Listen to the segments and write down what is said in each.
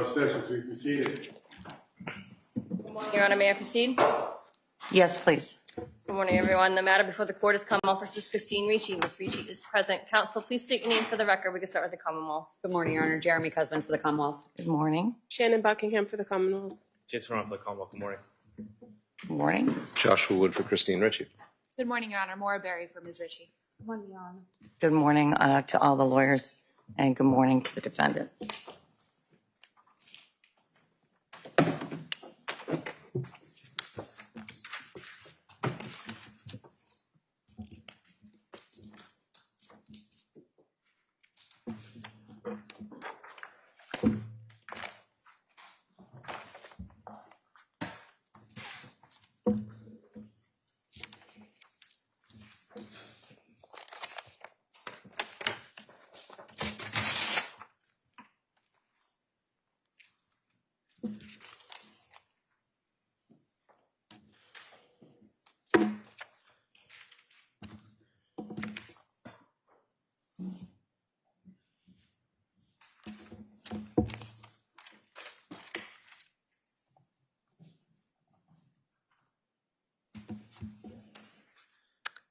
Session, please be seated. Good morning, Your Honor. May I proceed? Yes, please. Good morning, everyone. The matter before the court is Commonwealth versus Christine Ricci. Ms. Ricci is present. Counsel, please state your name for the record. We can start with the Commonwealth. Good morning, Your Honor. Jeremy Cusman for the Commonwealth. Good morning. Shannon Buckingham for the Commonwealth. Jason Ron for the Commonwealth. Good morning. Good morning. Joshua Wood for Christine Ricci. Good morning, Your Honor. Maura Berry for Ms. Ricci. Good morning, Your Honor. Good morning to all the lawyers, and good morning to the defendant.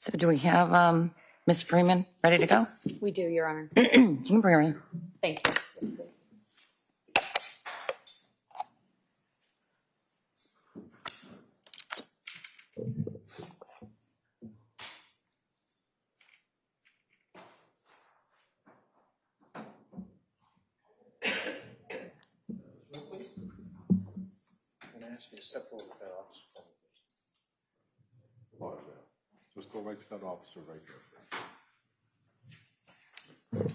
So do we have Ms. Freeman ready to go? We do, Your Honor. Thank you. Just go right to that officer right there.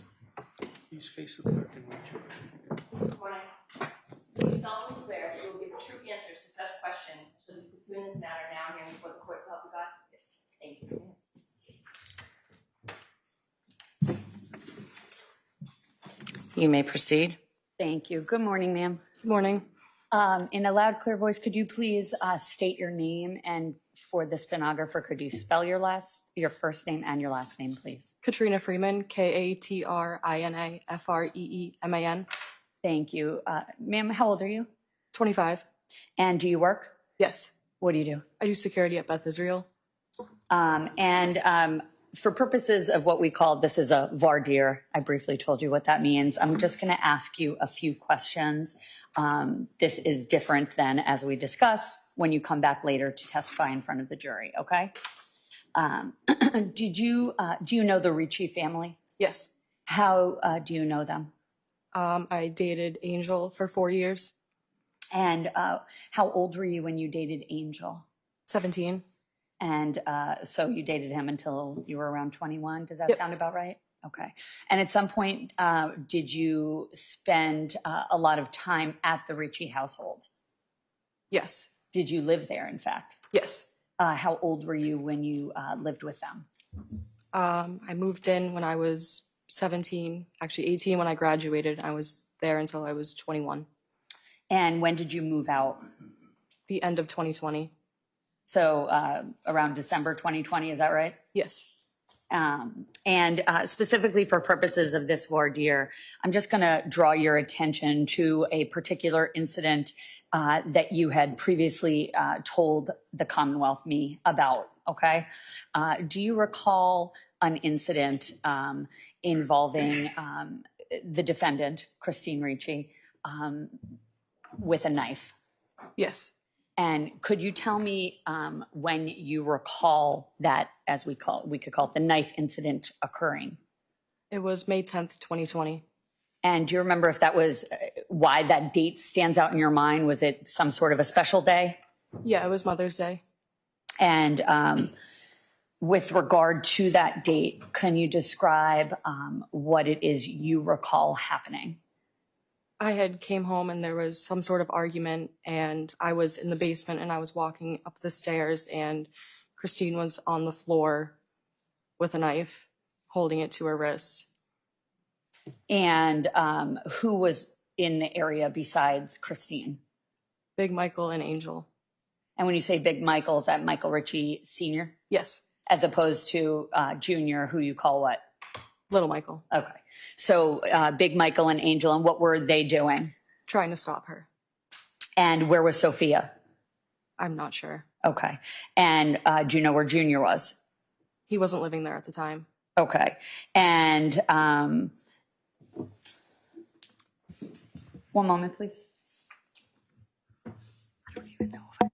Please face the clerk and read your. Good morning. Do you solemnly swear that you will give true answers to such questions should we put you in this matter now here before the court, so help you God? Yes. Thank you. You may proceed. Thank you. Good morning, ma'am. Good morning. In a loud, clear voice, could you please state your name, and for the stenographer, could you spell your first name and your last name, please? Katrina Freeman, Katrina Freeman. Thank you. Ma'am, how old are you? 25. And do you work? Yes. What do you do? I do security at Beth Israel. For purposes of what we call, this is a voir dire. I briefly told you what that means. I'm just going to ask you a few questions. This is different than, as we discussed, when you come back later to testify in front of the jury, okay? Do you know the Ricci family? Yes. How do you know them? I dated Angel for 4 years. And how old were you when you dated Angel? 17. And so you dated him until you were around 21. Does that Yep. sound about right? Okay. And at some point, did you spend a lot of time at the Ricci household? Yes. Did you live there, in fact? Yes. How old were you when you lived with them? I moved in when I was 17, actually 18 when I graduated. I was there until I was 21. And when did you move out? The end of 2020. So around December 2020, is that right? Yes. And specifically for purposes of this voir dire, I'm just going to draw your attention to a particular incident that you had previously told the Commonwealth me about, okay? Do you recall an incident involving the defendant, Christine Ricci, with a knife? Yes. And could you tell me when you recall that, as we could call it, the knife incident occurring? It was May 10th, 2020. And do you remember if that was why that date stands out in your mind? Was it some sort of a special day? Yeah, it was Mother's Day. And with regard to that date, can you describe what it is you recall happening? I had came home and there was some sort of argument, and I was in the basement and I was walking up the stairs, and Christine was on the floor with a knife, holding it to her wrist. And who was in the area besides Christine? Big Michael and Angel. And when you say Big Michael, is that Michael Richie Sr.? Yes. as opposed to Junior, who you call what? Little Michael, Okay. So Big Michael and Angel, and what were they doing? trying to stop her. And where was Sophia? I'm not sure. Okay. And do you know where Junior was? He wasn't living there at the time. Okay. And one moment, please. I don't even know if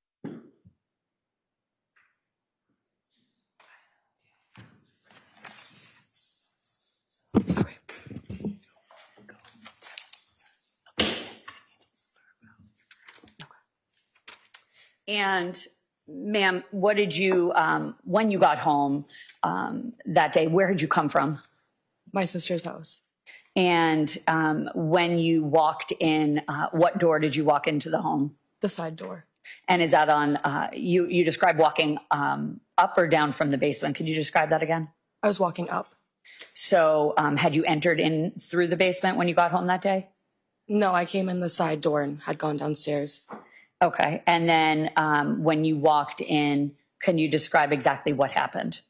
And ma'am, what did you, when you got home that day, where had you come from? My sister's house. And when you walked in, what door did you walk into the home? The side door. And is that on, you described walking up or down from the basement. Could you describe that again? I was walking up. So had you entered in through the basement when you got home that day? No, I came in the side door and had gone downstairs. Okay. And then when you walked in, can you describe exactly what happened?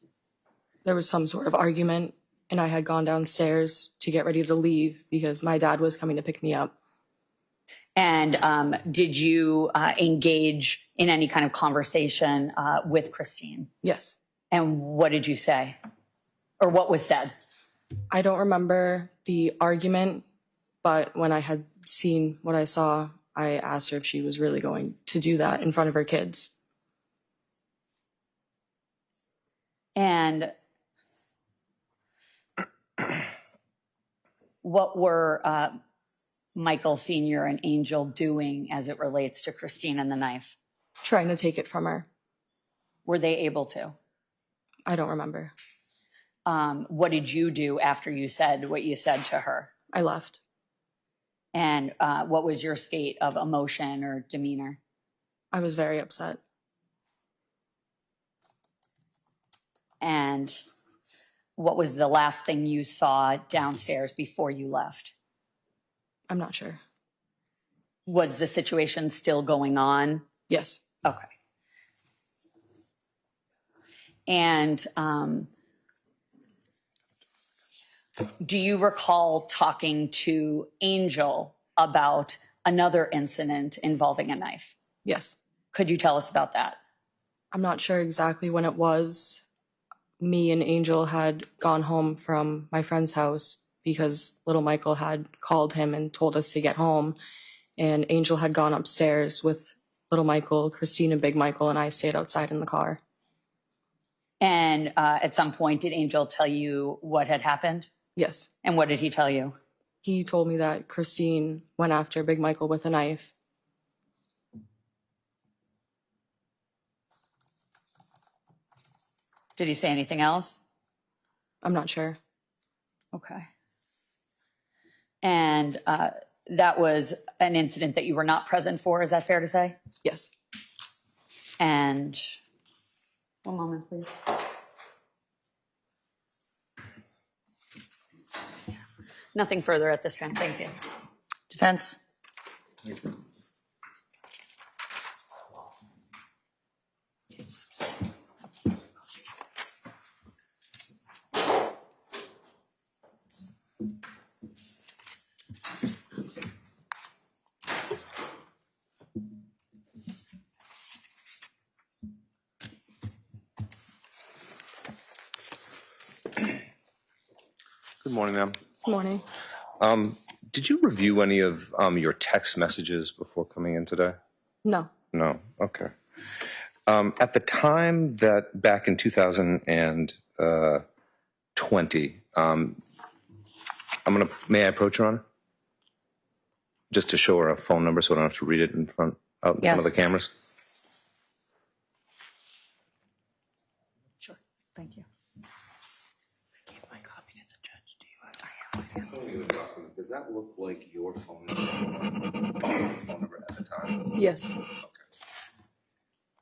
There was some sort of argument, and I had gone downstairs to get ready to leave because my dad was coming to pick me up. And did you engage in any kind of conversation with Christine? Yes. And what did you say? Or what was said? I don't remember the argument, but when I had seen what I saw, I asked her if she was really going to do that in front of her kids. And what were Michael Sr. and Angel doing as it relates to Christine and the knife? Trying to take it from her. Were they able to? I don't remember. What did you do after you said what you said to her? I left. And what was your state of emotion or demeanor? I was very upset. And what was the last thing you saw downstairs before you left? I'm not sure. Was the situation still going on? Yes. Okay. And do you recall talking to Angel about another incident involving a knife? Yes. Could you tell us about that? I'm not sure exactly when it was. Me and Angel had gone home from my friend's house because little Michael had called him and told us to get home. And Angel had gone upstairs with little Michael, Christine, and Big Michael, and I stayed outside in the car. And at some point, did Angel tell you what had happened? Yes. And what did he tell you? He told me that Christine went after Big Michael with a knife. Did he say anything else? I'm not sure. Okay. And that was an incident that you were not present for, is that fair to say? Yes. And one moment, please. Nothing further at this time. Thank you. Defense? Good morning, ma'am. Good morning. Did you review any of your text messages before coming in today? No. No. Okay. At the time that back in 2020, may I approach her on? Just to show her a phone number so I don't have to read it in front of the cameras. Sure. Thank you. Does that look like your phone number at the time? Yes. Okay.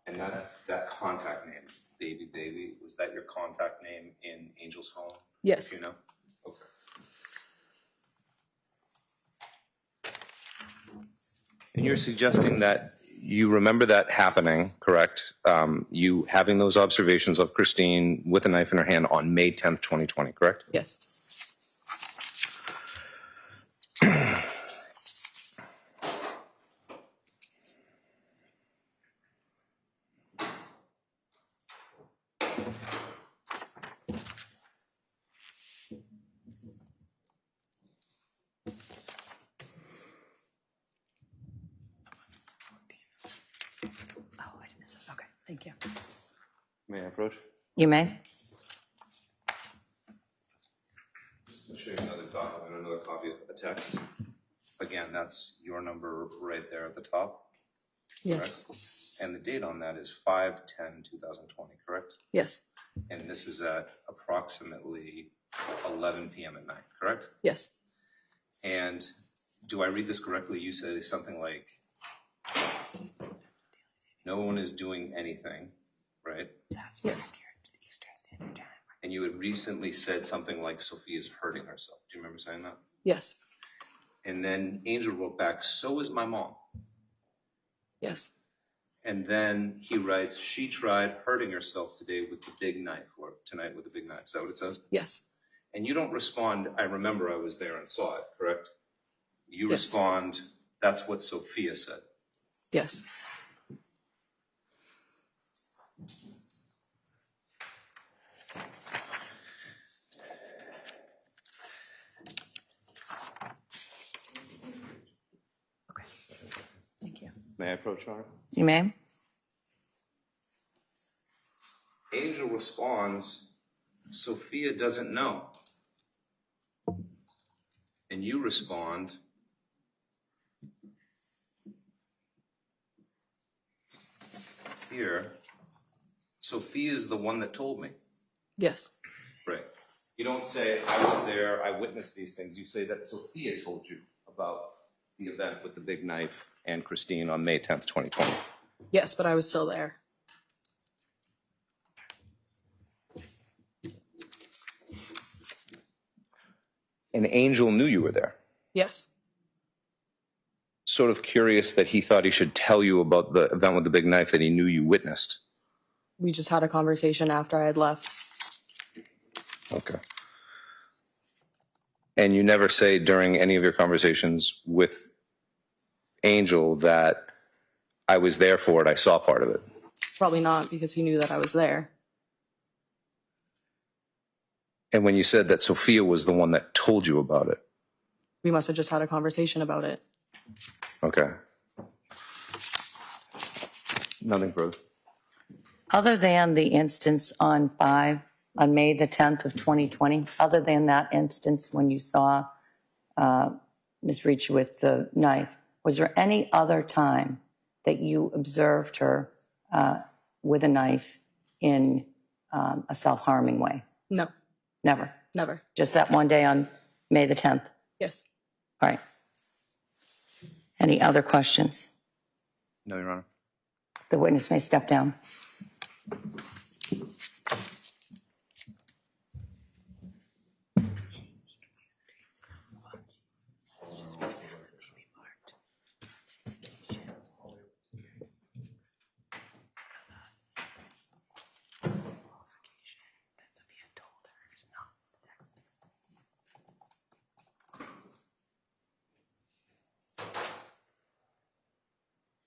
And that contact name, Davy, was that your contact name in Angel's phone? Yes. You know? Okay. And you're suggesting that you remember that happening, correct? You having those observations of Christine with a knife in her hand on May 10th, 2020, correct? Yes. Oh, I didn't miss it. Okay, thank you. May I approach? You may. I'll show you another document, another copy of a text. Again, that's your number right there at the top. Yes. Correct? And the date on that is 5/10/2020, correct? Yes. And this is at approximately 11 p.m. at night, correct? Yes. And do I read this correctly? You say something like, no one is doing anything, right? Yes. And you had recently said something like Sophia's hurting herself. Do you remember saying that? Yes. And then Angel wrote back, so is my mom. Yes. And then he writes, she tried hurting herself today with the big knife, or tonight with the big knife. Is that what it says? Yes. And you don't respond, I remember I was there and saw it, correct? You Yes. respond, that's what Sophia said. Yes. Okay, thank you. May I approach, Your Honor? You may. Angel responds, Sophia doesn't know. And you respond, here, Sophia is the one that told me. Yes. Right. You don't say, I was there, I witnessed these things. You say that Sophia told you about the event with the big knife and Christine on May 10th, 2020. Yes, but I was still there. And Angel knew you were there. Yes. Sort of curious that he thought he should tell you about the event with the big knife that he knew you witnessed. We just had a conversation after I had left. Okay. And you never say during any of your conversations with Angel that I was there for it, I saw part of it. Probably not, because he knew that I was there. And when you said that Sophia was the one that told you about it. We must have just had a conversation about it. Okay. Nothing further. Other than the instance on May the 10th of 2020, other than that instance when you saw Ms. Ricci with the knife, was there any other time that you observed her with a knife in a self-harming way? No. Never. Never. Just that one day on May the 10th. Yes. All right. Any other questions? No, Your Honor. The witness may step down.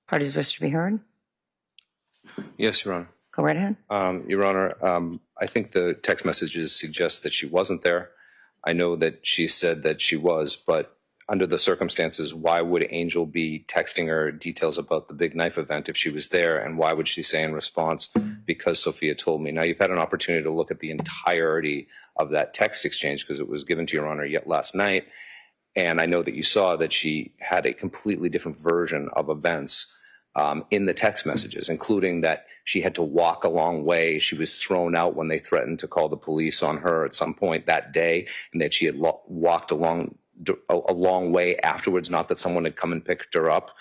Parties wish to be heard? Yes, Your Honor. Go right ahead. Your Honor, I think the text messages suggest that she wasn't there. I know that she said that she was, but under the circumstances, why would Angel be texting her details about the big knife event if she was there? And why would she say in response, because Sophia told me? Now, you've had an opportunity to look at the entirety of that text exchange because it was given to Your Honor yet last night. And I know that you saw that she had a completely different version of events in the text messages, including that she had to walk a long way. She was thrown out when they threatened to call the police on her at some point that day, and that she had walked a long way afterwards, not that someone had come and picked her up.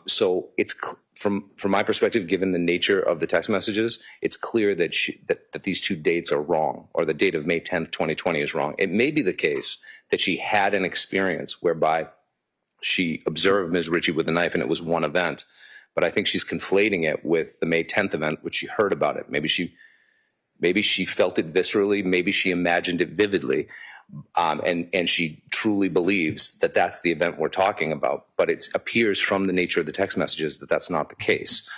So it's from my perspective, given the nature of the text messages, it's clear that that these two dates are wrong, or the date of May 10th, 2020 is wrong. It may be the case that she had an experience whereby she observed Ms. Ricci with a knife and it was one event, but I think she's conflating it with the May 10th event, which she heard about it. Maybe she felt it viscerally, maybe she imagined it vividly, and she truly believes that that's the event we're talking about. But it appears from the nature of the text messages that that's not the case.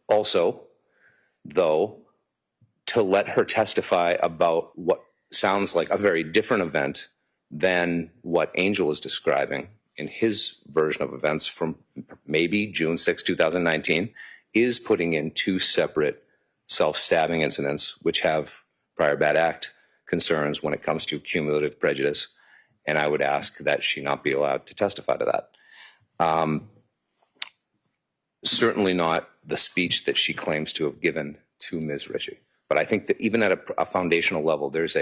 Also, though, to let her testify about what sounds like a very different event than what Angel is describing in his version of events from maybe June 6, 2019, is putting in two separate self-stabbing incidents, which have prior bad act concerns when it comes to cumulative prejudice. And I would ask that she not be allowed to testify to that. Certainly not the speech that she claims to have given to Ms. Ritchie. But I think that even at a foundational level, there's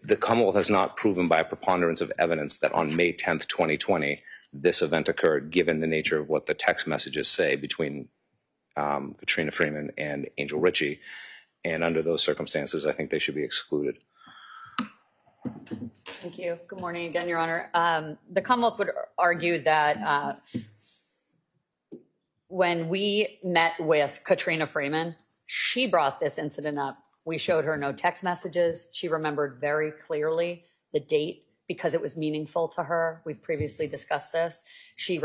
the Commonwealth has not proven by a preponderance of evidence that on May 10th, 2020, this event occurred, given the nature of what the text messages say between Katrina Freeman and Angel Ritchie. And under those circumstances, I think they should be excluded. Thank you. Good morning again, Your Honor. The Commonwealth would argue that when we met with Katrina Freeman, she brought this incident up. We showed her no text messages. She remembered very clearly the date because it was meaningful to her. We've previously discussed this. She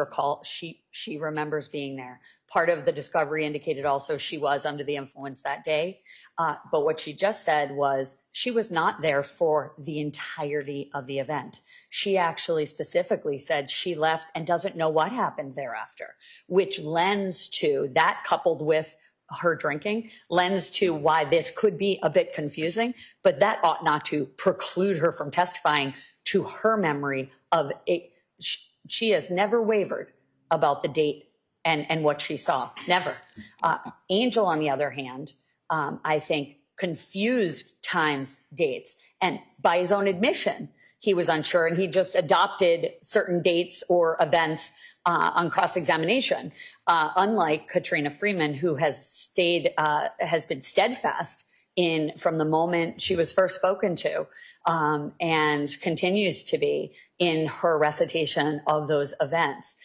remembers being there. Part of the discovery indicated also she was under the influence that day. But what she just said was she was not there for the entirety of the event. She actually specifically said she left and doesn't know what happened thereafter, which lends to that, coupled with her drinking, lends to why this could be a bit confusing, but that ought not to preclude her from testifying to her memory of it. She has never wavered about the date and what she saw, never. Angel, on the other hand, I think confused times, dates, and by his own admission, he was unsure and he just adopted certain dates or events on cross-examination, unlike Katrina Freeman, who has been steadfast from the moment she was first spoken to, and continues to be in her recitation of those events.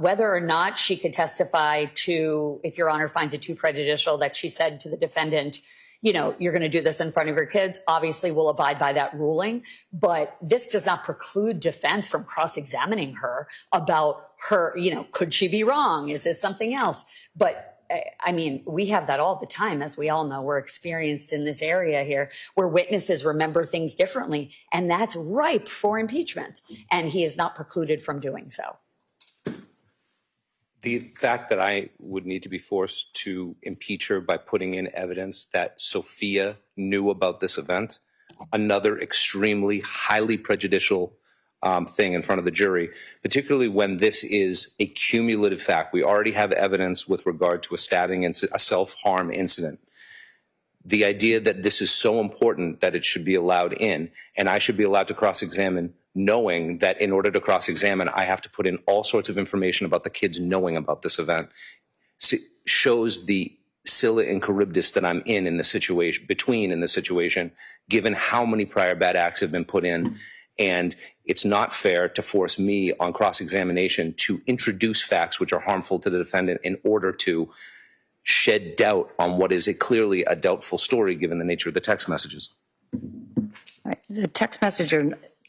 Whether or not she could testify to, if Your Honor finds it too prejudicial that she said to the defendant, you know, you're going to do this in front of your kids, obviously we'll abide by that ruling. But this does not preclude defense from cross-examining her about her, you know, could she be wrong? Is this something else? But I mean, we have that all the time, as we all know. We're experienced in this area here where witnesses remember things differently, and that's ripe for impeachment. And he is not precluded from doing so. The fact that I would need to be forced to impeach her by putting in evidence that Sophia knew about this event, another extremely highly prejudicial thing in front of the jury, particularly when this is a cumulative fact. We already have evidence with regard to a stabbing incident, a self-harm incident. The idea that this is so important that it should be allowed in, and I should be allowed to cross-examine, knowing that in order to cross-examine, I have to put in all sorts of information about the kids knowing about this event, shows the Scylla and Charybdis that I'm in the situation, given how many prior bad acts have been put in. And it's not fair to force me on cross-examination to introduce facts which are harmful to the defendant in order to shed doubt on what is clearly a doubtful story, given the nature of the text messages. Right. The text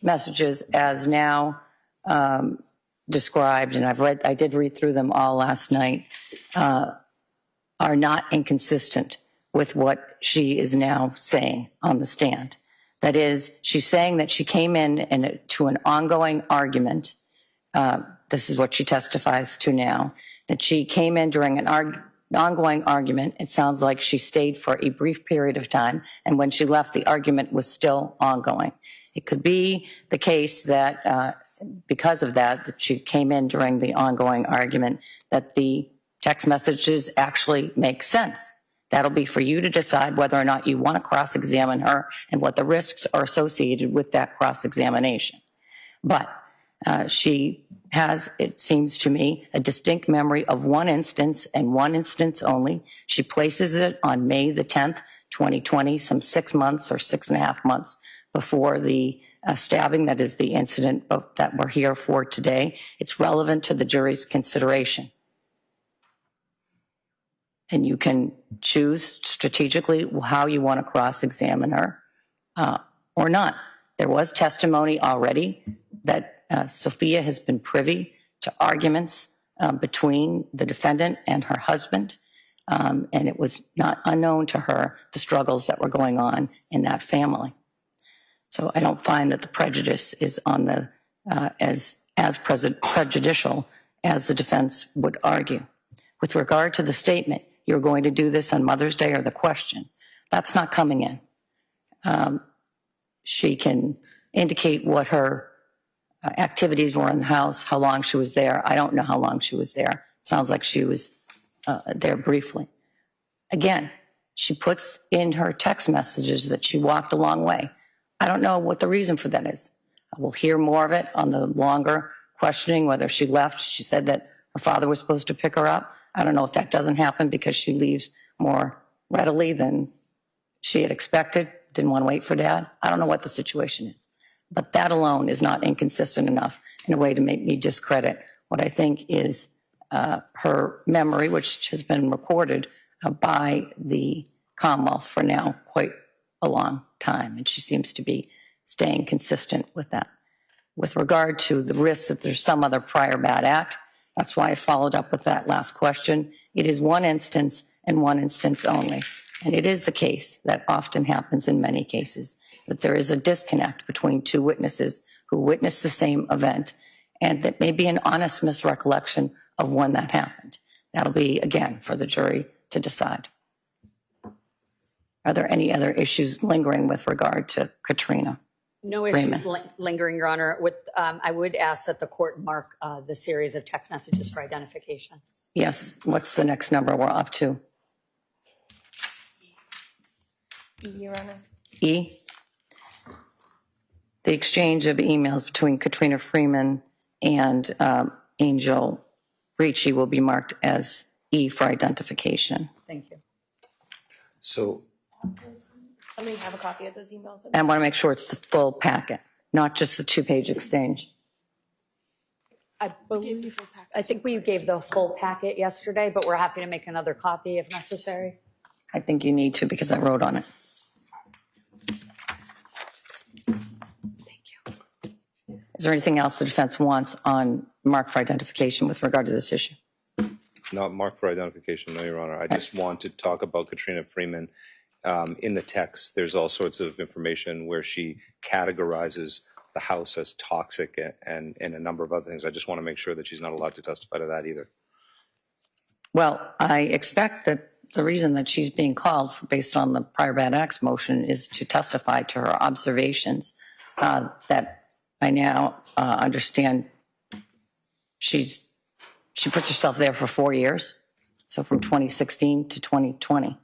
messages as now described, and I did read through them all last night, are not inconsistent with what she is now saying on the stand. That is, she's saying that she came in to an ongoing argument. This is what she testifies to now, that she came in during an ongoing argument. It sounds like she stayed for a brief period of time, and when she left, the argument was still ongoing. It could be the case that because of that she came in during the ongoing argument, that the text messages actually make sense. That'll be for you to decide whether or not you want to cross-examine her and what the risks are associated with that cross-examination. But she has, it seems to me, a distinct memory of one instance and one instance only. She places it on May the 10th, 2020, some 6 months or 6.5 months before the stabbing, that is the incident that we're here for today. It's relevant to the jury's consideration. And you can choose strategically how you want to cross-examine her or not. There was testimony already that Sophia has been privy to arguments between the defendant and her husband, and it was not unknown to her the struggles that were going on in that family. So I don't find that the prejudice is on the as prejudicial as the defense would argue. With regard to the statement, you're going to do this on Mother's Day, or the question, that's not coming in. She can indicate what her activities were in the house, how long she was there. I don't know how long she was there. Sounds like she was there briefly. Again, she puts in her text messages that she walked a long way. I don't know what the reason for that is. We'll hear more of it on the longer questioning, whether she left. She said that her father was supposed to pick her up. I don't know if that doesn't happen because she leaves more readily than she had expected, didn't want to wait for Dad. I don't know what the situation is. But that alone is not inconsistent enough in a way to make me discredit what I think is her memory, which has been recorded by the Commonwealth for now quite a long time. And she seems to be staying consistent with that. With regard to the risk that there's some other prior bad act, that's why I followed up with that last question. It is one instance and one instance only. And it is the case that often happens in many cases, that there is a disconnect between two witnesses who witnessed the same event, and that may be an honest misrecollection of when that happened. That'll be, again, for the jury to decide. Are there any other issues lingering with regard to Katrina? No issues lingering, Your Honor. I would ask that the court mark the series of text messages for identification. Yes. What's the next number we're up to? E, Your Honor. E? The exchange of emails between Katrina Freeman and Angel Richie will be marked as E for identification. Thank you. So, Let me have a copy of those emails. And I want to make sure it's the full packet, not just the two-page exchange. I think we gave the full packet yesterday, but we're happy to make another copy if necessary. I think you need to because I wrote on it. Thank you. Is there anything else the defense wants on mark for identification with regard to this issue? not marked for identification, no, Your Honor. I just want to talk about Katrina Freeman. In the text, there's all sorts of information where she categorizes the house as toxic and a number of other things. I just want to make sure that she's not allowed to testify to that either. Well, I expect that the reason that she's being called based on the prior bad acts motion is to testify to her observations that I now understand she puts herself there for 4 years. So from 2016 to 2020.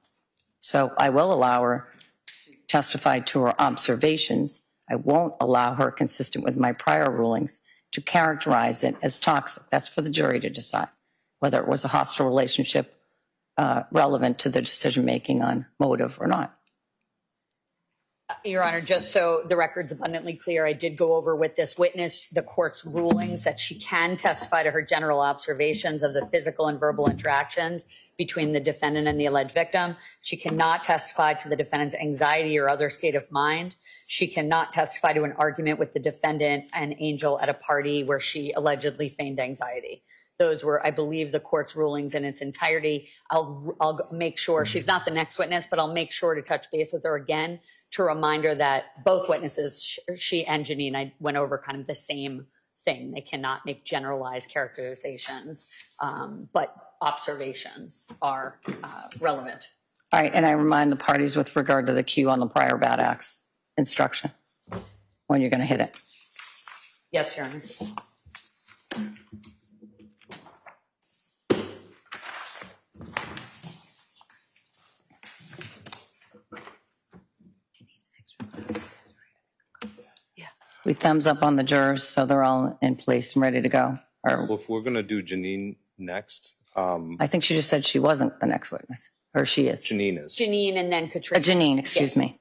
So I will allow her to testify to her observations. I won't allow her, consistent with my prior rulings, to characterize it as toxic. That's for the jury to decide whether it was a hostile relationship relevant to the decision-making on motive or not. Your Honor, just so the record's abundantly clear, I did go over with this witness the court's rulings that she can testify to her general observations of the physical and verbal interactions between the defendant and the alleged victim. She cannot testify to the defendant's anxiety or other state of mind. She cannot testify to an argument with the defendant and Angel at a party where she allegedly feigned anxiety. Those were, I believe, the court's rulings in its entirety. I'll make sure she's not the next witness, but I'll make sure to touch base with her again to remind her that both witnesses, she and Janine, I went over kind of the same thing. They cannot make generalized characterizations, but observations are relevant. All right, and I remind the parties with regard to the cue on the prior bad acts instruction when you're going to hit it. Yes, Your Honor. We thumbs up on the jurors, so they're all in place and ready to go. Or Well, if we're going to do Janine next, I think she just said she wasn't the next witness, or she is. Janine is. Janine and then Katrina. Janine, excuse Yes. me.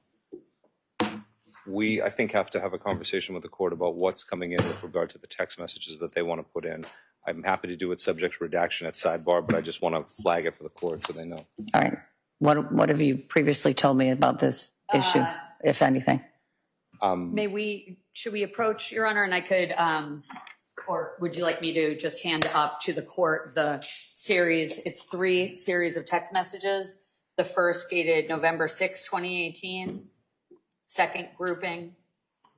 I think, have to have a conversation with the court about what's coming in with regard to the text messages that they want to put in. I'm happy to do it subject to redaction at sidebar, but I just want to flag it for the court so they know. All right. What have you previously told me about this issue, if anything? Should we approach, Your Honor, and I could, or would you like me to just hand up to the court the series? It's 3 series of text messages. The first dated November 6, 2018. Second grouping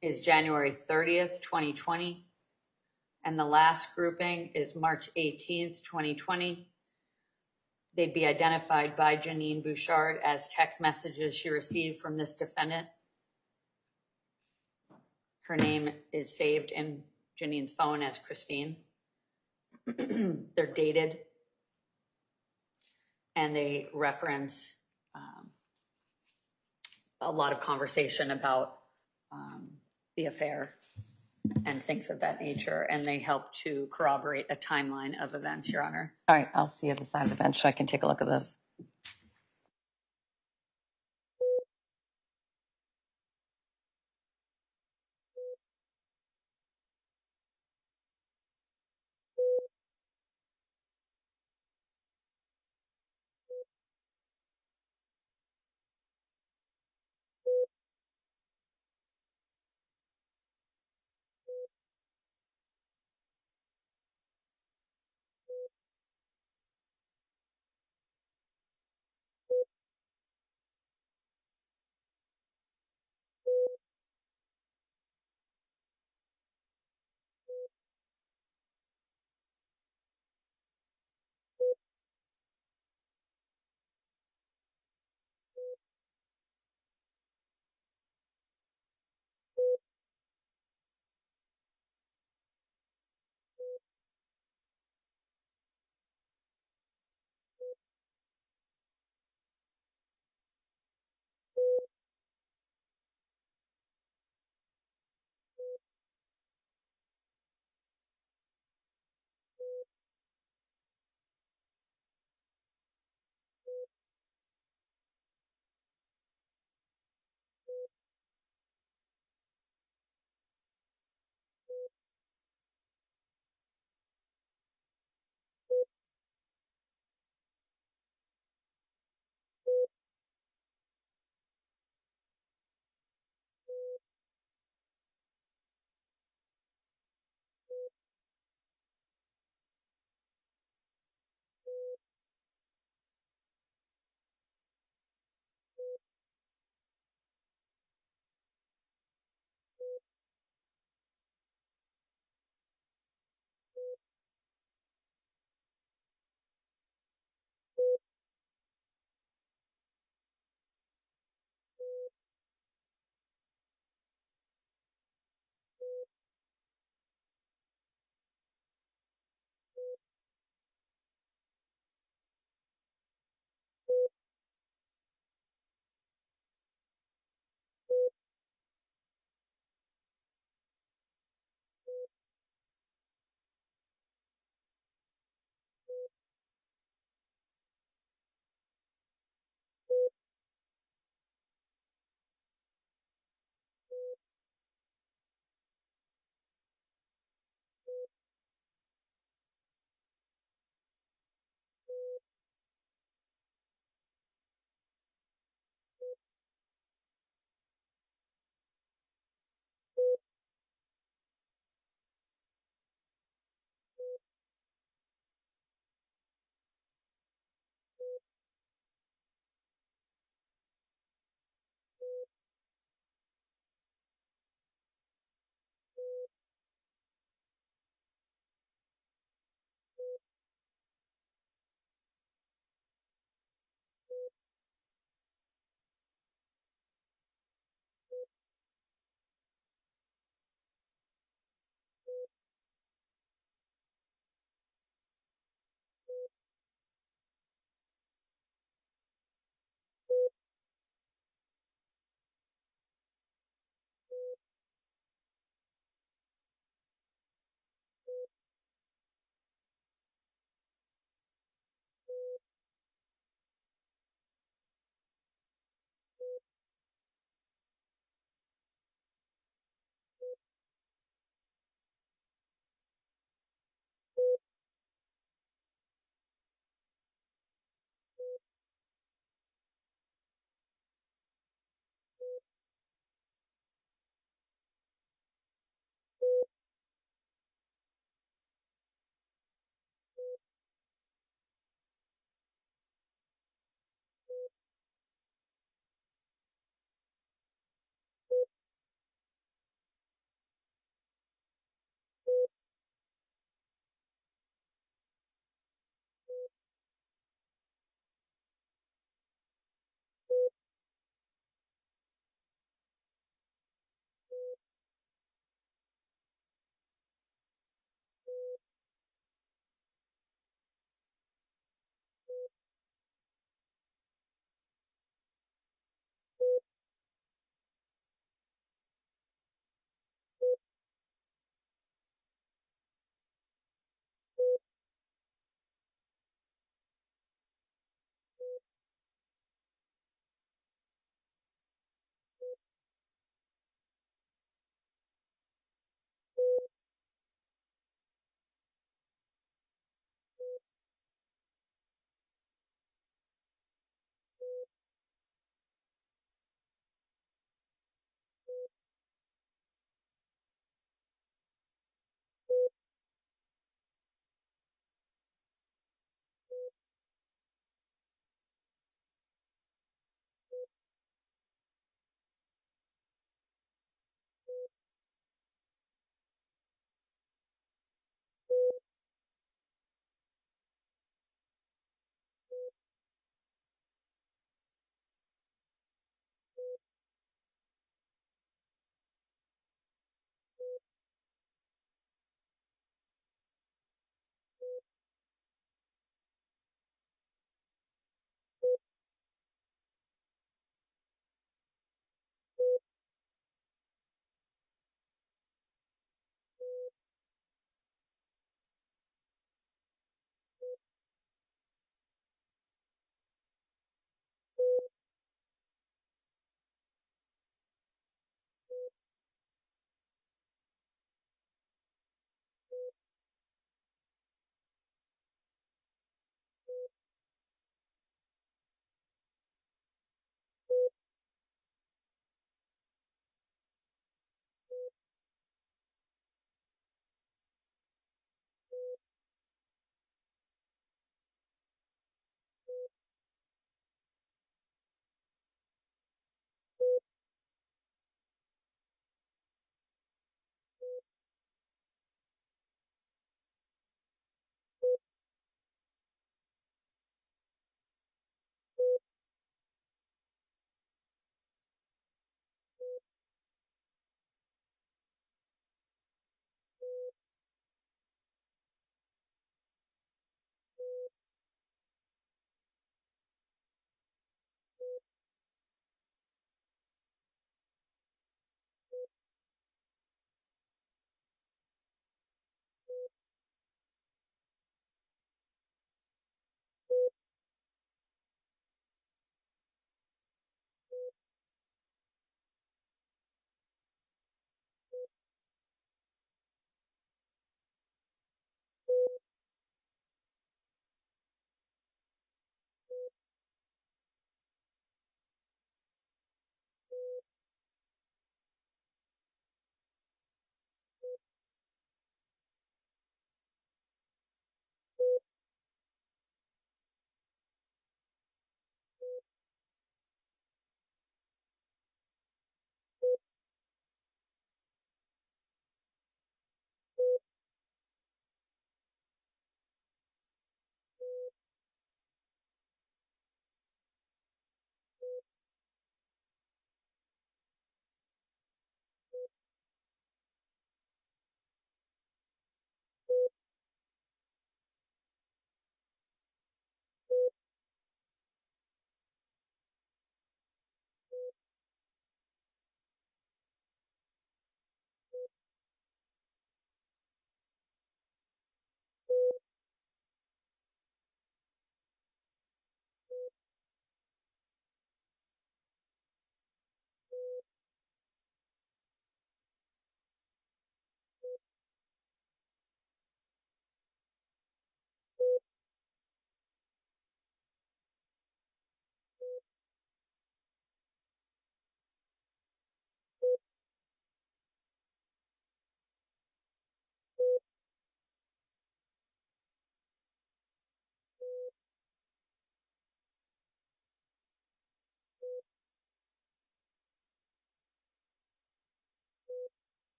is January 30th, 2020. And the last grouping is March 18th, 2020. They'd be identified by Janine Bouchard as text messages she received from this defendant. Her name is saved in Janine's phone as Christine. They're dated. And they reference a lot of conversation about the affair and things of that nature. And they help to corroborate a timeline of events, Your Honor. All right. I'll see you at the side of the bench so I can take a look at this.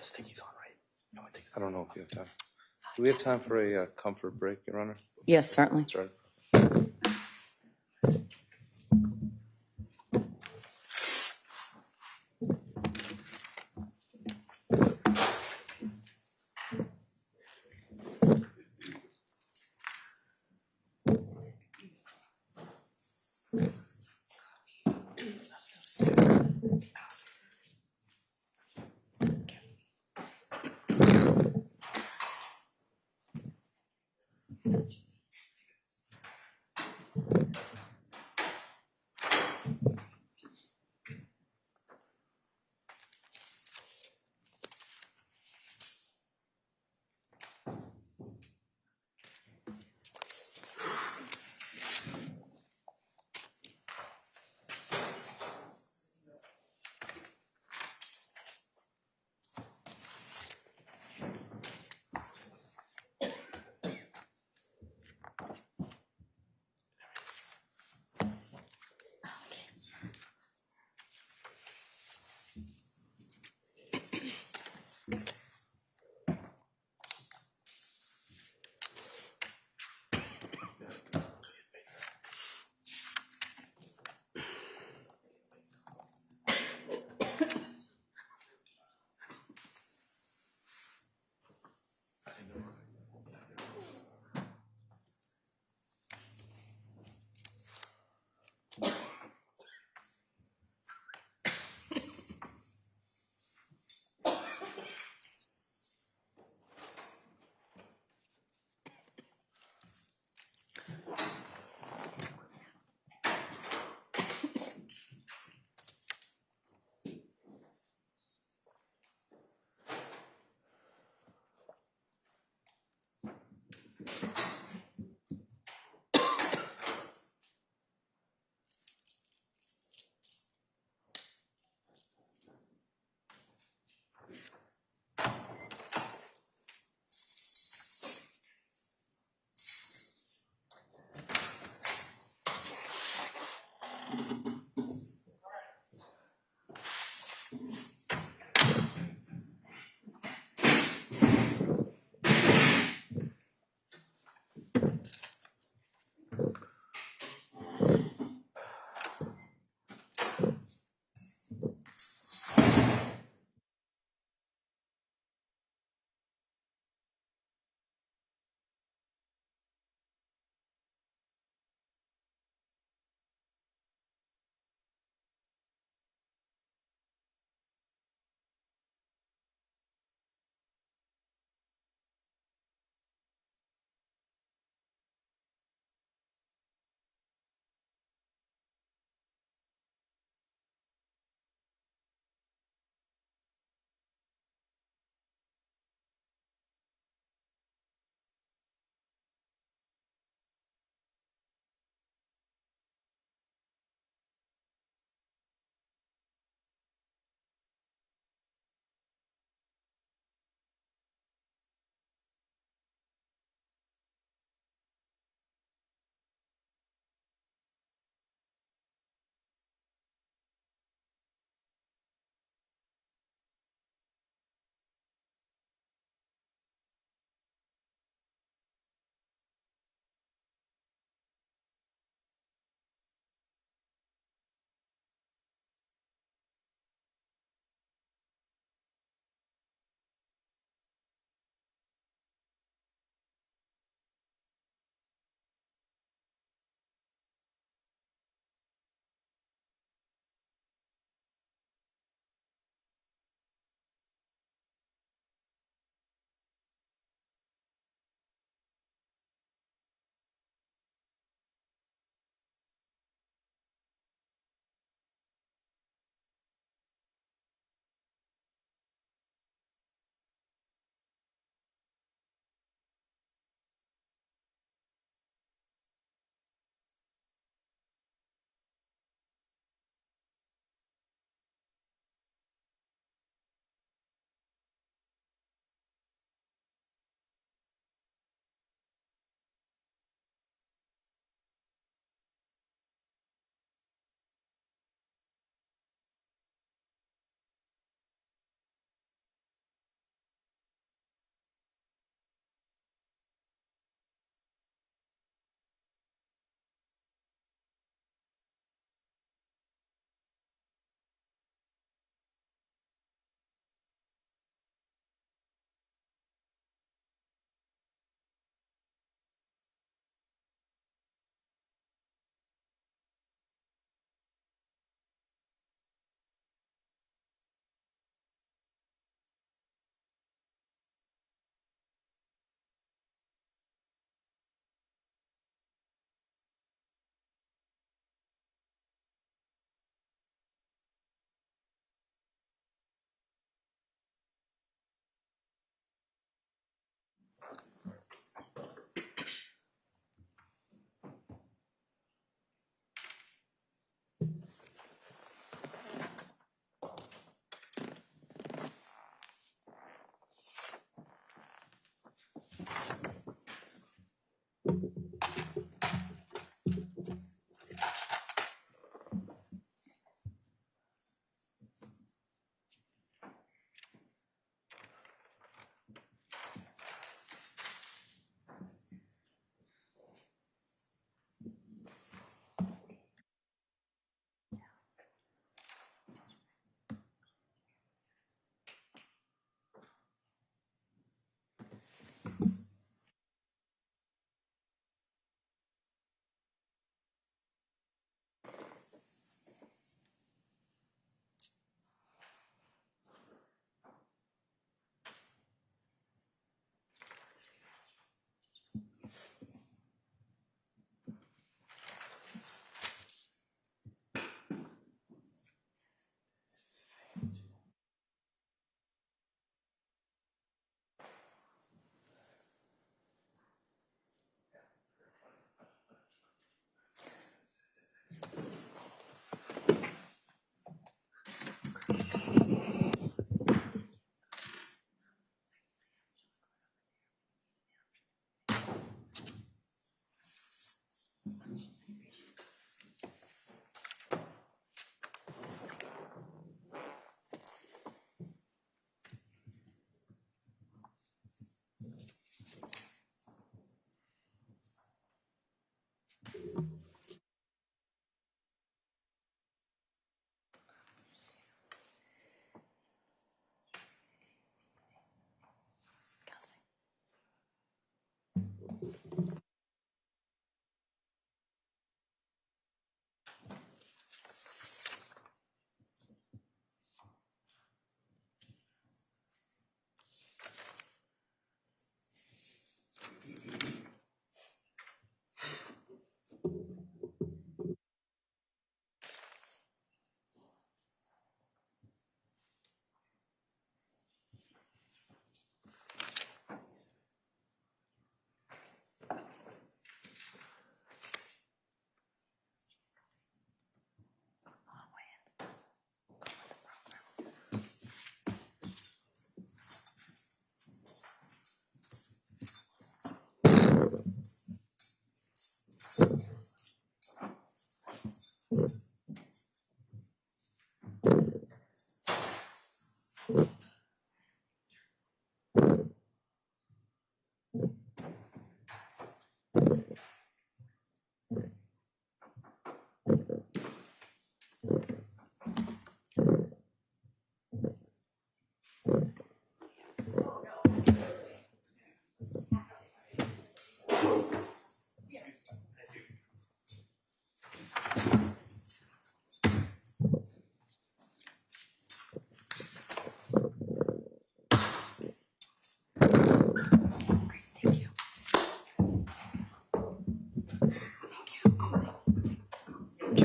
Sticky's on, right? No, I think I don't know if you have time. Do we have time for a comfort break, Your Honor? Yes, certainly. Sorry.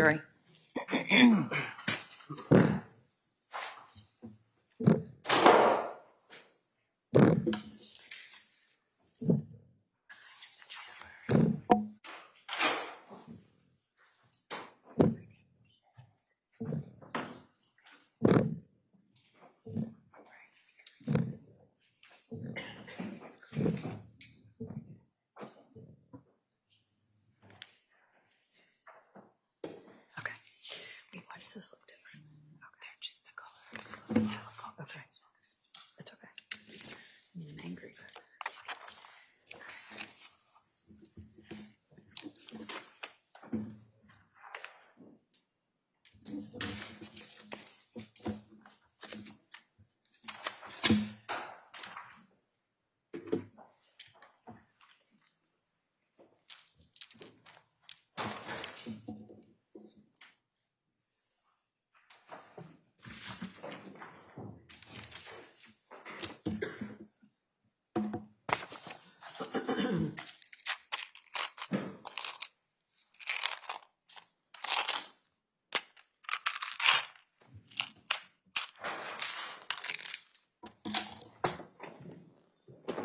jury. Okay. Wait, why does this look different? Okay, just the color. Okay. It's okay. I mean, I'm angry.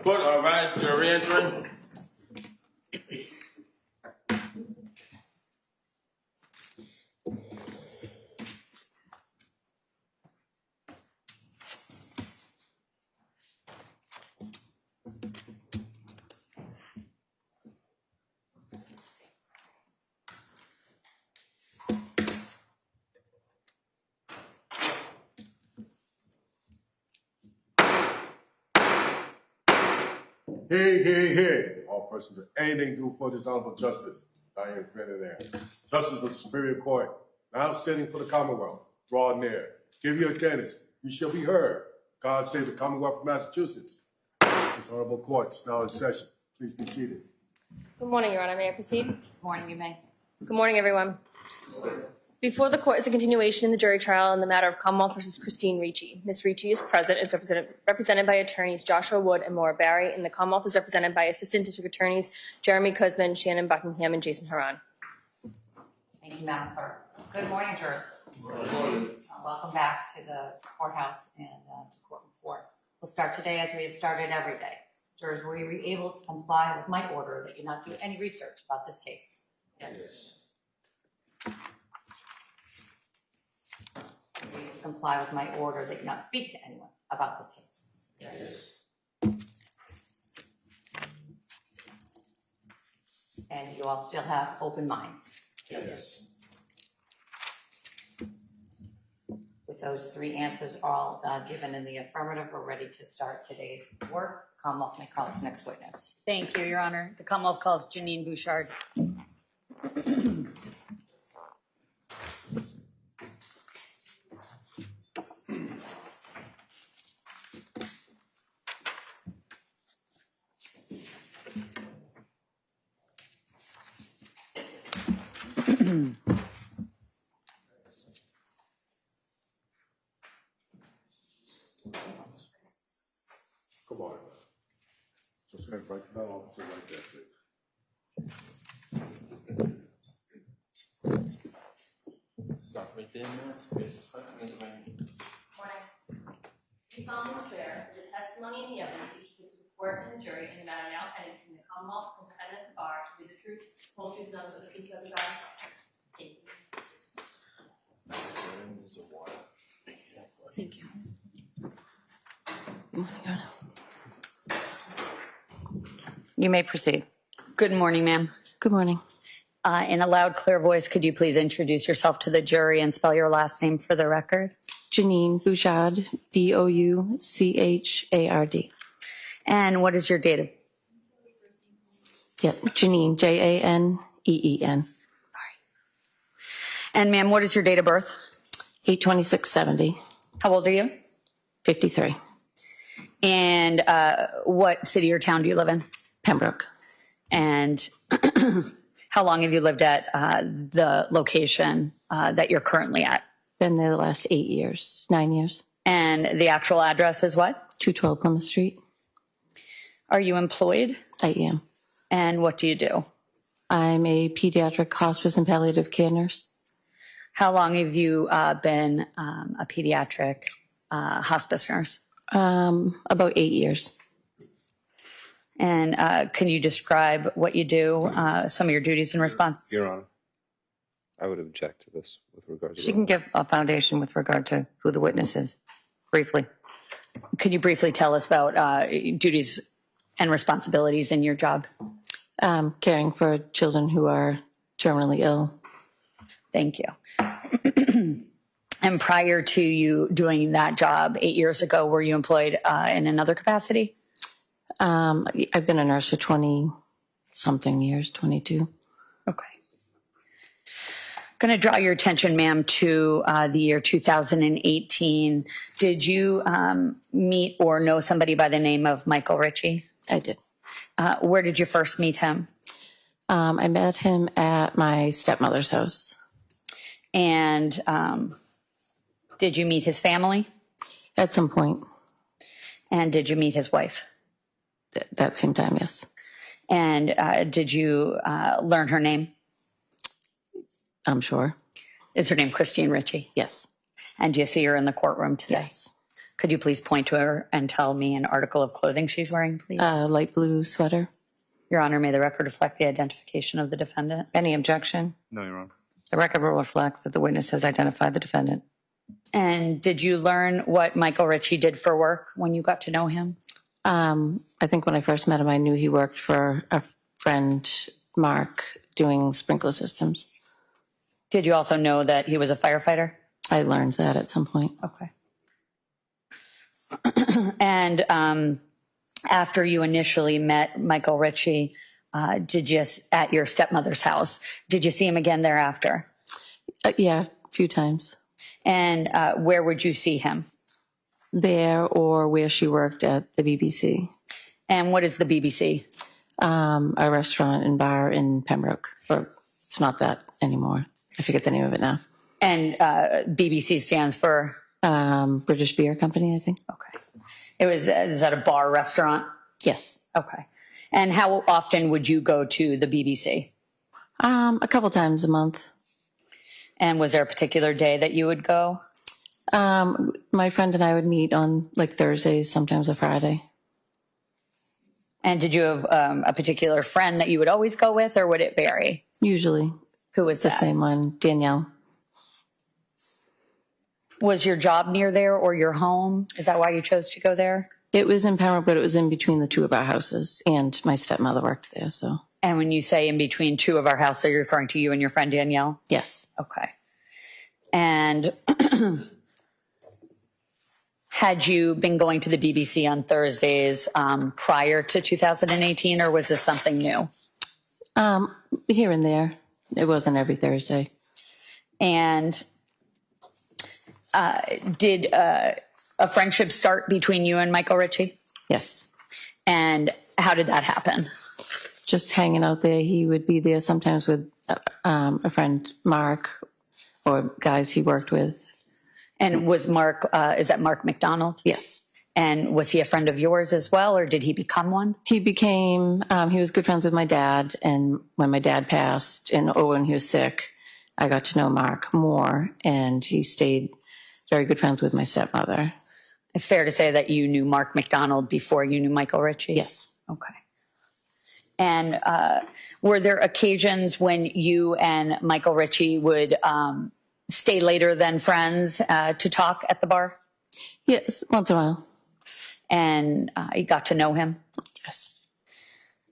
Court will rise to re-entering. Hey, hey, hey, all persons with anything due for this honorable justice, I am Ferdinand. Justice of the Superior Court, now sitting for the Commonwealth, draw near. Give your attendance, you shall be heard. God save the Commonwealth of Massachusetts. This honorable court is now in session. Please be seated. Good morning, Your Honor. May I proceed? Good morning, you may. Good morning, everyone. Before the court is a continuation in the jury trial in the matter of Commonwealth versus Christine Ricci. Ms. Ricci is present and is represented by attorneys Joshua Wood and Maura Barry, and the Commonwealth is represented by Assistant District Attorneys Jeremy Kuzman, Shannon Buckingham, and Jason Haran. Thank you, Madam Clerk. Good morning, jurors. Good morning. Welcome back to the courthouse and to court report. We'll start today as we have started every day. Jurors, were you able to comply with my order that you not do any research about this case? Yes. Will you comply with my order that you not speak to anyone about this case? Yes. And you all still have open minds? Yes. With those three answers all given in the affirmative, we're ready to start today's work. Commonwealth may call its next witness. Thank you, Your Honor. The Commonwealth calls Janine Bouchard. Come on. Just head right to that officer right there, please. Stop right there, man. Morning. Do solemnly swear that the testimony and the evidence that you give to the court and the jury in the matter now pending in the Commonwealth and defendant at the bar to be the truth, whole truth, and nothing but the truth, so help you God. Thank you. Thank you. You may proceed. Good morning, ma'am. Good morning. In a loud, clear voice, could you please introduce yourself to the jury and spell your last name for the record? Janine Bouchard, Bouchard. And what is your date of? Yeah, Janine, Janeen. And ma'am, what is your date of birth? 8/26/70, How old are you? 53, And what city or town do you live in? Pembroke. And how long have you lived at the location that you're currently at? Been there the last 8 years, 9 years. And the actual address is what? 212 Plymouth Street. Are you employed? I am. And what do you do? I'm a pediatric hospice and palliative care nurse. How long have you been a pediatric hospice nurse? About 8 years. And can you describe what you do, some of your duties and responsibilities? Your Honor, I would object to this with regard to. She can give a foundation with regard to who the witness is, briefly. Could you briefly tell us about duties and responsibilities in your job? Caring for children who are terminally ill. Thank you. And prior to you doing that job 8 years ago, were you employed in another capacity? I've been a nurse for 20-something years, 22. Okay. Going to draw your attention, ma'am, to the year 2018. Did you meet or know somebody by the name of Michael Richie? I did. Where did you first meet him? I met him at my stepmother's house. And did you meet his family? At some point. And did you meet his wife? That same time, yes. And did you learn her name? I'm sure. Is her name Christine Ricci? Yes. And do you see her in the courtroom today? Yes. Could you please point to her and tell me an article of clothing she's wearing, please? Light blue sweater. Your Honor, may the record reflect the identification of the defendant? Any objection? No, Your Honor. The record will reflect that the witness has identified the defendant. And did you learn what Michael Richie did for work when you got to know him? I think when I first met him, I knew he worked for a friend, Mark, doing sprinkler systems. Did you also know that he was a firefighter? I learned that at some point. Okay. And after you initially met Michael Richie, did you, at your stepmother's house, did you see him again thereafter? Yeah, a few times. And where would you see him? There or where she worked at the BBC. And what is the BBC? A restaurant and bar in Pembroke. Or it's not that anymore. I forget the name of it now. And BBC stands for? British Beer Company, I think. Okay. Is that a bar restaurant? Yes. Okay. And how often would you go to the BBC? A couple times a month. And was there a particular day that you would go? My friend and I would meet on like Thursdays, sometimes a Friday. And did you have a particular friend that you would always go with, or would it vary? Usually. Who was the that? same one, Danielle. Was your job near there or your home? Is that why you chose to go there? It was in Pembroke, but it was in between the two of our houses, and my stepmother worked there, so. And when you say in between two of our houses, are you referring to you and your friend Danielle? Yes. Okay. And had you been going to the BBC on Thursdays prior to 2018, or was this something new? Here and there. It wasn't every Thursday. And did a friendship start between you and Michael Richie? Yes. And how did that happen? Just hanging out there. He would be there sometimes with a friend, Mark, or guys he worked with. And was Mark, is that Mark McDonald? Yes. And was he a friend of yours as well, or did he become one? He became, he was good friends with my dad, and when my dad passed, and when he was sick, I got to know Mark more, and he stayed very good friends with my stepmother. Fair to say that you knew Mark McDonald before you knew Michael Richie? Yes. Okay. And were there occasions when you and Michael Richie would stay later than friends to talk at the bar? Yes, once in a while. And you got to know him? Yes.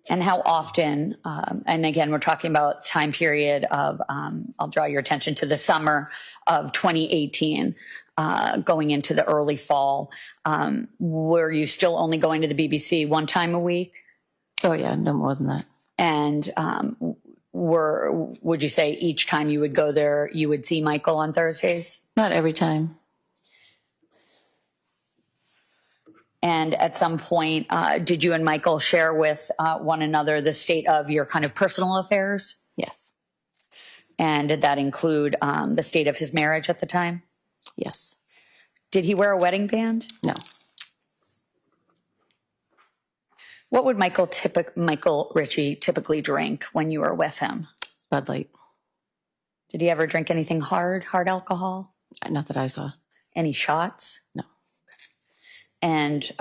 And how often, and again, we're talking about time period of, I'll draw your attention to the summer of 2018, going into the early fall. Were you still only going to the BBC one time a week? Oh, yeah, no more than that. And would you say each time you would go there, you would see Michael on Thursdays? Not every time. And at some point, did you and Michael share with one another the state of your kind of personal affairs? Yes. And did that include the state of his marriage at the time? Yes. Did he wear a wedding band? No. What would Michael Richie typically drink when you were with him? Bud Light. Did he ever drink anything hard alcohol? Not that I saw. Any shots? No. And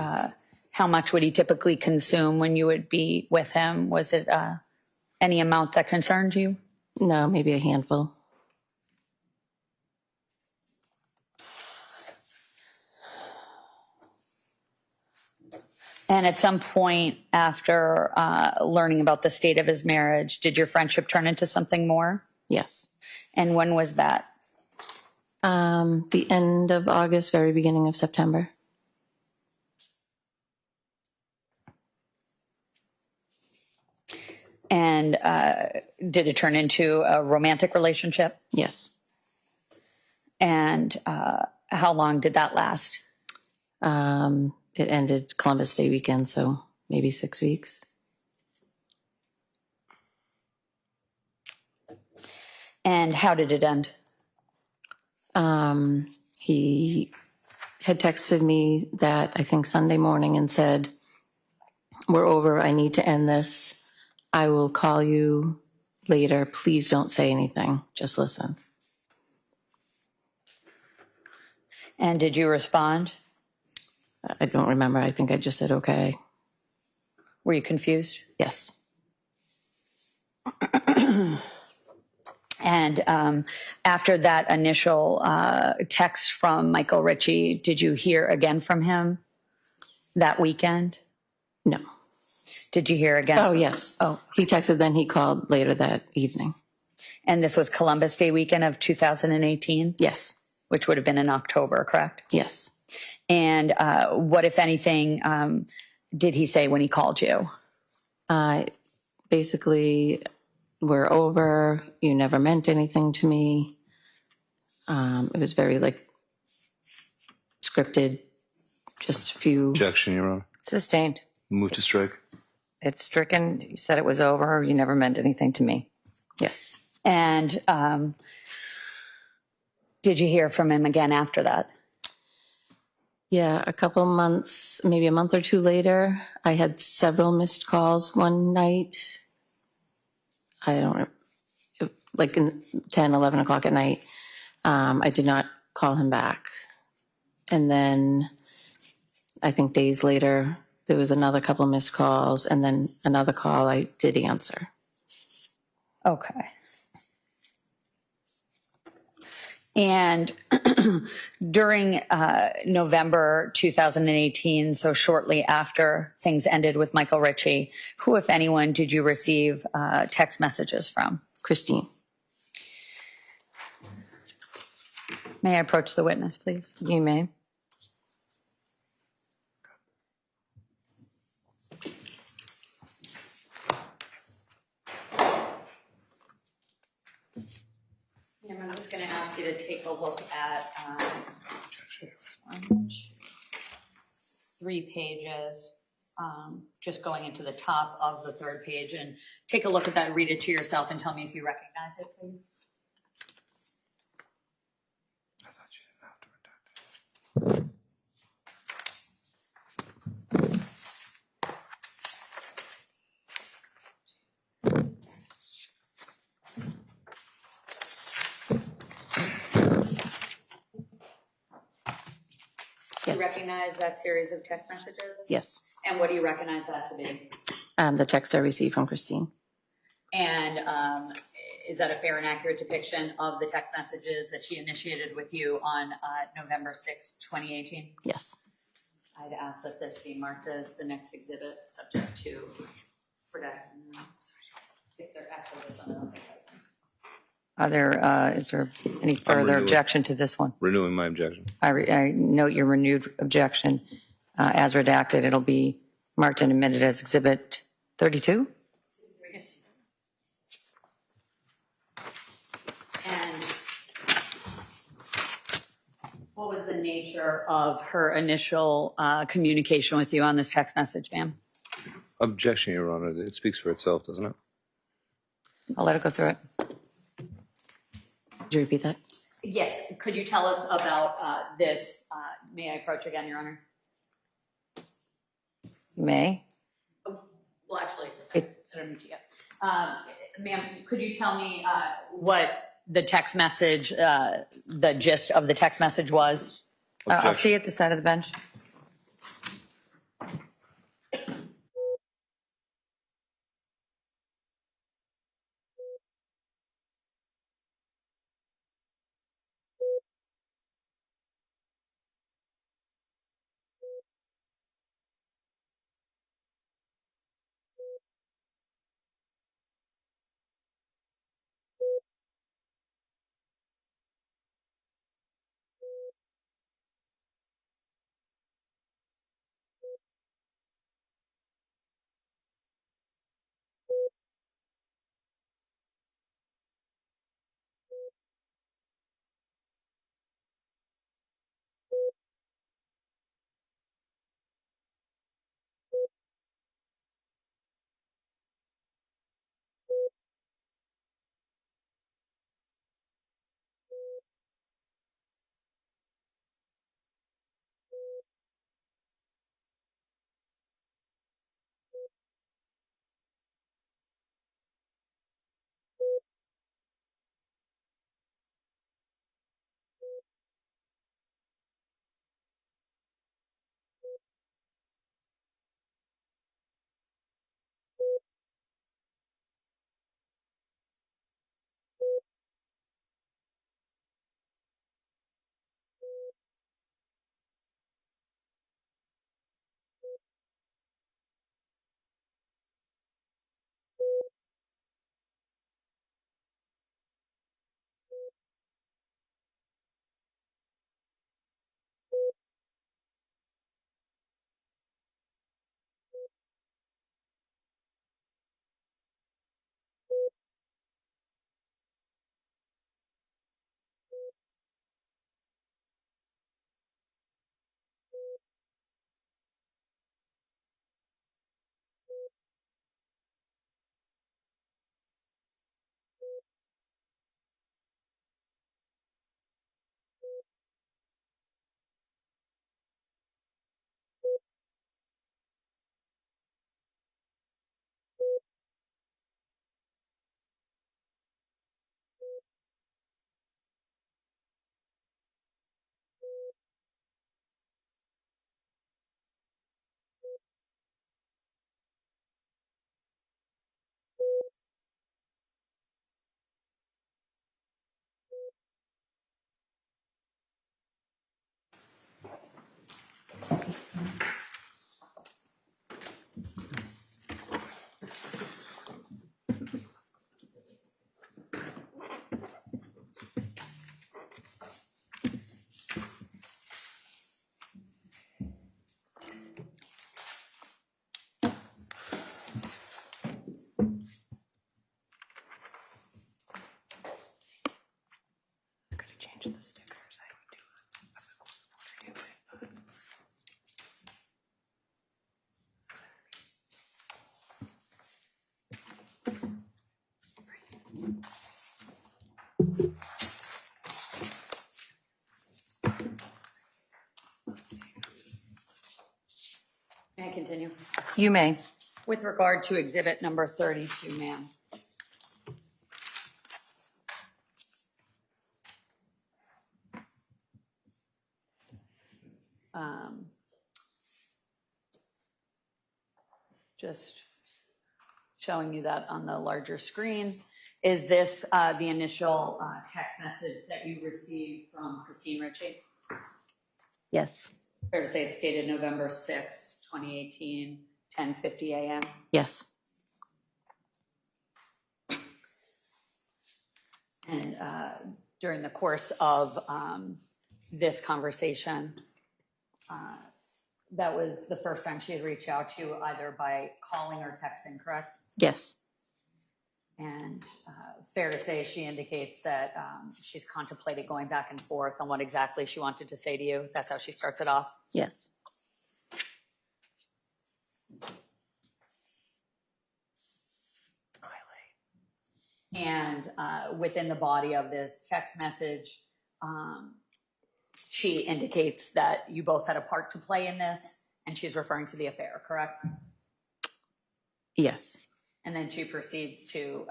how much would he typically consume when you would be with him? Was it any amount that concerned you? No, maybe a handful. And at some point after learning about the state of his marriage, did your friendship turn into something more? Yes. And when was that? The end of August, very beginning of September. And did it turn into a romantic relationship? Yes. And how long did that last? It ended Columbus Day weekend, so maybe 6 weeks. And how did it end? He had texted me that I think Sunday morning and said, "We're over. I need to end this. I will call you later. Please don't say anything. Just listen." And did you respond? I don't remember. I think I just said, okay. Were you confused? Yes. And after that initial text from Michael Richie, did you hear again from him that weekend? No. Did you hear again? Oh, yes. Oh. He texted, then he called later that evening. And this was Columbus Day weekend of 2018? Yes. Which would have been in October, correct? Yes. And what, if anything, did he say when he called you? Basically, we're over. You never meant anything to me. It was very scripted, just a few. Objection, Your Honor. Sustained. Move to strike. It's stricken. You said it was over. You never meant anything to me. Yes. And did you hear from him again after that? Yeah, a couple months, maybe a month or two later, I had several missed calls one night. I don't know, like in 10, 11 o'clock at night. I did not call him back. And then I think days later, there was another couple missed calls, and then another call I did answer. Okay. And during November 2018, so shortly after things ended with Michael Richie, who, if anyone, did you receive text messages from? Christine. May I approach the witness, please? You may. I'm just going to ask you to take a look at it's 3 pages, just going into the top of the 3rd page, and take a look at that, read it to yourself, and tell me if you recognize it, please. I thought you didn't have to redact it. Do you recognize that series of text messages? Yes. And what do you recognize that to be? The text I received from Christine. And is that a fair and accurate depiction of the text messages that she initiated with you on November 6, 2018? Yes. I'd ask that this be marked as the next exhibit, subject to redaction. If they're actually this one, I don't think that's. Is there any further renewing. objection to this one? Renewing my objection. I note your renewed objection. As redacted, it'll be marked and admitted as Exhibit 32. And what was the nature of her initial communication with you on this text message, ma'am? Objection, Your Honor. It speaks for itself, doesn't it? I'll let it go through it. Could you repeat that? Yes. Could you tell us about this? May I approach again, Your Honor? You may. Well, actually, I don't need to yet. Ma'am, could you tell me what the text message, the gist of the text message was? I'll see you at the side of the bench. May I continue? You may. With regard to exhibit number 32, ma'am. Just showing you that on the larger screen. Is this the initial text message that you received from Christine Ricci? Yes. Fair to say it's dated November 6, 2018, 10:50 a.m.? Yes. And during the course of this conversation, that was the first time she had reached out to you either by calling or texting, correct? Yes. And fair to say she indicates that she's contemplated going back and forth on what exactly she wanted to say to you. That's how she starts it off. Yes. And within the body of this text message, she indicates that you both had a part to play in this, and she's referring to the affair, correct? Yes. And then she proceeds to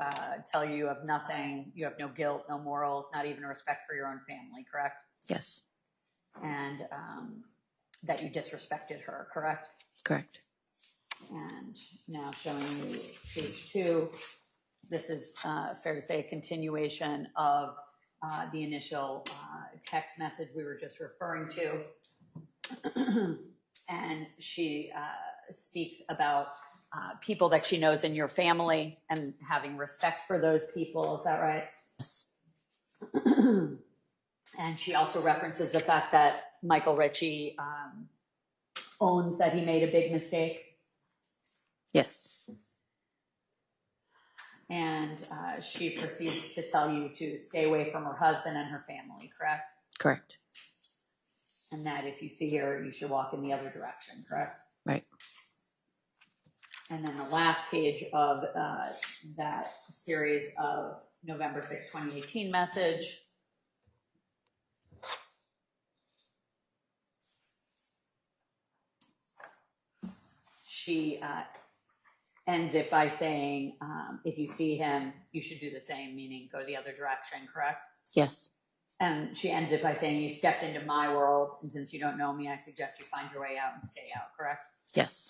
tell you of nothing, you have no guilt, no morals, not even respect for your own family, correct? Yes, And that you disrespected her, correct? correct. And now showing you page 2, this is fair to say a continuation of the initial text message we were just referring to. And she speaks about people that she knows in your family and having respect for those people. Is that right? Yes. And she also references the fact that Michael Richie owns that he made a big mistake. Yes. And she proceeds to tell you to stay away from her husband and her family, correct? Correct. And that if you see her, you should walk in the other direction, correct? Right. And then the last page of that series of November 6, 2018 message. She ends it by saying, if you see him, you should do the same, meaning go the other direction, correct? Yes. And she ends it by saying, you stepped into my world, and since you don't know me, I suggest you find your way out and stay out, correct? Yes.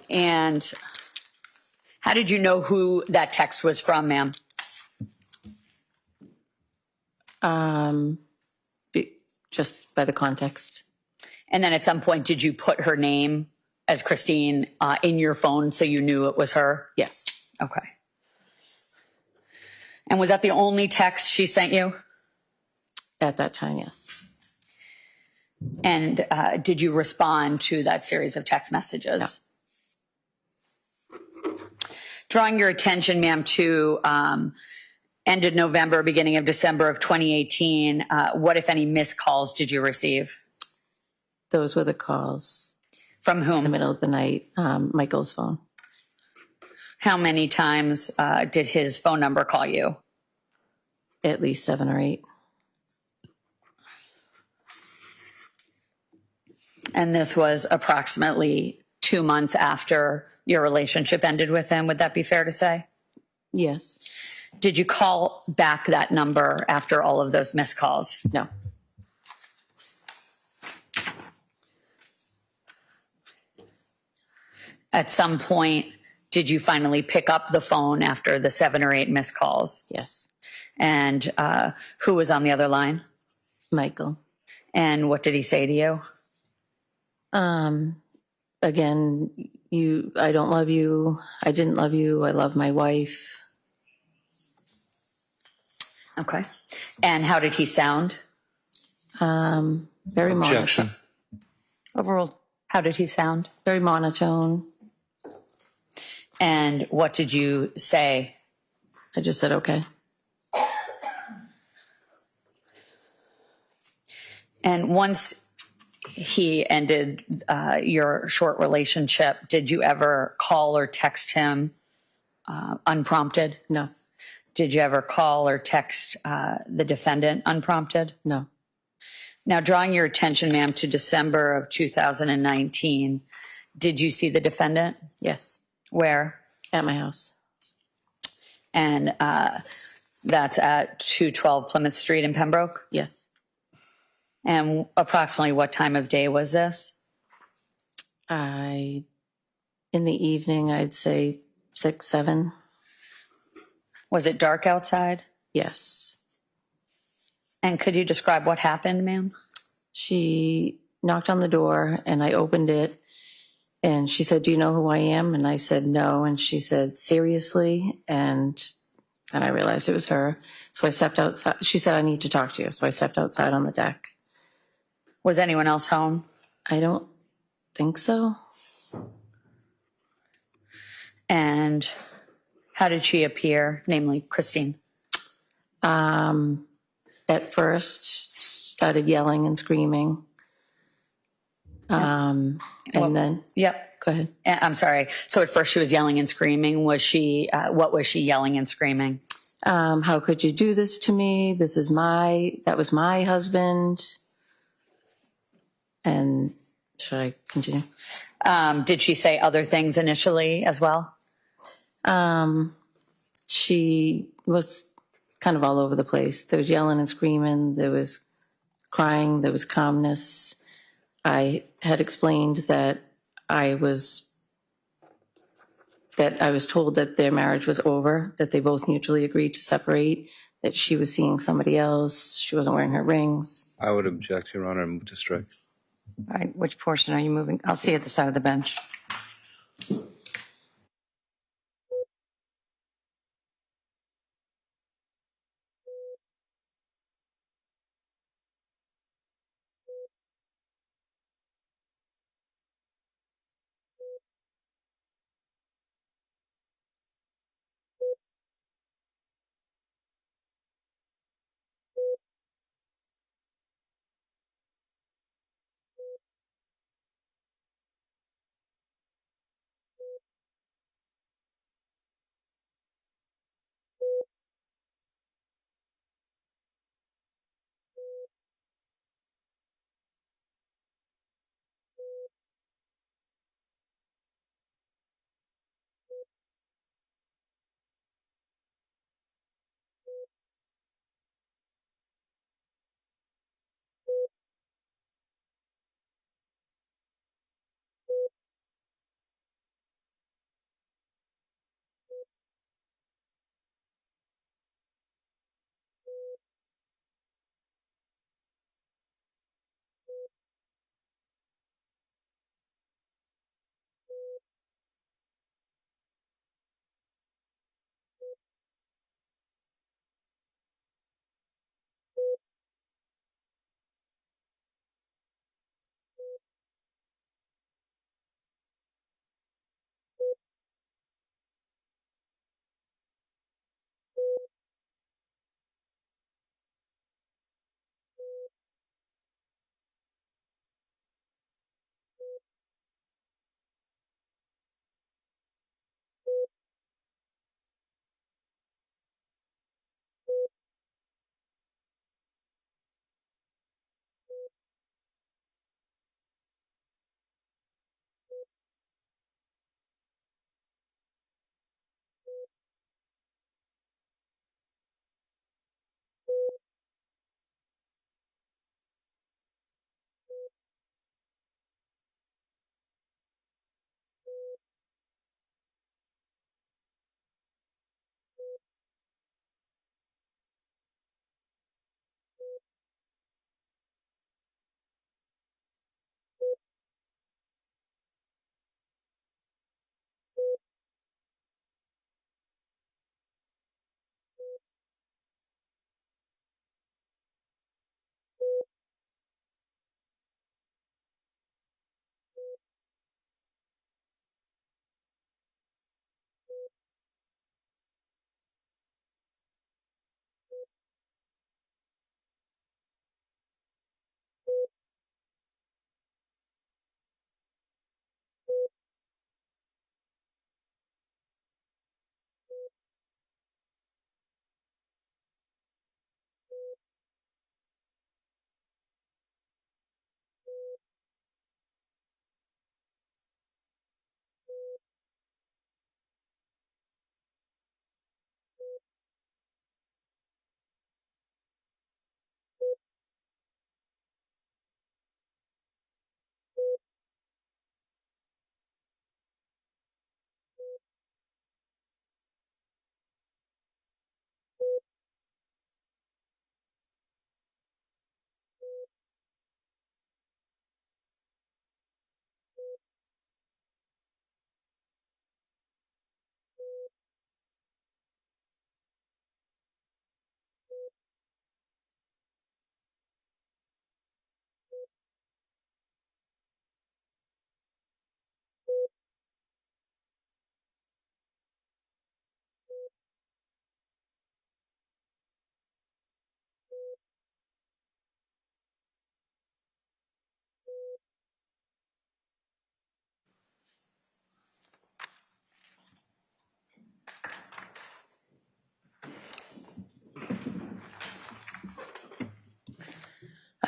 And how did you know who that text was from, ma'am? Just by the context. And then at some point, did you put her name as Christine in your phone so you knew it was her? Yes. Okay. And was that the only text she sent you? At that time, yes. And did you respond to that series of text messages? No. Drawing your attention, ma'am, to end of November, beginning of December of 2018, what, if any, missed calls did you receive? Those were the calls. From whom? In the middle of the night, Michael's phone. How many times did his phone number call you? At least 7 or 8. And this was approximately 2 months after your relationship ended with him. Would that be fair to say? Yes. Did you call back that number after all of those missed calls? No. At some point, did you finally pick up the phone after the 7 or 8 missed calls? Yes. And who was on the other line? Michael. And what did he say to you? Again, I don't love you. I didn't love you. I love my wife. Okay. And how did he sound? Very Objection. monotone. Overall, How did he sound? very monotone. And what did you say? I just said, okay. And once he ended your short relationship, did you ever call or text him unprompted? No. Did you ever call or text the defendant unprompted? No. Now, drawing your attention, ma'am, to December of 2019, did you see the defendant? Yes. Where? At my house. And that's at 212 Plymouth Street in Pembroke? Yes. And approximately what time of day was this? In the evening, I'd say 6, 7. Was it dark outside? Yes. And could you describe what happened, ma'am? She knocked on the door and I opened it and she said, "Do you know who I am?" And I said, "No." And she said, "Seriously?" And then I realized it was her. So I stepped outside. She said, "I need to talk to you." So I stepped outside on the deck. Was anyone else home? I don't think so. And how did she appear, namely Christine? At first, started yelling and screaming. And then, Yep. go ahead. I'm sorry. So at first she was yelling and screaming. Was she, what was she yelling and screaming? How could you do this to me? That was my husband. And should I continue? Did she say other things initially as well? She was kind of all over the place. There was yelling and screaming. There was crying. There was calmness. I had explained that I was told that their marriage was over, that they both mutually agreed to separate, that she was seeing somebody else. She wasn't wearing her rings. I would object, Your Honor, and move to strike. All right, which portion are you moving? I'll see you at the side of the bench.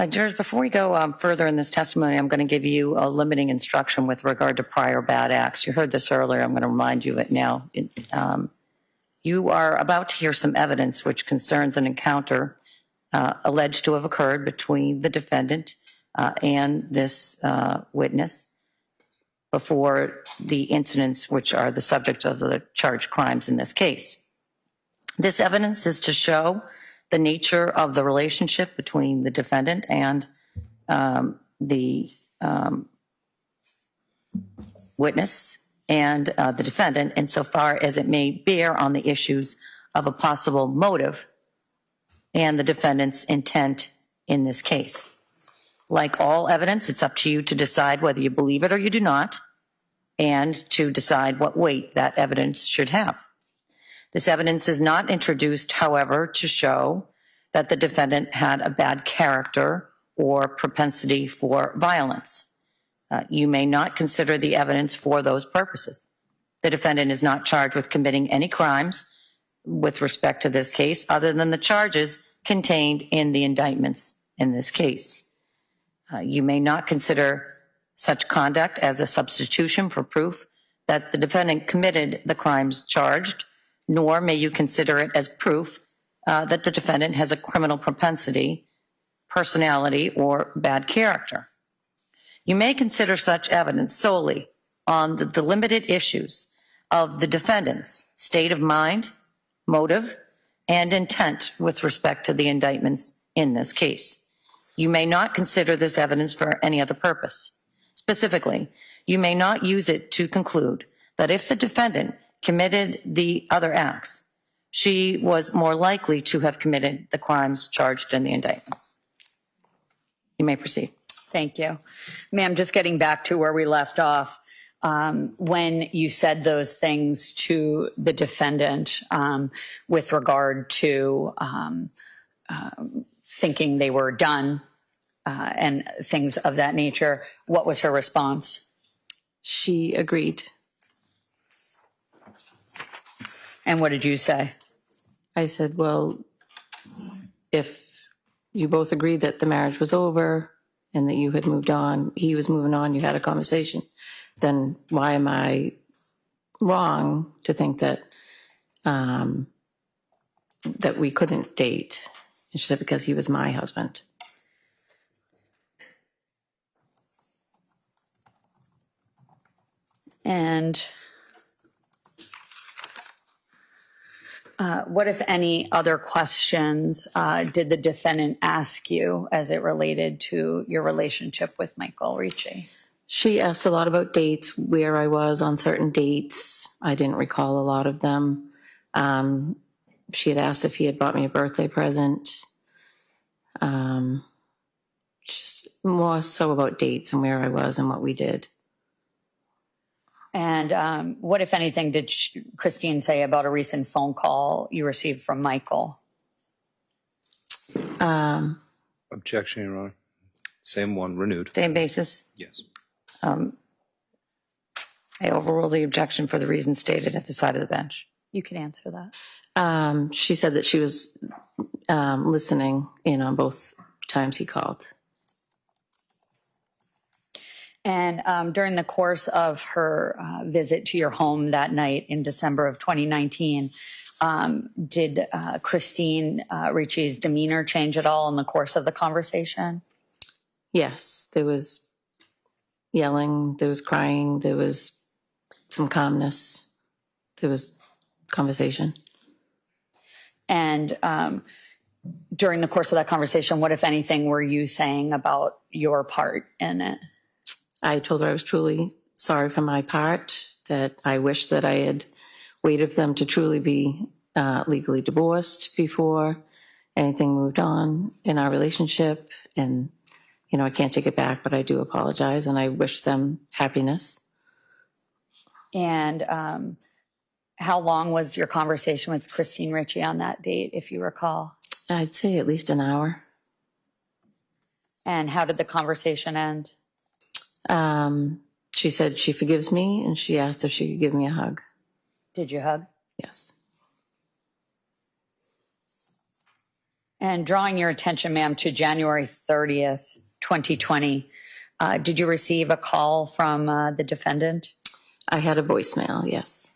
Jurors, before we go further in this testimony, I'm going to give you a limiting instruction with regard to prior bad acts. You heard this earlier. I'm going to remind you of it now. You are about to hear some evidence which concerns an encounter alleged to have occurred between the defendant and this witness before the incidents which are the subject of the charged crimes in this case. This evidence is to show the nature of the relationship between the defendant and the witness and the defendant insofar as it may bear on the issues of a possible motive and the defendant's intent in this case. Like all evidence, it's up to you to decide whether you believe it or you do not, and to decide what weight that evidence should have. This evidence is not introduced, however, to show that the defendant had a bad character or propensity for violence. You may not consider the evidence for those purposes. The defendant is not charged with committing any crimes with respect to this case other than the charges contained in the indictments in this case. You may not consider such conduct as a substitution for proof that the defendant committed the crimes charged, nor may you consider it as proof that the defendant has a criminal propensity, personality, or bad character. You may consider such evidence solely on the limited issues of the defendant's state of mind, motive, and intent with respect to the indictments in this case. You may not consider this evidence for any other purpose. Specifically, you may not use it to conclude that if the defendant committed the other acts, she was more likely to have committed the crimes charged in the indictments. You may proceed. Thank you. Ma'am, just getting back to where we left off, when you said those things to the defendant with regard to thinking they were done and things of that nature, what was her response? She agreed. And what did you say? I said, well, if you both agreed that the marriage was over and that you had moved on, he was moving on, you had a conversation, then why am I wrong to think that that we couldn't date? And she said, because he was my husband. And what, if any, other questions did the defendant ask you as it related to your relationship with Michael Ricci? She asked a lot about dates, where I was on certain dates. I didn't recall a lot of them. She had asked if he had bought me a birthday present. Just more so about dates and where I was and what we did. And what, if anything, did Christine say about a recent phone call you received from Michael? Objection, Your Honor. Same one, renewed. Same basis. Yes. I overrule the objection for the reasons stated at the side of the bench. You can answer that. She said that she was listening in on both times he called. And during the course of her visit to your home that night in December of 2019, did Christine Ricci's demeanor change at all in the course of the conversation? Yes, there was yelling, there was crying, there was some calmness, there was conversation. And during the course of that conversation, what, if anything, were you saying about your part in it? I told her I was truly sorry for my part, that I wish that I had waited for them to truly be legally divorced before anything moved on in our relationship. And, you know, I can't take it back, but I do apologize and I wish them happiness. And how long was your conversation with Christine Ricci on that date, if you recall? I'd say at least an hour. And how did the conversation end? She said she forgives me, and she asked if she could give me a hug. Did you hug? Yes. And drawing your attention, ma'am, to January 30th, 2020, did you receive a call from the defendant? I had a voicemail, yes.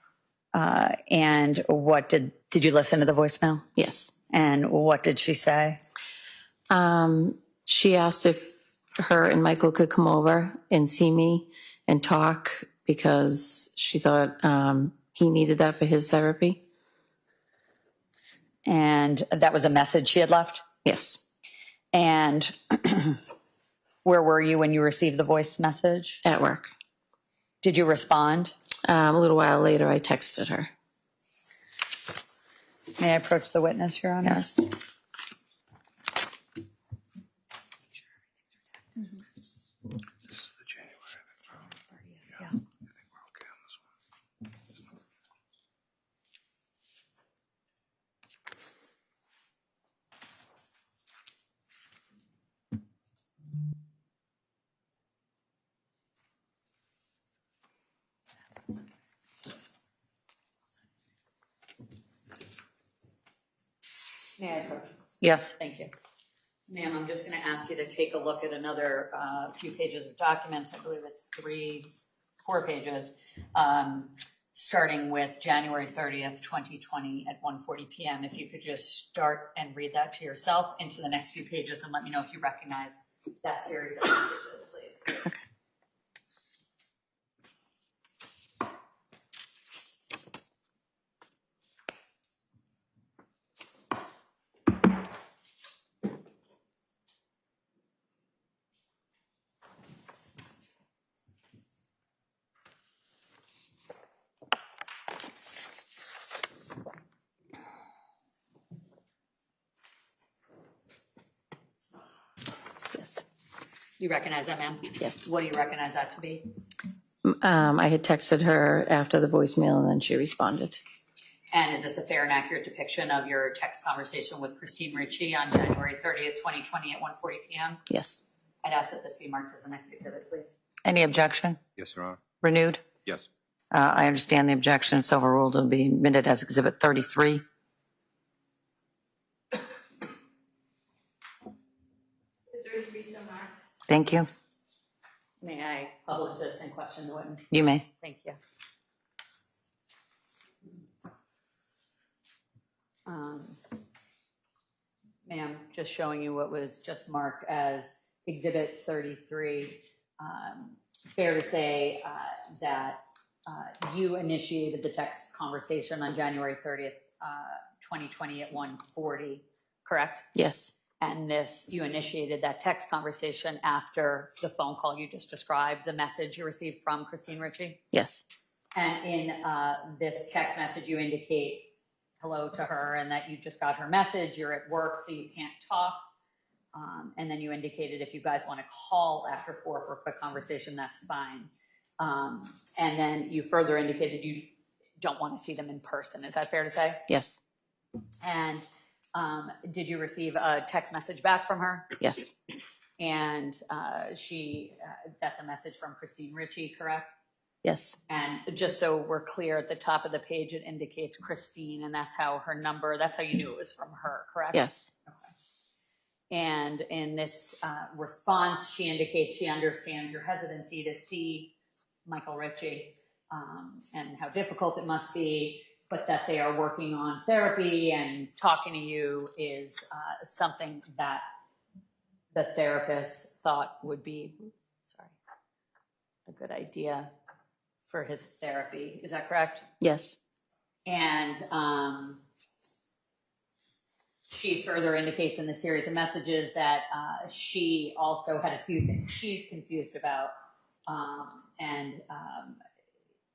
And what did you listen to the voicemail? Yes. And what did she say? She asked if her and Michael could come over and see me and talk because she thought he needed that for his therapy. And that was a message she had left? Yes. And where were you when you received the voice message? At work. Did you respond? A little while later, I texted her. May I approach the witness, Your Honor? Yes. This is the January. Yeah. I think we're okay on this one. May I approach? Yes. Thank you. Ma'am, I'm just going to ask you to take a look at another few pages of documents. I believe it's 4 pages, starting with January 30th, 2020 at 1:40 p.m. If you could just start and read that to yourself into the next few pages and let me know if you recognize that series of messages, please. Okay. Yes. You recognize that, ma'am? Yes. What do you recognize that to be? I had texted her after the voicemail and then she responded. And is this a fair and accurate depiction of your text conversation with Christine Ricci on January 30th, 2020 at 1:40 p.m.? Yes. I'd ask that this be marked as the next exhibit, please. Any objection? Yes, Your Honor. Renewed? Yes. I understand the objection. It's overruled. It'll be admitted as Exhibit 33. Thank you. May I publish this and question the witness? You may. Thank you. Ma'am, just showing you what was just marked as Exhibit 33. Fair to say that you initiated the text conversation on January 30th, 2020 at 1:40, correct? Yes. And you initiated that text conversation after the phone call you just described, the message you received from Christine Ricci? Yes. And in this text message, you indicate hello to her and that you just got her message, you're at work, so you can't talk. And then you indicated if you guys want to call after 4 for a quick conversation, that's fine. And then you further indicated you don't want to see them in person. Is that fair to say? Yes. And did you receive a text message back from her? Yes. And that's a message from Christine Ricci, correct? Yes. And just so we're clear, at the top of the page, it indicates Christine, and that's how her number, that's how you knew it was from her, correct? Yes. Okay. And in this response, she indicates she understands your hesitancy to see Michael Richie and how difficult it must be, but that they are working on therapy and talking to you is something that the therapist thought would be, a good idea for his therapy. Is that correct? Yes. And she further indicates in the series of messages that she also had a few things she's confused about, and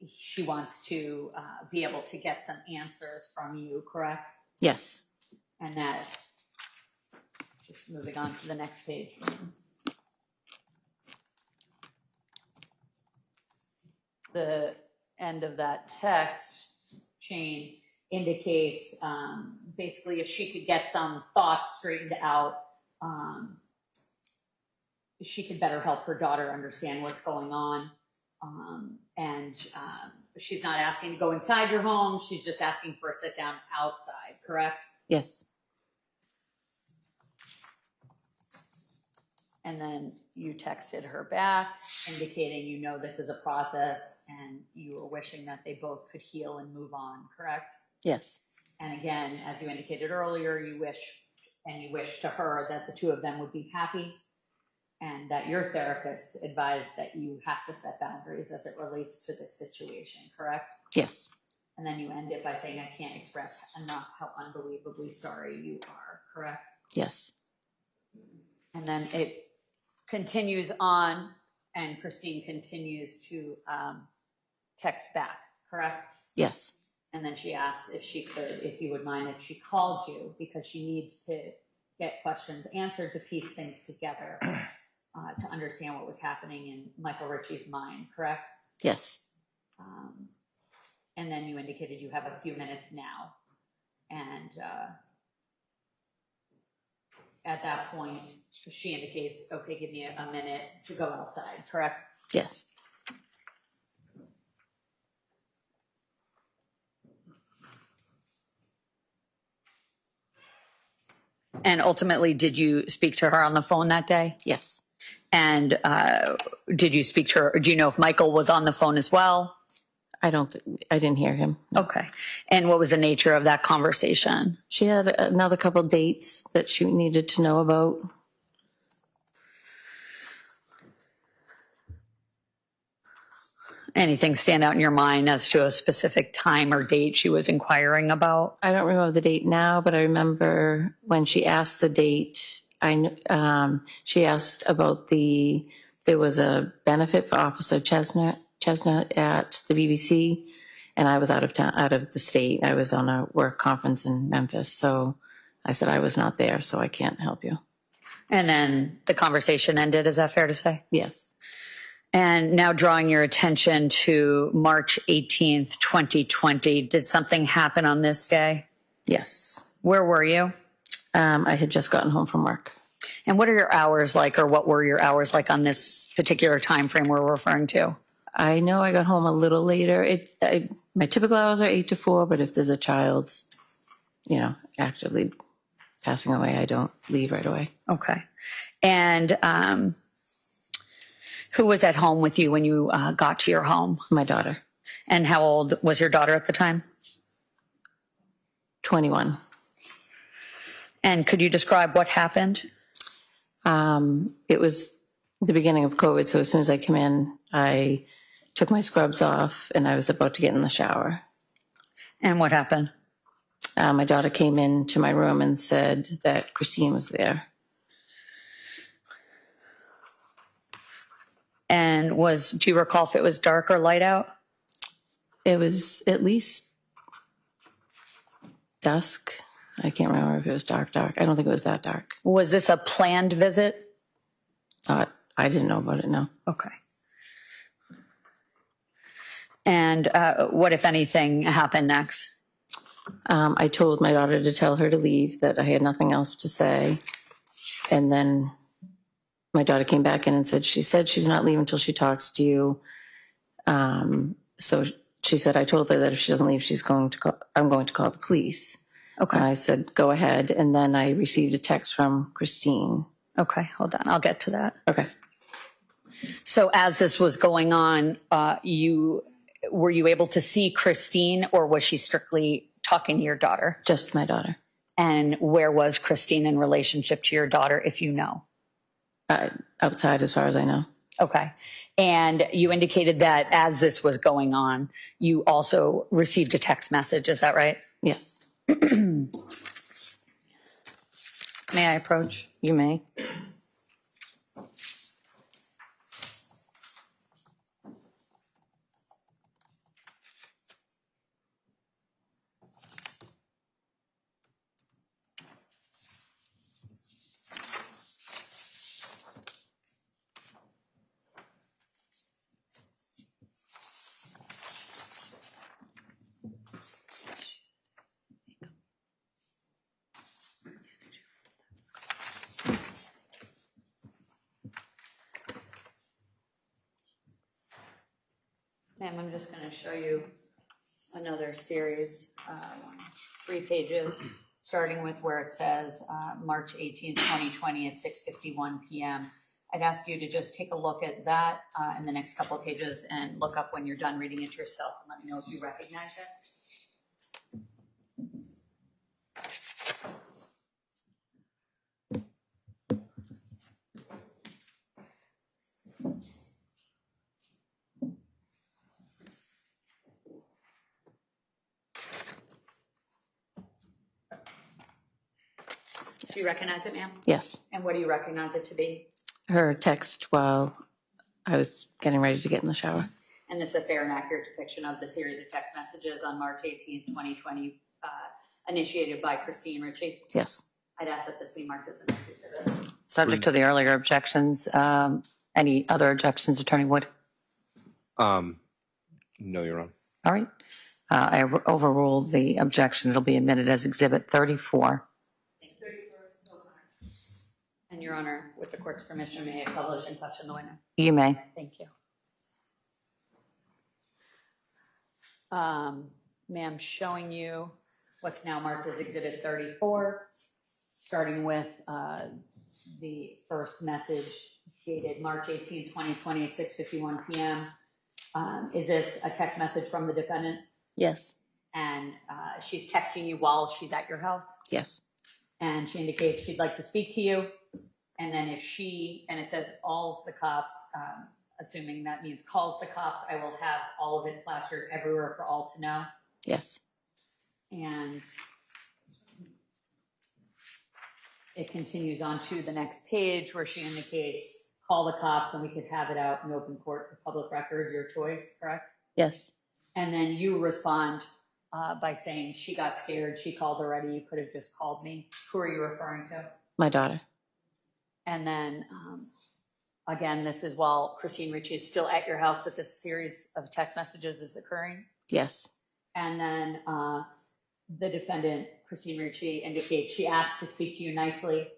she wants to be able to get some answers from you, correct? Yes. And that, just moving on to the next page. The end of that text chain indicates basically if she could get some thoughts straightened out, she could better help her daughter understand what's going on. And she's not asking to go inside your home. She's just asking for a sit down outside, correct? Yes. And then you texted her back indicating you know this is a process and you were wishing that they both could heal and move on, correct? Yes. And again, as you indicated earlier, you wish to her that the two of them would be happy and that your therapist advised that you have to set boundaries as it relates to this situation, correct? Yes. And then you end it by saying, I can't express enough how unbelievably sorry you are, correct? Yes. And then it continues on, and Christine continues to text back, correct? Yes. And then she asks if you would mind if she called you, because she needs to get questions answered to piece things together to understand what was happening in Michael Ritchie's mind, correct? Yes. And then you indicated you have a few minutes now. And at that point, she indicates, okay, give me a minute to go outside, correct? Yes. And ultimately, did you speak to her on the phone that day? Yes. And did you speak to her? Do you know if Michael was on the phone as well? I didn't hear him. Okay. And what was the nature of that conversation? She had another couple dates that she needed to know about. Anything stand out in your mind as to a specific time or date she was inquiring about? I don't remember the date now, but I remember when she asked the date, she asked about there was a benefit for Officer Chestnut at the BBC, and I was out of the state. I was on a work conference in Memphis, so I said I was not there, so I can't help you. And then the conversation ended, is that fair to say? Yes. And now drawing your attention to March 18th, 2020, did something happen on this day? Yes. Where were you? I had just gotten home from work. And what are your hours like, or what were your hours like on this particular time frame we're referring to? I know I got home a little later. My typical hours are 8 to 4, but if there's a child, actively passing away, I don't leave right away. Okay. And who was at home with you when you got to your home? My daughter. And how old was your daughter at the time? 21. And could you describe what happened? It was the beginning of COVID, so as soon as I came in, I took my scrubs off and I was about to get in the shower. And what happened? My daughter came into my room and said that Christine was there. And do you recall if it was dark or light out? It was at least dusk. I can't remember if it was dark. I don't think it was that dark. Was this a planned visit? I didn't know about it, no. Okay. And what, if anything, happened next? I told my daughter to tell her to leave, that I had nothing else to say. And then my daughter came back in and said she's not leaving until she talks to you. So she said, I told her that if she doesn't leave, I'm going to call the police. Okay. And I said, go ahead. And then I received a text from Christine. Okay, hold on. I'll get to that. Okay. So as this was going on, were you able to see Christine, or was she strictly talking to your daughter? Just my daughter. And where was Christine in relationship to your daughter, if you know? Outside, as far as I know. Okay. And you indicated that as this was going on, you also received a text message. Is that right? Yes. May I approach? You may. Ma'am, I'm just going to show you another series, 3 pages, starting with where it says March 18th, 2020 at 6:51 p.m. I'd ask you to just take a look at that in the next couple of pages and look up when you're done reading it yourself and let me know if you recognize it. Do you recognize it, ma'am? Yes. And what do you recognize it to be? Her text while I was getting ready to get in the shower. And this is a fair and accurate depiction of the series of text messages on March 18th, 2020, initiated by Christine Ricci. Yes. I'd ask that this be marked as an exhibit. Subject to the earlier objections. Any other objections, Attorney Wood? No, Your Honor. All right. I overruled the objection. It'll be admitted as Exhibit 34. And Your Honor, with the court's permission, may I publish and question the witness? You may. Thank you. Ma'am, showing you what's now marked as Exhibit 34, starting with the first message dated March 18, 2020 at 6:51 p.m. Is this a text message from the defendant? Yes. And she's texting you while she's at your house? Yes. And she indicates she'd like to speak to you. And then if and it says calls the cops, assuming that means calls the cops, I will have all of it plastered everywhere for all to know. Yes. And it continues on to the next page where she indicates call the cops and we could have it out in open court for public record, your choice, correct? Yes. And then you respond by saying she got scared, she called already, you could have just called me. Who are you referring to? My daughter. And then, again, this is while Christine Ricci is still at your house that this series of text messages is occurring. Yes. And then the defendant, Christine Ricci, indicates she asked to speak to you nicely.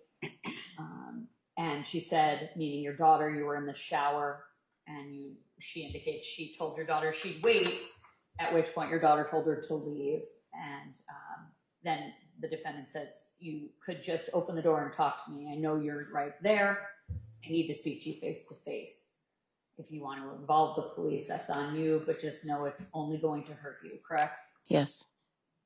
And she said, meaning your daughter, you were in the shower. And she indicates she told your daughter she'd wait, at which point your daughter told her to leave. And then the defendant says, you could just open the door and talk to me. I know you're right there. I need to speak to you face to face. If you want to involve the police, that's on you, but just know it's only going to hurt you, correct? Yes.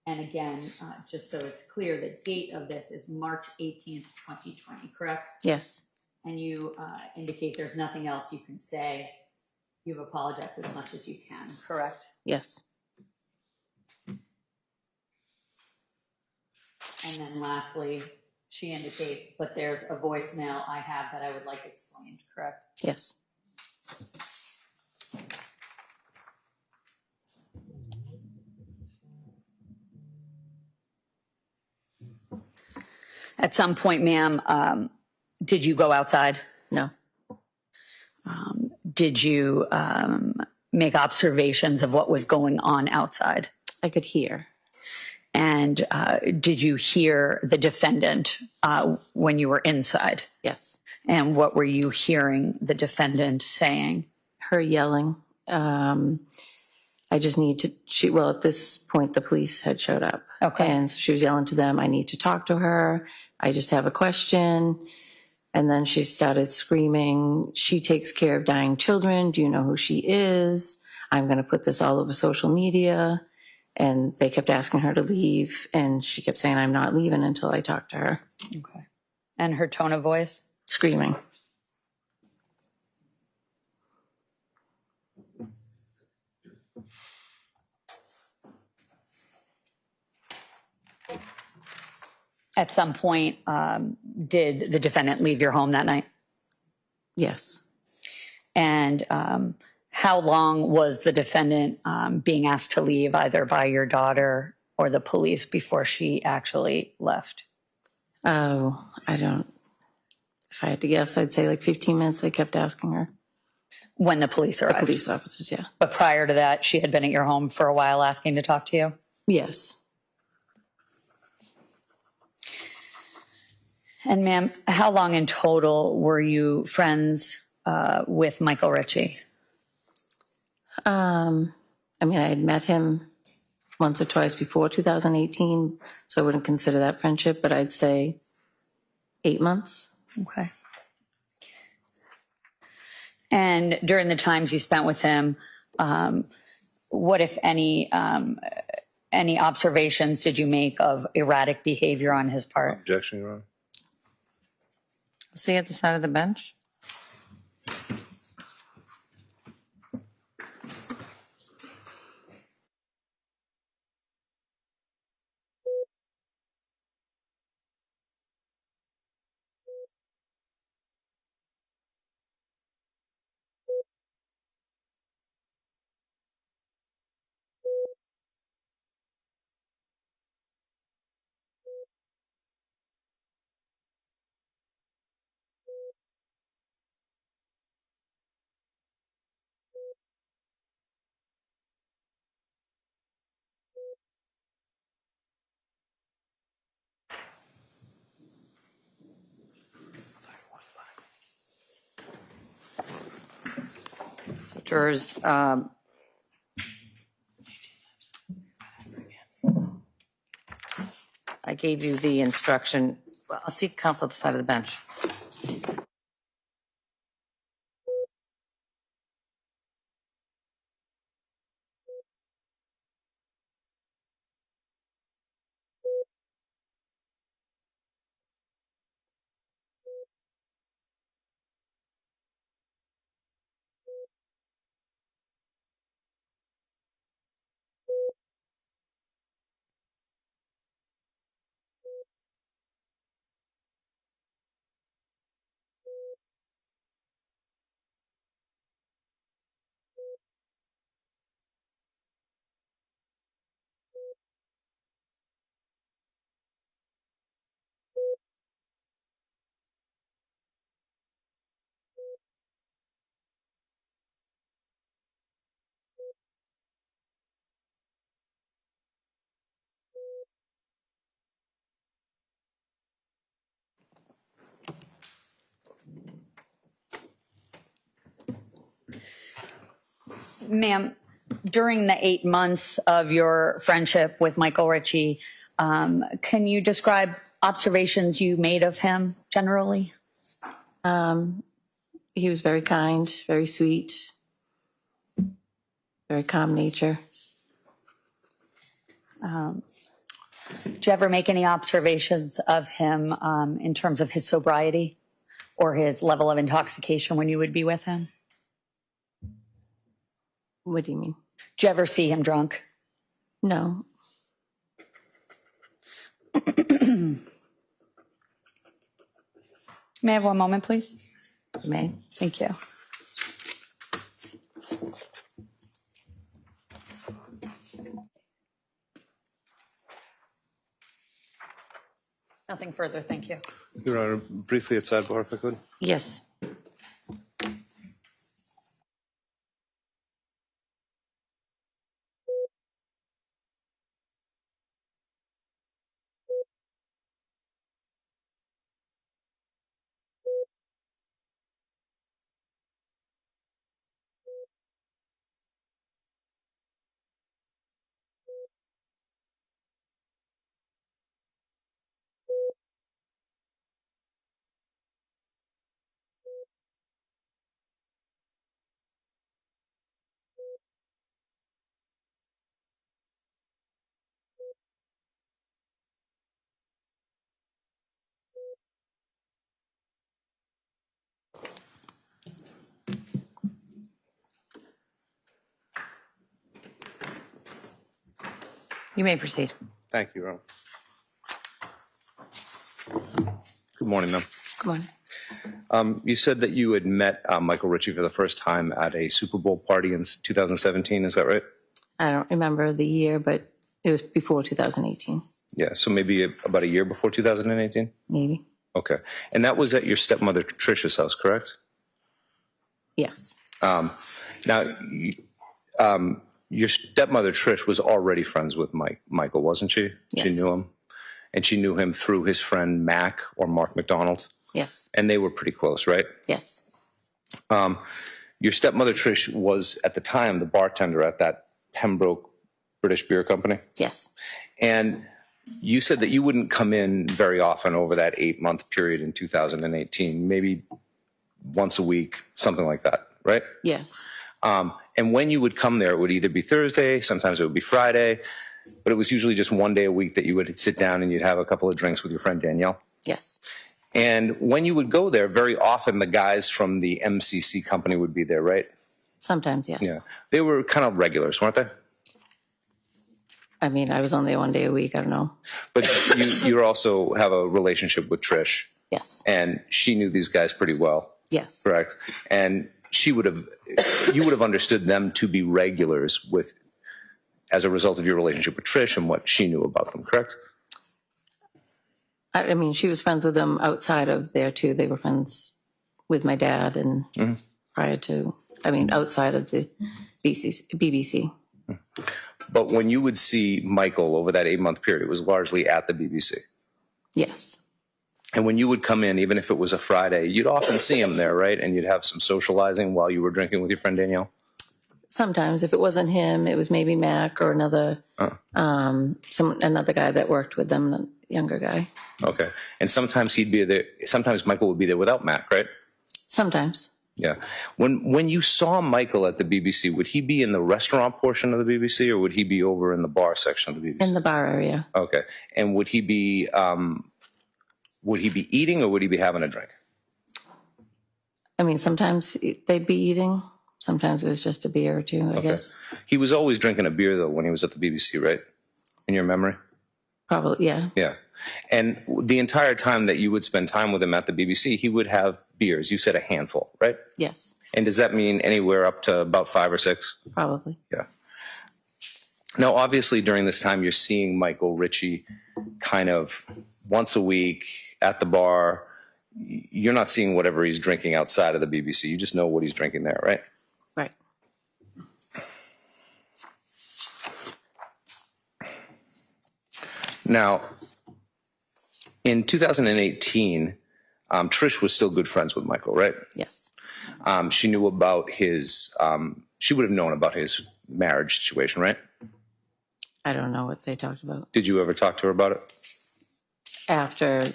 And again, just so it's clear, the date of this is March 18th, 2020, correct? Yes. And you indicate there's nothing else you can say. You've apologized as much as you can, correct? Yes. And then lastly, she indicates, but there's a voicemail I have that I would like explained, correct? Yes. At some point, ma'am, did you go outside? No. Did you make observations of what was going on outside? I could hear. And did you hear the defendant when you were inside? Yes. And what were you hearing the defendant saying? Her yelling. I just need to, well, at this point, the police had showed up. Okay. And so she was yelling to them, I need to talk to her. I just have a question. And then she started screaming, she takes care of dying children. Do you know who she is? I'm going to put this all over social media. And they kept asking her to leave. And she kept saying, I'm not leaving until I talk to her. Okay. And her tone of voice? Screaming. At some point, did the defendant leave your home that night? Yes. And how long was the defendant being asked to leave, either by your daughter or the police, before she actually left? Oh, I don't, if I had to guess, I'd say like 15 minutes they kept asking her. When the police arrived? The police officers, yeah. But prior to that, she had been at your home for a while asking to talk to you? Yes. And ma'am, how long in total were you friends with Michael Richie? I mean, I had met him once or twice before 2018, so I wouldn't consider that friendship, but I'd say 8 months. Okay. And during the times you spent with him, what, if any observations did you make of erratic behavior on his part? Objection, Your Honor. See at the side of the bench? So jurors, I gave you the instruction. Well, I'll seek counsel at the side of the bench. Ma'am, during the 8 months of your friendship with Michael Richie, can you describe observations you made of him generally? He was very kind, very sweet, very calm nature. Did you ever make any observations of him in terms of his sobriety or his level of intoxication when you would be with him? What do you mean? Did you ever see him drunk? No. May I have one moment, please? You may. Thank you. Nothing further, thank you. Your Honor, briefly at sidebar, if I could. Yes. You may proceed. Thank you, Your Honor. Good morning, ma'am. Good morning. You said that you had met Michael Richie for the first time at a Super Bowl party in 2017. Is that right? I don't remember the year, but it was before 2018, Yeah, so maybe about a year before 2018? maybe. Okay. And that was at your stepmother Tricia's house, correct? Yes. Now, your stepmother Trish was already friends with Michael, wasn't she? She Yes. knew him. And she knew him through his friend Mac or Mark McDonald. Yes. And they were pretty close, right? Yes. Your stepmother Trish was at the time the bartender at that Pembroke British Beer Company. Yes. And you said that you wouldn't come in very often over that 8-month period in 2018, maybe once a week, something like that. right? Yes. And when you would come there, it would either be Thursday, sometimes it would be Friday, but it was usually just one day a week that you would sit down and you'd have a couple of drinks with your friend Danielle. Yes. And when you would go there, very often the guys from the MCC company would be there, right? Sometimes, yes. Yeah. They were kind of regulars, weren't they? I mean, I was on there one day a week. I don't know. But you also have a relationship with Trish. Yes. And she knew these guys pretty well. Yes. Correct. And you would have understood them to be regulars as a result of your relationship with Trish and what she knew about them, correct? I mean, she was friends with them outside of there too. They were friends with my dad and prior to, outside of the BBC. But when you would see Michael over that 8-month period, it was largely at the BBC. Yes. And when you would come in, even if it was a Friday, you'd often see him there, right? And you'd have some socializing while you were drinking with your friend Danielle? Sometimes. If it wasn't him, it was maybe Mac or another guy that worked with them, the younger guy. Okay. And sometimes he'd be there. Sometimes Michael would be there without Mac, right? Sometimes. Yeah. When you saw Michael at the BBC, would he be in the restaurant portion of the BBC or would he be over in the bar section of the BBC? In the bar area. Okay. And would he be eating or would he be having a drink? I mean, sometimes they'd be eating. Sometimes it was just a beer or two, I guess. He was always drinking a beer, though, when he was at the BBC, right? In your memory? Probably, yeah. Yeah. And the entire time that you would spend time with him at the BBC, he would have beers. You said a handful, right? Yes. And does that mean anywhere up to about 5 or 6? Probably. Yeah. Now, obviously, during this time, you're seeing Michael Richie kind of once a week at the bar. You're not seeing whatever he's drinking outside of the BBC. You just know what he's drinking there, right? Right. Now, in 2018, Trish was still good friends with Michael, right? Yes. She knew about she would have known about his marriage situation, right? I don't know what they talked about. Did you ever talk to her about it? After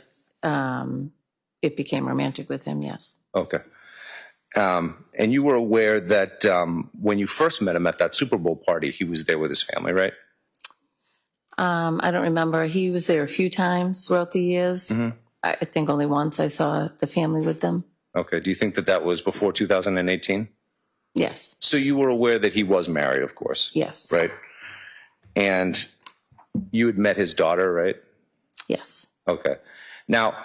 it became romantic with him, yes. Okay. And you were aware that when you first met him at that Super Bowl party, he was there with his family, right? I don't remember. He was there a few times throughout the years. Mm-hmm. I think only once I saw the family with them. Okay. Do you think that was before 2018? Yes. So you were aware that he was married, of course. Yes. Right. And you had met his daughter, right? Yes. Okay. Now,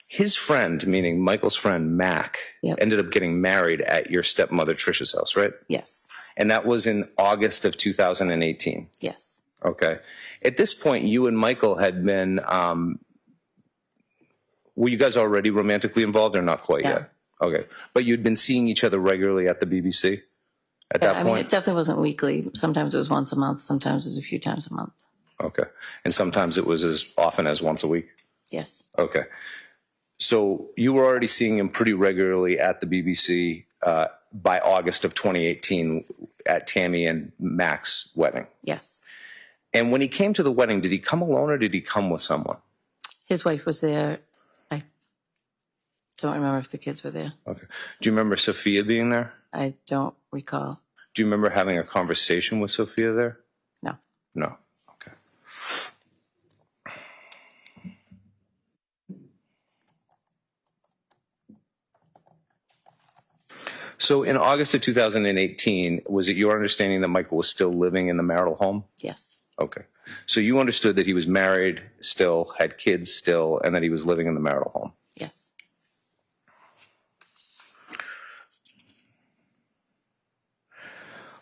his friend, meaning Michael's friend, Mac, ended up getting married at your stepmother Trisha's house, right? Yes. And that was in August of 2018. Yes. Okay. At this point, you and Michael had been, were you guys already romantically involved or not quite yet? Okay. But you'd been seeing each other regularly at the BBC at that point? I mean, it definitely wasn't weekly. Sometimes it was once a month. Sometimes it was a few times a month. Okay. And sometimes it was as often as once a week? Yes. Okay. So you were already seeing him pretty regularly at the BBC by August of 2018 at Tammy and Mac's wedding? Yes. And when he came to the wedding, did he come alone or did he come with someone? His wife was there. I don't remember if the kids were there. Okay. Do you remember Sophia being there? I don't recall. Do you remember having a conversation with Sophia there? No. No. Okay. So in August of 2018, was it your understanding that Michael was still living in the marital home? Yes. Okay. So you understood that he was married still, had kids still, and that he was living in the marital home? Yes.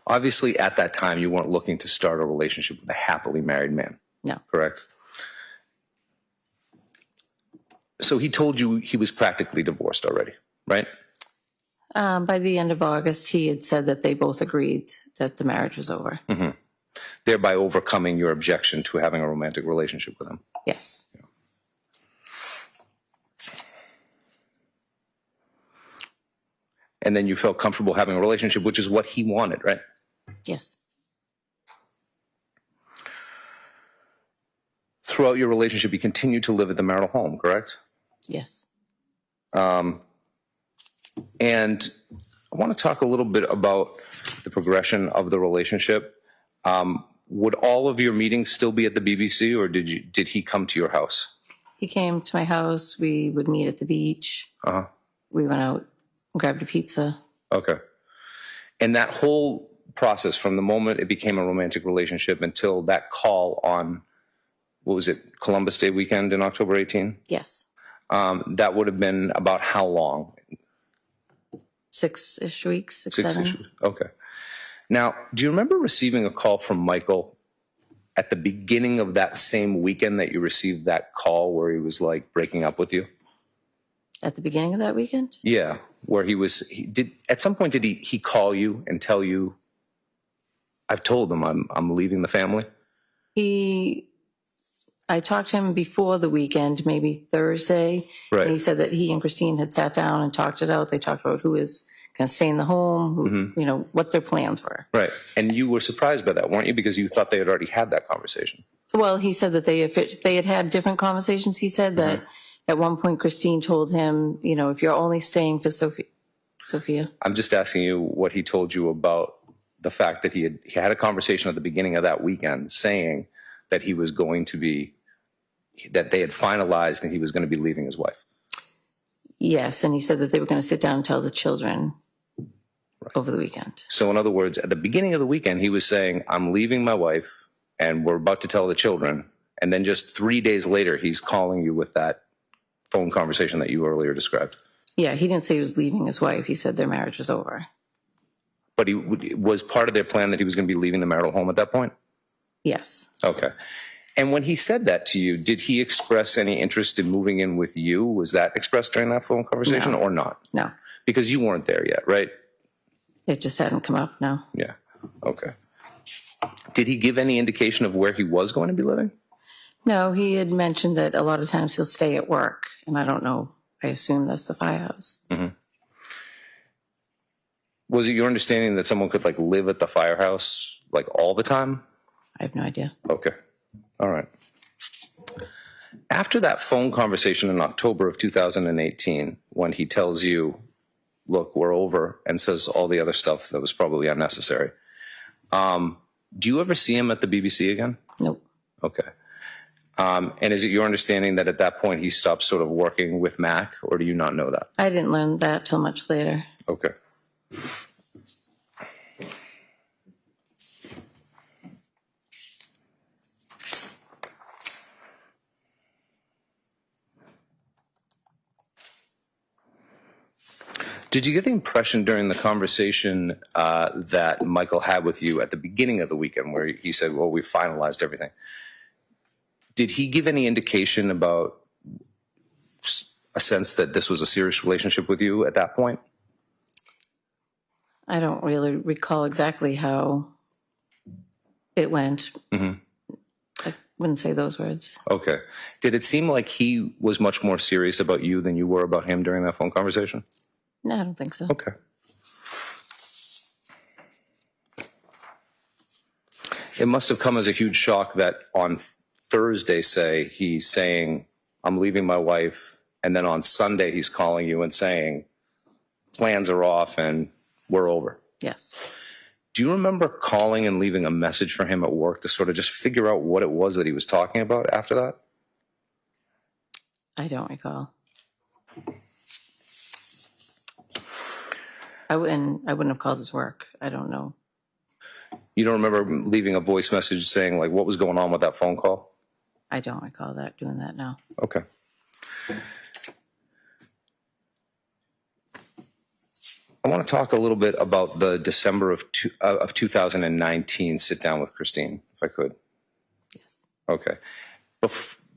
Obviously, at that time, you weren't looking to start a relationship with a happily married man. No. Correct? So he told you he was practically divorced already, right? By the end of August, he had said that they both agreed that the marriage was over. Mm-hmm. Thereby overcoming your objection to having a romantic relationship with him. Yes. Yeah. And then you felt comfortable having a relationship, which is what he wanted, right? Yes. Throughout your relationship, you continued to live at the marital home, correct? Yes. And I want to talk a little bit about the progression of the relationship. Would all of your meetings still be at the BBC, or did he come to your house? He came to my house. We would meet at the beach. Uh-huh. We went out and grabbed a pizza. Okay. And that whole process, from the moment it became a romantic relationship until that call on, what was it, Columbus Day weekend in October 18? Yes. That would have been about how long? 6-ish weeks, 6, 6 7. issues. Okay. Now, do you remember receiving a call from Michael at the beginning of that same weekend that you received that call where he was like breaking up with you? At the beginning of that weekend? Yeah, where at some point did he call you and tell you, I've told him I'm leaving the family? I talked to him before the weekend, maybe Thursday. Right. And he said that he and Christine had sat down and talked it out. They talked about who was going to stay in the home, who, what their plans were. Right. And you were surprised by that, weren't you? Because you thought they had already had that conversation. Well, he said that they had different conversations. He said that at one point Christine told him, if you're only staying for Sophia. I'm just asking you what he told you about the fact that he had a conversation at the beginning of that weekend saying that he was going to be, that they had finalized and he was going to be leaving his wife. Yes, and he said that they were going to sit down and tell the children over the weekend. So in other words, at the beginning of the weekend, he was saying, I'm leaving my wife and we're about to tell the children. And then just 3 days later, he's calling you with that phone conversation that you earlier described. Yeah, he didn't say he was leaving his wife. He said their marriage was over. But he was part of their plan that he was going to be leaving the marital home at that point? Yes. Okay. And when he said that to you, did he express any interest in moving in with you? Was that expressed during that phone conversation or not? No. Because you weren't there yet, right? It just hadn't come up, no. Yeah. Okay. Did he give any indication of where he was going to be living? No, he had mentioned that a lot of times he'll stay at work, and I don't know. I assume that's the firehouse. Mm-hmm. Was it your understanding that someone could live at the firehouse all the time? I have no idea. Okay. All right. After that phone conversation in October of 2018, when he tells you, look, we're over, and says all the other stuff that was probably unnecessary, do you ever see him at the BBC again? Nope. Okay. And is it your understanding that at that point he stopped sort of working with Mac, or do you not know that? I didn't learn that till much later. Okay. Did you get the impression during the conversation that Michael had with you at the beginning of the weekend where he said, well, we finalized everything? Did he give any indication about a sense that this was a serious relationship with you at that point? I don't really recall exactly how it went. Mm-hmm. I wouldn't say those words. Okay. Did it seem like he was much more serious about you than you were about him during that phone conversation? No, I don't think so. Okay. It must have come as a huge shock that on Thursday, say, he's saying, I'm leaving my wife, and then on Sunday he's calling you and saying, plans are off and we're over. Yes. Do you remember calling and leaving a message for him at work to sort of just figure out what it was that he was talking about after that? I don't recall. I wouldn't have called his work. I don't know. You don't remember leaving a voice message saying, what was going on with that phone call? I don't recall doing that now. Okay. I want to talk a little bit about the December of 2019 sit down with Christine, if I could. Yes. Okay.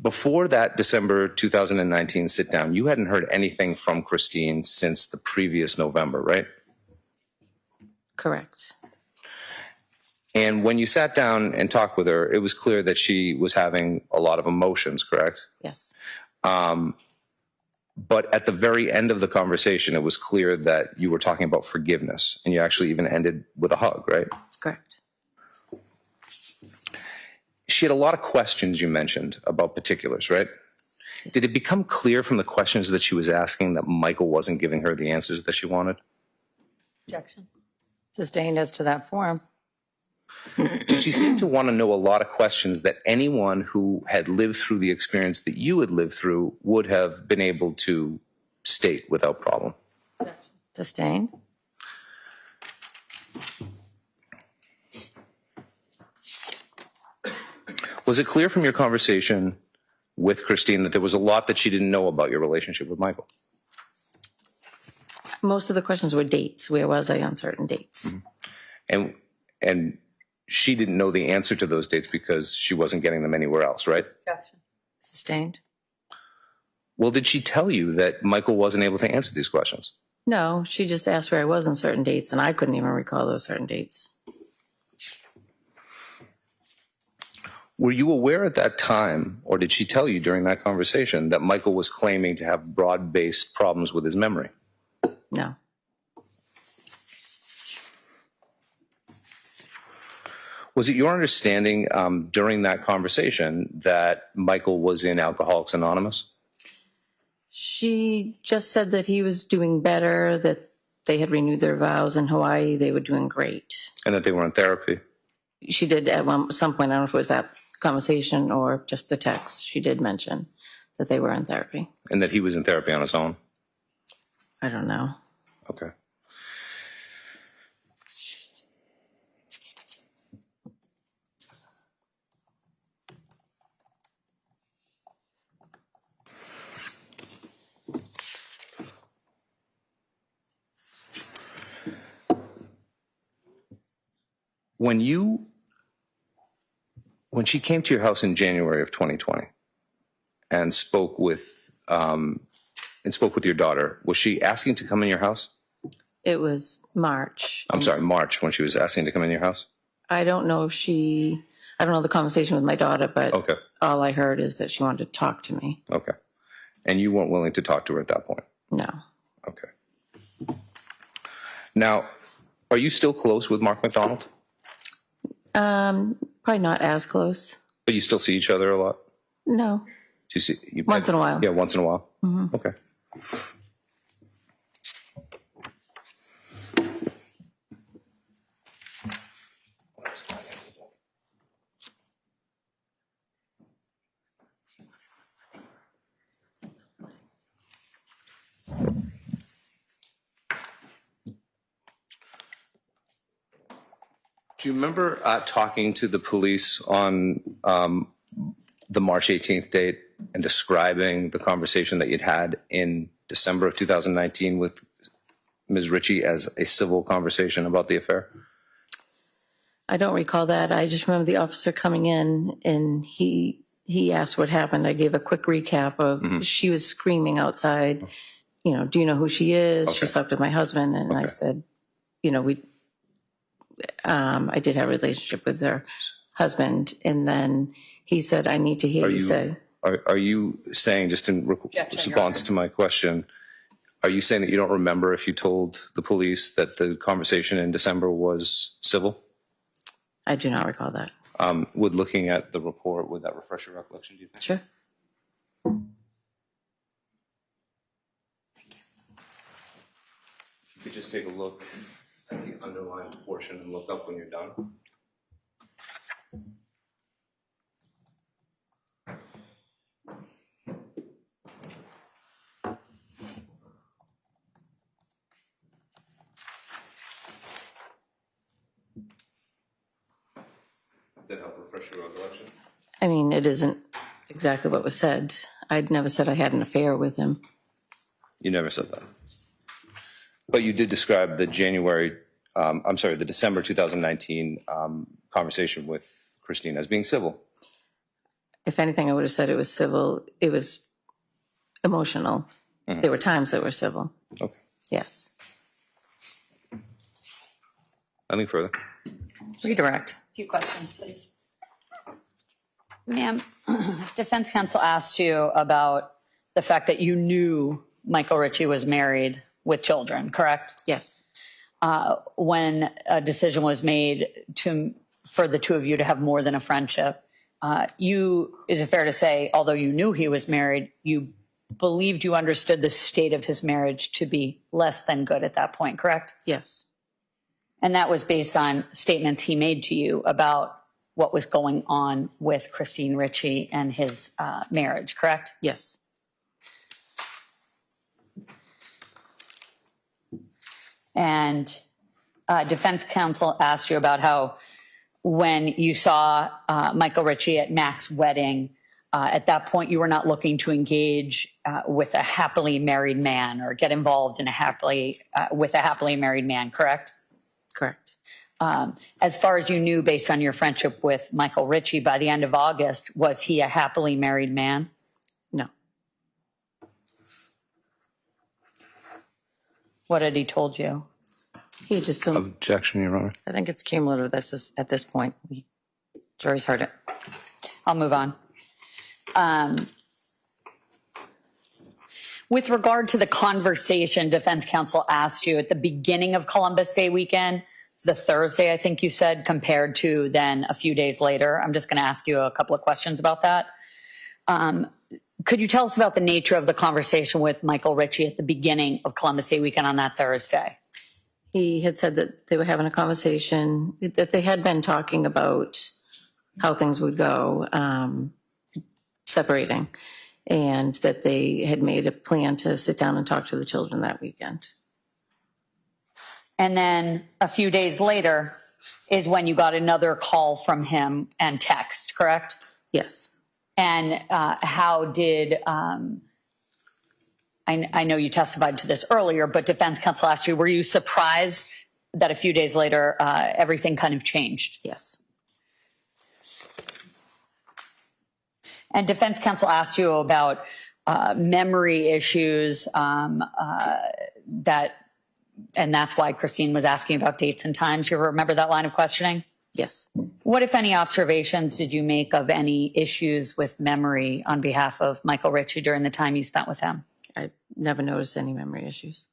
Before that December 2019 sit down, you hadn't heard anything from Christine since the previous November, right? Correct. And when you sat down and talked with her, it was clear that she was having a lot of emotions, correct? Yes. But at the very end of the conversation, it was clear that you were talking about forgiveness, and you actually even ended with a hug, right? Correct. She had a lot of questions, you mentioned, about particulars, right? Did it become clear from the questions that she was asking that Michael wasn't giving her the answers that she wanted? Objection. Sustained as to that form. Did she seem to want to know a lot of questions that anyone who had lived through the experience that you had lived through would have been able to state without problem? Sustained. Was it clear from your conversation with Christine that there was a lot that she didn't know about your relationship with Michael? Most of the questions were dates. Where was I on certain dates? And she didn't know the answer to those dates because she wasn't getting them anywhere else, right? Objection. Sustained. Well, did she tell you that Michael wasn't able to answer these questions? No, she just asked where I was on certain dates, and I couldn't even recall those certain dates. Were you aware at that time, or did she tell you during that conversation, that Michael was claiming to have broad-based problems with his memory? No. Was it your understanding during that conversation that Michael was in Alcoholics Anonymous? She just said that he was doing better, that they had renewed their vows in Hawaii, they were doing great. And that they were in therapy? She did at some point, I don't know if it was that conversation or just the text, she did mention that they were in therapy. And that he was in therapy on his own? I don't know. Okay. When she came to your house in January of 2020 and spoke with your daughter, was she asking to come in your house? It was March. I'm sorry, March, when she was asking to come in your house? I don't know if I don't know the conversation with my daughter, but Okay. all I heard is that she wanted to talk to me. Okay. And you weren't willing to talk to her at that point? No. Okay. Now, are you still close with Mark McDonald? Probably not as close. But you still see each other a lot? No. Do you see Once in a while. Yeah, once in a while. Mm-hmm. Okay. Do you remember talking to the police on the March 18th date and describing the conversation that you'd had in December of 2019 with Ms. Ritchie as a civil conversation about the affair? I don't recall that. I just remember the officer coming in and he asked what happened. I gave a quick recap of she was screaming outside, do you know who she is? Okay. She slept with my husband. And I said, I did have a relationship with her husband. And then he said, I need to hear you say. Are you saying, just in response to my question, are you saying that you don't remember if you told the police that the conversation in December was civil? I do not recall that. Would looking at the report, would that refresh your recollection, do you think? Sure. You could just take a look at the underlined portion and look up when you're done. Does that help refresh your recollection? I mean, it isn't exactly what was said. I'd never said I had an affair with him. You never said that. But you did describe the the December 2019 conversation with Christine as being civil. If anything, I would have said it was civil. It was emotional. There were times that were civil. Okay. Yes. Nothing further. Redirect. A few questions, please. Ma'am, defense counsel asked you about the fact that you knew Michael Ritchie was married with children, correct? Yes. When a decision was made for the two of you to have more than a friendship, is it fair to say, although you knew he was married, you believed you understood the state of his marriage to be less than good at that point, correct? Yes. And that was based on statements he made to you about what was going on with Christine Ricci and his marriage, correct? Yes. And defense counsel asked you about how when you saw Michael Ricci at Mac's wedding, at that point you were not looking to engage with a happily married man or get involved in with a happily married man, correct? Correct. As far as you knew, based on your friendship with Michael Ricci, by the end of August, was he a happily married man? No. What had he told you? He just told. Objection, Your Honor. I think it's cumulative. This is at this point. Jury's heard it. I'll move on. With regard to the conversation defense counsel asked you at the beginning of Columbus Day weekend, the Thursday, I think you said, compared to then a few days later, I'm just going to ask you a couple of questions about that. Could you tell us about the nature of the conversation with Michael Ricci at the beginning of Columbus Day weekend on that Thursday? He had said that they were having a conversation, that they had been talking about how things would go, separating, and that they had made a plan to sit down and talk to the children that weekend. And then a few days later is when you got another call from him and text, correct? Yes. And how did, I know you testified to this earlier, but defense counsel asked you, were you surprised that a few days later everything kind of changed? Yes. And defense counsel asked you about memory issues and that's why Christine was asking about dates and times. You remember that line of questioning? Yes. What, if any, observations did you make of any issues with memory on behalf of Michael Ricci during the time you spent with him? I never noticed any memory issues.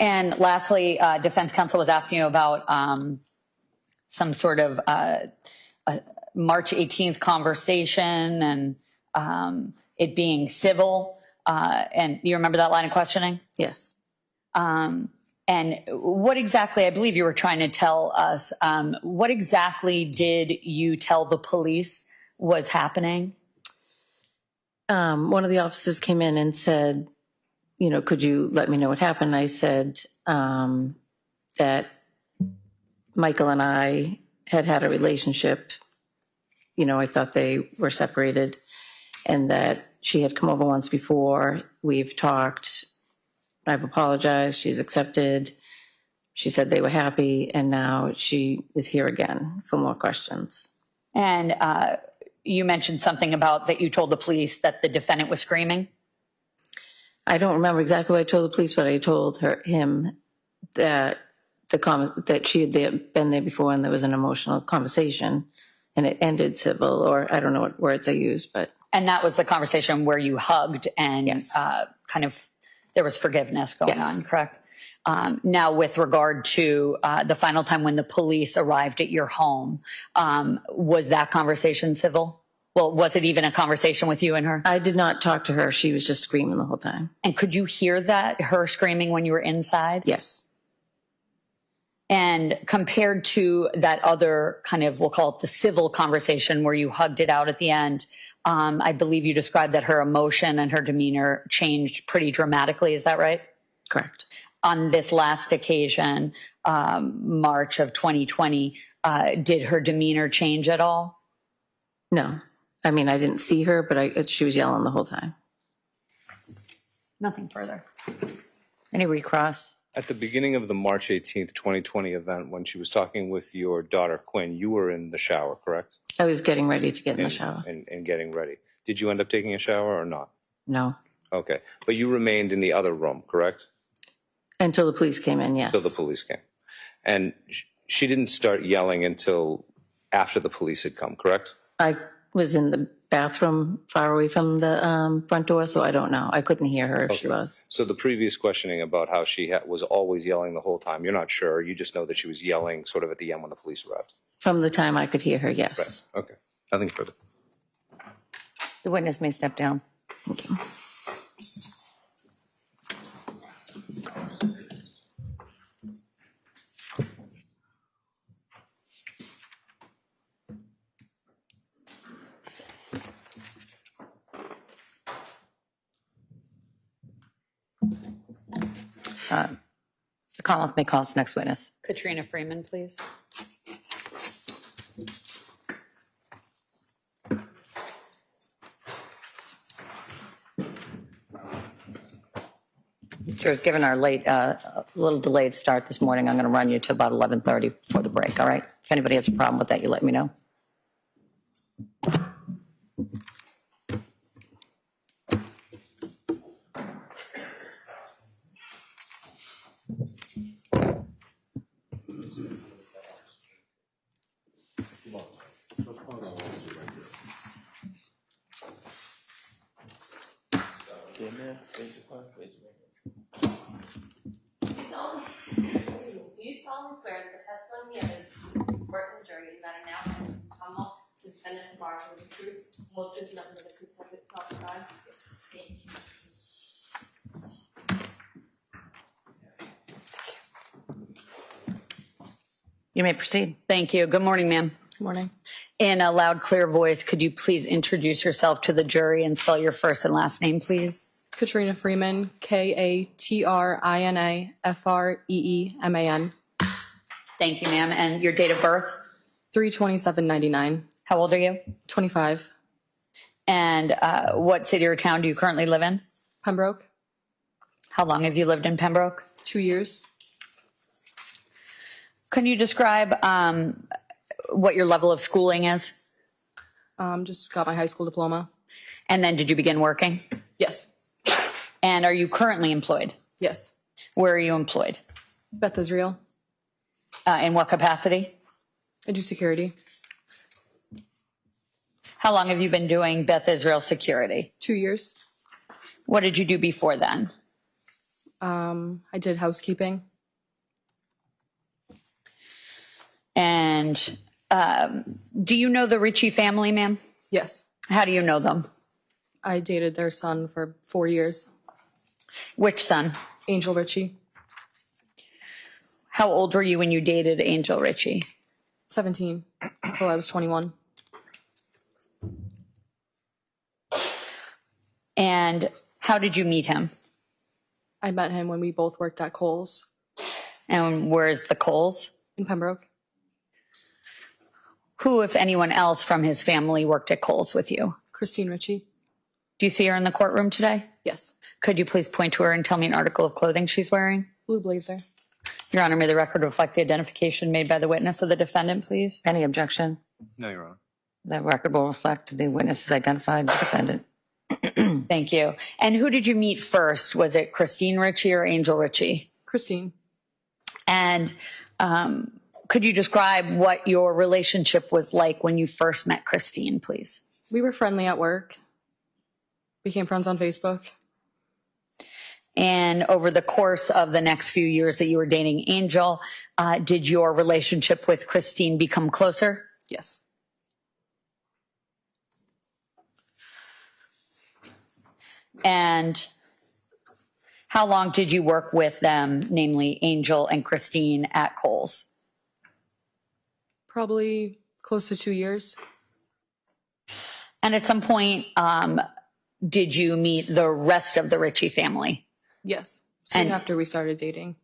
And lastly, defense counsel was asking you about some sort of March 18th conversation and it being civil. And you remember that line of questioning? Yes. And what exactly, I believe you were trying to tell us, what exactly did you tell the police was happening? One of the officers came in and said, you know, could you let me know what happened? I said that Michael and I had a relationship. You know, I thought they were separated and that she had come over once before. We've talked. I've apologized. She's accepted. She said they were happy. And now she is here again for more questions. And you mentioned something about that you told the police that the defendant was screaming. I don't remember exactly what I told the police, but I told him that that she had been there before and there was an emotional conversation and it ended civil, or I don't know what words I used, but. And that was the conversation where you hugged and Yes. kind of there was forgiveness going Yes. on, correct? Now, with regard to the final time when the police arrived at your home, was that conversation civil? Well, was it even a conversation with you and her? I did not talk to her. She was just screaming the whole time. And could you hear that, her screaming when you were inside? Yes. And compared to that other kind of, we'll call it the civil conversation where you hugged it out at the end, I believe you described that her emotion and her demeanor changed pretty dramatically. Is that right? Correct. On this last occasion, March of 2020, did her demeanor change at all? No. I mean, I didn't see her, but she was yelling the whole time. Nothing further. Any recross? At the beginning of the March 18th, 2020 event, when she was talking with your daughter, Quinn, you were in the shower, correct? I was getting ready to get in the shower. And getting ready. Did you end up taking a shower or not? No. Okay. But you remained in the other room, correct? Until the police came in, yes. Until the police came. And she didn't start yelling until after the police had come, correct? I was in the bathroom far away from the front door, so I don't know. I couldn't hear her if she was. So the previous questioning about how she was always yelling the whole time, you're not sure. You just know that she was yelling sort of at the end when the police arrived. From the time I could hear her, yes. Right. Okay. Nothing further. The witness may step down. Thank you. The Commonwealth may call its next witness. Katrina Freeman, please. Jurors, given our little delayed start this morning, I'm going to run you to about 11:30 before the break, all right? If anybody has a problem with that, you let me know. Do you solemnly swear that the testimony of the court and the jury in the matter now and Commonwealth defendant Marshall the truth, whole truth, nothing but the truth, so help you God? Thank you. You may proceed. Thank you. Good morning, ma'am. Good morning. In a loud, clear voice, could you please introduce yourself to the jury and spell your first and last name, please? Katrina Freeman, Katrina Freeman. Thank you, ma'am. And your date of birth? 3/27/99. How old are you? 25. And what city or town do you currently live in? Pembroke. How long have you lived in Pembroke? 2 years. Can you describe what your level of schooling is? Just got my high school diploma. And then did you begin working? Yes. And are you currently employed? Yes. Where are you employed? Beth Israel. In what capacity? I do security. How long have you been doing Beth Israel security? 2 years. What did you do before then? I did housekeeping. And do you know the Richie family, ma'am? Yes. How do you know them? I dated their son for 4 years. Which son? Angel Richie. How old were you when you dated Angel Richie? 17 until I was 21. And how did you meet him? I met him when we both worked at Kohl's. And where's the Kohl's? In Pembroke. Who, if anyone else from his family, worked at Kohl's with you? Christine Ricci. Do you see her in the courtroom today? Yes. Could you please point to her and tell me an article of clothing she's wearing? Blue blazer. Your Honor, may the record reflect the identification made by the witness of the defendant, please? Any objection? No, Your Honor. The record will reflect the witness is identified the defendant. Thank you. And who did you meet first? Was it Christine Ricci or Angel Richie? Christine. And could you describe what your relationship was like when you first met Christine, please? We were friendly at work. Became friends on Facebook. And over the course of the next few years that you were dating Angel, did your relationship with Christine become closer? Yes. And how long did you work with them, namely Angel and Christine, at Kohl's? Probably close to 2 years. And at some point, did you meet the rest of the Richie family? Yes. Soon And- after we started dating.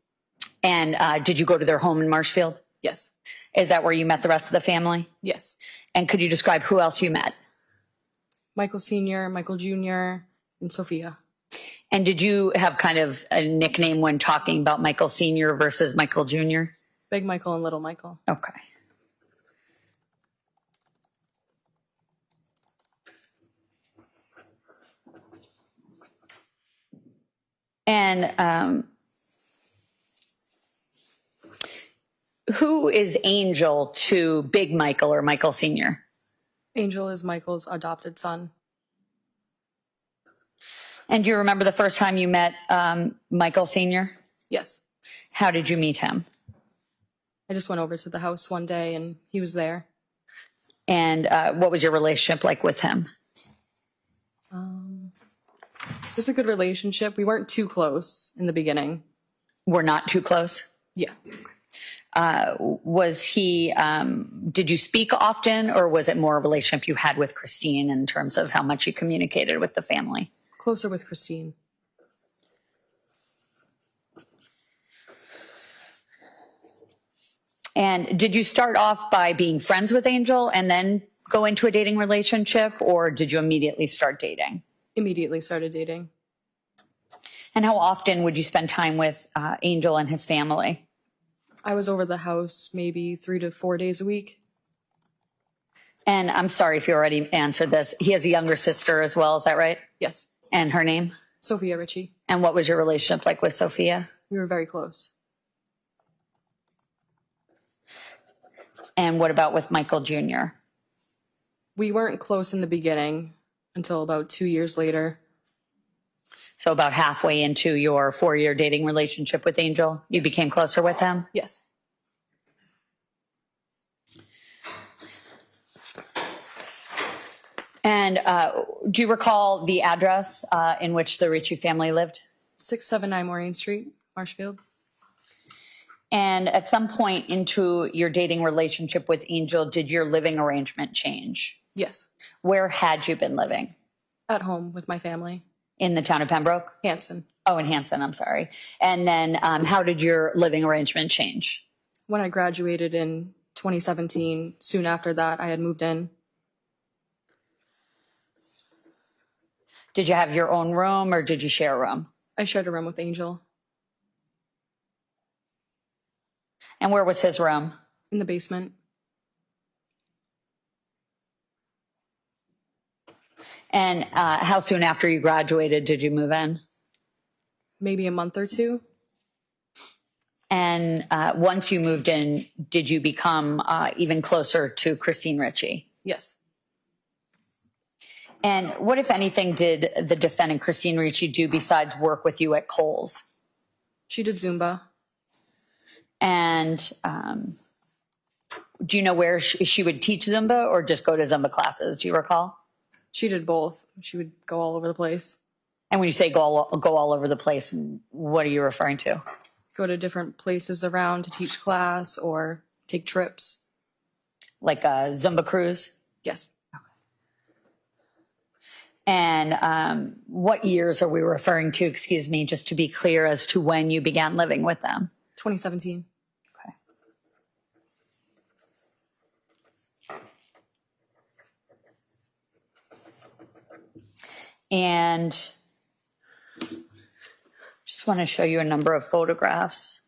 And did you go to their home in Marshfield? Yes. Is that where you met the rest of the family? Yes. And could you describe who else you met? Michael Sr., Michael Jr., and Sophia. And did you have kind of a nickname when talking about Michael Sr. versus Michael Jr.? Big Michael and Little Michael. Okay. And who is Angel to Big Michael or Michael Sr.? Angel is Michael's adopted son. And do you remember the first time you met Michael Sr.? Yes. How did you meet him? I just went over to the house one day and he was there. And what was your relationship like with him? Just a good relationship. We weren't too close in the beginning. We're not too close. Yeah. Was he, did you speak often, or was it more a relationship you had with Christine in terms of how much you communicated with the family? Closer with Christine. And did you start off by being friends with Angel and then go into a dating relationship, or did you immediately start dating? Immediately started dating. And how often would you spend time with Angel and his family? I was over the house maybe 3 to 4 days a week. And I'm sorry if you already answered this. He has a younger sister as well, is that right? Yes. And her name? Sophia Richie. And what was your relationship like with Sophia? We were very close. And what about with Michael Jr.? We weren't close in the beginning until about 2 years later. So about halfway into your 4-year dating relationship with Angel, you became closer with him? Yes. And do you recall the address in which the Richie family lived? 679 Maureen Street, Marshfield. And at some point into your dating relationship with Angel, did your living arrangement change? Yes. Where had you been living? At home with my family. In the town of Pembroke? Hanson. Oh, in Hanson, I'm sorry. And then how did your living arrangement change? When I graduated in 2017, soon after that, I had moved in. Did you have your own room or did you share a room? I shared a room with Angel. And where was his room? In the basement. And how soon after you graduated did you move in? Maybe a month or two. And once you moved in, did you become even closer to Christine Ricci? Yes. And what, if anything, did the defendant, Christine Ricci, do besides work with you at Kohl's? She did Zumba. And do you know where she would teach Zumba or just go to Zumba classes? Do you recall? She did both. She would go all over the place. And when you say go all over the place, what are you referring to? Go to different places around to teach class or take trips. Like a Zumba cruise? Yes. And what years are we referring to, excuse me, just to be clear as to when you began living with them? 2017. Okay. And just want to show you a number of photographs.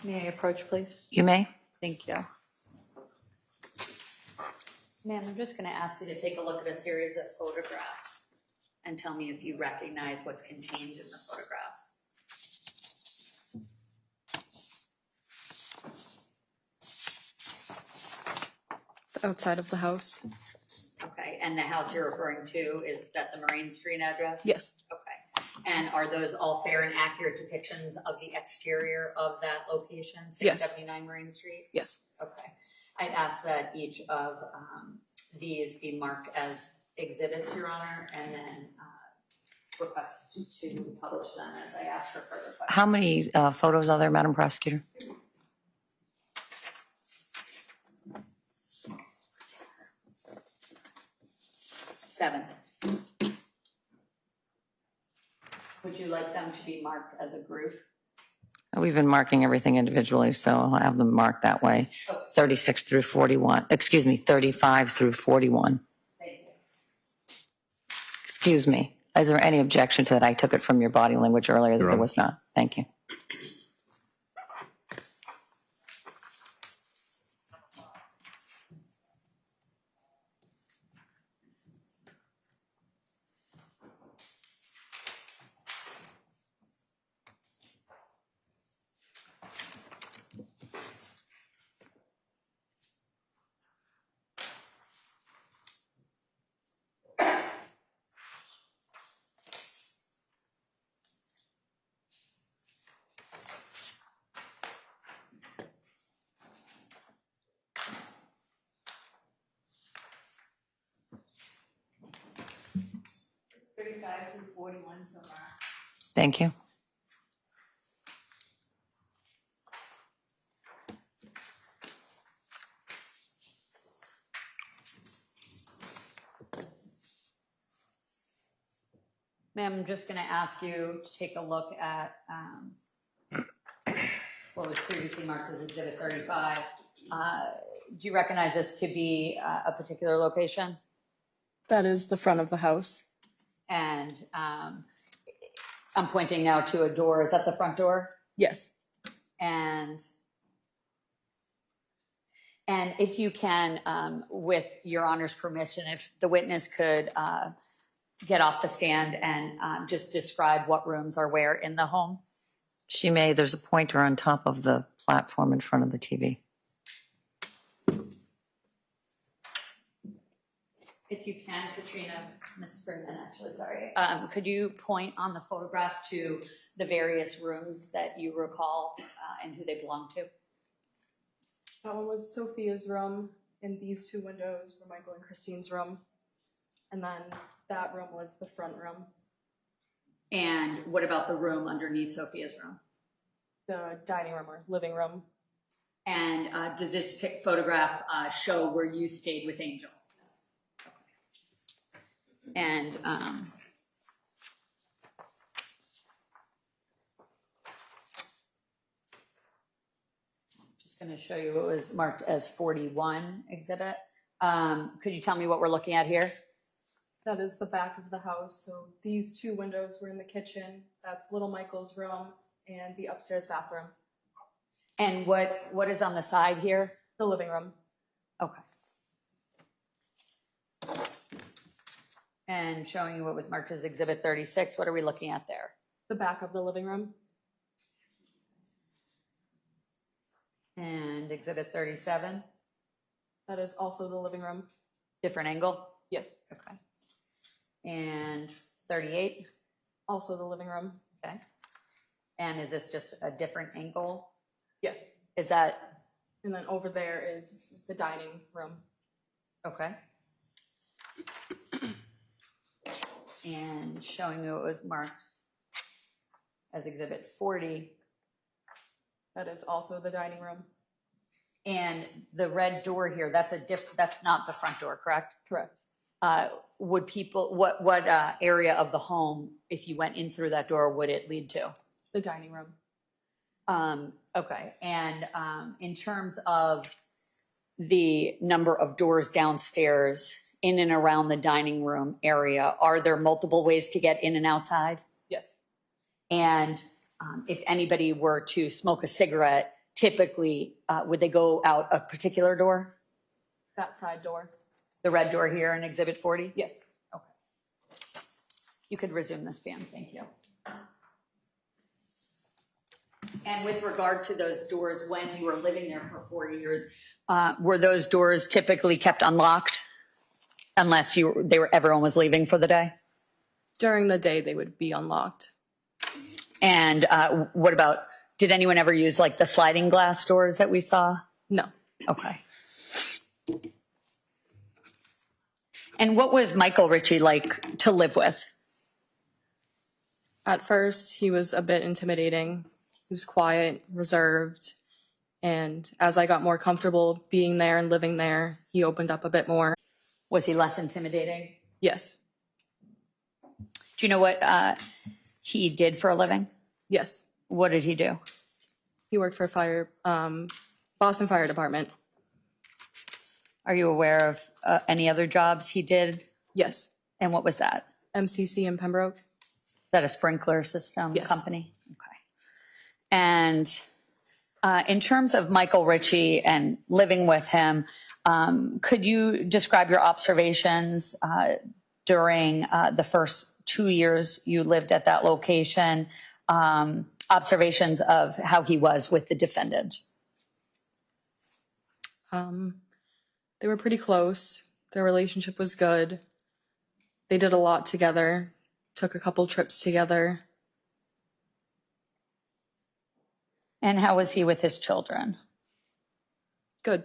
May I approach, please? You may. Thank you. Ma'am, I'm just going to ask you to take a look at a series of photographs and tell me if you recognize what's contained in the photographs. Outside of the house. Okay, and the house you're referring to, is that the Marine Street address? Yes. Okay, and are those all fair and accurate depictions of the exterior of that location, Yes. 679 Marine Street? Yes. Okay, I'd ask that each of these be marked as exhibits, Your Honor, and then request to publish them as I ask for further questions. How many photos are there, Madam Prosecutor? Seven. Would you like them to be marked as a group? We've been marking everything individually, so I'll have them marked that way. 36 through 41, excuse me, 35 through 41. Thank you. Excuse me. Is there any objection to that? I took it from your body language earlier that there was not. Thank you. 35 through 41 so far. Thank you. Ma'am, I'm just going to ask you to take a look at what was previously marked as Exhibit 35. Do you recognize this to be a particular location? That is the front of the house. And I'm pointing now to a door. Is that the front door? Yes. And if you can, with Your Honor's permission, if the witness could get off the stand and just describe what rooms are where in the home. She may. There's a pointer on top of the platform in front of the TV. If you can, Katrina, Ms. Freeman, actually, sorry. Could you point on the photograph to the various rooms that you recall and who they belong to? That one was Sophia's room, and these two windows were Michael and Christine's room. And then that room was the front room. And what about the room underneath Sophia's room? The dining room or living room. And does this photograph show where you stayed with Angel? Okay. And just going to show you what was marked as 41 exhibit. Could you tell me what we're looking at here? That is the back of the house. So these two windows were in the kitchen. That's little Michael's room and the upstairs bathroom. And what is on the side here? The living room. Okay. And showing you what was marked as Exhibit 36, what are we looking at there? The back of the living room. And Exhibit 37? That is also the living room. Different angle? Yes. Okay. And 38? Also the living room. Okay. And is this just a different angle? Yes. Is that? And then over there is the dining room. Okay. And showing you what was marked as Exhibit 40. That is also the dining room. And the red door here, that's not the front door, correct? Correct. Would people, what area of the home, if you went in through that door, would it lead to? The dining room. Okay. And in terms of the number of doors downstairs in and around the dining room area, are there multiple ways to get in and outside? Yes. And if anybody were to smoke a cigarette, typically, would they go out a particular door? That side door. The red door here in Exhibit 40? Yes. Okay. You could resume the stand. Thank you. And with regard to those doors, when you were living there for 4 years, were those doors typically kept unlocked unless everyone was leaving for the day? During the day, they would be unlocked. And what about, did anyone ever use like the sliding glass doors that we saw? No. Okay. And what was Michael Richie like to live with? At first, he was a bit intimidating. He was quiet, reserved. And as I got more comfortable being there and living there, he opened up a bit more. Was he less intimidating? Yes. Do you know what he did for a living? Yes. What did he do? He worked for Boston Fire Department. Are you aware of any other jobs he did? Yes. And what was that? MCC in Pembroke. Is that a sprinkler system Yes. company? Okay. And in terms of Michael Richie and living with him, could you describe your observations during the first 2 years you lived at that location, observations of how he was with the defendant? They were pretty close. Their relationship was good. They did a lot together, took a couple trips together. And how was he with his children? Good.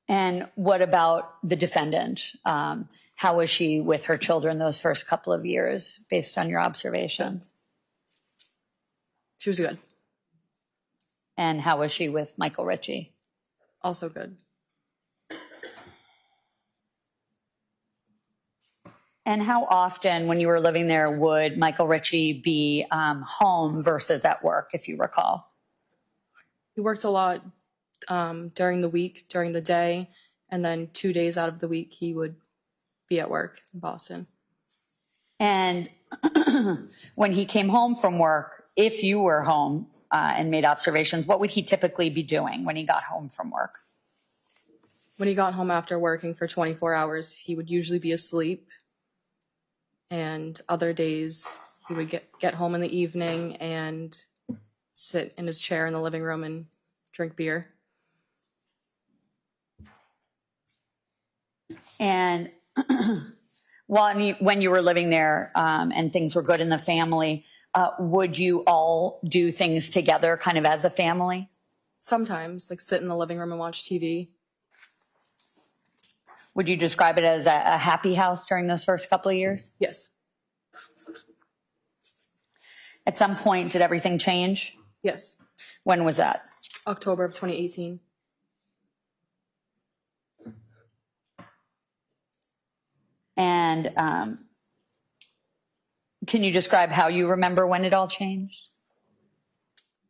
And what about the defendant? How was she with her children those first couple of years, based on your observations? She was good. And how was she with Michael Richie? Also good. And how often, when you were living there, would Michael Richie be home versus at work, if you recall? He worked a lot during the week, during the day, and then 2 days out of the week he would be at work in Boston. And when he came home from work, if you were home and made observations, what would he typically be doing when he got home from work? When he got home after working for 24 hours, he would usually be asleep. And other days he would get home in the evening and sit in his chair in the living room and drink beer. And when you were living there and things were good in the family, would you all do things together kind of as a family? Sometimes, like sit in the living room and watch TV. Would you describe it as a happy house during those first couple of years? Yes. At some point, did everything change? Yes. When was that? October of 2018. And can you describe how you remember when it all changed?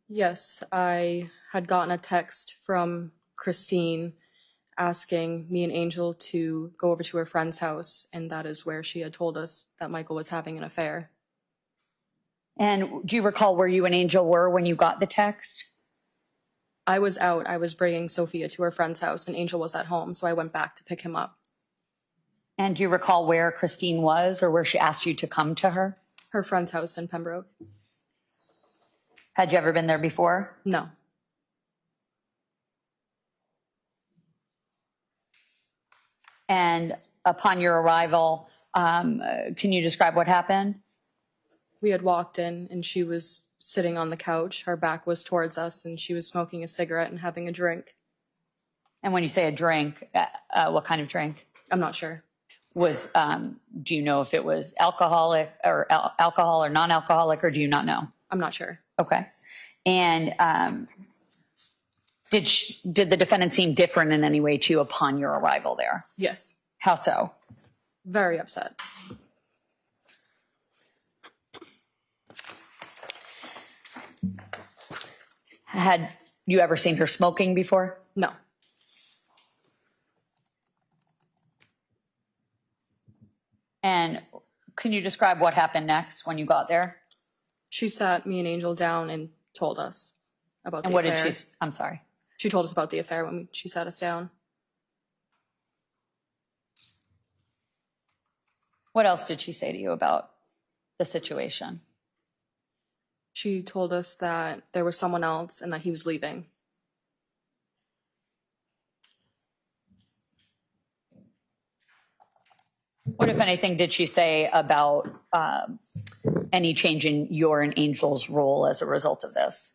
Yes, I had gotten a text from Christine asking me and Angel to go over to her friend's house, and that is where she had told us that Michael was having an affair. And do you recall where you and Angel were when you got the text? I was out. I was bringing Sophia to her friend's house, and Angel was at home, so I went back to pick him up. And do you recall where Christine was or where she asked you to come to her? Her friend's house in Pembroke. Had you ever been there before? No. And upon your arrival, can you describe what happened? We had walked in, and she was sitting on the couch. Her back was towards us, and she was smoking a cigarette and having a drink. And when you say a drink, what kind of drink? I'm not sure. Do you know if it was alcoholic or alcohol or non-alcoholic, or do you not know? I'm not sure. Okay. And did the defendant seem different in any way to you upon your arrival there? Yes. How so? Very upset. Had you ever seen her smoking before? No. And can you describe what happened next when you got there? She sat me and Angel down and told us about the And what affair. did she, I'm sorry. She told us about the affair when she sat us down. What else did she say to you about the situation? She told us that there was someone else and that he was leaving. What, if anything, did she say about any change in your and Angel's role as a result of this?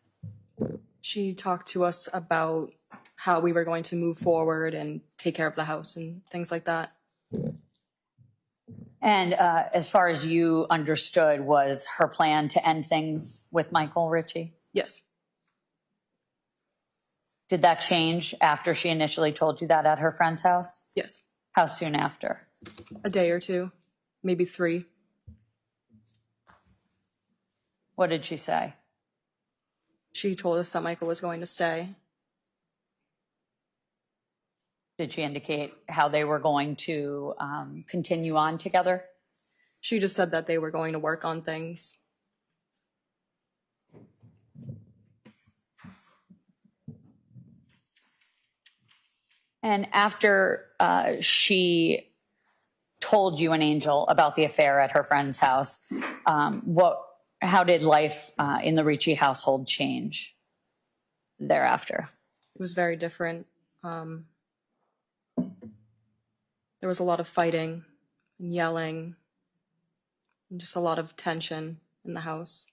She talked to us about how we were going to move forward and take care of the house and things like that. And as far as you understood, was her plan to end things with Michael Richie? Yes. Did that change after she initially told you that at her friend's house? Yes. How soon after? A day or two, maybe 3. What did she say? She told us that Michael was going to stay. Did she indicate how they were going to continue on together? She just said that they were going to work on things. And after she told you and Angel about the affair at her friend's house, how did life in the Ricci household change thereafter? It was very different. There was a lot of fighting and yelling and just a lot of tension in the house.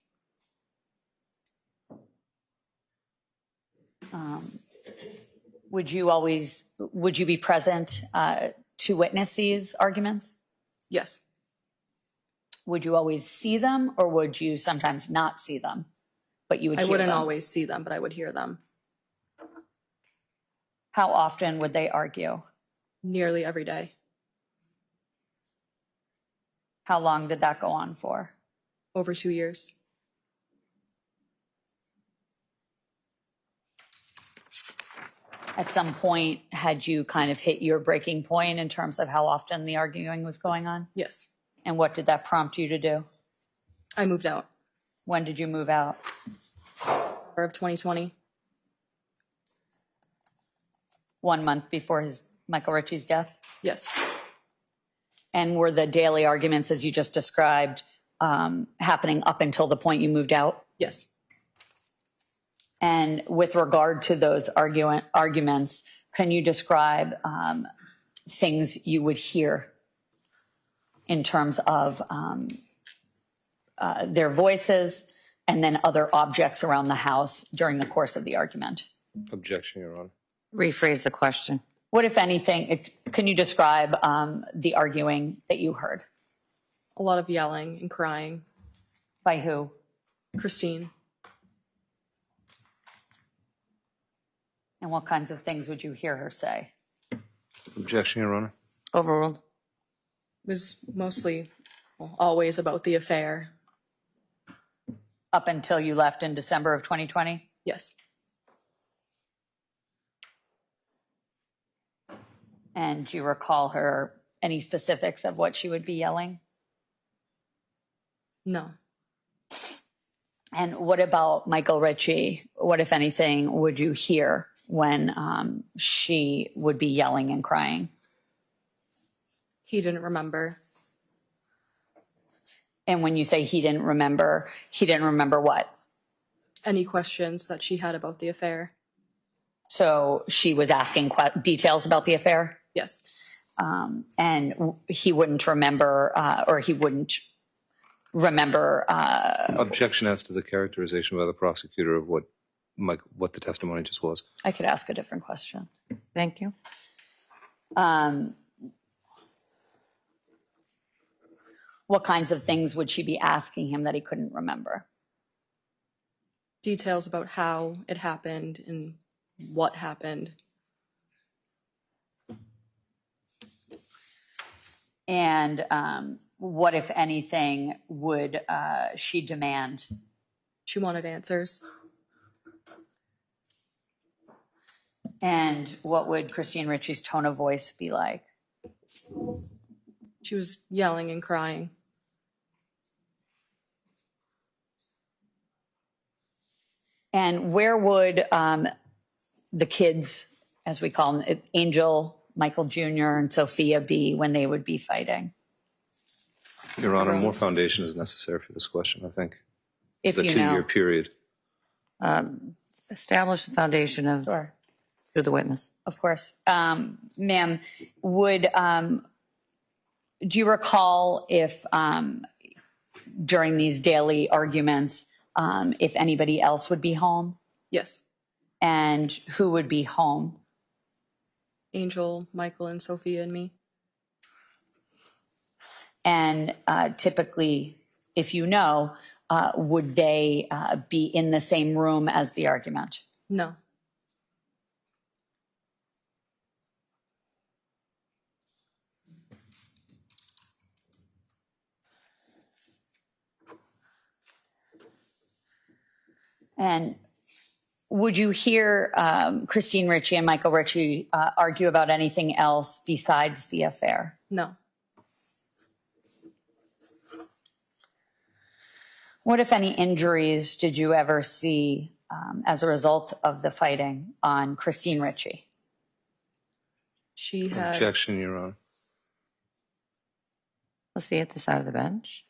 Would you be present to witness these arguments? Yes. Would you always see them, or would you sometimes not see them, but you would I hear wouldn't them? always see them, but I would hear them. How often would they argue? Nearly every day. How long did that go on for? Over 2 years. At some point, had you kind of hit your breaking point in terms of how often the arguing was going on? Yes. And what did that prompt you to do? I moved out. When did you move out? Summer of 2020. 1 month before Michael Ritchie's death? Yes. And were the daily arguments, as you just described, happening up until the point you moved out? Yes. And with regard to those arguments, can you describe things you would hear in terms of their voices and then other objects around the house during the course of the argument? Objection, Your Honor. Rephrase the question. What, if anything, can you describe the arguing that you heard? A lot of yelling and crying. By who? Christine. And what kinds of things would you hear her say? Objection, Your Honor. Overruled. It was mostly, well, always about the affair. Up until you left in December of 2020? Yes. And do you recall her any specifics of what she would be yelling? No. And what about Michael Ritchie? What, if anything, would you hear when she would be yelling and crying? He didn't remember. And when you say he didn't remember what? Any questions that she had about the affair. So she was asking details about the affair? Yes. And he wouldn't remember, or he wouldn't remember. Objection as to the characterization by the prosecutor of what the testimony just was. I could ask a different question. Thank you. What kinds of things would she be asking him that he couldn't remember? Details about how it happened and what happened. And what, if anything, would she demand? She wanted answers. And what would Christine Ricci's tone of voice be like? She was yelling and crying. And where would the kids, as we call them, Angel, Michael Jr., and Sophia, be when they would be fighting? Your Honor, more foundation is necessary for this question, I think. If it's a you know. 2-year period. Establish the foundation of Sure. through the witness. Of course. Ma'am, do you recall if during these daily arguments, if anybody else would be home? Yes. And who would be home? Angel, Michael, and Sophia and me. And typically, if you know, would they be in the same room as the argument? No. And would you hear Christine Ricci and Michael Ritchie argue about anything else besides the affair? No. What, if any, injuries did you ever see as a result of the fighting on Christine Ricci? She had... Objection, Your Honor. Let's see at the side of the bench.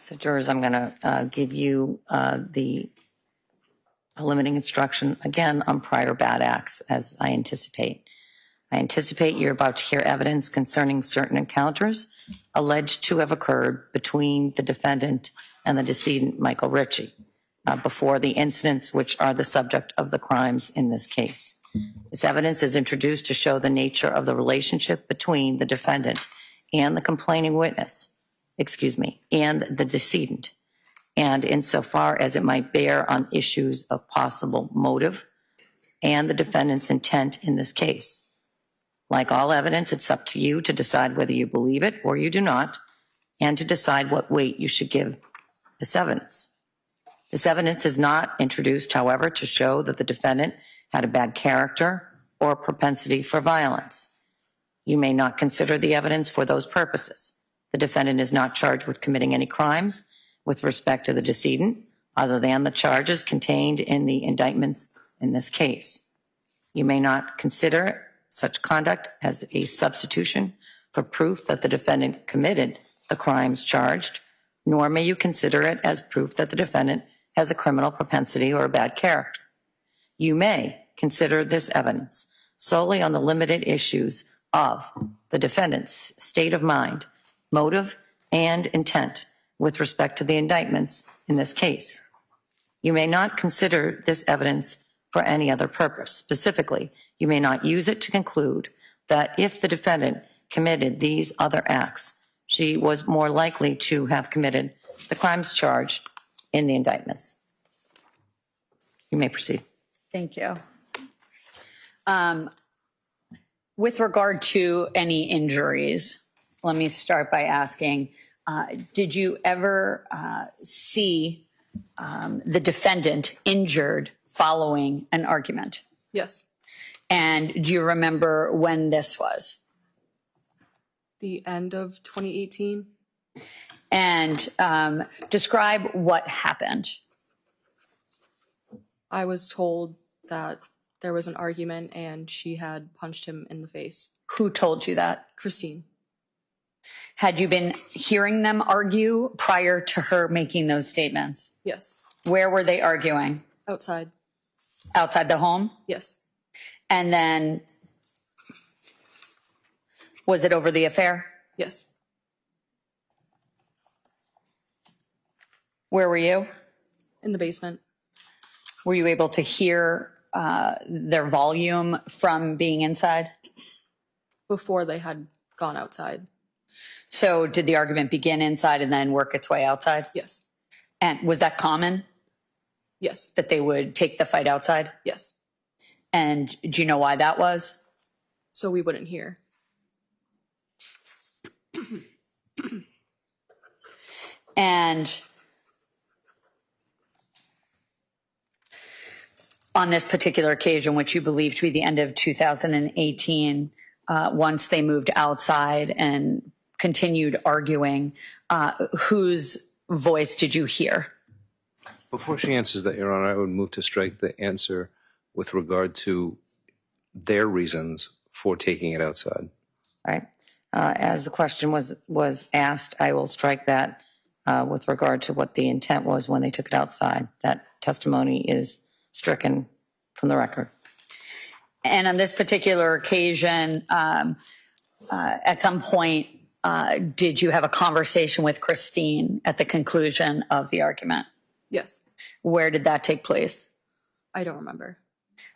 So jurors, I'm going to give you the limiting instruction again on prior bad acts as I anticipate. I anticipate you're about to hear evidence concerning certain encounters alleged to have occurred between the defendant and the decedent, Michael Richie, before the incidents which are the subject of the crimes in this case. This evidence is introduced to show the nature of the relationship between the defendant and the complaining witness, and the decedent, and insofar as it might bear on issues of possible motive and the defendant's intent in this case. Like all evidence, it's up to you to decide whether you believe it or you do not, and to decide what weight you should give this evidence. This evidence is not introduced, however, to show that the defendant had a bad character or propensity for violence. You may not consider the evidence for those purposes. The defendant is not charged with committing any crimes with respect to the decedent, other than the charges contained in the indictments in this case. You may not consider such conduct as a substitution for proof that the defendant committed the crimes charged, nor may you consider it as proof that the defendant has a criminal propensity or a bad character. You may consider this evidence solely on the limited issues of the defendant's state of mind, motive, and intent with respect to the indictments in this case. You may not consider this evidence for any other purpose. Specifically, you may not use it to conclude that if the defendant committed these other acts, she was more likely to have committed the crimes charged in the indictments. You may proceed. Thank you. With regard to any injuries, let me start by asking, did you ever see the defendant injured following an argument? Yes. And do you remember when this was? The end of 2018. And describe what happened. I was told that there was an argument and she had punched him in the face. Who told you that? Christine. Had you been hearing them argue prior to her making those statements? Yes. Where were they arguing? Outside. Outside the home? Yes. And then, was it over the affair? Yes. Where were you? In the basement. Were you able to hear their volume from being inside? Before they had gone outside. So did the argument begin inside and then work its way outside? Yes. And was that common? Yes. That they would take the fight outside? Yes. And do you know why that was? So we wouldn't hear. And on this particular occasion, which you believe to be the end of 2018, once they moved outside and continued arguing, whose voice did you hear? Before she answers that, Your Honor, I would move to strike the answer with regard to their reasons for taking it outside. All right. As the question was asked, I will strike that with regard to what the intent was when they took it outside. That testimony is stricken from the record. And on this particular occasion, at some point, did you have a conversation with Christine at the conclusion of the argument? Yes. Where did that take place? I don't remember.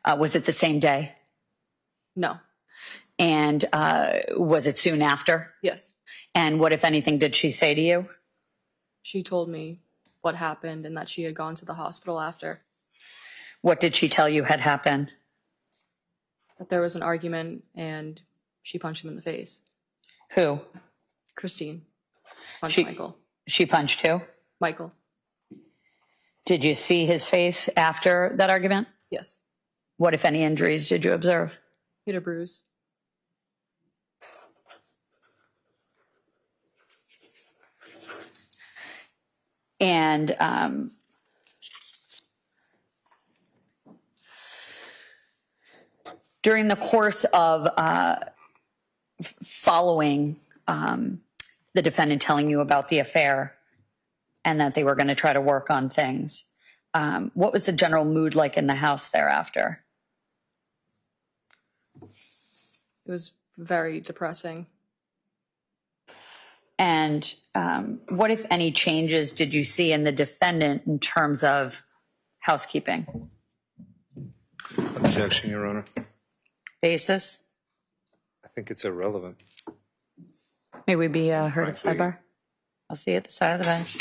Was it the same day? No. And was it soon after? Yes. And what, if anything, did she say to you? She told me what happened and that she had gone to the hospital after. What did she tell you had happened? That there was an argument and she punched him in the face. Who? Christine. Punched Michael. She punched who? Michael. Did you see his face after that argument? Yes. What, if any, injuries did you observe? He had a bruise. And during the course of following the defendant telling you about the affair, and that they were going to try to work on things. What was the general mood like in the house thereafter? It was very depressing. And what, if any, changes did you see in the defendant in terms of housekeeping? Objection, Your Honor. Basis? I think it's irrelevant. May we be heard at Frankly- sidebar? I'll see you at the side of the bench.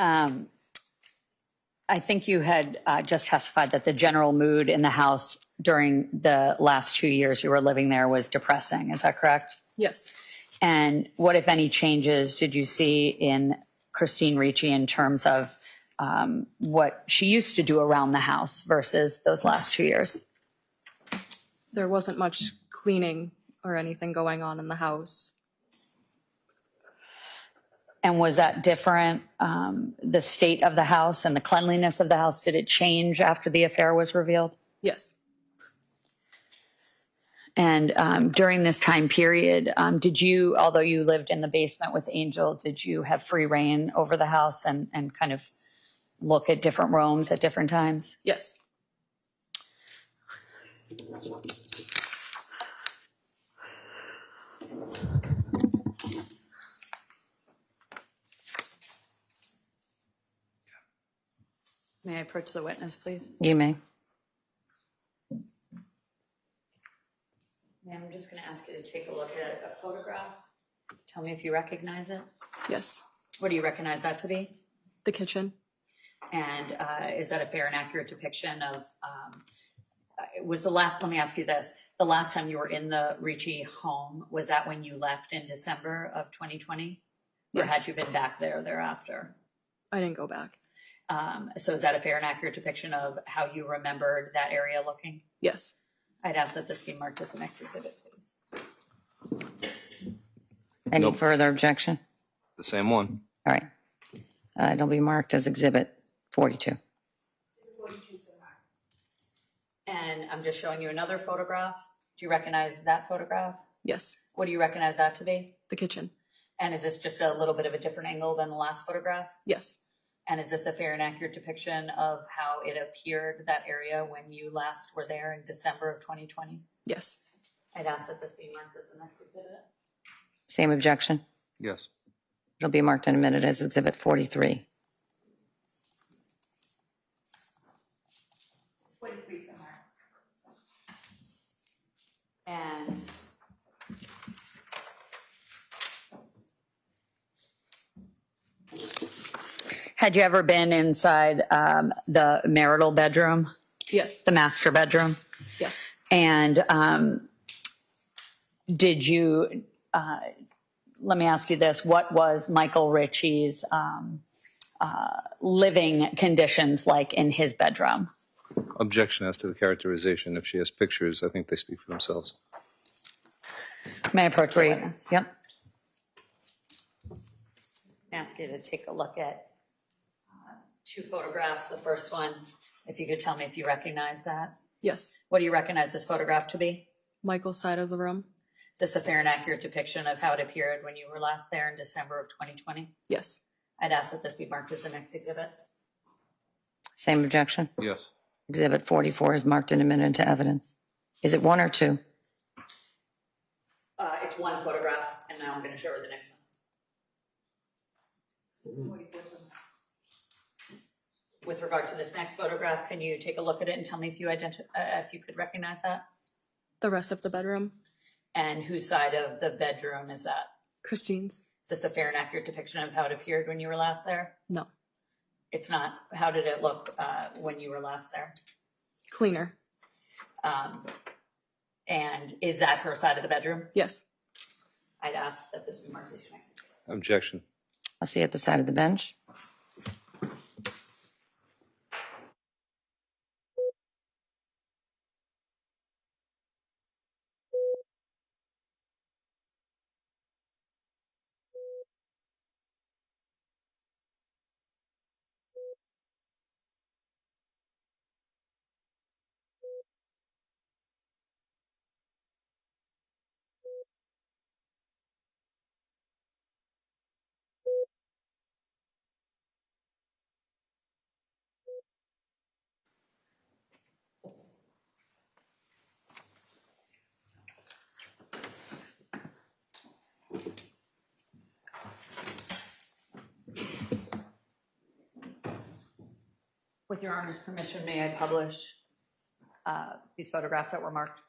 I think you had just testified that the general mood in the house during the last 2 years you were living there was depressing. Is that correct? Yes. And what, if any, changes did you see in Christine Ricci in terms of what she used to do around the house versus those last 2 years? There wasn't much cleaning or anything going on in the house. And was that different, the state of the house and the cleanliness of the house? Did it change after the affair was revealed? Yes. And during this time period, did you, although you lived in the basement with Angel, did you have free reign over the house and kind of look at different rooms at different times? Yes. May I approach the witness, please? You may. Ma'am, I'm just going to ask you to take a look at a photograph. Tell me if you recognize it. Yes. What do you recognize that to be? The kitchen. And is that a fair and accurate depiction of, was the last, let me ask you this, the last time you were in the Ricci home, was that when you left in December of 2020? Or Yes. had you been back there thereafter? I didn't go back. So is that a fair and accurate depiction of how you remembered that area looking? Yes. I'd ask that this be marked as the next exhibit, please. Any Nope. further objection? The same one. All right. It'll be marked as Exhibit 42. And I'm just showing you another photograph. Do you recognize that photograph? Yes. What do you recognize that to be? The kitchen. And is this just a little bit of a different angle than the last photograph? Yes. And is this a fair and accurate depiction of how it appeared, that area, when you last were there in December of 2020? Yes. I'd ask that this be marked as the next exhibit. Same objection? Yes. It'll be marked in a minute as Exhibit 43. 43 somewhere. And had you ever been inside the marital bedroom, Yes. the master bedroom? Yes. And did you, let me ask you this, what was Michael Ritchie's living conditions like in his bedroom? Objection as to the characterization. If she has pictures, I think they speak for themselves. May I approach the Great. witness? Yep. Ask you to take a look at two photographs. The first one, if you could tell me if you recognize that. Yes. What do you recognize this photograph to be? Michael's side of the room. Is this a fair and accurate depiction of how it appeared when you were last there in December of 2020? Yes. I'd ask that this be marked as the next exhibit. Same objection? Yes. Exhibit 44 is marked in a minute into evidence. Is it one or two? It's one photograph, and now I'm going to show her the next one. With regard to this next photograph, can you take a look at it and tell me if you if you could recognize that? The rest of the bedroom. And whose side of the bedroom is that? Christine's. Is this a fair and accurate depiction of how it appeared when you were last there? No. It's not. How did it look when you were last there? Cleaner. And is that her side of the bedroom? Yes. I'd ask that this be marked as the next exhibit. Objection. I'll see at the side of the bench. With your Honor's permission, may I publish these photographs that were marked?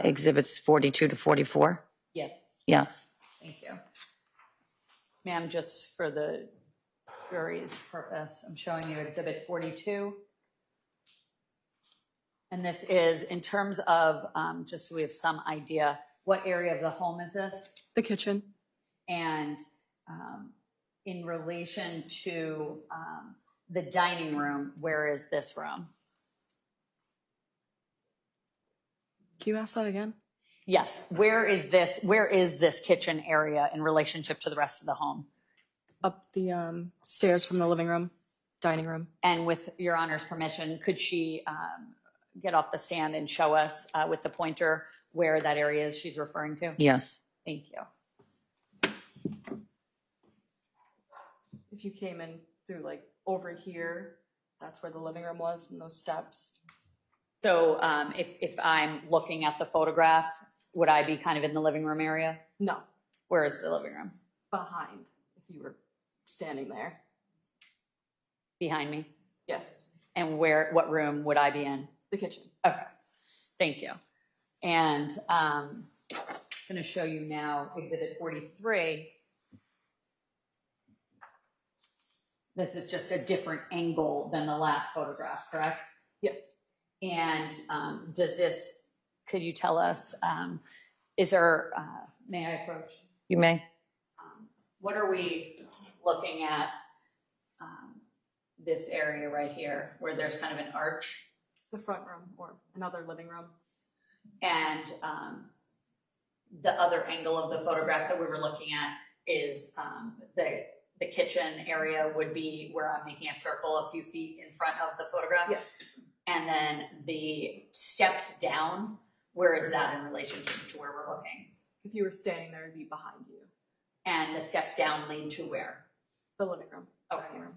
Exhibits 42 to 44? Yes. Yes. Thank you. Ma'am, just for the jury's purpose, I'm showing you Exhibit 42. And this is in terms of, just so we have some idea, what area of the home is this? The kitchen. And in relation to the dining room, where is this room? Can you ask that again? Yes. Where is this kitchen area in relationship to the rest of the home? Up the stairs from the living room, dining room. And with Your Honor's permission, could she get off the stand and show us with the pointer where that area is she's referring to? Yes. Thank you. If you came in through like over here, that's where the living room was and those steps. So if I'm looking at the photograph, would I be kind of in the living room area? No, Where is the living room? behind, if you were standing there. Behind me? Yes, And what room would I be in? the kitchen. Okay, thank you. And I'm going to show you now Exhibit 43. This is just a different angle than the last photograph, correct? Yes. And could you tell us, may I approach? You may. What are we looking at this area right here where there's kind of an arch? The front room or another living room. And the other angle of the photograph that we were looking at is the kitchen area would be where I'm making a circle a few feet in front of the photograph. Yes. And then the steps down, where is that in relation to where we're looking? If you were standing there, it'd be behind you. And the steps down lead to where? The living room. Okay. Dining room.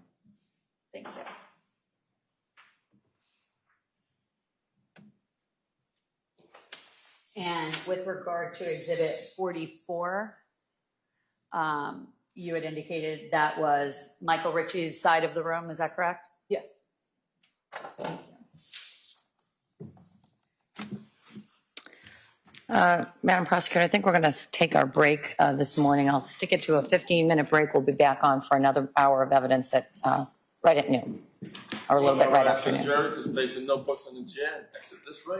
Thank you. And with regard to Exhibit 44, you had indicated that was Michael Ritchie's side of the room, is that correct? Yes. Thank you. Madam Prosecutor, I think we're going to take our break this morning. I'll stick it to a 15-minute break. We'll be back on for another hour of evidence right at noon, or a little bit right after noon. Jury to station no books on the chair and exit this way.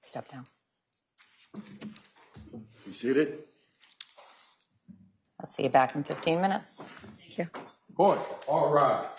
Step down. You seated? I'll see you back in 15 minutes. Thank you. Boy, all right.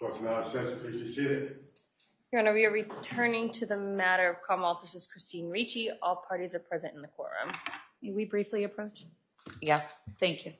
Court's now in session, please be seated. Your Honor, we are returning to the matter of Commonwealth versus Christine Ricci. All parties are present in the courtroom. May we briefly approach? Yes. Thank you.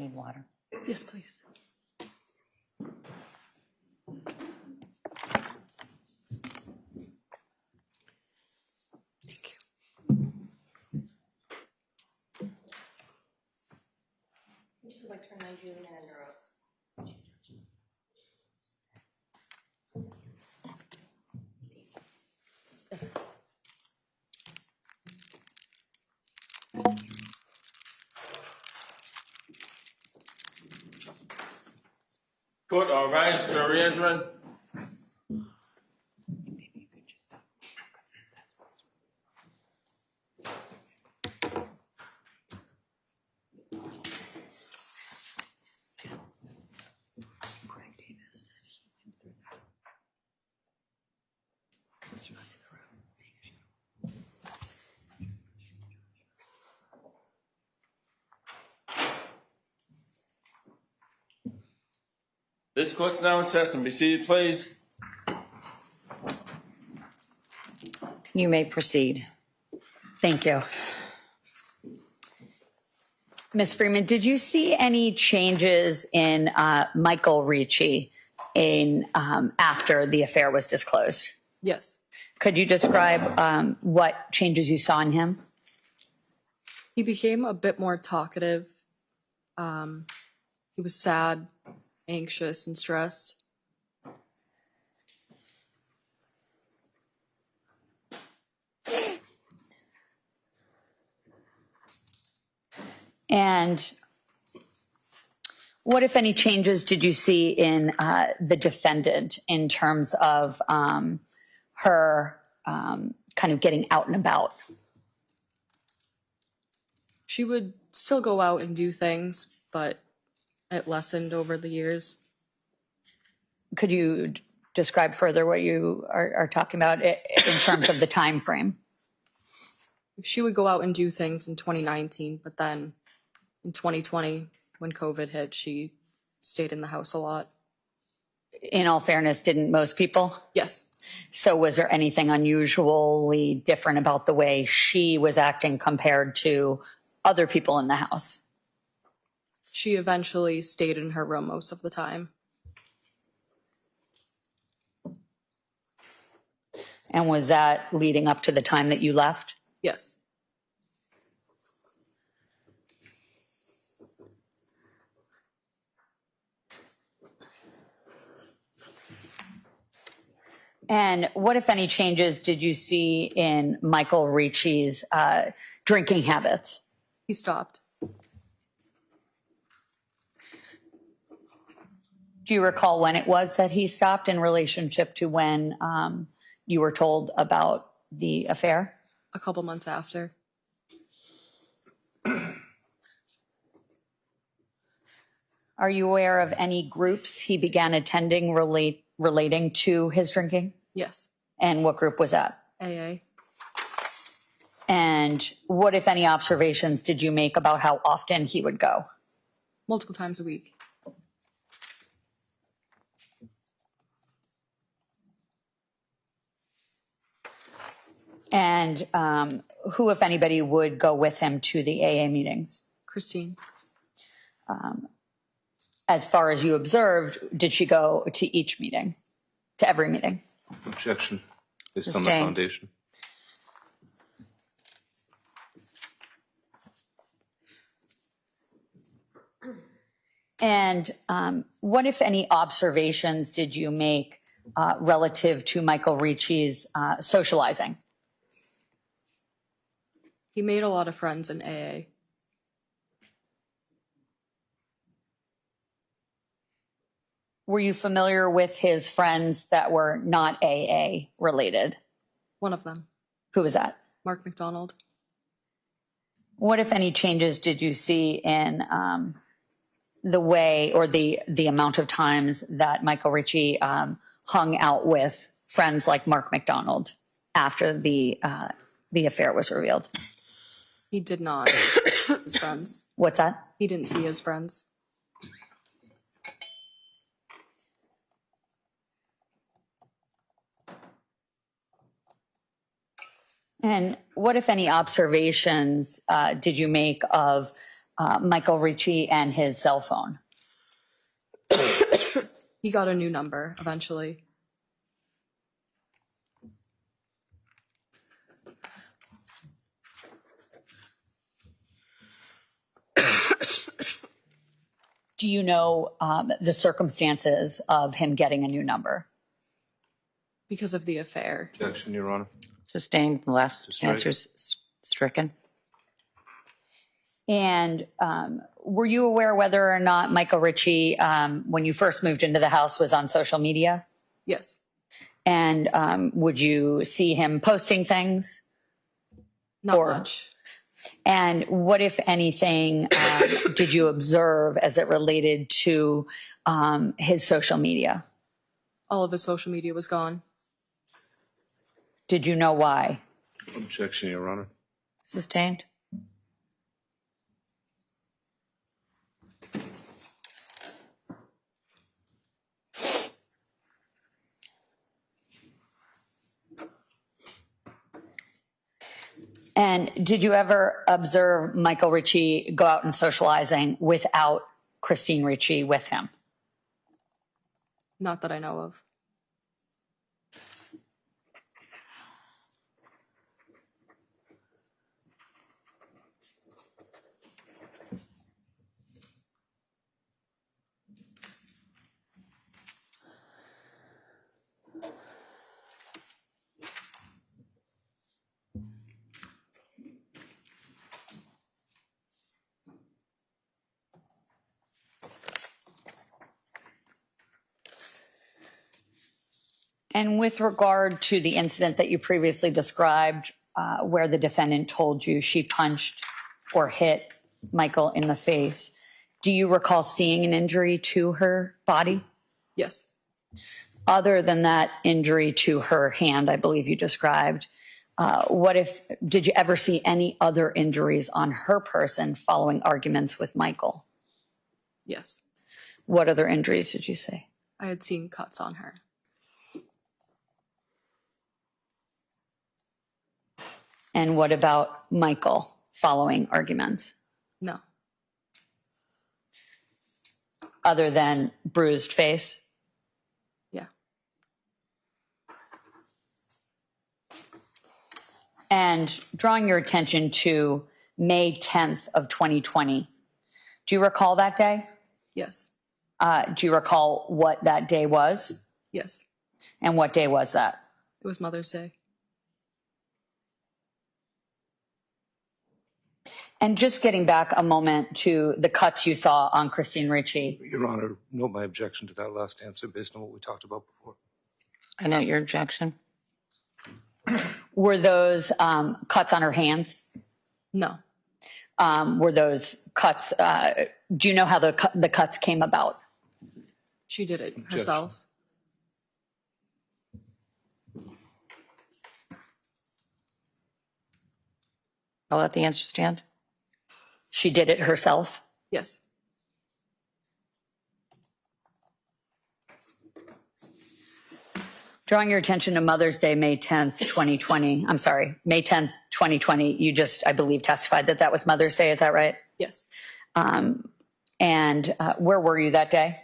Need water. Yes, please. Thank you. Just would like to remind you and under oath. Court, all rise to re-entering. This court's now in session. Be seated, please. You may proceed. Thank you. Ms. Freeman, did you see any changes in Michael Ricci after the affair was disclosed? Yes. Could you describe what changes you saw in him? He became a bit more talkative. He was sad, anxious, and stressed. And what, if any, changes did you see in the defendant in terms of her kind of getting out and about? She would still go out and do things, but it lessened over the years. Could you describe further what you are talking about in terms of the time frame? She would go out and do things in 2019, but then in 2020, when COVID hit, she stayed in the house a lot. In all fairness, didn't most people? Yes. So was there anything unusually different about the way she was acting compared to other people in the house? She eventually stayed in her room most of the time. And was that leading up to the time that you left? Yes. And what, if any, changes did you see in Michael Ricci's drinking habits? He stopped. Do you recall when it was that he stopped in relationship to when you were told about the affair? A couple months after. Are you aware of any groups he began attending relating to his drinking? Yes. And what group was that? AA. And what, if any, observations did you make about how often he would go? Multiple times a week. And who, if anybody, would go with him to the AA meetings? Christine. As far as you observed, did she go to each meeting, to every meeting? Objection. Based on the Sustained. foundation. And what, if any, observations did you make relative to Michael Ricci's socializing? He made a lot of friends in AA. Were you familiar with his friends that were not AA related? One of them. Who was that? Mark McDonald. What, if any, changes did you see in the way or the amount of times that Michael Ricci hung out with friends like Mark McDonald after the affair was revealed? He did not see his friends. What's that? He didn't see his friends. And what, if any, observations did you make of Michael Richie and his cell phone? He got a new number eventually. Do you know the circumstances of him getting a new number? Because of the affair. Objection, Your Honor. Sustained. The last strike. answer is stricken. And were you aware whether or not Michael Richie, when you first moved into the house, was on social media? Yes. And would you see him posting things? Not much. And what, if anything, did you observe as it related to his social media? All of his social media was gone. Did you know why? Objection, Your Honor. Sustained. And did you ever observe Michael Richie go out and socializing without Christine Ricci with him? Not that I know of. And with regard to the incident that you previously described, where the defendant told you she punched or hit Michael in the face, do you recall seeing an injury to her body? Yes. Other than that injury to her hand, I believe you described, did you ever see any other injuries on her person following arguments with Michael? Yes. What other injuries did you see? I had seen cuts on her. And what about Michael following arguments? No. Other than bruised face? Yeah. And drawing your attention to May 10th of 2020, do you recall that day? Yes. Do you recall what that day was? Yes. And what day was that? It was Mother's Day. And just getting back a moment to the cuts you saw on Christine Ricci. Your Honor, note my objection to that last answer based on what we talked about before. I note your objection. Were those cuts on her hands? No. Were those cuts, do you know how the cuts came about? She did it herself. I'll let the answer stand. She did it herself? Yes. Drawing your attention to Mother's Day, May 10th, 2020. I'm sorry, May 10th, 2020. You just, I believe, testified that that was Mother's Day. Is that right? Yes. And where were you that day?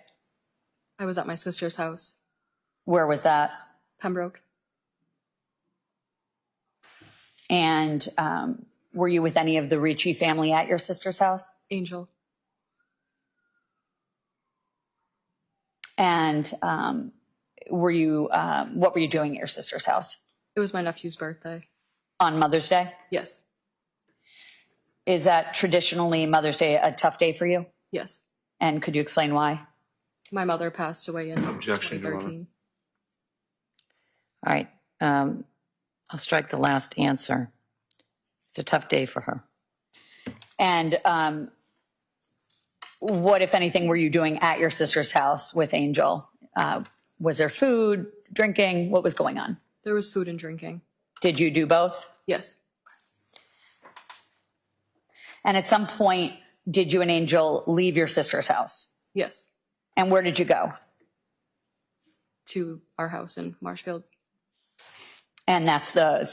I was at my sister's house. Where was that? Pembroke. And were you with any of the Ricci family at your sister's house? Angel. And what were you doing at your sister's house? It was my nephew's birthday. On Mother's Day? Yes. Is that traditionally Mother's Day a tough day for you? Yes. And could you explain why? My mother passed away in Objection, Your Honor. 2013. All right. I'll strike the last answer. It's a tough day for her. And what, if anything, were you doing at your sister's house with Angel? Was there food, drinking? What was going on? There was food and drinking. Did you do both? Yes. And at some point, did you and Angel leave your sister's house? Yes. And where did you go? To our house in Marshfield. And that's the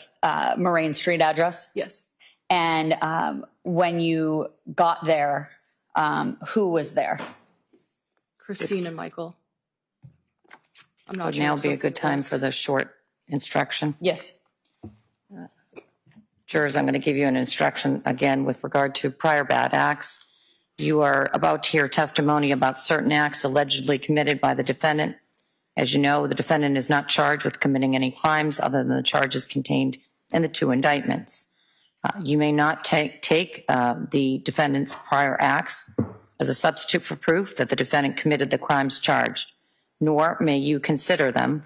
Moraine Street address? Yes. And when you got there, who was there? Christine and Michael. I'm not Would sure. now if be a Sophia good time was. for the short instruction? Yes. Jurors, I'm going to give you an instruction again with regard to prior bad acts. You are about to hear testimony about certain acts allegedly committed by the defendant. As you know, the defendant is not charged with committing any crimes other than the charges contained in the 2 indictments. You may not take the defendant's prior acts as a substitute for proof that the defendant committed the crimes charged, nor may you consider them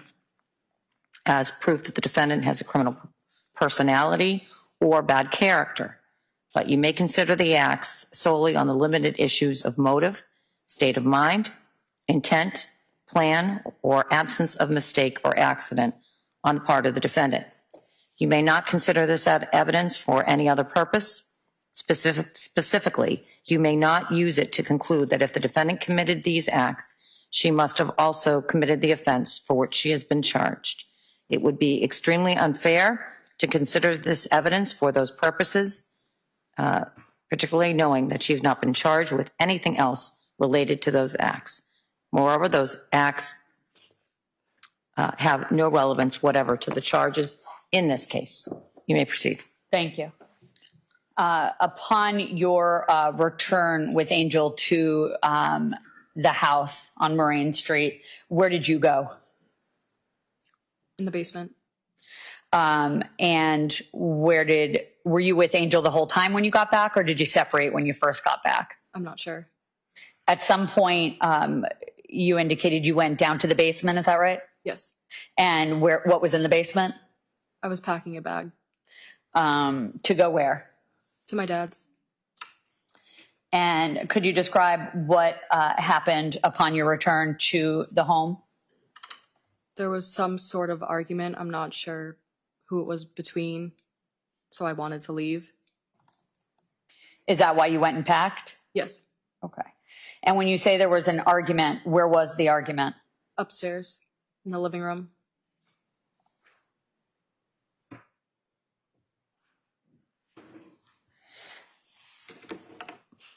as proof that the defendant has a criminal personality or bad character. But you may consider the acts solely on the limited issues of motive, state of mind, intent, plan, or absence of mistake or accident on the part of the defendant. You may not consider this evidence for any other purpose. Specifically, you may not use it to conclude that if the defendant committed these acts, she must have also committed the offense for which she has been charged. It would be extremely unfair to consider this evidence for those purposes, particularly knowing that she's not been charged with anything else related to those acts. Moreover, those acts have no relevance whatever to the charges in this case. You may proceed. Thank you. Upon your return with Angel to the house on Moraine Street, where did you go? In the basement. And were you with Angel the whole time when you got back, or did you separate when you first got back? I'm not sure. At some point, you indicated you went down to the basement, is that right? Yes. And what was in the basement? I was packing a bag. To go where? To my dad's. And could you describe what happened upon your return to the home? There was some sort of argument. I'm not sure who it was between, so I wanted to leave. Is that why you went and packed? Yes. Okay. And when you say there was an argument, where was the argument? Upstairs in the living room.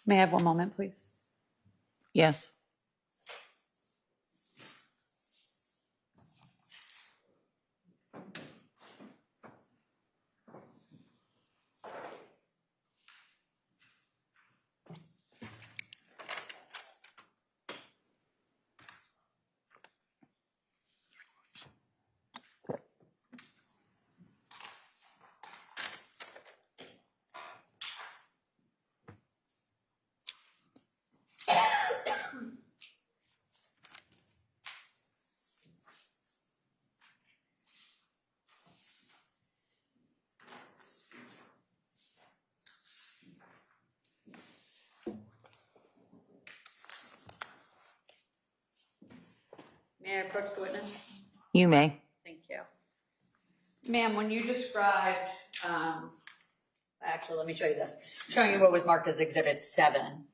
May I have one moment, please? Yes. May I approach the witness? You may. Thank you. Ma'am, when you described, actually, let me show you this. Showing you what was marked as Exhibit 7.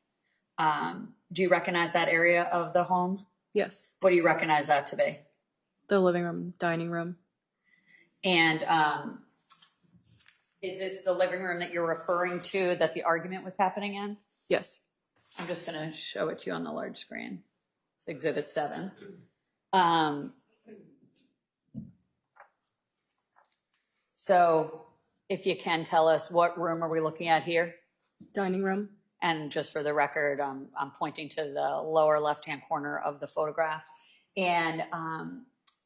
Do you recognize that area of the home? Yes. What do you recognize that to be? The living room, dining room. And is this the living room that you're referring to that the argument was happening in? Yes. I'm just going to show it to you on the large screen. It's Exhibit 7. So if you can tell us, what room are we looking at here? Dining room. And just for the record, I'm pointing to the lower left-hand corner of the photograph. And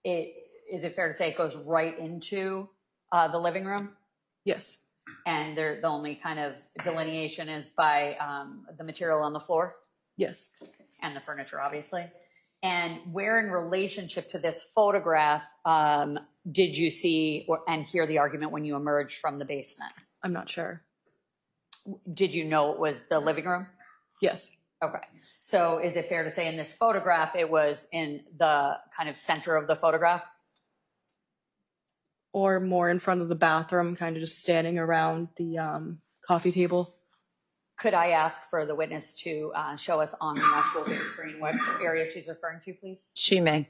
is it fair to say it goes right into the living room? Yes. And the only kind of delineation is by the material on the floor? Yes. And the furniture, obviously. And where in relationship to this photograph did you see and hear the argument when you emerged from the basement? I'm not sure. Did you know it was the living room? Yes. Okay. So is it fair to say in this photograph, it was in the kind of center of the photograph? Or more in front of the bathroom, kind of just standing around the coffee table. Could I ask for the witness to show us on the actual big screen what area she's referring to, please? She may.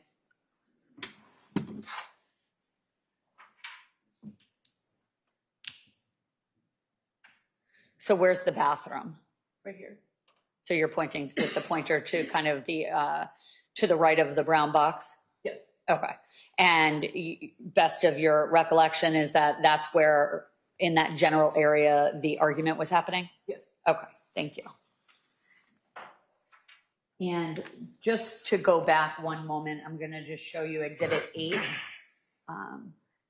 So where's the bathroom? Right here. So you're pointing with the pointer to kind of the, to the right of the brown box? Yes. Okay. And best of your recollection is that that's where, in that general area, the argument was happening? Yes. Okay, thank you. And just to go back one moment, I'm going to just show you Exhibit 8.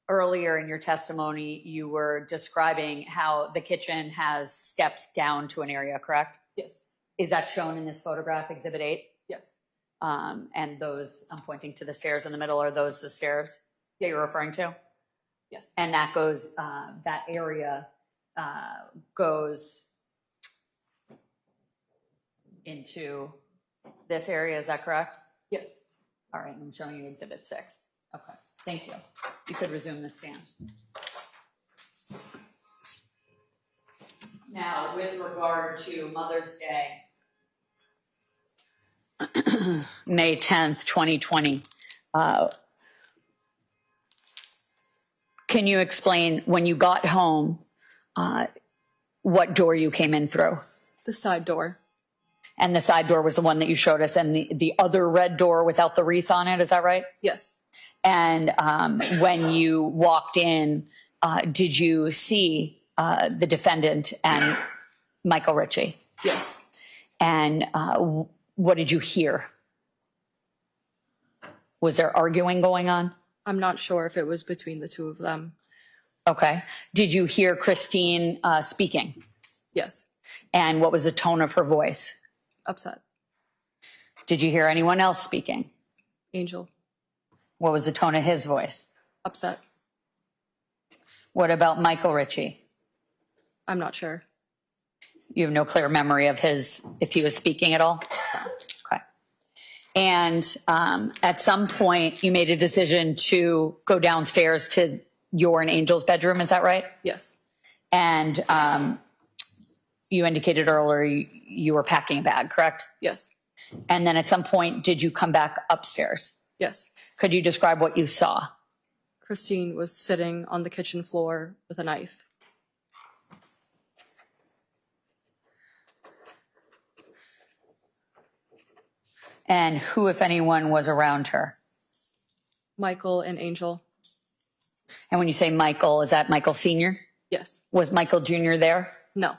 Earlier in your testimony, you were describing how the kitchen has steps down to an area, correct? Yes. Is that shown in this photograph, Exhibit 8? Yes. And those, I'm pointing to the stairs in the middle, are those the stairs that you're referring to? Yes. And that goes, that area goes into this area, is that correct? Yes. All right, I'm showing you Exhibit 6. Okay, thank you. You could resume the stand. Now, with regard to Mother's Day, May 10th, 2020, can you explain when you got home what door you came in through? The side door. And the side door was the one that you showed us, and the other red door without the wreath on it, is that right? Yes. And when you walked in, did you see the defendant and Michael Richie? Yes. And what did you hear? Was there arguing going on? I'm not sure if it was between the two of them. Okay. Did you hear Christine speaking? Yes. And what was the tone of her voice? Upset. Did you hear anyone else speaking? Angel. What was the tone of his voice? Upset. What about Michael Richie? I'm not sure. You have no clear memory of his, if he was speaking at all? Okay. And at some point, you made a decision to go downstairs to your and Angel's bedroom, is that right? Yes. And you indicated earlier you were packing a bag, correct? Yes. And then at some point, did you come back upstairs? Yes. Could you describe what you saw? Christine was sitting on the kitchen floor with a knife. And who, if anyone, was around her? Michael and Angel. And when you say Michael, is that Michael Sr.? Yes. Was Michael Jr. there? No.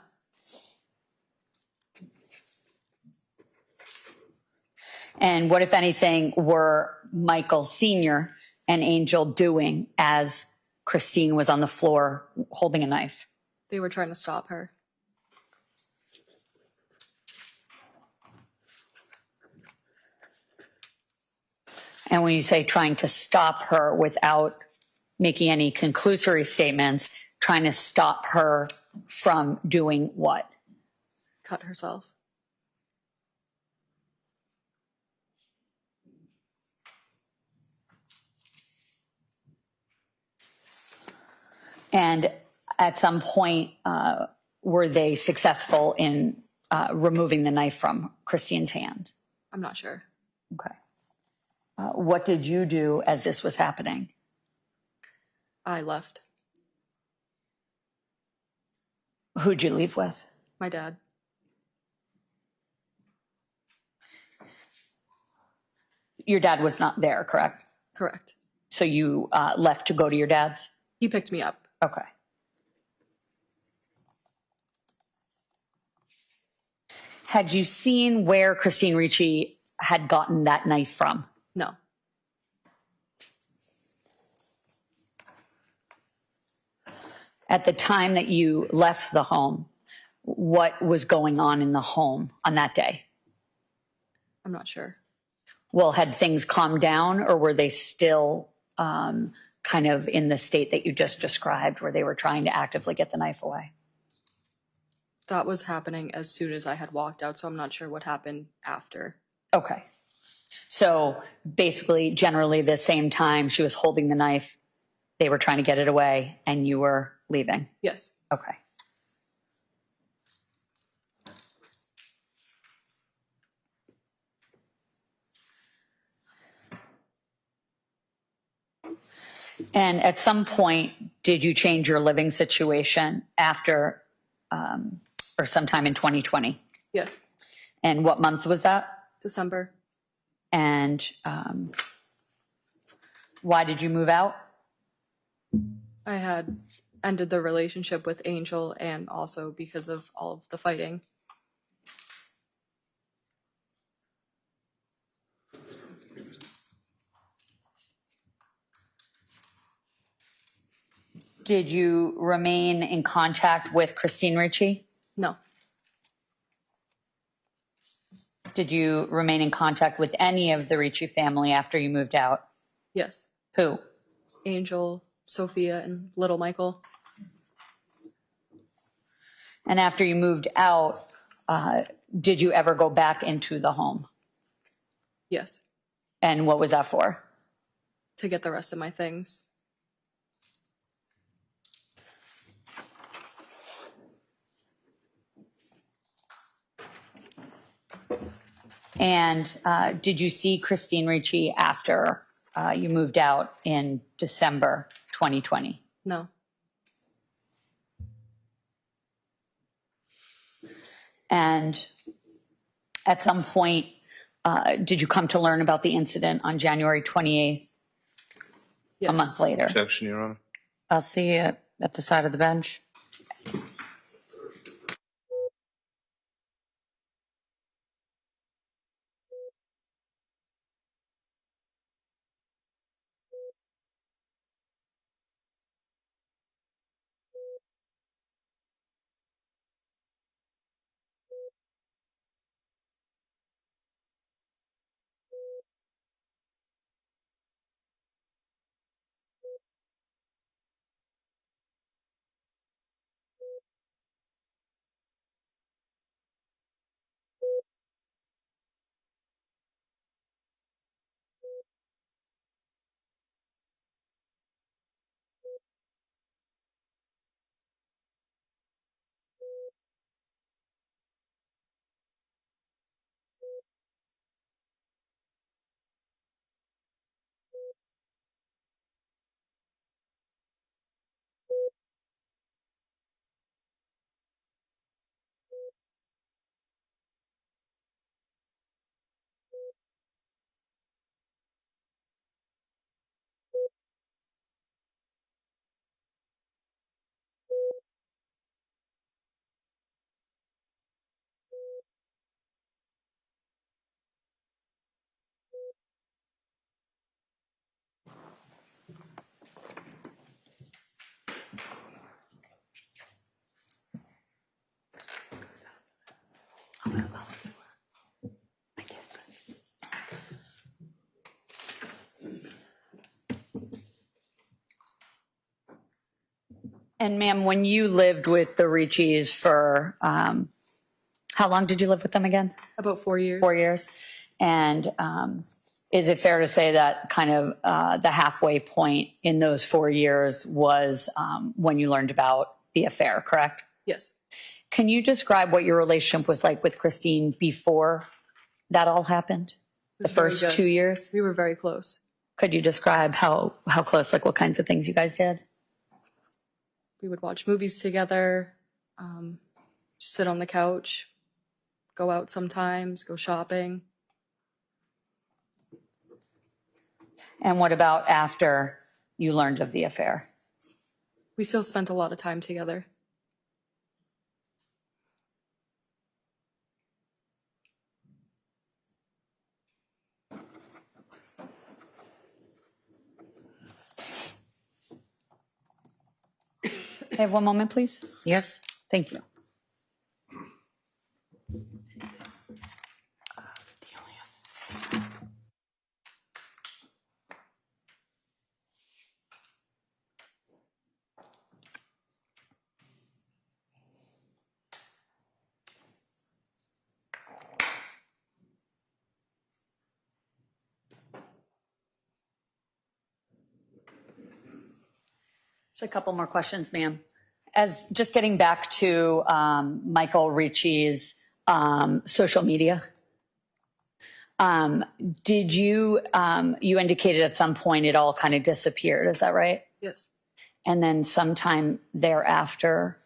And what, if anything, were Michael Sr. and Angel doing as Christine was on the floor holding a knife? They were trying to stop her. And when you say trying to stop her without making any conclusory statements, trying to stop her from doing what? Cut herself. And at some point, were they successful in removing the knife from Christine's hand? I'm not sure. Okay. What did you do as this was happening? I left. Who'd you leave with? My dad. Your dad was not there, correct? Correct. So you left to go to your dad's? He picked me up. Okay. Had you seen where Christine Ricci had gotten that knife from? No. At the time that you left the home, what was going on in the home on that day? I'm not sure. Well, had things calmed down, or were they still kind of in the state that you just described where they were trying to actively get the knife away? That was happening as soon as I had walked out, so I'm not sure what happened after. Okay. So basically, generally the same time she was holding the knife, they were trying to get it away and you were leaving? Yes. Okay. And at some point, did you change your living situation after or sometime in 2020? Yes. And what month was that? December. And why did you move out? I had ended the relationship with Angel and also because of all of the fighting. Did you remain in contact with Christine Ricci? No. Did you remain in contact with any of the Ricci family after you moved out? Yes. Who? Angel, Sophia, and little Michael. And after you moved out, did you ever go back into the home? Yes. And what was that for? To get the rest of my things. And did you see Christine Ricci after you moved out in December 2020? No. And at some point, did you come to learn about the incident on January 28th, Yes. a month later? Objection, Your Honor. I'll see you at the side of the bench. And ma'am, when you lived with the Ricci's for, how long did you live with them again? About 4 years. 4 years. And is it fair to say that kind of the halfway point in those 4 years was when you learned about the affair, correct? Yes. Can you describe what your relationship was like with Christine before that all happened? The first 2 years? We were very close. Could you describe how close, like what kinds of things you guys did? We would watch movies together, just sit on the couch, go out sometimes, go shopping. And what about after you learned of the affair? We still spent a lot of time together. I have one moment, please. Yes? Thank you. Just a couple more questions, ma'am. As just getting back to Michael Ricci's social media, did you, you indicated at some point it all kind of disappeared, is that right? Yes. And then sometime thereafter,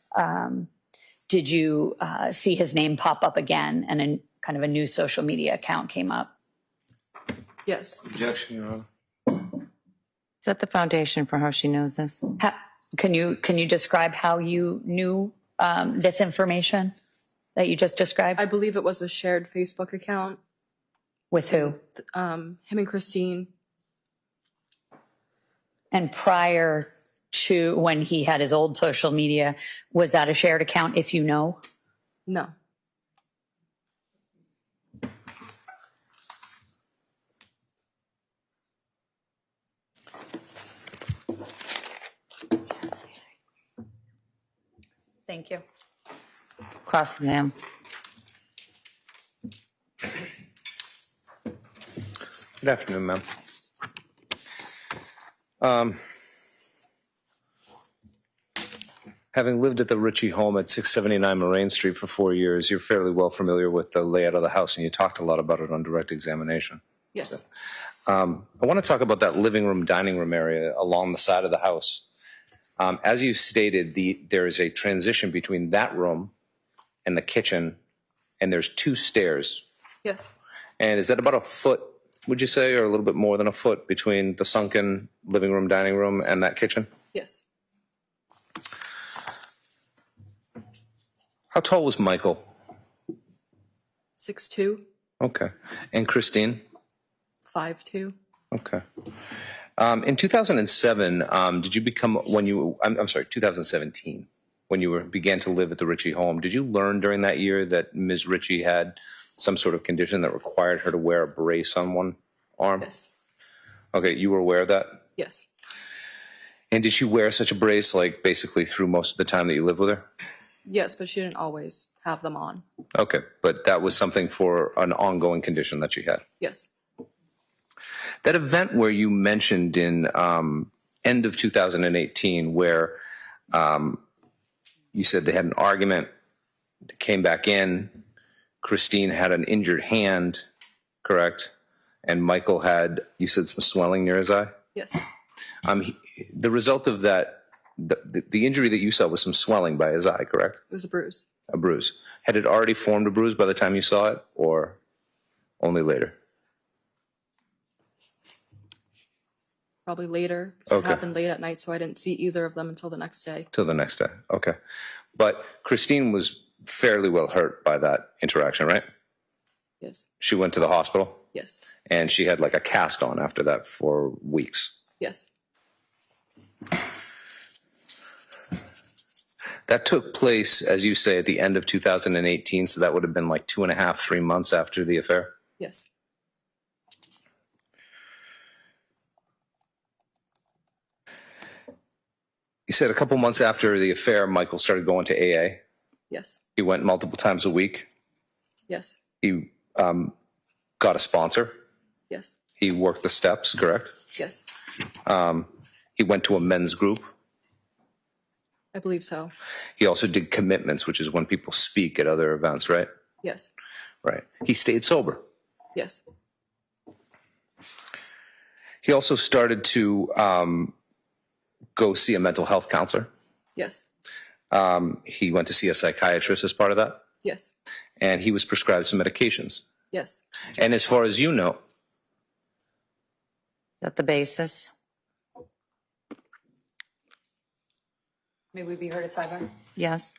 did you see his name pop up again and kind of a new social media account came up? Yes. Objection, Your Honor. Is that the foundation for how she knows this? Can you describe how you knew this information that you just described? I believe it was a shared Facebook account. With who? Him and Christine. And prior to when he had his old social media, was that a shared account, if you know? No. Thank you. Cross-exam. Good afternoon, ma'am. Having lived at the Richie home at 679 Moraine Street for 4 years, you're fairly well familiar with the layout of the house, and you talked a lot about it on direct examination. Yes. I want to talk about that living room, dining room area along the side of the house. As you stated, there is a transition between that room and the kitchen, and there's 2 stairs. Yes. And is that about a foot, would you say, or a little bit more than a foot between the sunken living room, dining room, and that kitchen? Yes. How tall was Michael? 6'2", Okay. And Christine? 5'2". Okay. In 2007, did you become, I'm sorry, 2017, when you began to live at the Richie home, did you learn during that year that Ms. Richie had some sort of condition that required her to wear a brace on one arm? Yes. Okay, you were aware of that? Yes. And did she wear such a brace, like, basically through most of the time that you lived with her? Yes, but she didn't always have them on. Okay, but that was something for an ongoing condition that she had? Yes. That event where you mentioned in end of 2018 where you said they had an argument, they came back in, Christine had an injured hand, correct? And Michael had, you said, some swelling near his eye? Yes. The result of that, the injury that you saw was some swelling by his eye, correct? It was a bruise. A bruise. Had it already formed a bruise by the time you saw it, or only later? Probably later. 'Cause Okay. It happened late at night, so I didn't see either of them until the next day. Till the next day. Okay. But Christine was fairly well hurt by that interaction, right? Yes. She went to the hospital Yes. and she had like a cast on after that for weeks. Yes. That took place, as you say, at the end of 2018. So that would have been like 2.5, 3 months after the affair. Yes. You said a couple months after the affair, Michael started going to AA. Yes. He went multiple times a week. Yes. He got a sponsor. Yes. He worked the steps, correct? Yes. He went to a men's group. I believe so. He also did commitments, which is when people speak at other events, right? Yes. Right. He stayed sober. Yes. He also started to go see a mental health counselor. Yes. He went to see a psychiatrist as part of that. Yes. And he was prescribed some medications. Yes. And as far as you know, Is that the basis? May we be heard at sidebar? Yes.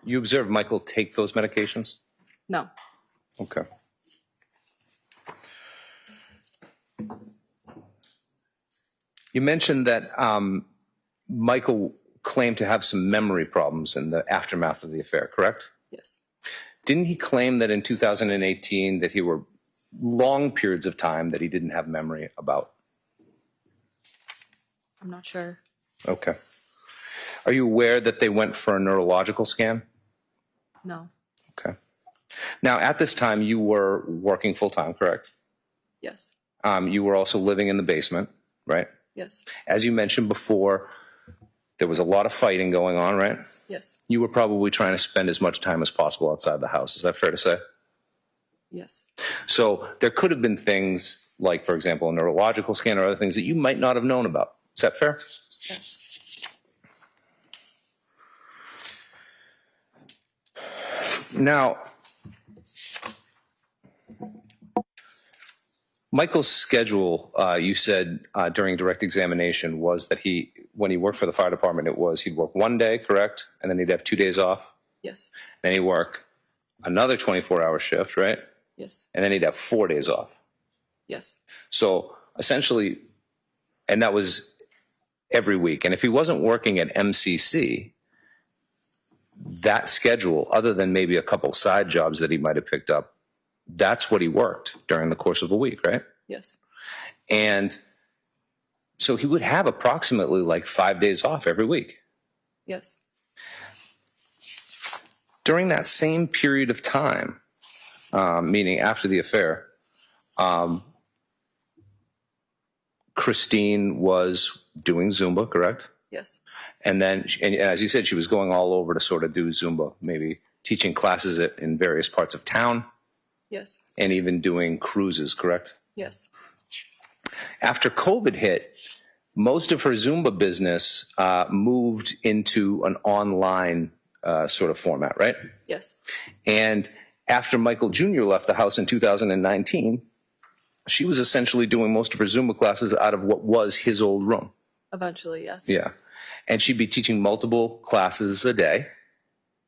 You observed Michael take those medications? No. Okay. You mentioned that Michael claimed to have some memory problems in the aftermath of the affair, correct? Yes. Didn't he claim that in 2018 that he were long periods of time that he didn't have memory about? I'm not sure. Okay. Are you aware that they went for a neurological scan? No. Okay. Now, at this time, you were working full-time, correct? Yes. You were also living in the basement, right? Yes. As you mentioned before, there was a lot of fighting going on, right? Yes. You were probably trying to spend as much time as possible outside the house. Is that fair to say? Yes. So there could have been things like, for example, a neurological scan or other things that you might not have known about. Is that fair? Yes. Now, Michael's schedule, you said during direct examination, was that when he worked for the fire department, he'd work one day, correct? And then he'd have 2 days off. Yes. Then he'd work another 24-hour shift, right? Yes. And then he'd have 4 days off. Yes. So essentially, and that was every week. And if he wasn't working at MCC, that schedule, other than maybe a couple side jobs that he might have picked up, that's what he worked during the course of a week, right? Yes. And so he would have approximately like 5 days off every week. Yes. During that same period of time, meaning after the affair, Christine was doing Zumba, correct? Yes. And then, and as you said, she was going all over to sort of do Zumba, maybe teaching classes in various parts of town. Yes. And even doing cruises, correct? Yes. After COVID hit, most of her Zumba business moved into an online sort of format, right? Yes. And after Michael Jr. left the house in 2019, she was essentially doing most of her Zumba classes out of what was his old room. Eventually, yes. Yeah. And she'd be teaching multiple classes a day.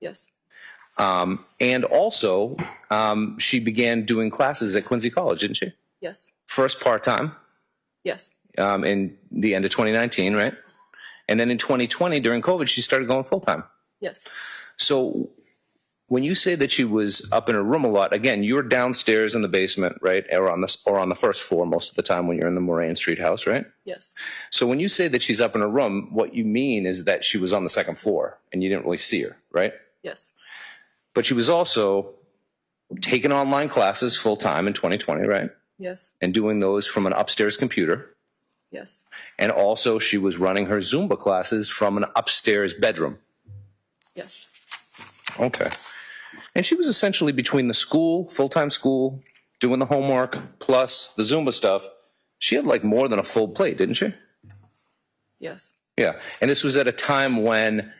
Yes. And also, she began doing classes at Quincy College, didn't she? Yes. First part-time. Yes. In the end of 2019, right? And then in 2020, during COVID, she started going full-time. Yes. So when you say that she was up in her room a lot, again, you're downstairs in the basement, right? Or on the first floor most of the time when you're in the Moraine Street house, right? Yes. So when you say that she's up in her room, what you mean is that she was on the second floor and you didn't really see her, right? Yes. But she was also taking online classes full-time in 2020, right? Yes. And doing those from an upstairs computer. Yes. And also she was running her Zumba classes from an upstairs bedroom. Yes. Okay. And she was essentially between the school, full-time school, doing the homework, plus the Zumba stuff. She had like more than a full plate, didn't she? Yes. Yeah. And this was at a time when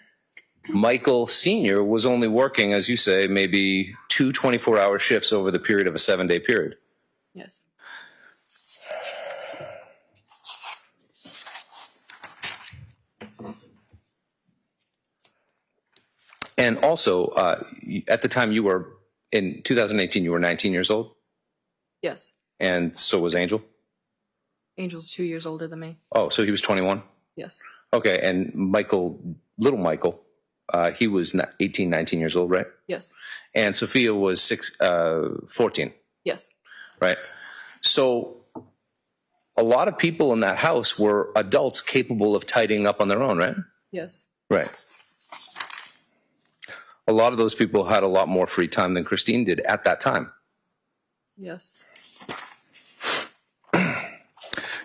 Michael Sr. was only working, as you say, maybe 2 24-hour shifts over the period of a 7-day period. Yes. And also, at the time you were, in 2018, you were 19 years old? Yes. And so was Angel? Angel's 2 years older than me. Oh, so he was 21? Yes. Okay, and Michael, little Michael, he was 18, 19 years old, right? Yes. And Sophia was 14. Yes. Right? So a lot of people in that house were adults capable of tidying up on their own, right? Yes. Right. A lot of those people had a lot more free time than Christine did at that time. Yes.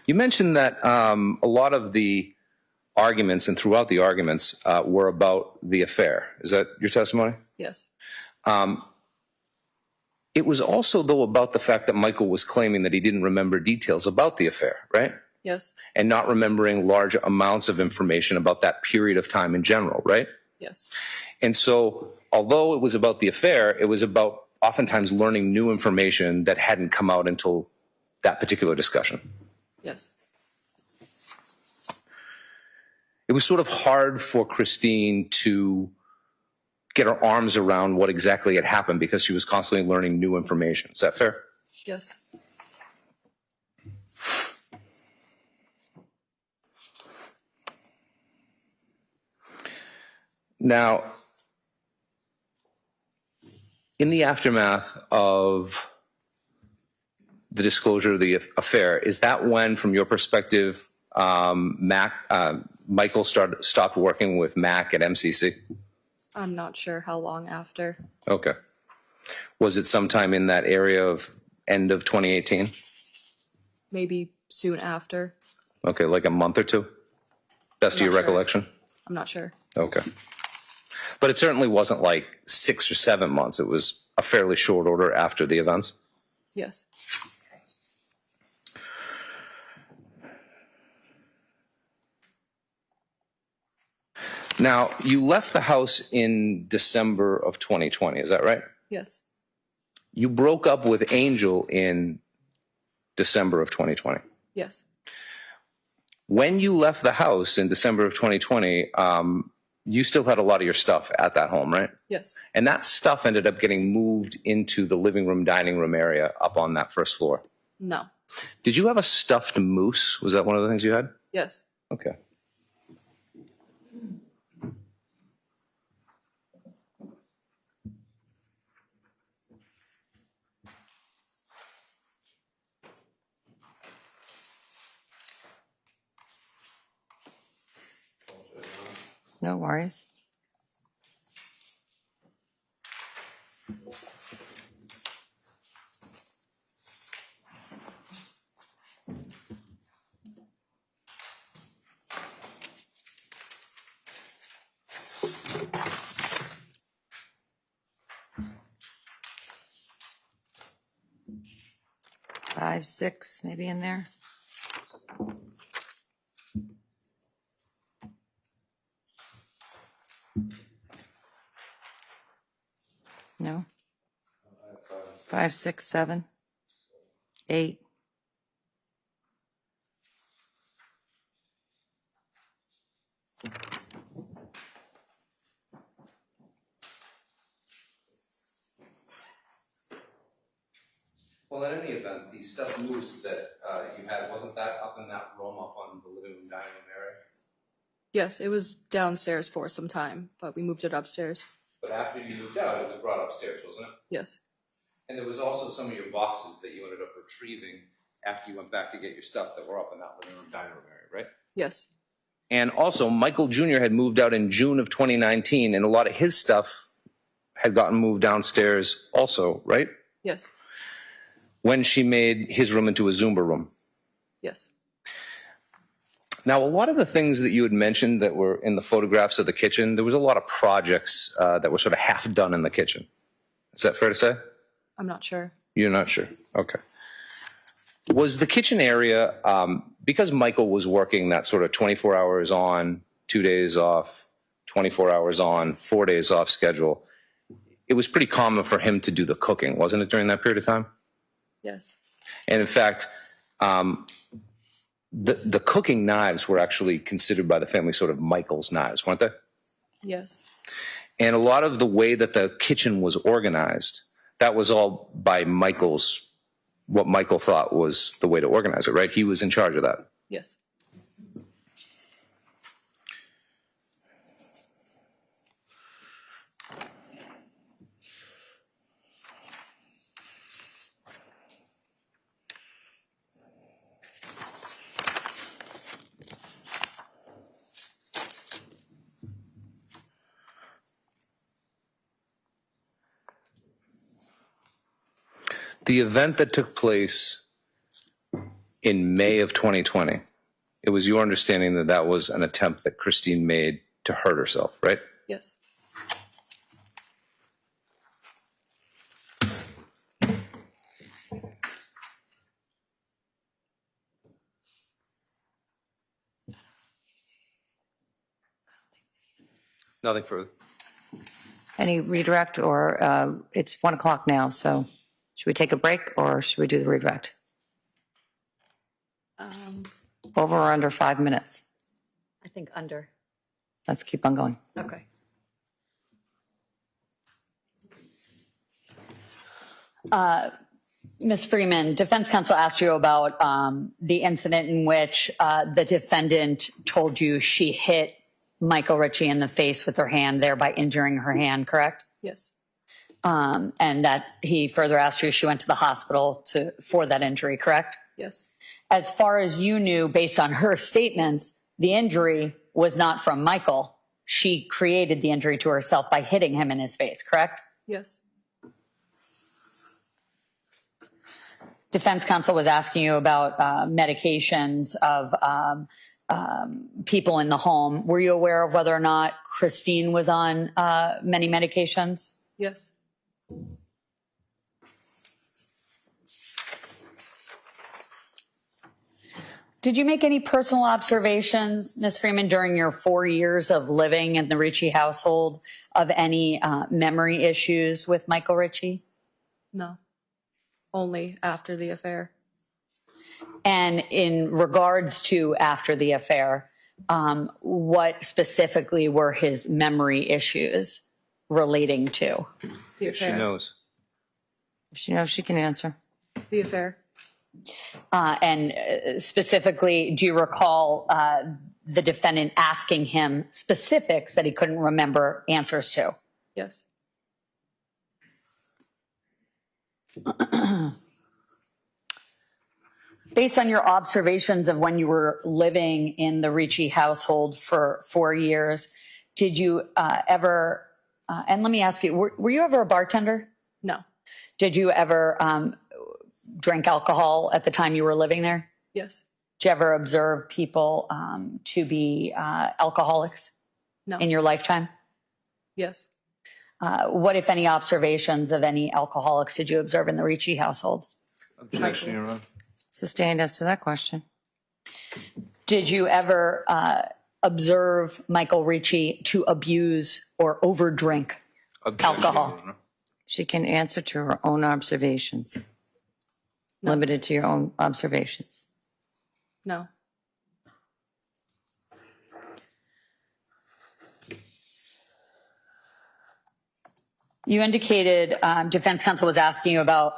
You mentioned that a lot of the arguments and throughout the arguments were about the affair. Is that your testimony? Yes. It was also, though, about the fact that Michael was claiming that he didn't remember details about the affair, right? Yes. And not remembering large amounts of information about that period of time in general, right? Yes. And so, although it was about the affair, it was about oftentimes learning new information that hadn't come out until that particular discussion. Yes. It was sort of hard for Christine to get her arms around what exactly had happened because she was constantly learning new information. Is that fair? Yes. Now, in the aftermath of the disclosure of the affair, is that when, from your perspective, Michael stopped working with Mac at MCC? I'm not sure how long after. Okay. Was it sometime in that area of end of 2018? Maybe soon after. Okay, like a month or two? Best of your recollection? I'm not sure. Okay. But it certainly wasn't like 6 or 7 months. It was a fairly short order after the events? Yes. Now, you left the house in December of 2020, is that right? Yes. You broke up with Angel in December of 2020. Yes. When you left the house in December of 2020, you still had a lot of your stuff at that home, right? Yes. And that stuff ended up getting moved into the living room, dining room area up on that first floor. No. Did you have a stuffed moose? Was that one of the things you had? Yes. Okay. No worries. Five, six, maybe in there. No. 5, 6, 7, 8. Well, in any event, the stuffed moose that you had, wasn't that up in that room up on the living room, dining room area? Yes, it was downstairs for some time, but we moved it upstairs. But after you moved out, it was brought upstairs, wasn't it? Yes. And there was also some of your boxes that you ended up retrieving after you went back to get your stuff that were up in that living room, dining room area, right? Yes. And also, Michael Jr. had moved out in June of 2019, and a lot of his stuff had gotten moved downstairs also, right? Yes. When she made his room into a Zumba room. Yes. Now, a lot of the things that you had mentioned that were in the photographs of the kitchen, there was a lot of projects that were sort of half done in the kitchen. Is that fair to say? I'm not sure. You're not sure? Okay. Was the kitchen area, because Michael was working that sort of 24 hours on, 2 days off, 24 hours on, 4 days off schedule, it was pretty common for him to do the cooking, wasn't it, during that period of time? Yes. And in fact, the cooking knives were actually considered by the family sort of Michael's knives, weren't they? Yes. And a lot of the way that the kitchen was organized, that was all by Michael's, what Michael thought was the way to organize it, right? He was in charge of that. Yes. The event that took place in May of 2020, it was your understanding that that was an attempt that Christine made to hurt herself, right? Yes. Nothing further. Any redirect, or it's 1 o'clock now, so should we take a break or should we do the redirect? Over or under 5 minutes? I think under. Let's keep on going. Okay. Ms. Freeman, defense counsel asked you about the incident in which the defendant told you she hit Michael Richie in the face with her hand, thereby injuring her hand, correct? Yes. And that he further asked you if she went to the hospital for that injury, correct? Yes. As far as you knew, based on her statements, the injury was not from Michael. She created the injury to herself by hitting him in his face, correct? Yes. Defense counsel was asking you about medications of people in the home. Were you aware of whether or not Christine was on many medications? Yes. Did you make any personal observations, Ms. Freeman, during your 4 years of living in the Ricci household of any memory issues with Michael Richie? No. Only after the affair. And in regards to after the affair, what specifically were his memory issues relating to? The affair. She knows. If she knows, she can answer. The affair. And specifically, do you recall the defendant asking him specifics that he couldn't remember answers to? Yes. Based on your observations of when you were living in the Ricci household for 4 years, did you ever, and let me ask you, were you ever a bartender? No. Did you ever drink alcohol at the time you were living there? Yes. Did you ever observe people to be alcoholics No. in your lifetime? Yes. What, if any, observations of any alcoholics did you observe in the Ricci household? Objection, Your Honor. Sustained as to that question. Did you ever observe Michael Ricci to abuse or overdrink Objection, alcohol? Your Honor. She can answer to her own observations. Limited to your own observations. No. You indicated defense counsel was asking you about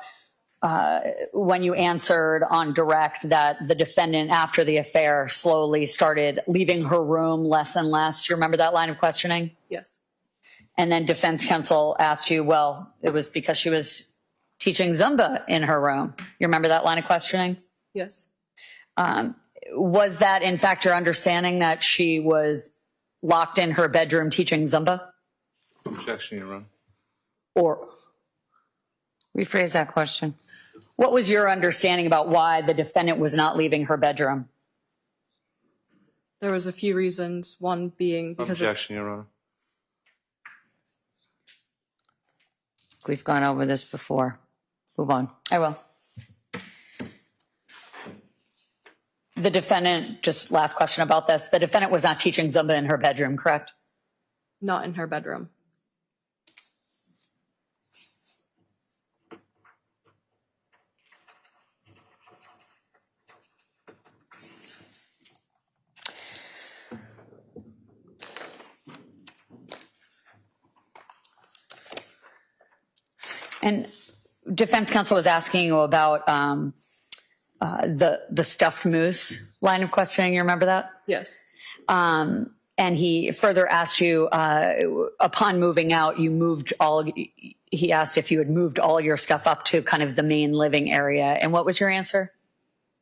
when you answered on direct that the defendant, after the affair, slowly started leaving her room less and less. Do you remember that line of questioning? Yes. And then defense counsel asked you, well, it was because she was teaching Zumba in her room. You remember that line of questioning? Yes. Was that, in fact, your understanding that she was locked in her bedroom teaching Zumba? Objection, Your Honor. Or Rephrase that question. what was your understanding about why the defendant was not leaving her bedroom? There was a few reasons. One being because Objection, Your Honor. We've gone over this before. Move on. I will. The defendant, just last question about this. The defendant was not teaching Zumba in her bedroom, correct? not in her bedroom. And defense counsel was asking you about the stuffed moose line of questioning. You remember that? Yes. And he further asked you, upon moving out, he asked if you had moved all your stuff up to kind of the main living area. And what was your answer?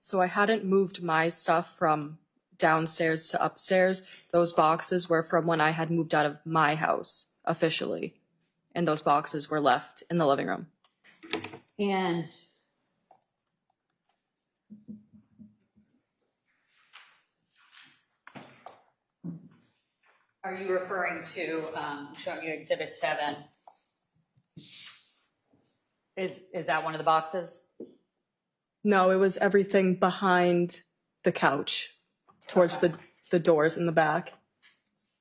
So I hadn't moved my stuff from downstairs to upstairs. Those boxes were from when I had moved out of my house officially. And those boxes were left in the living room. And are you referring to showing you Exhibit 7? Is that one of the boxes? No, it was everything behind the couch towards the doors in the back.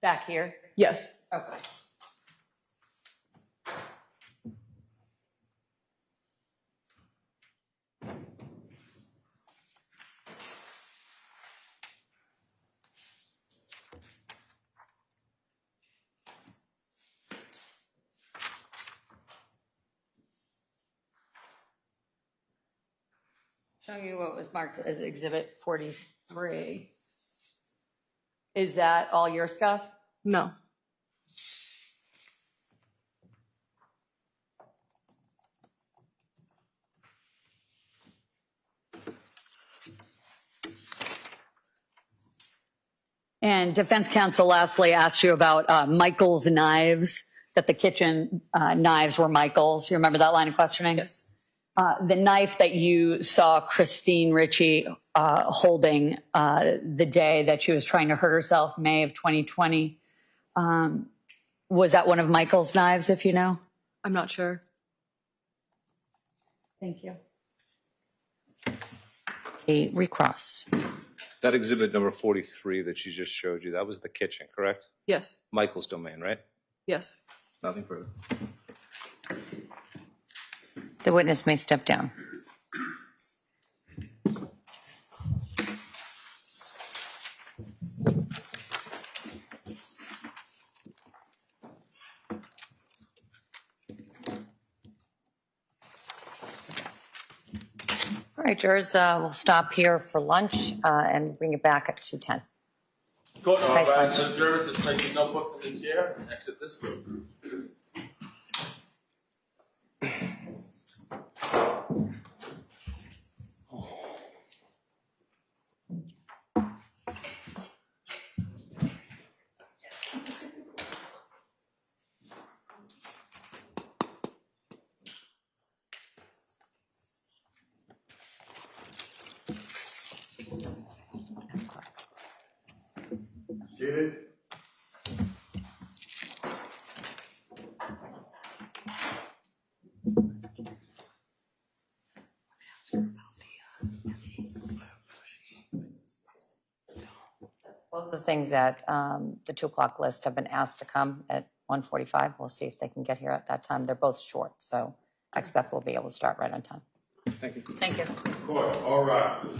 Back here? Yes. Okay. Show you what was marked as Exhibit 43. Is that all your stuff? No. And defense counsel lastly asked you about Michael's knives, that the kitchen knives were Michael's. You remember that line of questioning? Yes. The knife that you saw Christine Ricci holding the day that she was trying to hurt herself, May of 2020, was that one of Michael's knives, if you know? I'm not sure. Thank you. A recross. That exhibit number 43 that she just showed you, that was the kitchen, correct? Yes. Michael's domain, right? Yes. Nothing further. The witness may step down. All right, jurors, we'll stop here for lunch and bring it back at 2:10. Court Nice authorizes lunch. the jurors to place the notebooks in the chair and exit this room. Seated. Both of the things at the 2 o'clock list have been asked to come at 1:45. We'll see if they can get here at that time. They're both short, so I expect we'll be able to start right on time. Thank you. Thank you. Court, all rise.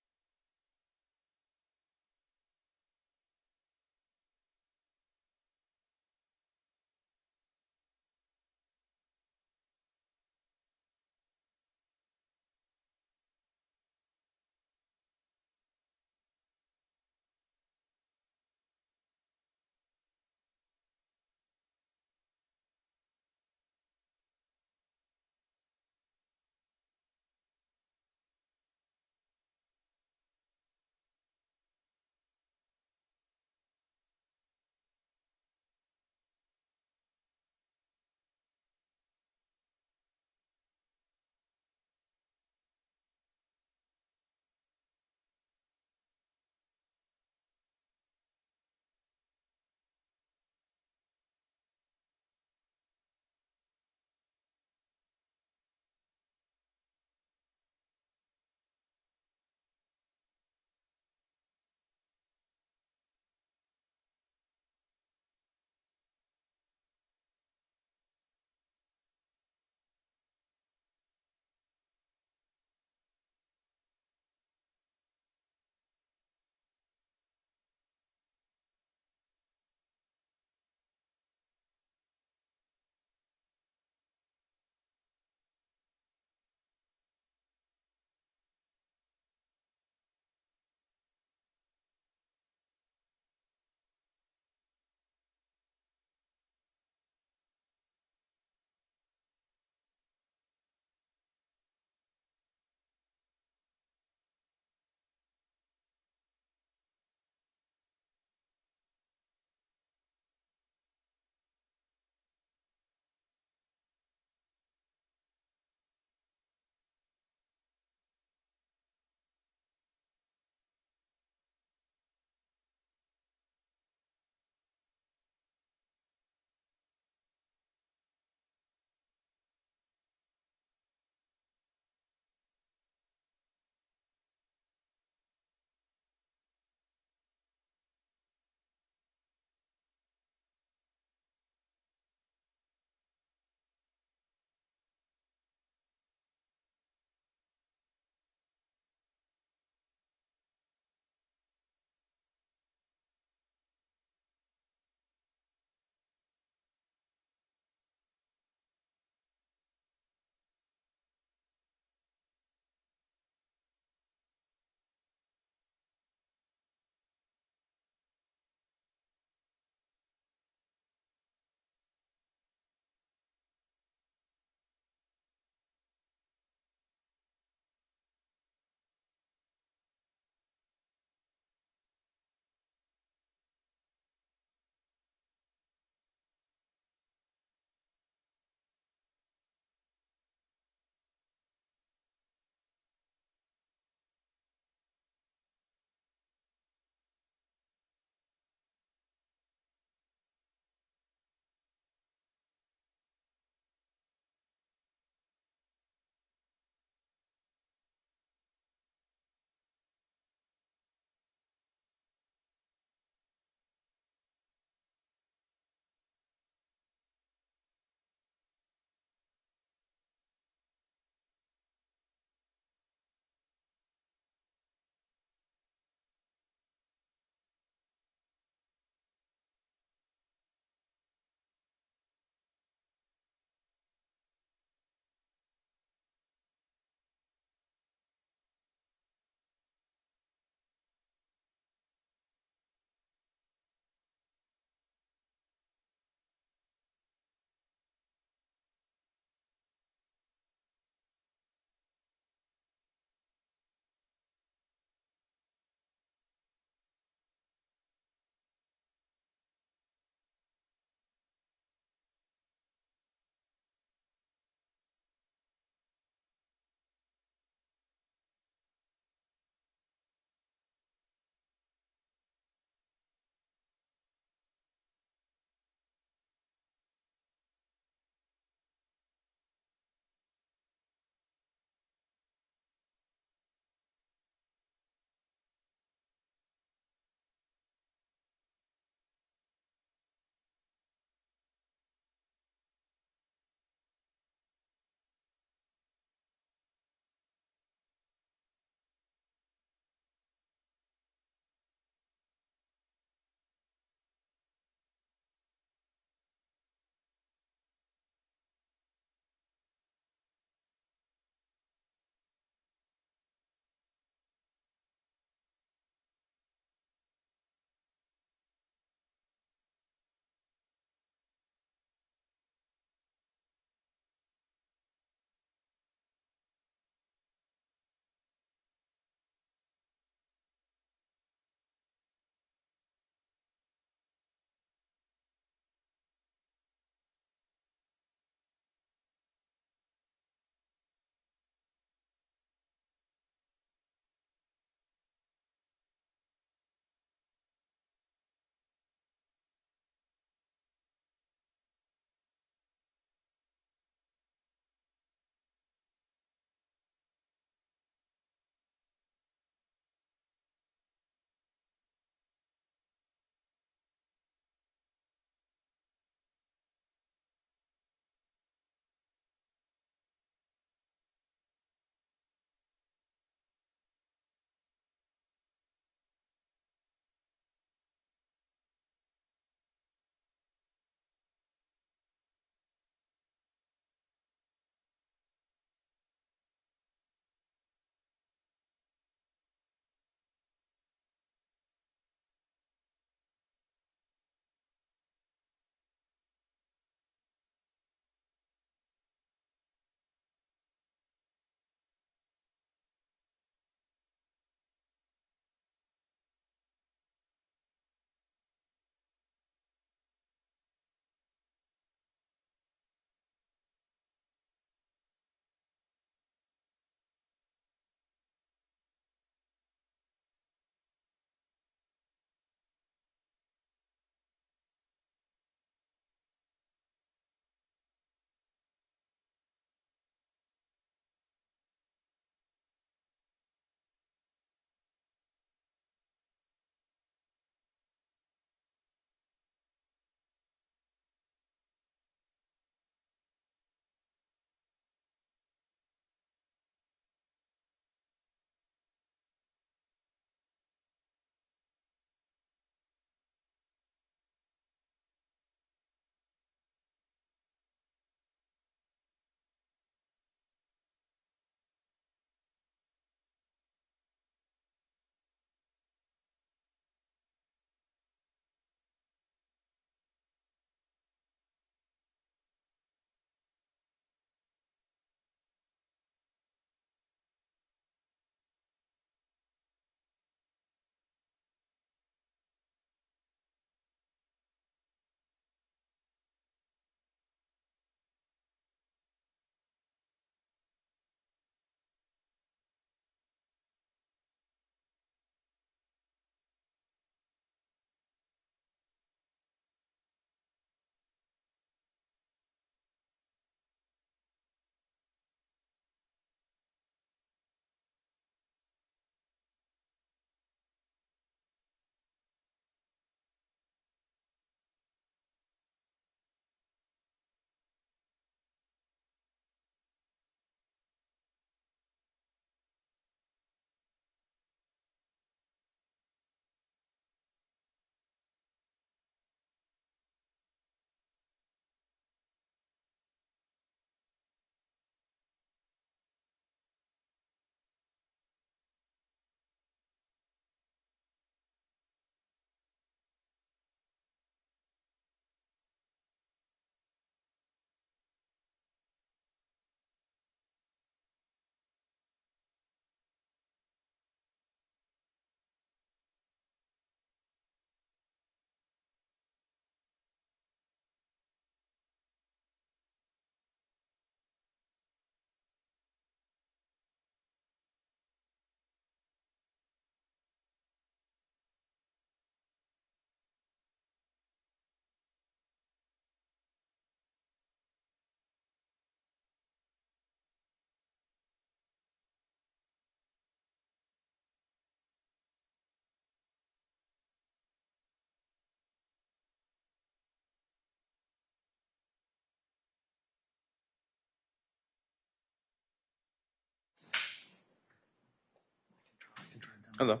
Hello.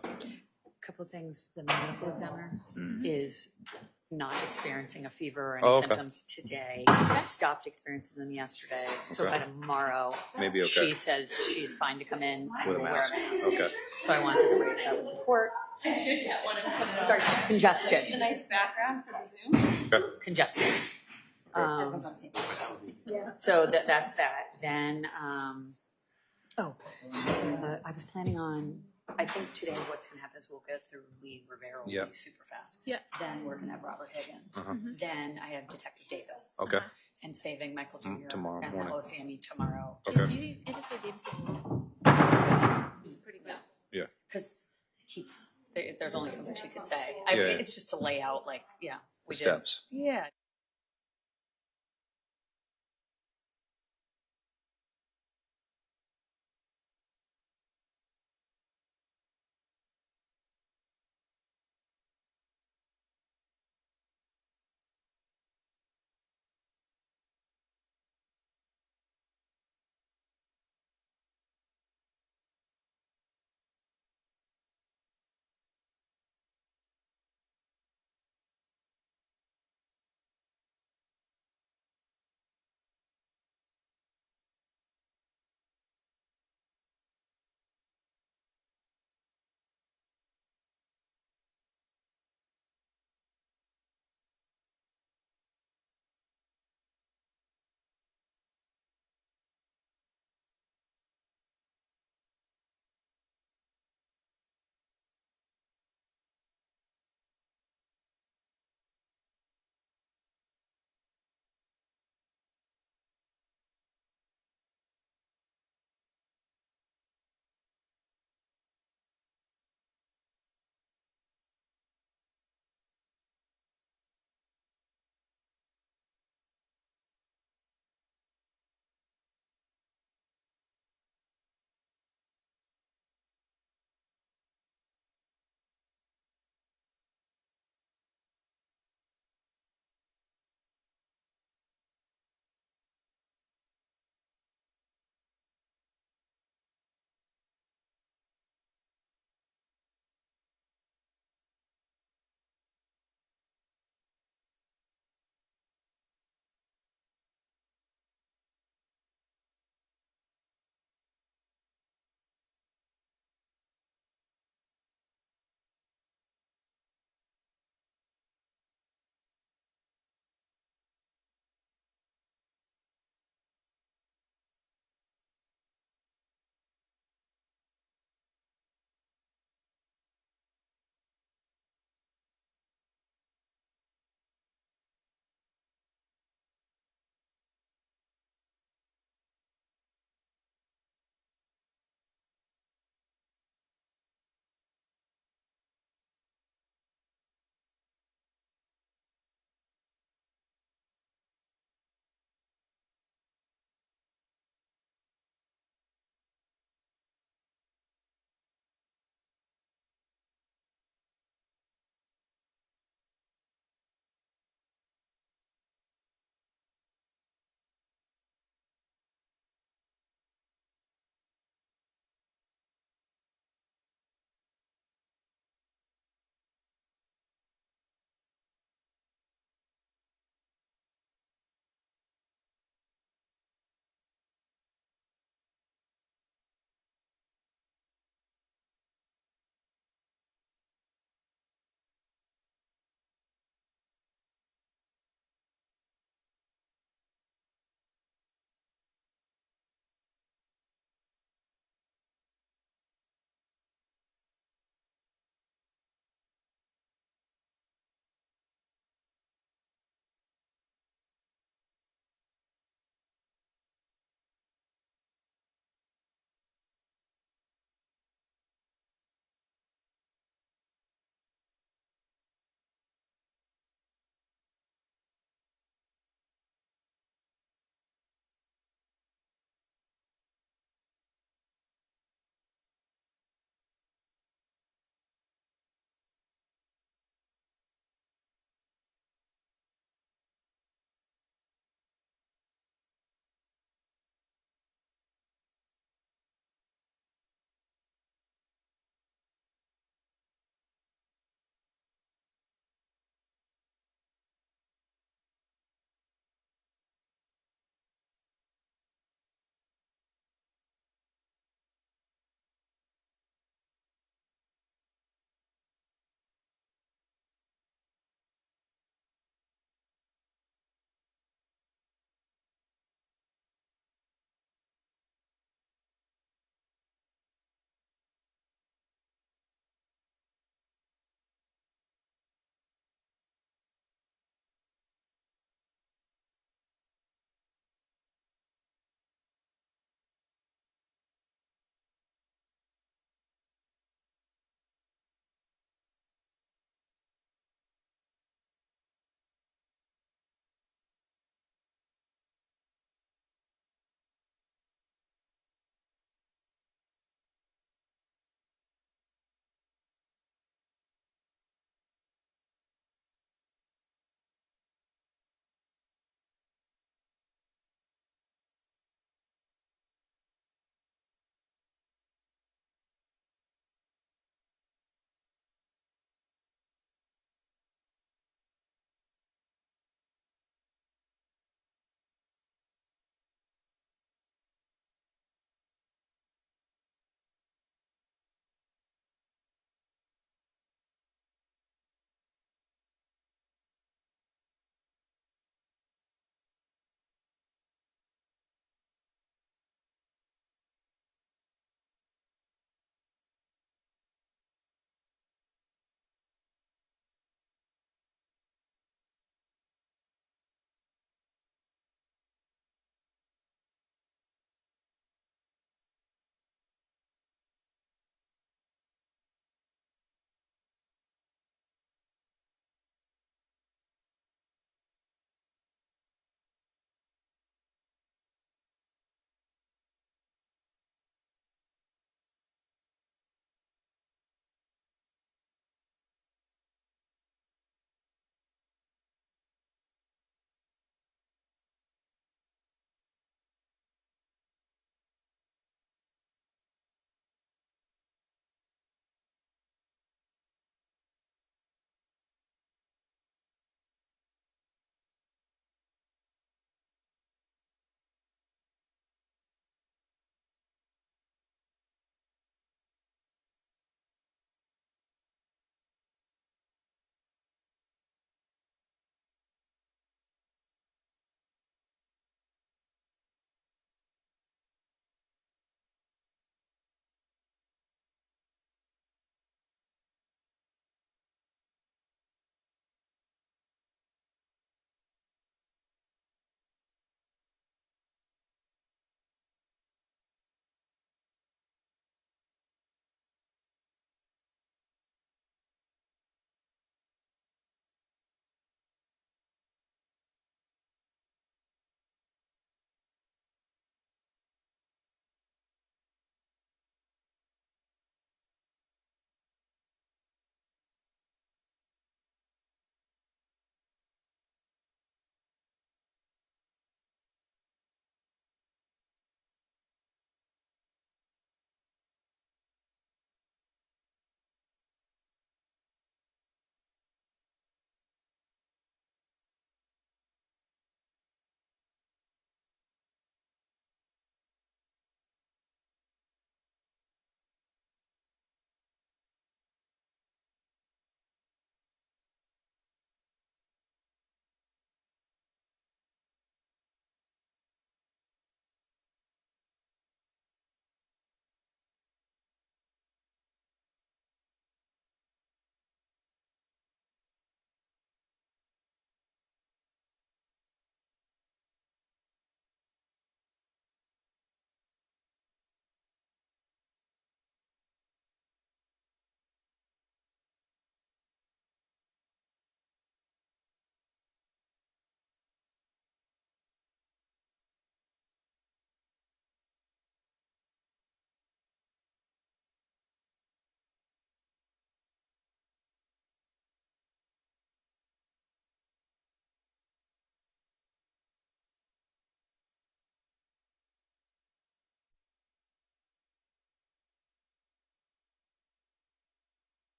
Couple things. The medical examiner is not experiencing a fever or any Oh, okay. symptoms today. Stopped experiencing them yesterday. So Okay. by tomorrow, Maybe okay. she says she's fine to come in With a wear mask. mask. Okay. So I wanted to raise that with the court. I should get one and put it on. Congested. A nice background for the Zoom. Okay. Congested. Everyone's on the same page. So that's that. Then, I was planning on, I think today what's going to happen is we'll get through Lee Rivera will Yeah. be super fast. Yeah. Then we're going to have Robert Higgins. Then I have Detective Davis. Okay. And saving Michael Jr. Tomorrow and morning. the OCME tomorrow. Okay. Do you anticipate Davis being pretty good? Yeah. Because there's only so much he could say. Yeah. It's just to lay out, like, The we did. steps. Yeah.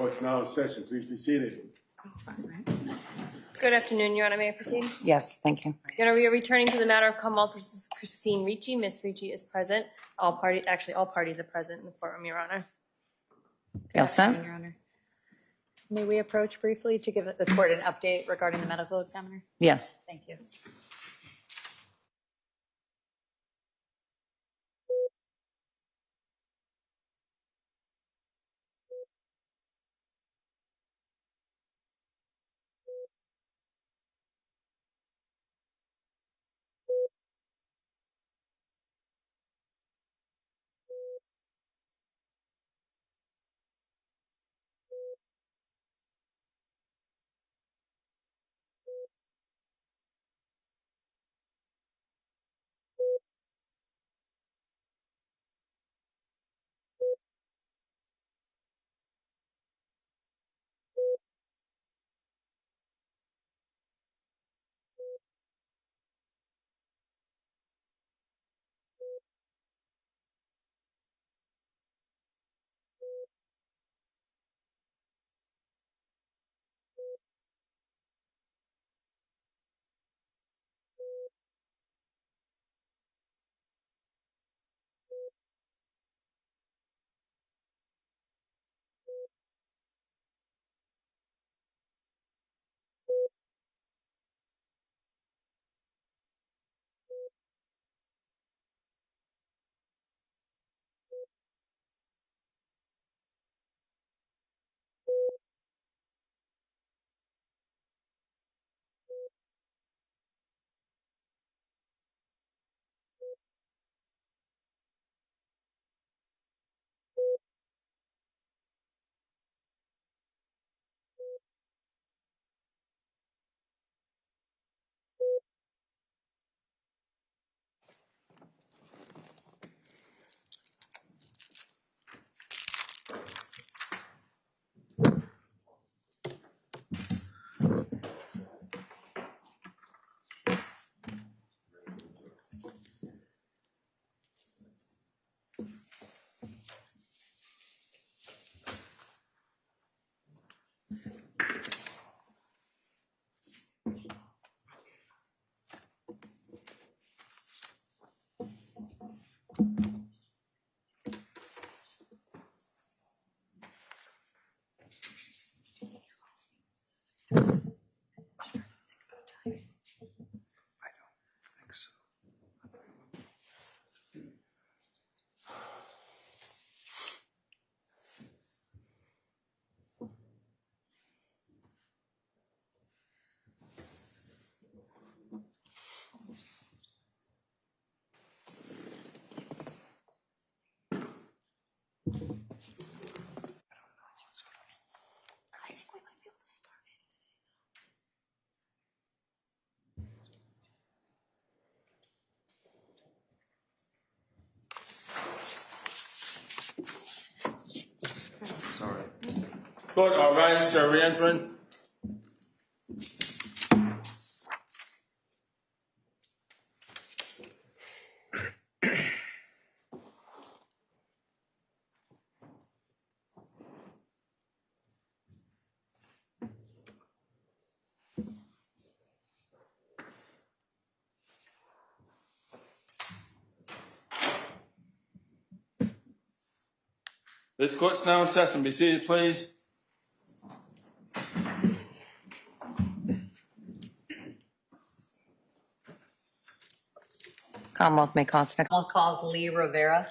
Court's now in session. Please be seated. Good afternoon, Your Honor. May I proceed? Yes, thank you. Your Honor, we are returning to the matter of Commonwealth versus Christine Ricci. Ms. Ricci is present. All parties are present in the courtroom, Your Honor. You all set? Your Honor. May we approach briefly to give the court an update regarding the medical examiner? Yes. Thank you. Sorry. Court are rise to re-entering. This court's now in session. Be seated, please. Commonwealth may call its next. I'll call Lee Rivera.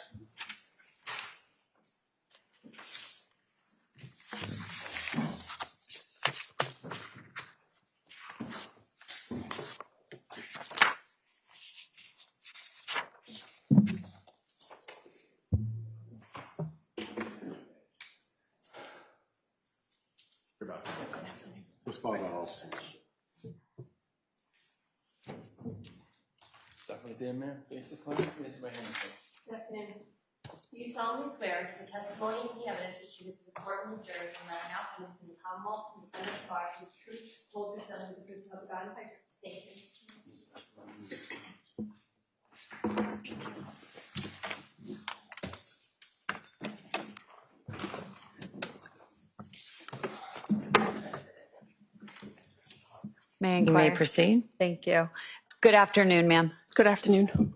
Respond, officer. Stop right there, Mayor. Face the clock. Raise your right hand. Good afternoon. Do you solemnly swear the testimony and the evidence that you give to the court and the jury from that now coming from the Commonwealth and the defendant's bar to the truth, full truth, and the truth of God and Christ? Thank you. May I You inquire? may proceed. Thank you. Good afternoon, ma'am. Good afternoon.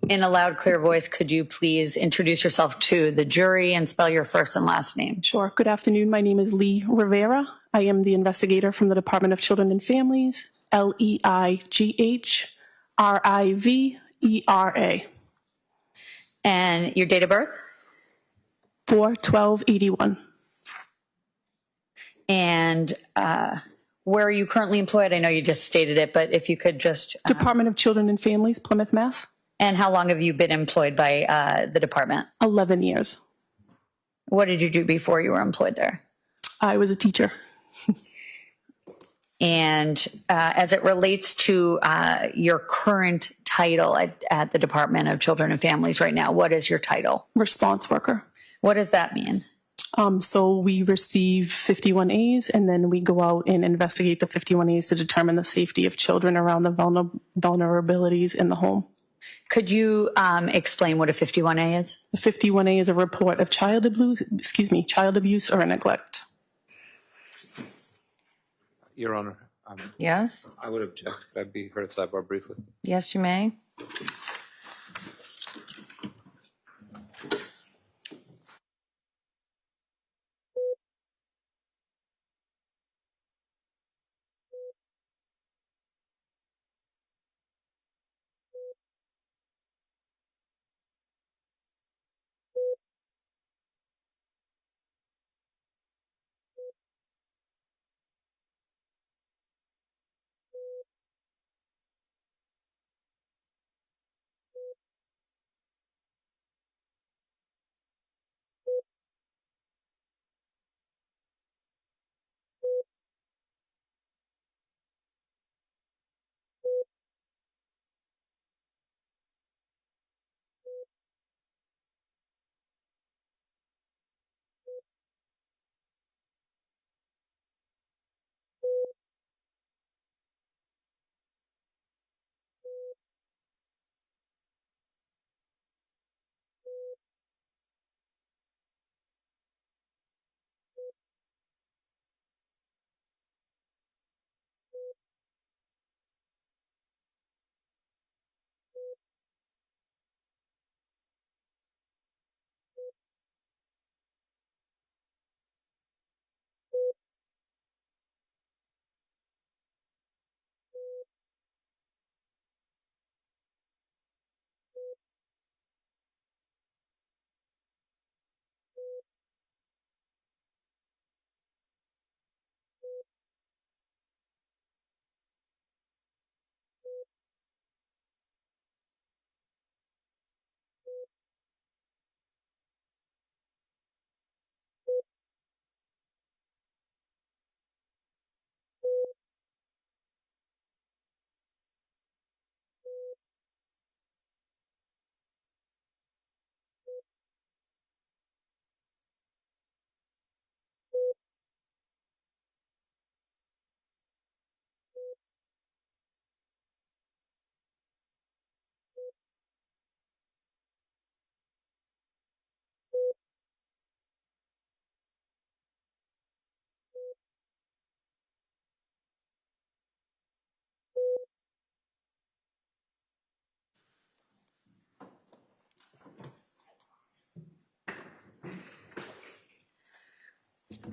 In a loud, clear voice, could you please introduce yourself to the jury and spell your first and last name? Sure. Good afternoon. My name is Lee Rivera. I am the investigator from the Department of Children and Families, LEIGHRIVERA. And your date of birth? 4/12/81. And where are you currently employed? I know you just stated it, but if you could just... Department of Children and Families, Plymouth, Mass. And how long have you been employed by the department? 11 years. What did you do before you were employed there? I was a teacher. And as it relates to your current title at the Department of Children and Families right now, what is your title? Response worker. What does that mean? So we receive 51As, and then we go out and investigate the 51As to determine the safety of children around the vulnerabilities in the home. Could you explain what a 51A is? The 51A is a report of child abuse or neglect. Your Honor, Yes? I would object. Could I be heard at sidebar briefly? Yes, you may.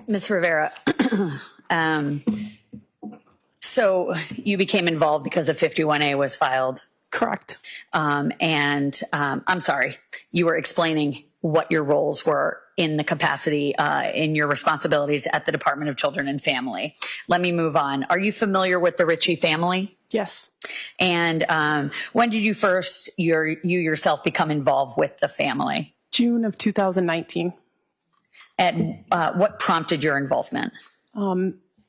Ms. Rivera, so you became involved because a 51A was filed. Correct. And I'm sorry, you were explaining what your roles were in the capacity, in your responsibilities at the Department of Children and Family. Let me move on. Are you familiar with the Richie family? Yes. And when did you first, you yourself become involved with the family? June of 2019. And what prompted your involvement?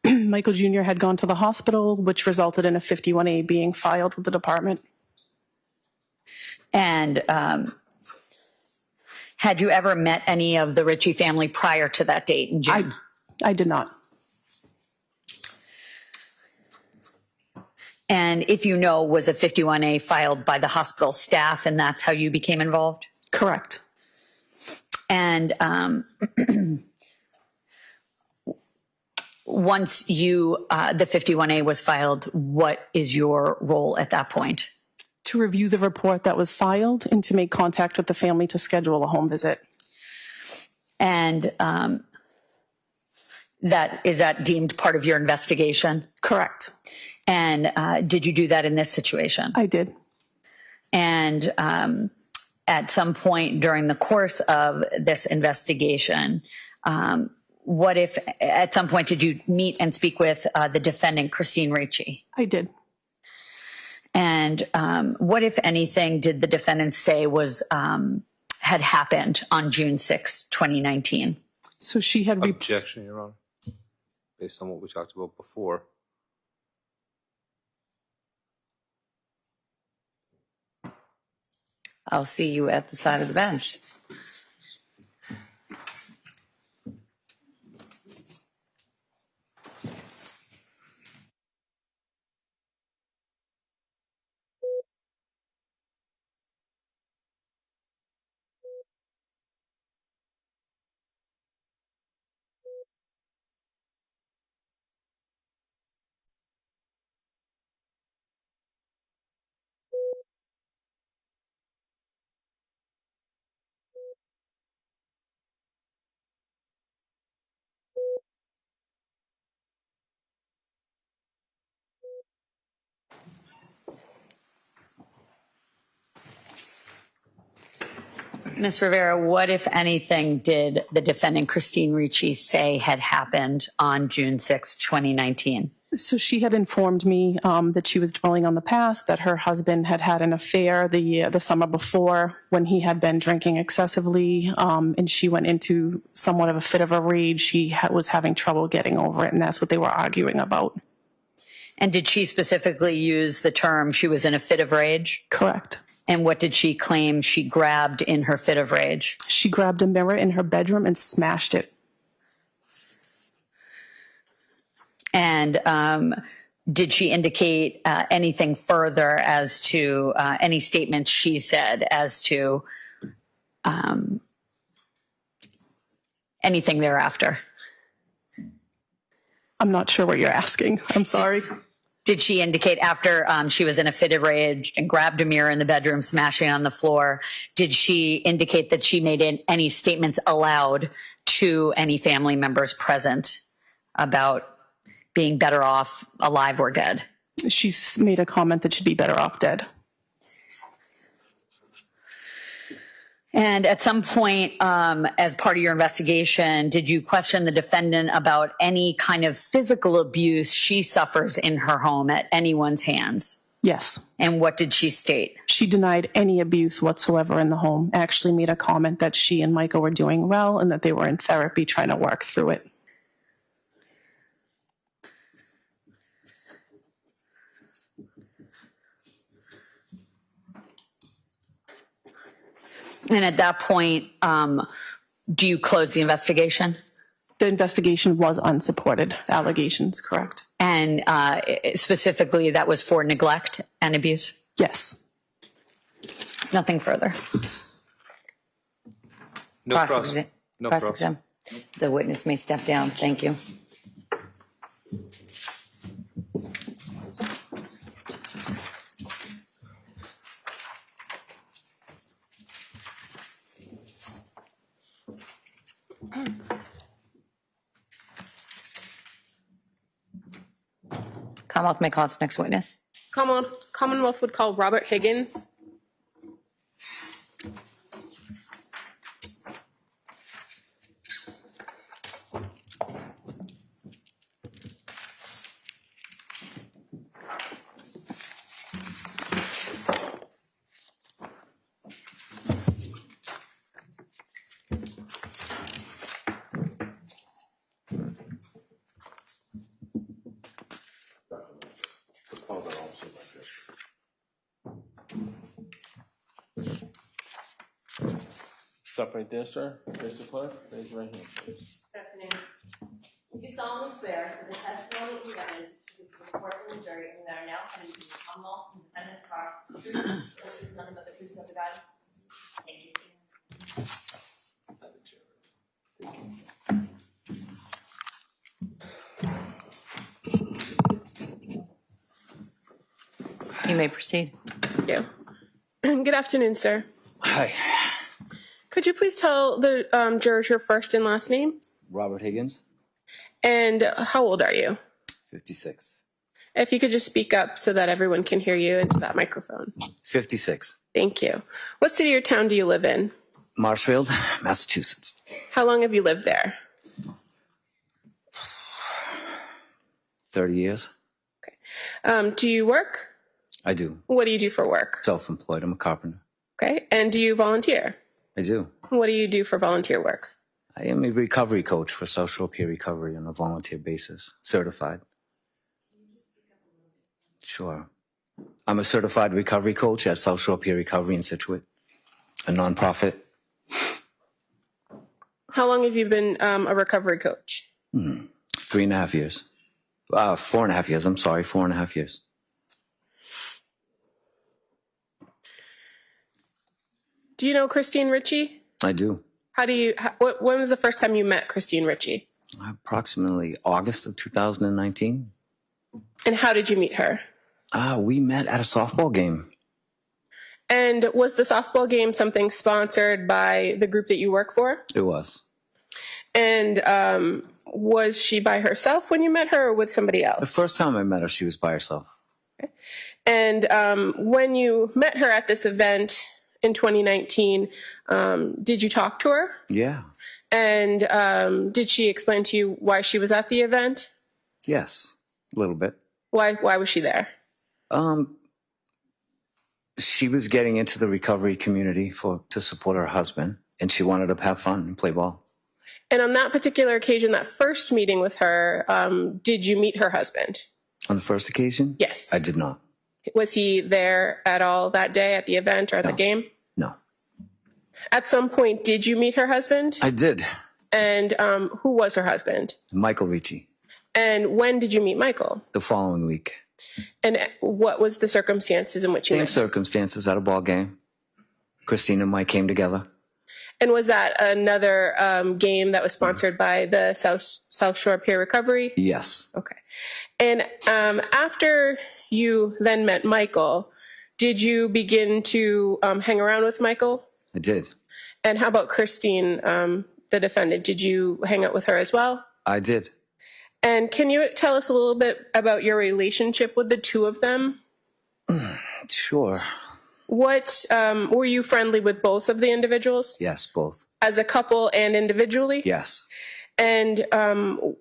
Michael Jr. had gone to the hospital, which resulted in a 51A being filed with the department. And had you ever met any of the Richie family prior to that date in June? I did not. And if you know, was a 51A filed by the hospital staff and that's how you became involved? Correct. And Once you, the 51A was filed, what is your role at that point? To review the report that was filed and to make contact with the family to schedule a home visit. And is that deemed part of your investigation? Correct. And did you do that in this situation? I did. And at some point during the course of this investigation, what if at some point did you meet and speak with the defendant, Christine Ricci? I did. And what, if anything, did the defendant say was had happened on June 6, 2019? So she had... Objection, Your Honor, based on what we talked about before. I'll see you at the side of the bench. Ms. Rivera, what, if anything, did the defendant, Christine Ricci, say had happened on June 6, 2019? So she had informed me that she was dwelling on the past, that her husband had had an affair the summer before when he had been drinking excessively, and she went into somewhat of a fit of a rage. She was having trouble getting over it, and that's what they were arguing about. And did she specifically use the term she was in a fit of rage? Correct. And what did she claim she grabbed in her fit of rage? She grabbed a mirror in her bedroom and smashed it. And did she indicate anything further as to any statements she said as to anything thereafter? I'm not sure what you're asking. I'm sorry. Did she indicate after she was in a fit of rage and grabbed a mirror in the bedroom, smashing on the floor, did she indicate that she made any statements aloud to any family members present about being better off alive or dead? She's made a comment that she'd be better off dead. And at some point, as part of your investigation, did you question the defendant about any kind of physical abuse she suffers in her home at anyone's hands? Yes. And what did she state? She denied any abuse whatsoever in the home. Actually made a comment that she and Michael were doing well and that they were in therapy trying to work through it. And at that point, do you close the investigation? The investigation was unsupported allegations, correct? And specifically, that was for neglect and abuse? Yes. Nothing further? No cross. No cross. Cross-exam. The witness may step down. Thank you. Commonwealth may call its next witness. Commonwealth would call Robert Higgins. Stop right there, sir. Raise the clerk. Raise your right hand, please. Good afternoon. You solemnly swear that the testimony you presented is the report from the jury and that are now pending in the Commonwealth and defendant cross the truth and nothing but the truth of the God. Thank you. You may proceed. Thank you. Good afternoon, sir. Hi, Could you please tell the jurors your first and last name? Robert Higgins, And how old are you? 56. If you could just speak up so that everyone can hear you into that microphone. 56. Thank you. What city or town do you live in? Marshfield, Massachusetts. How long have you lived there? 30 years. Do you work? I do. What do you do for work? Self-employed. I'm a carpenter. Okay. And do you volunteer? I do. What do you do for volunteer work? I am a recovery coach for South Shore Peer Recovery on a volunteer basis, certified. Sure. I'm a certified recovery coach at South Shore Peer Recovery in Situate, a nonprofit. How long have you been a recovery coach? 3.5 years. 4.5 years. I'm sorry, 4.5 years. Do you know Christine Ricci? I do. When was the first time you met Christine Ricci? Approximately August of 2019. And how did you meet her? We met at a softball game. And was the softball game something sponsored by the group that you work for? It was. And was she by herself when you met her or with somebody else? The first time I met her, she was by herself. Okay. And when you met her at this event in 2019, did you talk to her? Yeah. And did she explain to you why she was at the event? Yes, a little bit. Why was she there? She was getting into the recovery community to support her husband, and she wanted to have fun and play ball. And on that particular occasion, that first meeting with her, did you meet her husband? On the first occasion? Yes. I did not. Was he there at all that day at the event or at the game? No. At some point, did you meet her husband? I did. And who was her husband? Michael Richie. And when did you meet Michael? The following week. And what was the circumstances in which you Same met? circumstances at a ball game. Christine and Mike came together. And was that another game that was sponsored by the South Shore Peer Recovery? Yes. Okay. And after you then met Michael, did you begin to hang around with Michael? I did. And how about Christine, the defendant? Did you hang out with her as well? I did. And can you tell us a little bit about your relationship with the two of them? Sure. What were you friendly with both of the individuals? Yes, both. As a couple and individually? Yes. And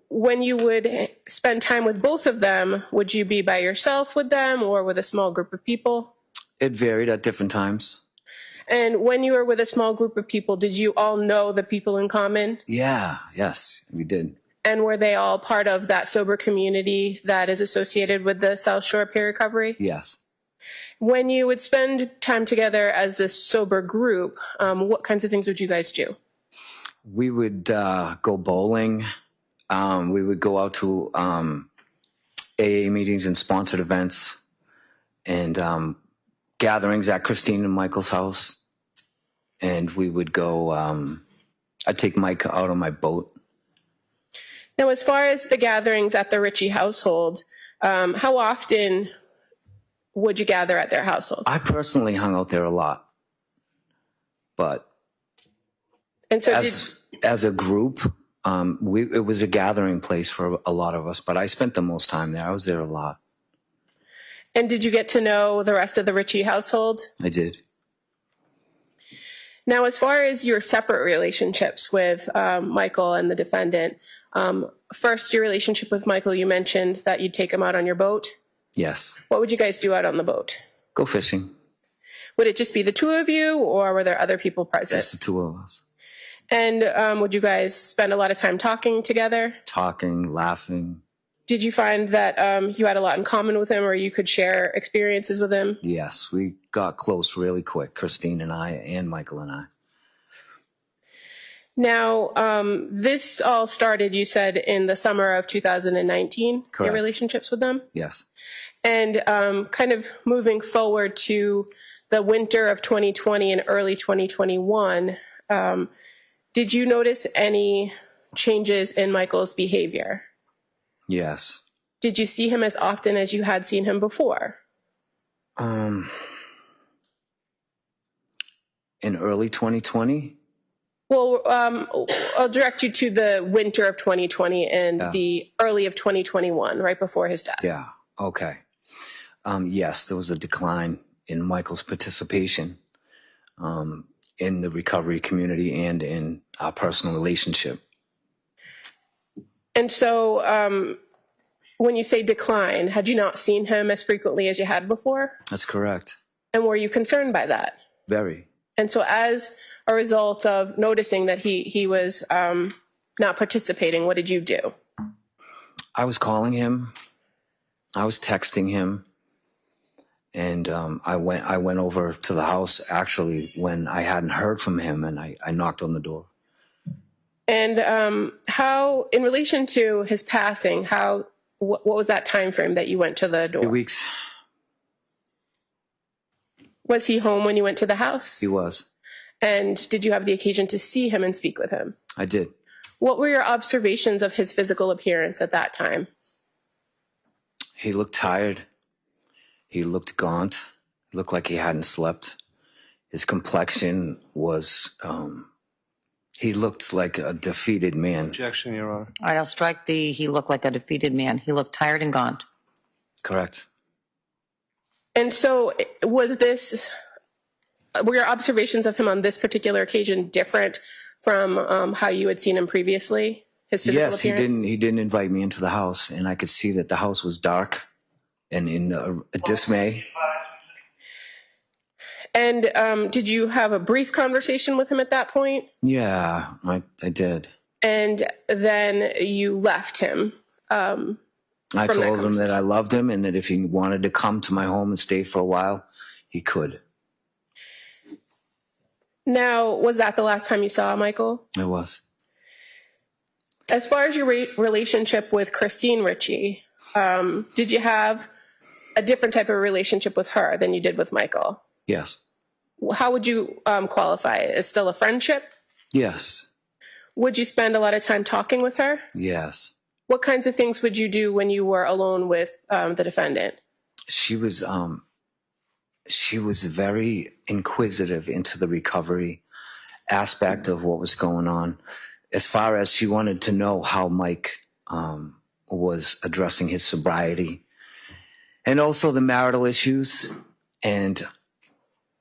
when you would spend time with both of them, would you be by yourself with them or with a small group of people? It varied at different times. And when you were with a small group of people, did you all know the people in common? Yeah, yes, we did. And were they all part of that sober community that is associated with the South Shore Peer Recovery? Yes. When you would spend time together as this sober group, what kinds of things would you guys do? We would go bowling. We would go out to AA meetings and sponsored events and gatherings at Christine and Michael's house. And we would go, I'd take Mike out on my boat. Now, as far as the gatherings at the Richie household, how often would you gather at their household? I personally hung out there a lot. But and so as a group, it was a gathering place for a lot of us, but I spent the most time there. I was there a lot. And did you get to know the rest of the Richie household? I did. Now, as far as your separate relationships with Michael and the defendant, first, your relationship with Michael, you mentioned that you'd take him out on your boat. Yes. What would you guys do out on the boat? Go fishing. Would it just be the two of you, or were there other people present? Just the two of us. And would you guys spend a lot of time talking together? Talking, laughing. Did you find that you had a lot in common with him, or you could share experiences with him? Yes, we got close really quick, Christine and I, and Michael and I. Now, this all started, you said, in the summer of 2019, Correct. your relationships with them? Yes. And kind of moving forward to the winter of 2020 and early 2021, did you notice any changes in Michael's behavior? Yes. Did you see him as often as you had seen him before? In early 2020. Well, I'll direct you to the winter of 2020 and the early of 2021, right before his death. Yeah. Okay. Yes, there was a decline in Michael's participation in the recovery community and in our personal relationship. And so when you say decline, had you not seen him as frequently as you had before? That's correct. And were you concerned by that? Very. And so as a result of noticing that he was not participating, what did you do? I was calling him. I was texting him. And I went over to the house actually when I hadn't heard from him, and I knocked on the door. And how, in relation to his passing, what was that time frame that you went to the door? 2 weeks. Was he home when you went to the house? He was. And did you have the occasion to see him and speak with him? I did. What were your observations of his physical appearance at that time? He looked tired. He looked gaunt. He looked like he hadn't slept. His complexion was, he looked like a defeated man. Objection, Your Honor. All right, I'll strike he looked like a defeated man. He looked tired and gaunt. Correct. And so were your observations of him on this particular occasion different from how you had seen him previously? His physical appearance? Yes, he didn't invite me into the house, and I could see that the house was dark and in a dismay. And did you have a brief conversation with him at that point? Yeah, I did. And then you left him. I told him that I loved him and that if he wanted to come to my home and stay for a while, he could. Now, was that the last time you saw Michael? It was. As far as your relationship with Christine Ricci, did you have a different type of relationship with her than you did with Michael? Yes. How would you qualify it? Is still a friendship? Yes. Would you spend a lot of time talking with her? Yes. What kinds of things would you do when you were alone with the defendant? She was very inquisitive into the recovery aspect of what was going on. As far as she wanted to know how Mike was addressing his sobriety and also the marital issues. And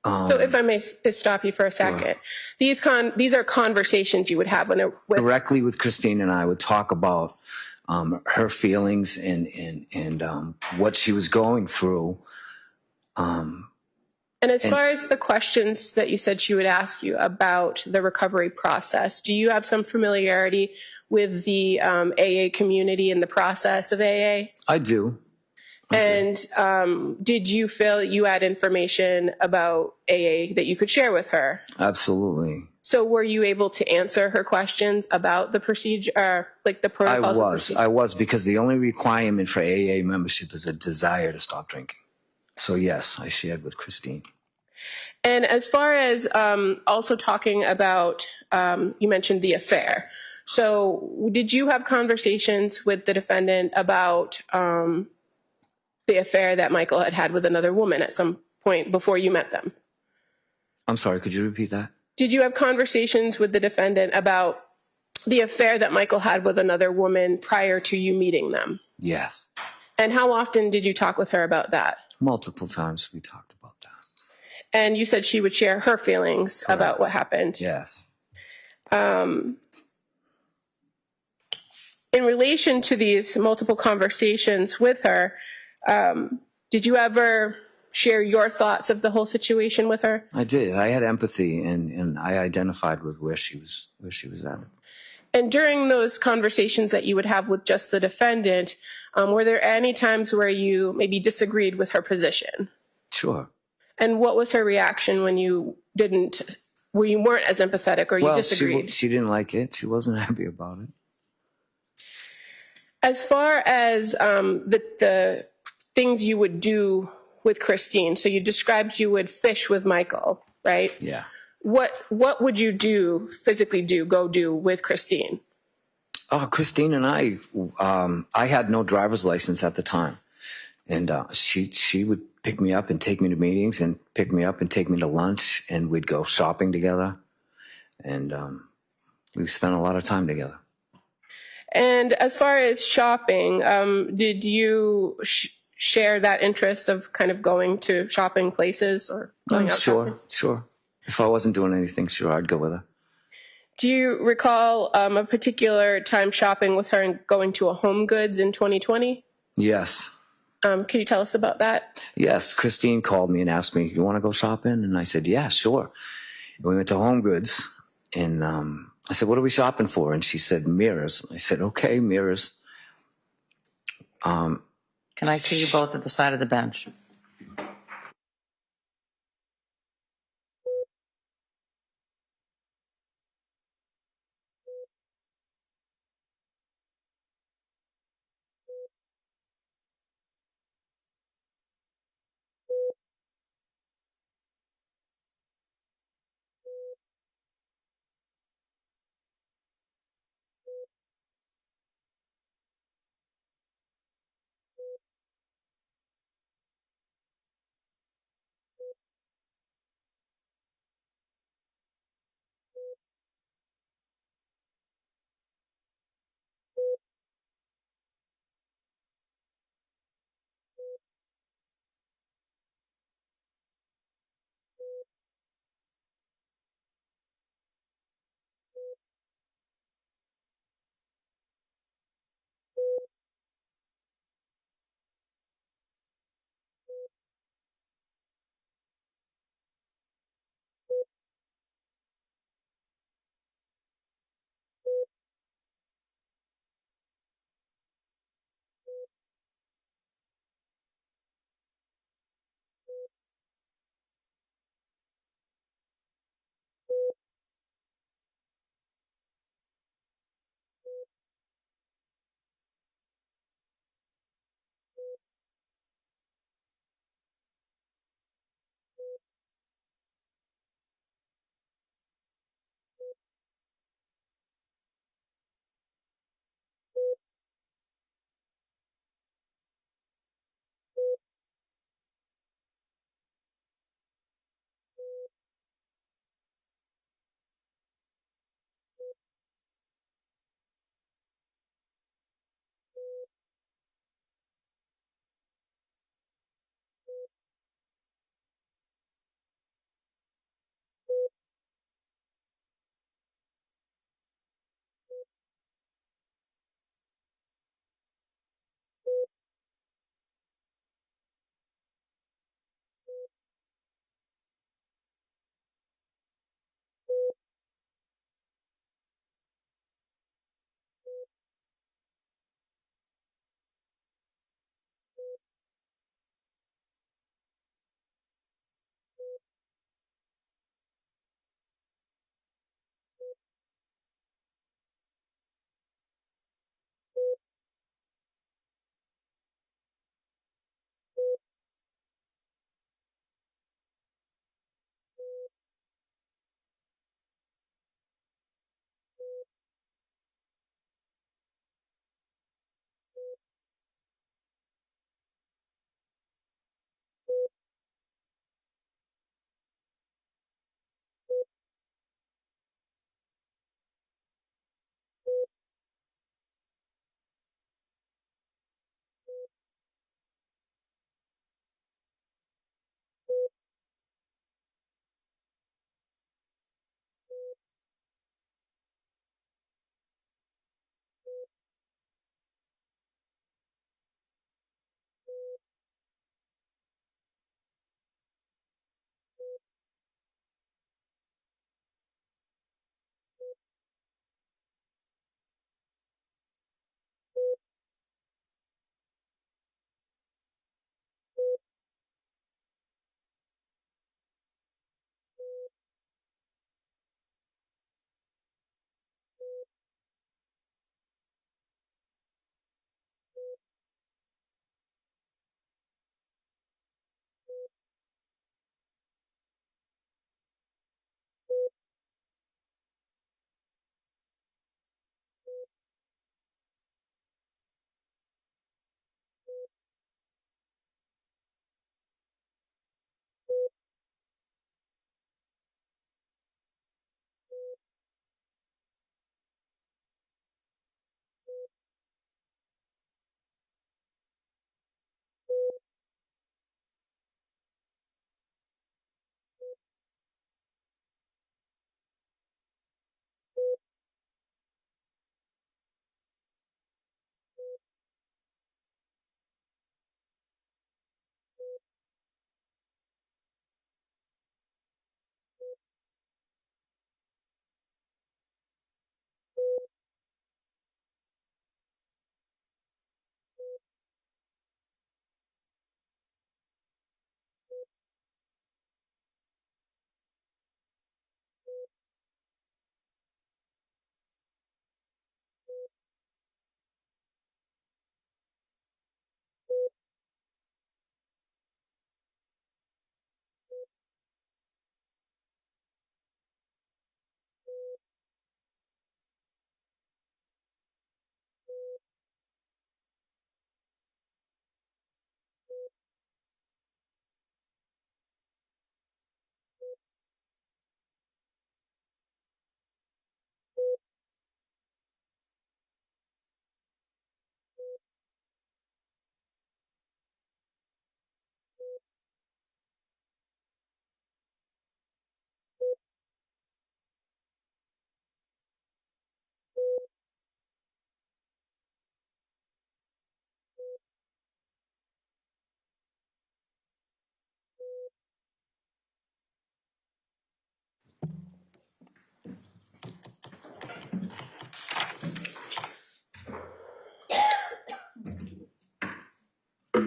so if I may stop you for a second, sure. These are conversations you would have directly with Christine, and I would talk about her feelings and what she was going through. And as far as the questions that you said she would ask you about the recovery process, do you have some familiarity with the AA community and the process of AA? I do. And did you feel you had information about AA that you could share with her? Absolutely. So were you able to answer her questions about the procedure, like the protocols? I was, because the only requirement for AA membership is a desire to stop drinking. So yes, I shared with Christine. And as far as also talking about, you mentioned the affair. So did you have conversations with the defendant about the affair that Michael had had with another woman at some point before you met them? I'm sorry, could you repeat that? Did you have conversations with the defendant about the affair that Michael had with another woman prior to you meeting them? Yes. And how often did you talk with her about that? Multiple times we talked about that. And you said she would share her feelings Correct. About what happened. Yes. In relation to these multiple conversations with her, did you ever share your thoughts of the whole situation with her? I did. I had empathy, and I identified with where she was at. And during those conversations that you would have with just the defendant, were there any times where you maybe disagreed with her position? Sure. And what was her reaction when you weren't as empathetic or you disagreed? She didn't like it. She wasn't happy about it. As far as the things you would do with Christine, so you described you would fish with Michael, right? Yeah. What would you go do with Christine? Christine and I had no driver's license at the time. And she would pick me up and take me to meetings, and pick me up and take me to lunch, and we'd go shopping together. And we've spent a lot of time together. And as far as shopping, did you share that interest of kind of going to shopping places or going out shopping? Sure. If I wasn't doing anything, sure, I'd go with her. Do you recall a particular time shopping with her and going to a Home Goods in 2020? Yes. Can you tell us about that? Yes. Christine called me and asked me, "You want to go shopping?" And I said, "Yeah, sure." And we went to Home Goods, and I said, "What are we shopping for?" And she said, "Mirrors." I said, "Okay, mirrors." Can I see you both at the side of the bench?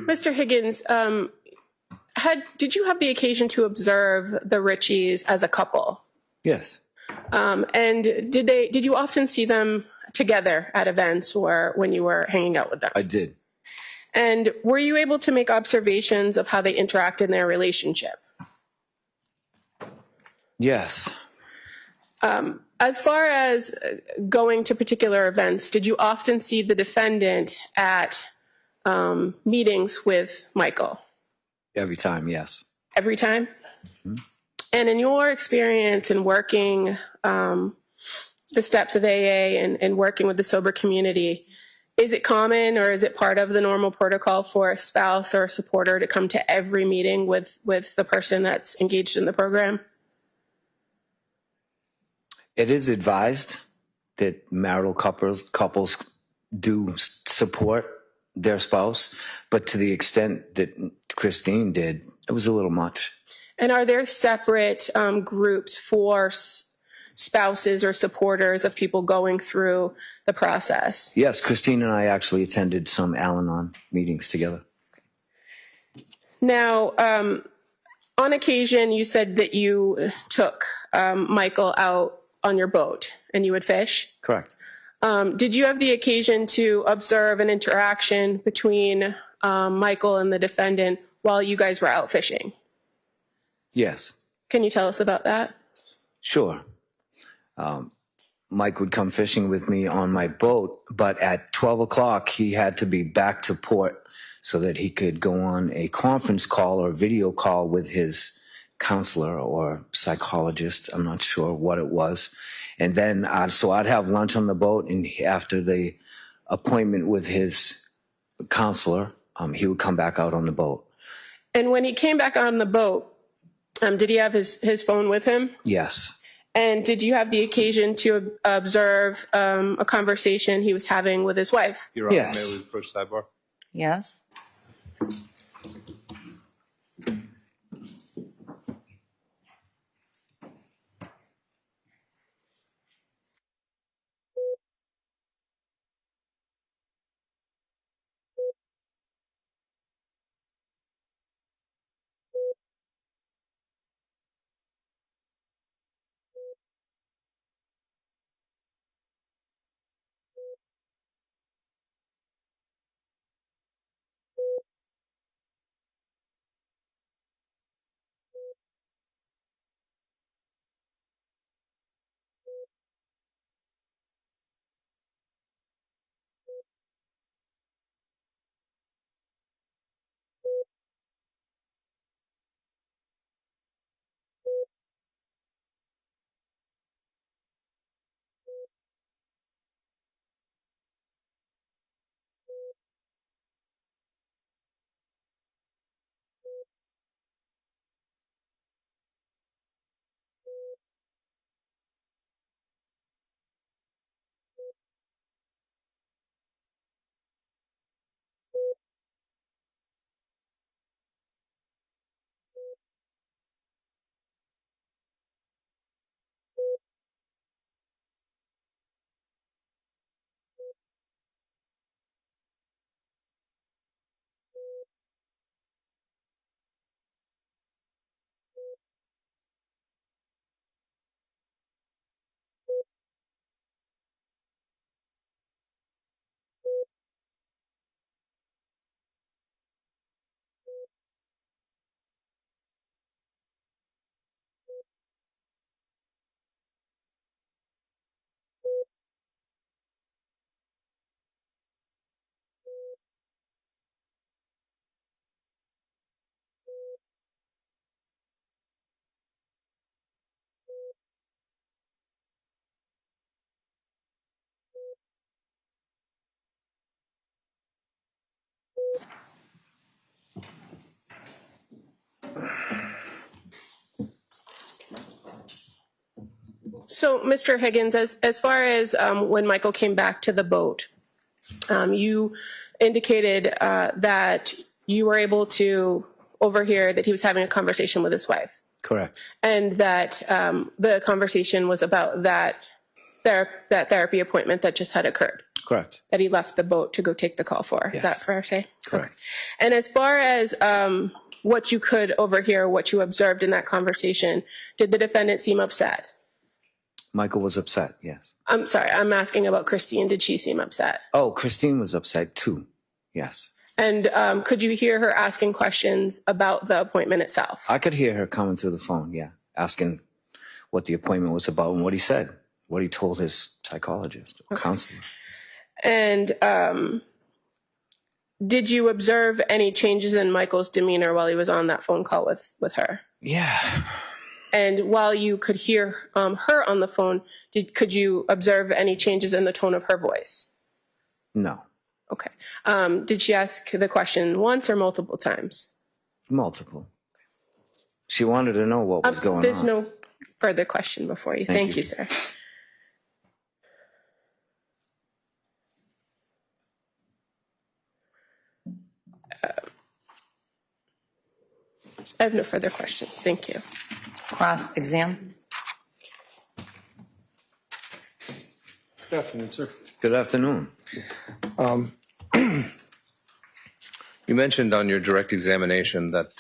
Mr. Higgins, did you have the occasion to observe the Richies as a couple? Yes. And did you often see them together at events or when you were hanging out with them? I did. And were you able to make observations of how they interact in their relationship? Yes. As far as going to particular events, did you often see the defendant at meetings with Michael? Every time, yes. Every time? Mm-hmm. And in your experience in working the steps of AA and working with the sober community, is it common or is it part of the normal protocol for a spouse or a supporter to come to every meeting with the person that's engaged in the program? It is advised that marital couples do support their spouse, but to the extent that Christine did, it was a little much. And are there separate groups for spouses or supporters of people going through the process? Yes, Christine and I actually attended some Al-Anon meetings together. Now, on occasion, you said that you took Michael out on your boat and you would fish? Correct. Did you have the occasion to observe an interaction between Michael and the defendant while you guys were out fishing? Yes. Can you tell us about that? Sure. Mike would come fishing with me on my boat, but at 12 o'clock, he had to be back to port so that he could go on a conference call or video call with his counselor or psychologist. I'm not sure what it was. And then, so I'd have lunch on the boat, and after the appointment with his counselor, he would come back out on the boat. And when he came back on the boat, did he have his phone with him? Yes. And did you have the occasion to observe a conversation he was having with his wife? Your Honor, Yes. may we approach sidebar? Yes? So, Mr. Higgins, as far as when Michael came back to the boat, you indicated that you were able to overhear that he was having a conversation with his wife. Correct. And that the conversation was about that that therapy appointment that just had occurred, Correct. that he left the boat to go take the call for. Is that fair to say? Correct. Okay. And as far as what you could overhear, what you observed in that conversation, did the defendant seem upset? Michael was upset, yes. I'm sorry, I'm asking about Christine. Did she seem upset? Oh, Christine was upset too, yes. And could you hear her asking questions about the appointment itself? I could hear her coming through the phone, yeah, asking what the appointment was about and what he said, what he told his psychologist or counselor. And did you observe any changes in Michael's demeanor while he was on that phone call with her? Yeah. And while you could hear her on the phone, could you observe any changes in the tone of her voice? No. Okay. Did she ask the question once or multiple times? Multiple. She wanted to know what was going on. There's no further question before you. Thank you, sir. I have no further questions. Thank you. Cross-exam. Good afternoon, sir. Good afternoon. You mentioned on your direct examination that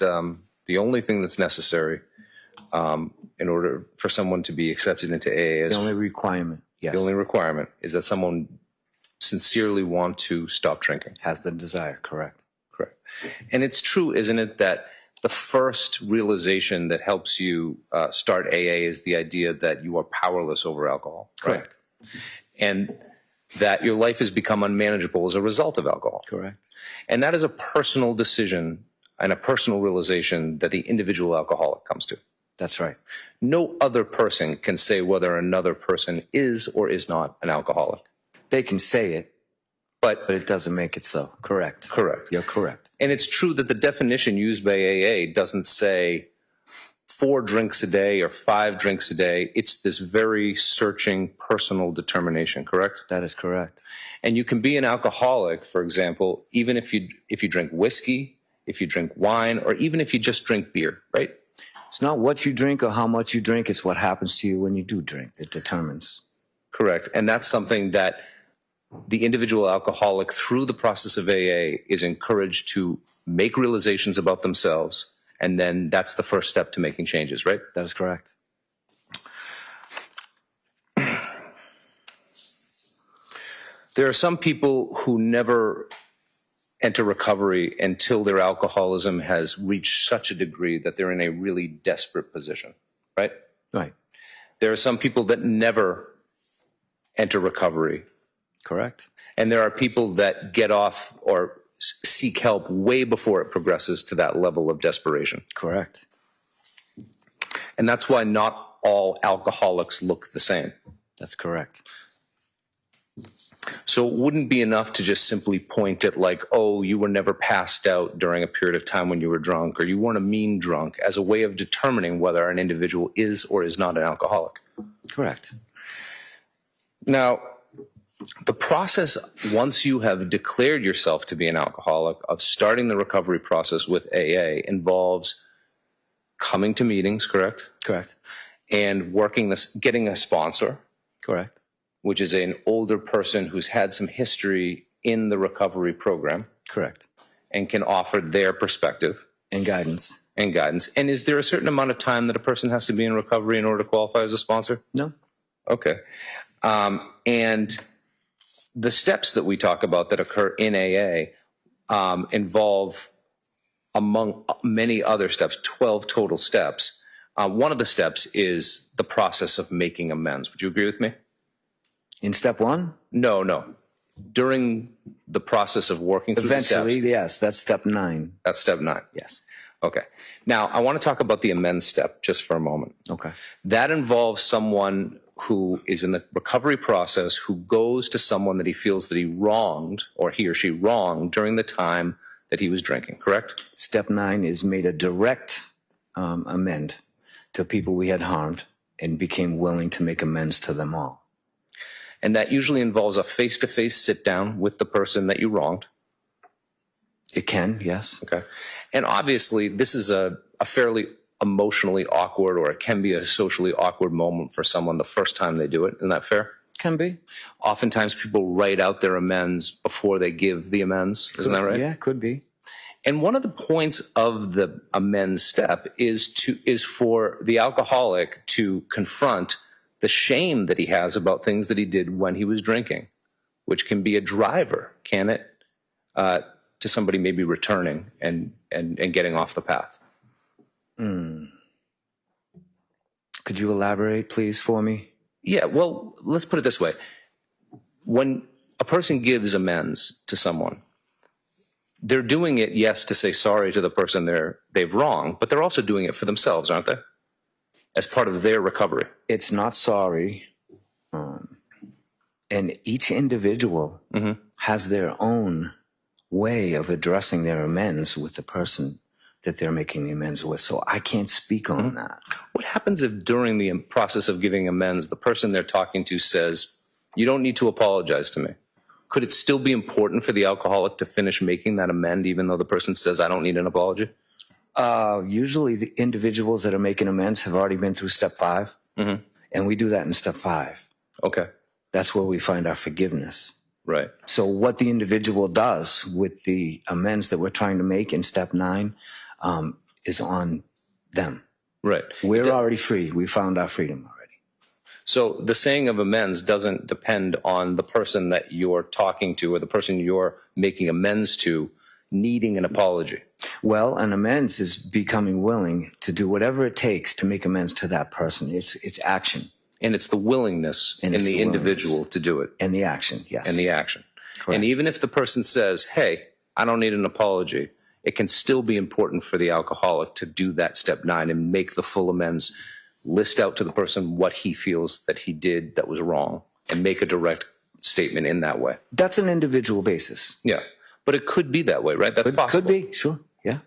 the only thing that's necessary in order for someone to be accepted into AA is The only requirement, yes. the only requirement is that someone sincerely want to stop drinking. Has the desire, correct. Correct. And it's true, isn't it, that the first realization that helps you start AA is the idea that you are powerless over alcohol. Correct. Right? And that your life has become unmanageable as a result of alcohol. Correct. And that is a personal decision and a personal realization that the individual alcoholic comes to. That's right. No other person can say whether another person is or is not an alcoholic. They can say it, but it doesn't make it so. Correct. Correct. You're correct. And it's true that the definition used by AA doesn't say 4 drinks a day or 5 drinks a day. It's this very searching personal determination, correct? That is correct. And you can be an alcoholic, for example, even if you drink whiskey, if you drink wine, or even if you just drink beer, right? It's not what you drink or how much you drink. It's what happens to you when you do drink that determines. Correct. And that's something that the individual alcoholic, through the process of AA, is encouraged to make realizations about themselves. And then that's the first step to making changes, right? That is correct. There are some people who never enter recovery until their alcoholism has reached such a degree that they're in a really desperate position, right? Right. There are some people that never enter recovery. Correct. And there are people that get off or seek help way before it progresses to that level of desperation. Correct. And that's why not all alcoholics look the same. That's correct. So it wouldn't be enough to just simply point at like, oh, you were never passed out during a period of time when you were drunk, or you weren't a mean drunk, as a way of determining whether an individual is or is not an alcoholic. Correct. Now, the process, once you have declared yourself to be an alcoholic, of starting the recovery process with AA involves coming to meetings, correct? Correct. And getting a sponsor. Correct. Which is an older person who's had some history in the recovery program. Correct. And can offer their perspective. And guidance. And guidance. And is there a certain amount of time that a person has to be in recovery in order to qualify as a sponsor? No. Okay. And the steps that we talk about that occur in AA involve, among many other steps, 12 total steps. One of the steps is the process of making amends. Would you agree with me? In step 1? No. During the process of working through the steps. Eventually, yes. That's step 9. That's step 9. Yes. Okay. Now, I want to talk about the amends step just for a moment. Okay. That involves someone who is in the recovery process who goes to someone that he feels that he wronged, or he or she wronged, during the time that he was drinking, correct? Step 9 is made a direct amend to people we had harmed and became willing to make amends to them all. And that usually involves a face-to-face sit-down with the person that you wronged. It can, yes. Okay. And obviously, this is a fairly emotionally awkward, or it can be a socially awkward moment for someone the first time they do it. Isn't that fair? Can be. Oftentimes people write out their amends before they give the amends. Isn't that right? Yeah, could be. And one of the points of the amends step is for the alcoholic to confront the shame that he has about things that he did when he was drinking, which can be a driver, can it, to somebody maybe returning and getting off the path. Could you elaborate, please, for me? Yeah, well, let's put it this way. When a person gives amends to someone, they're doing it, yes, to say sorry to the person they've wronged, but they're also doing it for themselves, aren't they? As part of their recovery. It's not sorry. And each individual has their own way of addressing their amends with the person that they're making the amends with. So I can't speak on that. What happens if during the process of giving amends, the person they're talking to says, you don't need to apologize to me? Could it still be important for the alcoholic to finish making that amend even though the person says, I don't need an apology? Usually the individuals that are making amends have already been through step 5. And we do that in step 5. Okay. That's where we find our forgiveness. Right. So what the individual does with the amends that we're trying to make in step 9 is on them. Right. We're already free. We found our freedom already. So the saying of amends doesn't depend on the person that you're talking to or the person you're making amends to needing an apology. Well, an amends is becoming willing to do whatever it takes to make amends to that person. It's action. And it's the willingness in the individual to do it. And the action, yes. And the action. Correct. And even if the person says, hey, I don't need an apology, it can still be important for the alcoholic to do that step 9 and make the full amends, list out to the person what he feels that he did that was wrong, and make a direct statement in that way. That's an individual basis. Yeah. But it could be that way, right? That's possible. Could be, sure, yeah.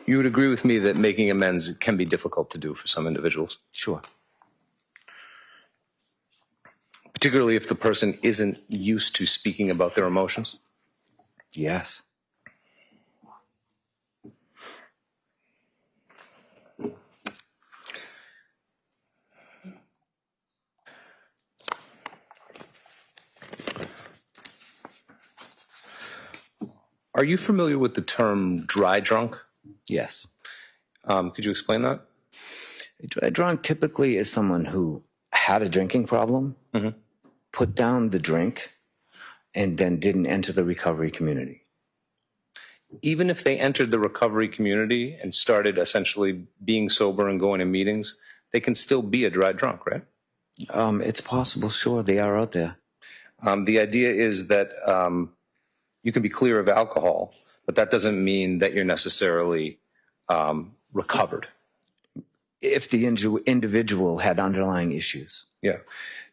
You would agree with me that making amends can be difficult to do for some individuals? Sure. Particularly if the person isn't used to speaking about their emotions? Yes. Are you familiar with the term dry drunk? Yes. Could you explain that? A dry drunk typically is someone who had a drinking problem, put down the drink, and then didn't enter the recovery community. Even if they entered the recovery community and started essentially being sober and going to meetings, they can still be a dry drunk, right? It's possible, sure. They are out there. The idea is that you can be clear of alcohol, but that doesn't mean that you're necessarily recovered. If the individual had underlying issues. Yeah.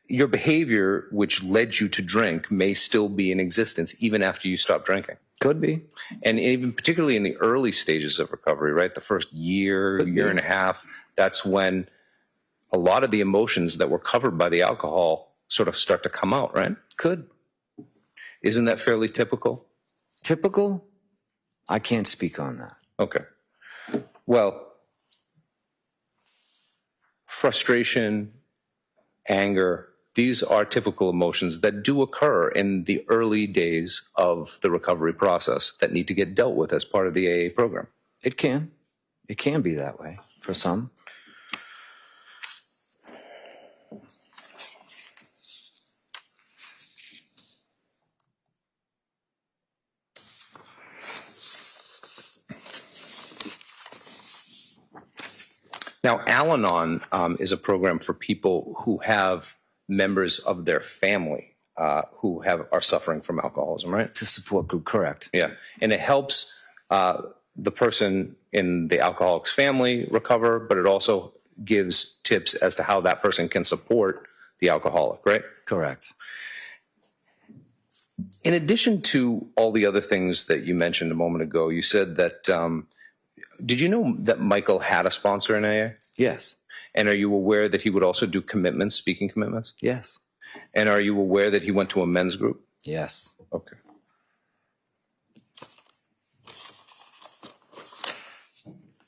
Your behavior, which led you to drink, may still be in existence even after you stop drinking. Could be. And even particularly in the early stages of recovery, right? The first year and a half, that's when a lot of the emotions that were covered by the alcohol sort of start to come out, right? Could. Isn't that fairly typical? Typical? I can't speak on that. Okay. Well, frustration, anger, these are typical emotions that do occur in the early days of the recovery process that need to get dealt with as part of the AA program. It can. It can be that way for some. Now, Al-Anon is a program for people who have members of their family who are suffering from alcoholism, right? It's a support group, correct. Yeah, and it helps the person in the alcoholic's family recover, but it also gives tips as to how that person can support the alcoholic, right? Correct. In addition to all the other things that you mentioned a moment ago, you said that did you know that Michael had a sponsor in AA? Yes. And are you aware that he would also do commitments, speaking commitments? Yes. And are you aware that he went to a men's group? Yes. Okay.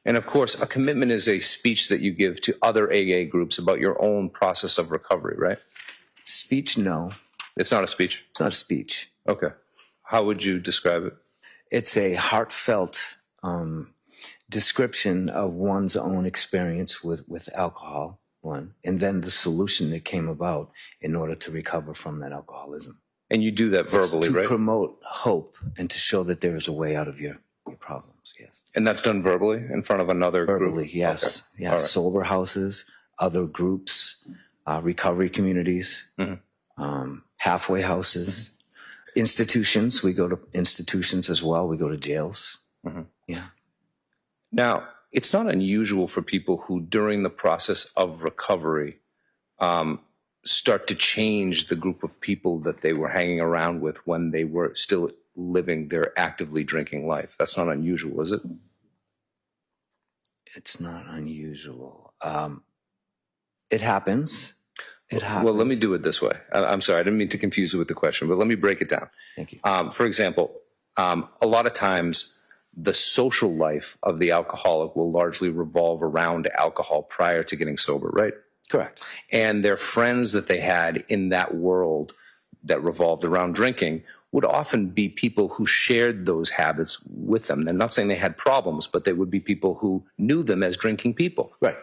And of course, a commitment is a speech that you give to other AA groups about your own process of recovery, right? Speech, no. It's not a speech? It's not a speech. Okay. How would you describe it? It's a heartfelt description of one's own experience with alcohol, one, and then the solution that came about in order to recover from that alcoholism. And you do that verbally, to right? promote hope and to show that there is a way out of your problems, yes. And that's done verbally in front of another Verbally, group? yes. Okay. Yes. All right. Sober houses, other groups, recovery communities, halfway houses, institutions. We go to institutions as well. We go to jails. Yeah. Now, it's not unusual for people who, during the process of recovery, start to change the group of people that they were hanging around with when they were still living their actively drinking life. That's not unusual, is it? It's not unusual. It happens. It happens. Well, let me do it this way. I'm sorry, I didn't mean to confuse you with the question, but let me break it down. Thank you. For example, a lot of times the social life of the alcoholic will largely revolve around alcohol prior to getting sober, right? Correct. And their friends that they had in that world that revolved around drinking would often be people who shared those habits with them. They're not saying they had problems, but they would be people who knew them as drinking people. Right.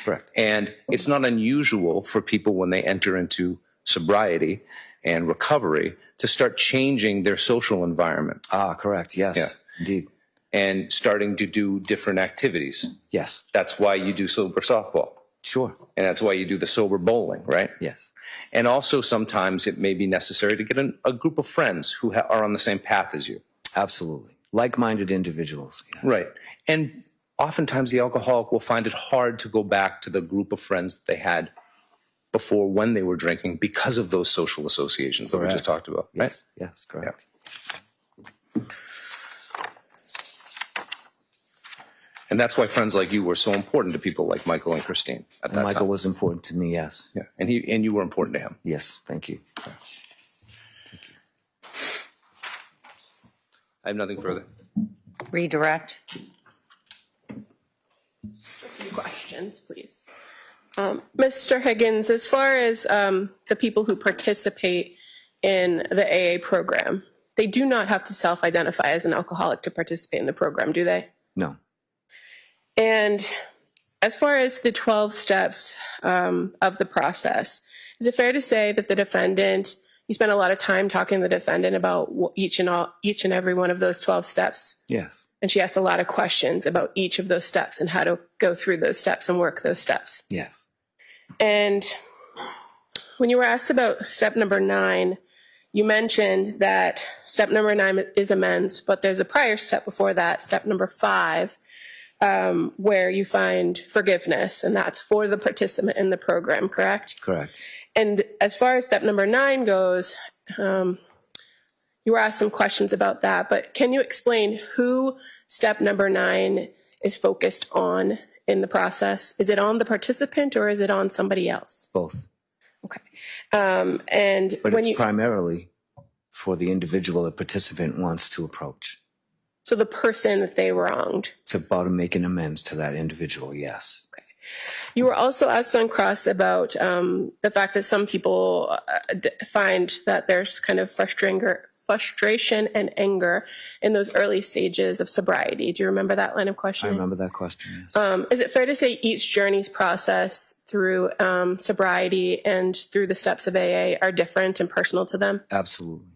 Correct. And it's not unusual for people when they enter into sobriety and recovery to start changing their social environment. Ah, correct. Yes, Yeah. indeed. And starting to do different activities. Yes. That's why you do sober softball. Sure. And that's why you do the sober bowling, right? Yes. And also sometimes it may be necessary to get a group of friends who are on the same path as you. Absolutely. Like-minded individuals. Yes. Right. And oftentimes the alcoholic will find it hard to go back to the group of friends that they had before when they were drinking because of those social associations that we just talked about, right? Yes. Yes, correct. Yeah. And that's why friends like you were so important to people like Michael and Christine at that Michael time. was important to me, yes. Yeah. And you were important to him. Yes, thank you. I have nothing further. Redirect. A few questions, please. Mr. Higgins, as far as the people who participate in the AA program, they do not have to self-identify as an alcoholic to participate in the program, do they? No. And as far as the 12 steps of the process, is it fair to say that the defendant, you spent a lot of time talking to the defendant about each and every one of those 12 steps? Yes. And she asked a lot of questions about each of those steps and how to go through those steps and work those steps. Yes. And when you were asked about step number 9, you mentioned that step number 9 is amends, but there's a prior step before that, step number 5, where you find forgiveness, and that's for the participant in the program, correct? Correct. And as far as step number 9 goes, you were asked some questions about that, but can you explain who step number 9 is focused on in the process? Is it on the participant or is it on somebody else? Both. Okay. And But when it's primarily for the individual the participant wants to approach. So the person that they wronged. It's about making amends to that individual, yes. Okay. You were also asked on cross about the fact that some people find that there's kind of frustration and anger in those early stages of sobriety. Do you remember that line of questioning? I remember that question, yes. Is it fair to say each journey's process through sobriety and through the steps of AA are different and personal to them? Absolutely.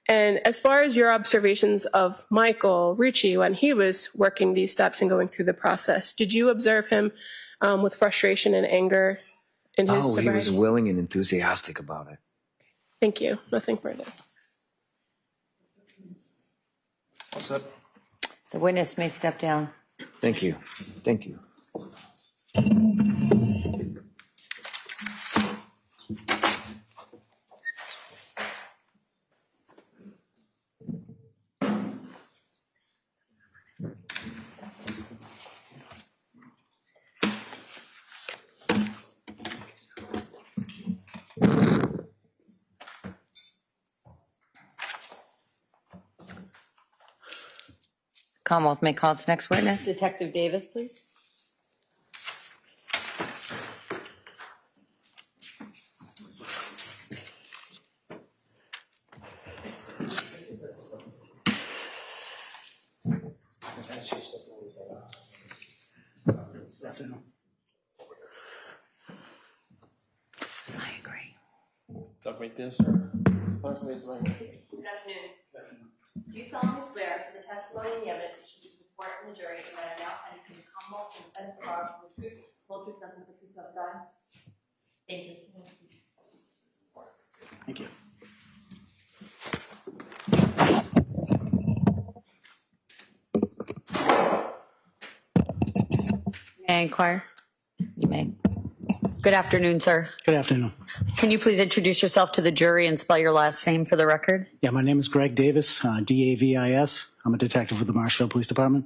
And as far as your observations of Michael Richie when he was working these steps and going through the process, did you observe him with frustration and anger in his sobriety? He was willing and enthusiastic about it. Thank you. Nothing further. What's up? The witness may step down. Thank you. Thank you. Commonwealth may call its next witness. Detective Davis, please. Stop right there, sir. Clerk, raise your right hand. Good afternoon. Do you solemnly swear that the testimony and the evidence that you give before and the jury that I am now pending to the Commonwealth and the benefit of the truth, full truth, nothing but the truth of God? Thank you. Thank you. May I inquire? You may. Good afternoon, sir. Good afternoon. Can you please introduce yourself to the jury and spell your last name for the record? Yeah, my name is Greg Davis, D-A-V-I-S. I'm a detective with the Marshfield Police Department.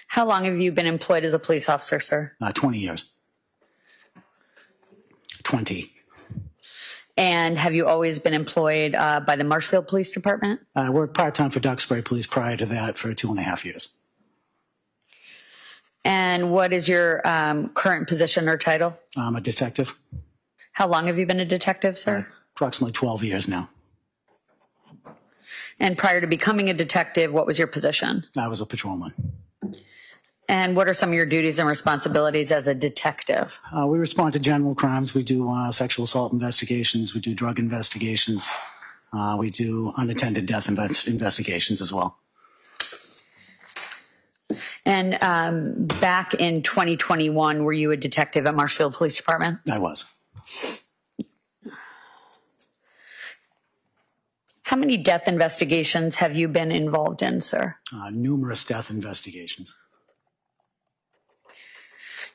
How long have you been employed as a police officer, sir? 20 years. 20. And have you always been employed by the Marshfield Police Department? I worked part-time for Duxbury Police prior to that for 2.5 years. And what is your current position or title? I'm a detective. How long have you been a detective, sir? Approximately 12 years now. And prior to becoming a detective, what was your position? I was a patrolman. And what are some of your duties and responsibilities as a detective? We respond to general crimes. We do sexual assault investigations. We do drug investigations. We do unattended death investigations as well. And back in 2021, were you a detective at Marshfield Police Department? I was. How many death investigations have you been involved in, sir? Numerous death investigations.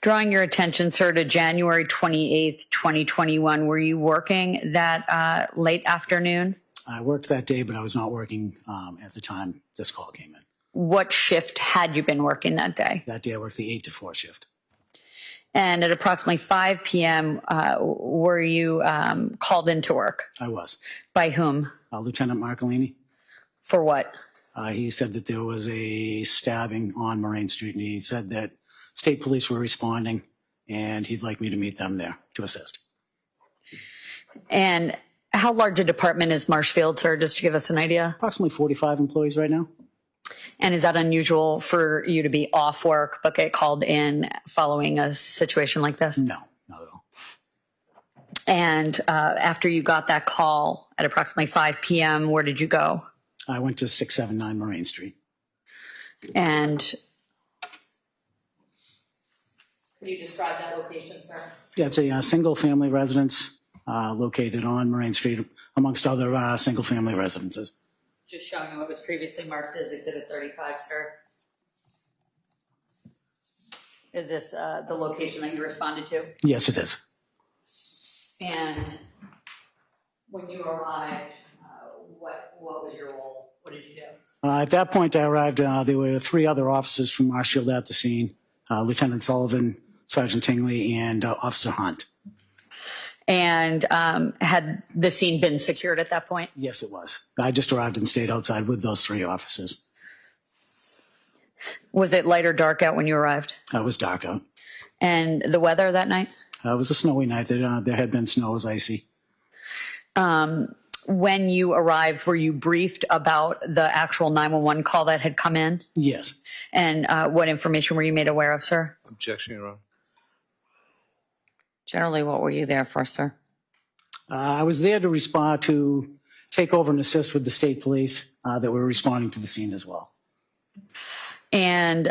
Drawing your attention, sir, to January 28th, 2021, were you working that late afternoon? I worked that day, but I was not working at the time this call came in. What shift had you been working that day? That day I worked the 8 to 4 shift. And at approximately 5 p.m., were you called into work? I was. By whom? Lieutenant Marcolini. For what? He said that there was a stabbing on Moraine Street, and he said that state police were responding, and he'd like me to meet them there to assist. And how large a department is Marshfield, sir, just to give us an idea? Approximately 45 employees right now. And is that unusual for you to be off work but get called in following a situation like this? No, not at all. And after you got that call at approximately 5 p.m., where did you go? I went to 679 Moraine Street. And could you describe that location, sir? Yeah, it's a single-family residence located on Moraine Street, amongst other single-family residences. Just showing you what was previously marked as Exhibit 35, sir. Is this the location that you responded to? Yes, it is. And when you arrived, what was your role? What did you do? At that point, I arrived. There were 3 other officers from Marshfield at the scene, Lieutenant Sullivan, Sergeant Tingley, and Officer Hunt. And had the scene been secured at that point? Yes, it was. I just arrived and stayed outside with those 3 officers. Was it light or dark out when you arrived? It was dark out. And the weather that night? It was a snowy night. There had been snow. It was icy. When you arrived, were you briefed about the actual 911 call that had come in? Yes. And what information were you made aware of, sir? Objection, Your Honor. Generally, what were you there for, sir? I was there to respond to take over and assist with the state police that were responding to the scene as well. And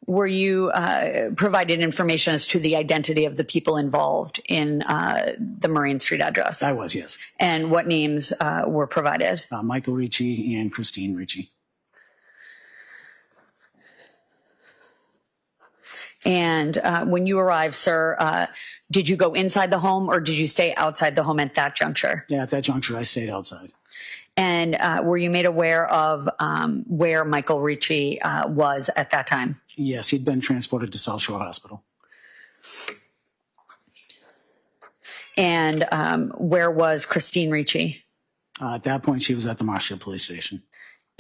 were you provided information as to the identity of the people involved in the Moraine Street address? I was, yes. And what names were provided? Michael Ricci and Christine Ricci. And when you arrived, sir, did you go inside the home or did you stay outside the home at that juncture? Yeah, at that juncture, I stayed outside. And were you made aware of where Michael Ricci was at that time? Yes, he'd been transported to South Shore Hospital. And where was Christine Ricci? At that point, she was at the Marshfield Police Station.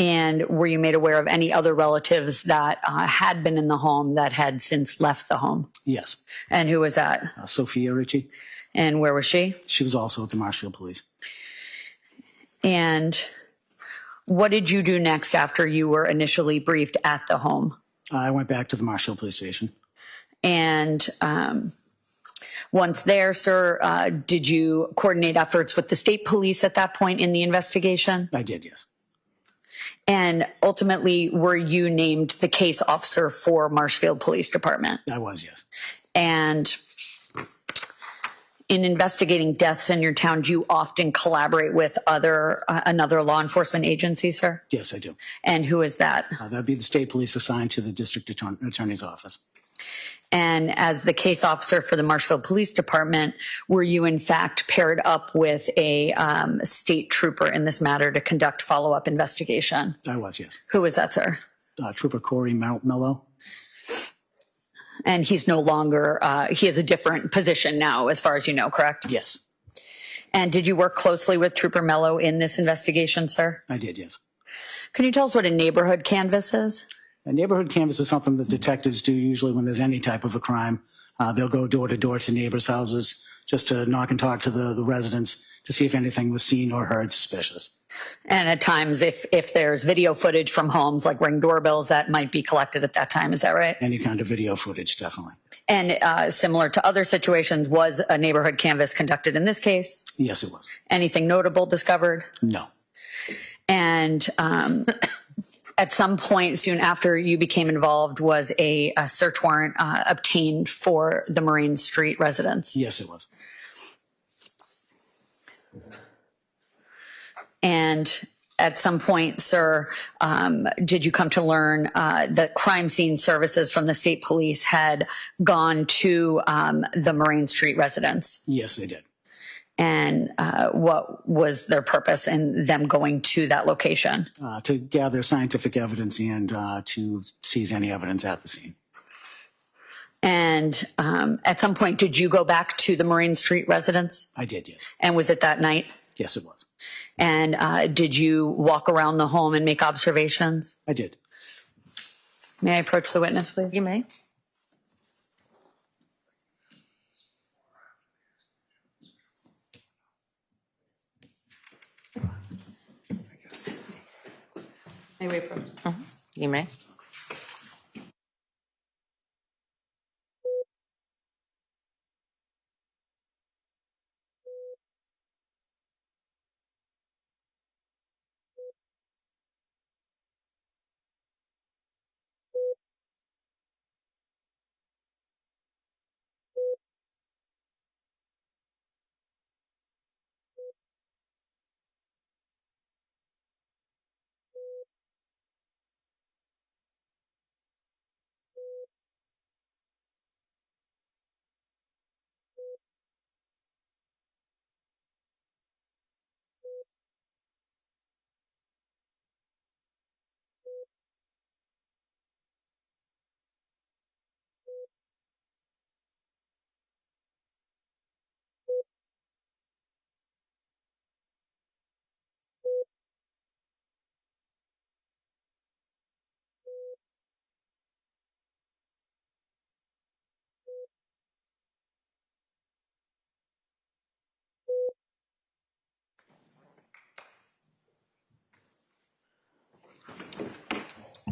And were you made aware of any other relatives that had been in the home that had since left the home? Yes. And who was that? Sophia Ricci. And where was she? She was also at the Marshfield Police. And what did you do next after you were initially briefed at the home? I went back to the Marshfield Police Station. And Once there, sir, did you coordinate efforts with the state police at that point in the investigation? I did, yes. And ultimately, were you named the case officer for Marshfield Police Department? I was, yes. And in investigating deaths in your town, do you often collaborate with another law enforcement agency, sir? Yes, I do. And who is that? That'd be the state police assigned to the district attorney's office. And as the case officer for the Marshfield Police Department, were you in fact paired up with a state trooper in this matter to conduct follow-up investigation? I was, yes. Who is that, sir? Trooper Corey Mello. And he's no longer, he has a different position now, as far as you know, correct? Yes. And did you work closely with Trooper Mello in this investigation, sir? I did, yes. Can you tell us what a neighborhood canvass is? A neighborhood canvass is something that detectives do usually when there's any type of a crime. They'll go door to door to neighbors' houses just to knock and talk to the residents to see if anything was seen or heard suspicious. And at times, if there's video footage from homes, like Ring doorbells, that might be collected at that time. Is that right? Any kind of video footage, definitely. And similar to other situations, was a neighborhood canvass conducted in this case? Yes, it was. Anything notable discovered? No. And at some point soon after you became involved, was a search warrant obtained for the Marine Street residence? Yes, it was. And at some point, sir, did you come to learn that crime scene services from the state police had gone to the Marine Street residence? Yes, they did. And what was their purpose in them going to that location? To gather scientific evidence and to seize any evidence at the scene. And at some point, did you go back to the Marine Street residence? I did, yes. And was it that night? Yes, it was. And did you walk around the home and make observations? I did. May I approach the witness, please? You may. May we approach? You may.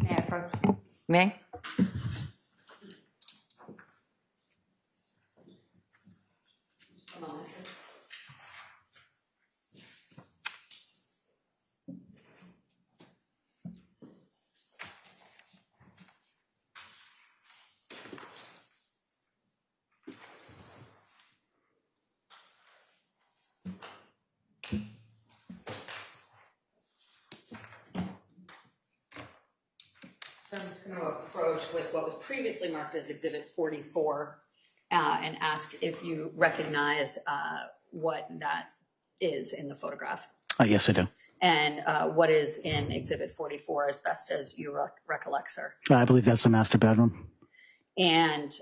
May I approach? May. So I'm just going to approach with what was previously marked as Exhibit 44 and ask if you recognize what that is in the photograph. Yes, I do. And what is in Exhibit 44 as best as you recollect, sir? I believe that's the master bedroom. And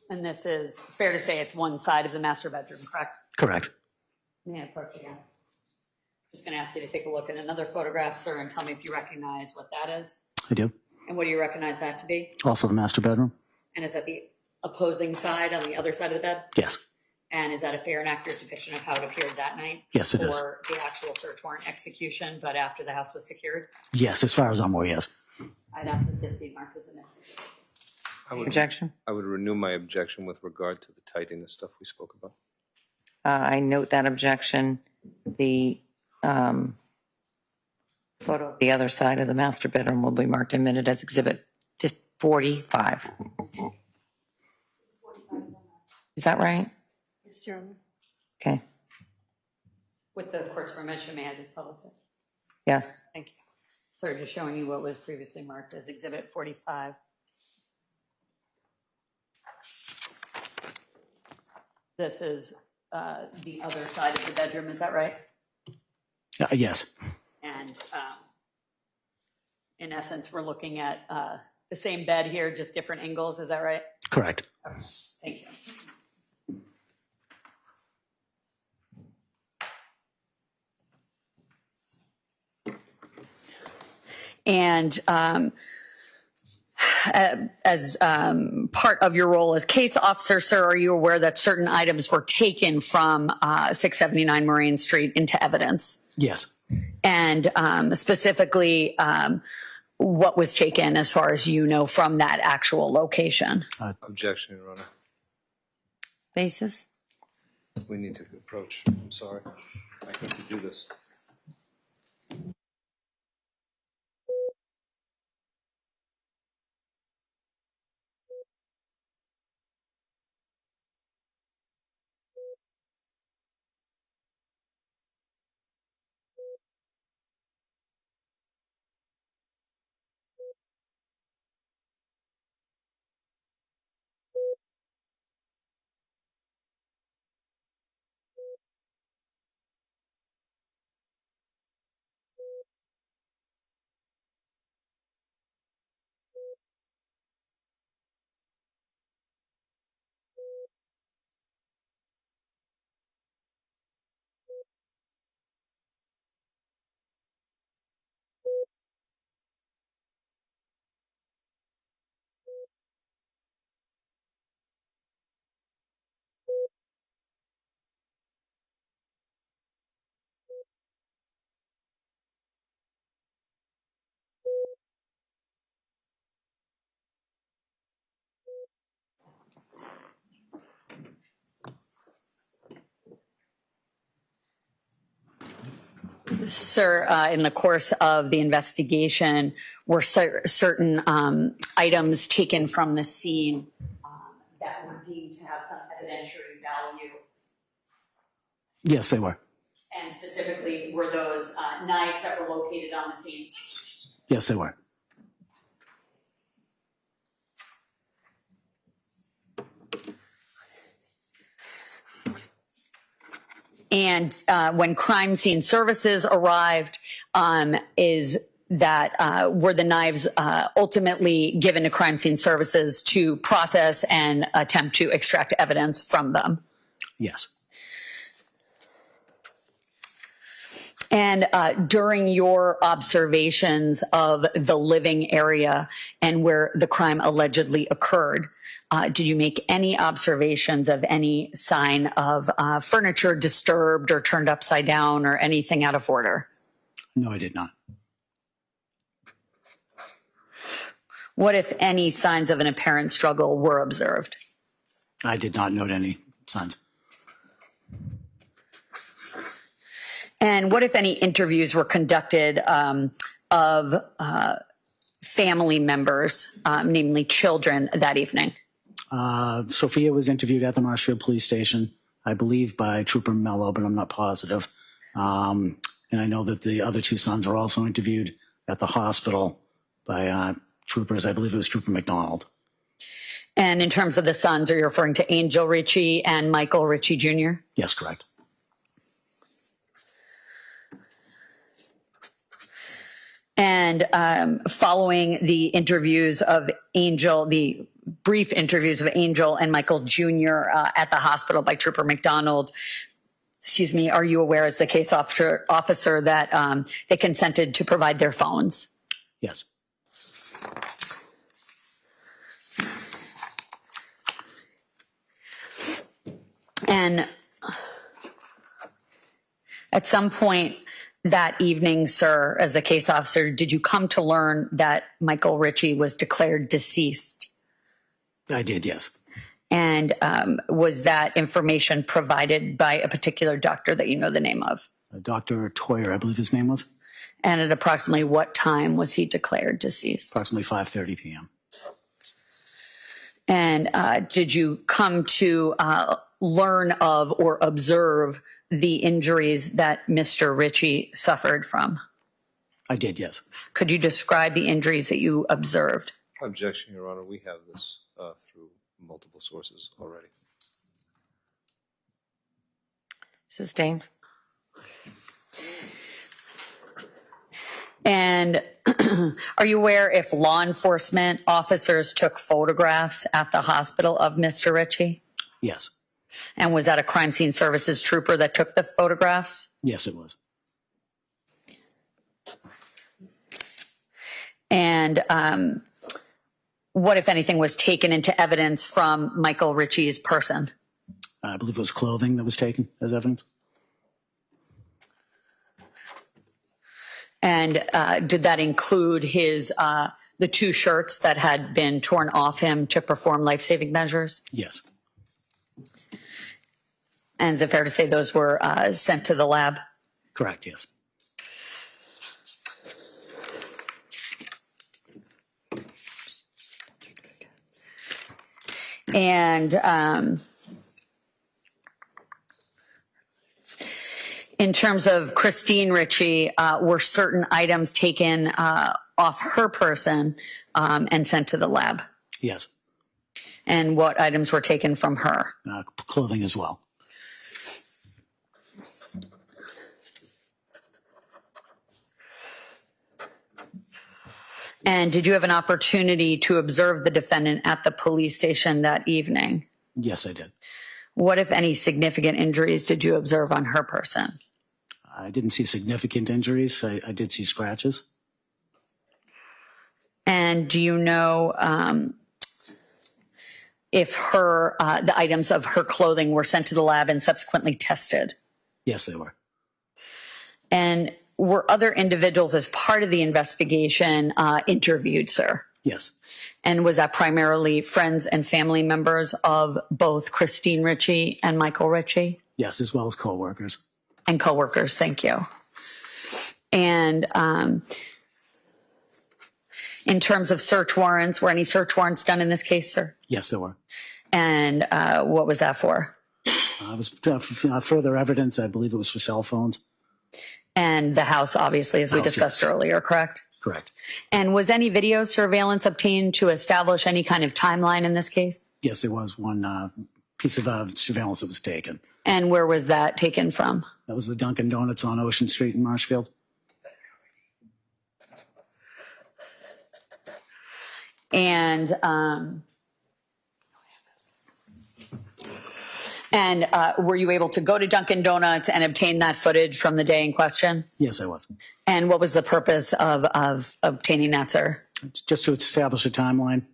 this is fair to say it's one side of the master bedroom, correct? Correct. May I approach again? Just going to ask you to take a look at another photograph, sir, and tell me if you recognize what that is. I do. And what do you recognize that to be? Also the master bedroom. And is that the opposing side on the other side of the bed? Yes. And is that a fair and accurate depiction of how it appeared that night? Yes, it is. For the actual search warrant execution, but after the house was secured? Yes, as far as I'm aware, yes. I'd ask that this be marked as an exhibit. Objection? I would renew my objection with regard to the tidiness stuff we spoke about. I note that objection. The photo of the other side of the master bedroom will be marked in minute as exhibit 45. Is that right? Yes, Your Honor. Okay. With the court's permission, may I just publish it? Yes. Thank you. So just showing you what was previously marked as exhibit 45. This is the other side of the bedroom, is that right? Yes. And in essence, we're looking at the same bed here, just different angles, is that right? Correct. Okay. Thank you. And as part of your role as case officer, sir, are you aware that certain items were taken from 679 Marine Street into evidence? Yes. And specifically, what was taken as far as you know from that actual location? Objection, Your Honor. Basis? We need to approach. I'm sorry. I hate to do this. Sir, in the course of the investigation, were certain items taken from the scene that were deemed to have some evidentiary value? Yes, they were. And specifically, were those knives that were located on the scene? Yes, they were. And when crime scene services arrived, is that were the knives ultimately given to crime scene services to process and attempt to extract evidence from them? Yes. And during your observations of the living area and where the crime allegedly occurred, did you make any observations of any sign of furniture disturbed or turned upside down or anything out of order? No, I did not. What, if any, signs of an apparent struggle were observed? I did not note any signs. And what, if any, interviews were conducted of family members, namely children, that evening? Sophia was interviewed at the Marshfield Police Station, I believe by Trooper Mello, but I'm not positive. And I know that the other two sons were also interviewed at the hospital by troopers. I believe it was Trooper McDonald. And in terms of the sons, are you referring to Angel Richie and Michael Richie Jr.? Yes, correct. And following the interviews of Angel, the brief interviews of Angel and Michael Jr. At the hospital by Trooper McDonald, excuse me, are you aware as the case officer that they consented to provide their phones? Yes. And at some point, that evening, sir, as a case officer, did you come to learn that Michael Richie was declared deceased? I did, yes. And was that information provided by a particular doctor that you know the name of? Dr. Toyer, I believe his name was. And at approximately what time was he declared deceased? Approximately 5:30 p.m. And did you come to learn of or observe the injuries that Mr. Richie suffered from? I did, yes. Could you describe the injuries that you observed? Objection, Your Honor. We have this through multiple sources already. Sustained. And are you aware if law enforcement officers took photographs at the hospital of Mr. Richie? Yes. And was that a crime scene services trooper that took the photographs? Yes, it was. And what, if anything, was taken into evidence from Michael Richie's person? I believe it was clothing that was taken as evidence. And did that include his the two shirts that had been torn off him to perform life-saving measures? Yes. And is it fair to say those were sent to the lab? Correct, yes. And in terms of Christine Ricci, were certain items taken off her person and sent to the lab? Yes. And what items were taken from her? Clothing as well. And did you have an opportunity to observe the defendant at the police station that evening? Yes, I did. What, if any, significant injuries did you observe on her person? I didn't see significant injuries. I did see scratches. And do you know if her the items of her clothing were sent to the lab and subsequently tested? Yes, they were. And were other individuals as part of the investigation interviewed, sir? Yes. And was that primarily friends and family members of both Christine Ricci and Michael Richie? Yes, as well as co-workers. And co-workers, thank you. And in terms of search warrants, were any search warrants done in this case, sir? Yes, there were. And what was that for? It was further evidence. I believe it was for cell phones. And the house, obviously, as we discussed earlier, correct? Correct. And was any video surveillance obtained to establish any kind of timeline in this case? Yes, there was one piece of surveillance that was taken. And where was that taken from? That was the Dunkin' Donuts on Ocean Street in Marshfield. And were you able to go to Dunkin' Donuts and obtain that footage from the day in question? Yes, I was. And what was the purpose of obtaining that, sir? Just to establish a timeline.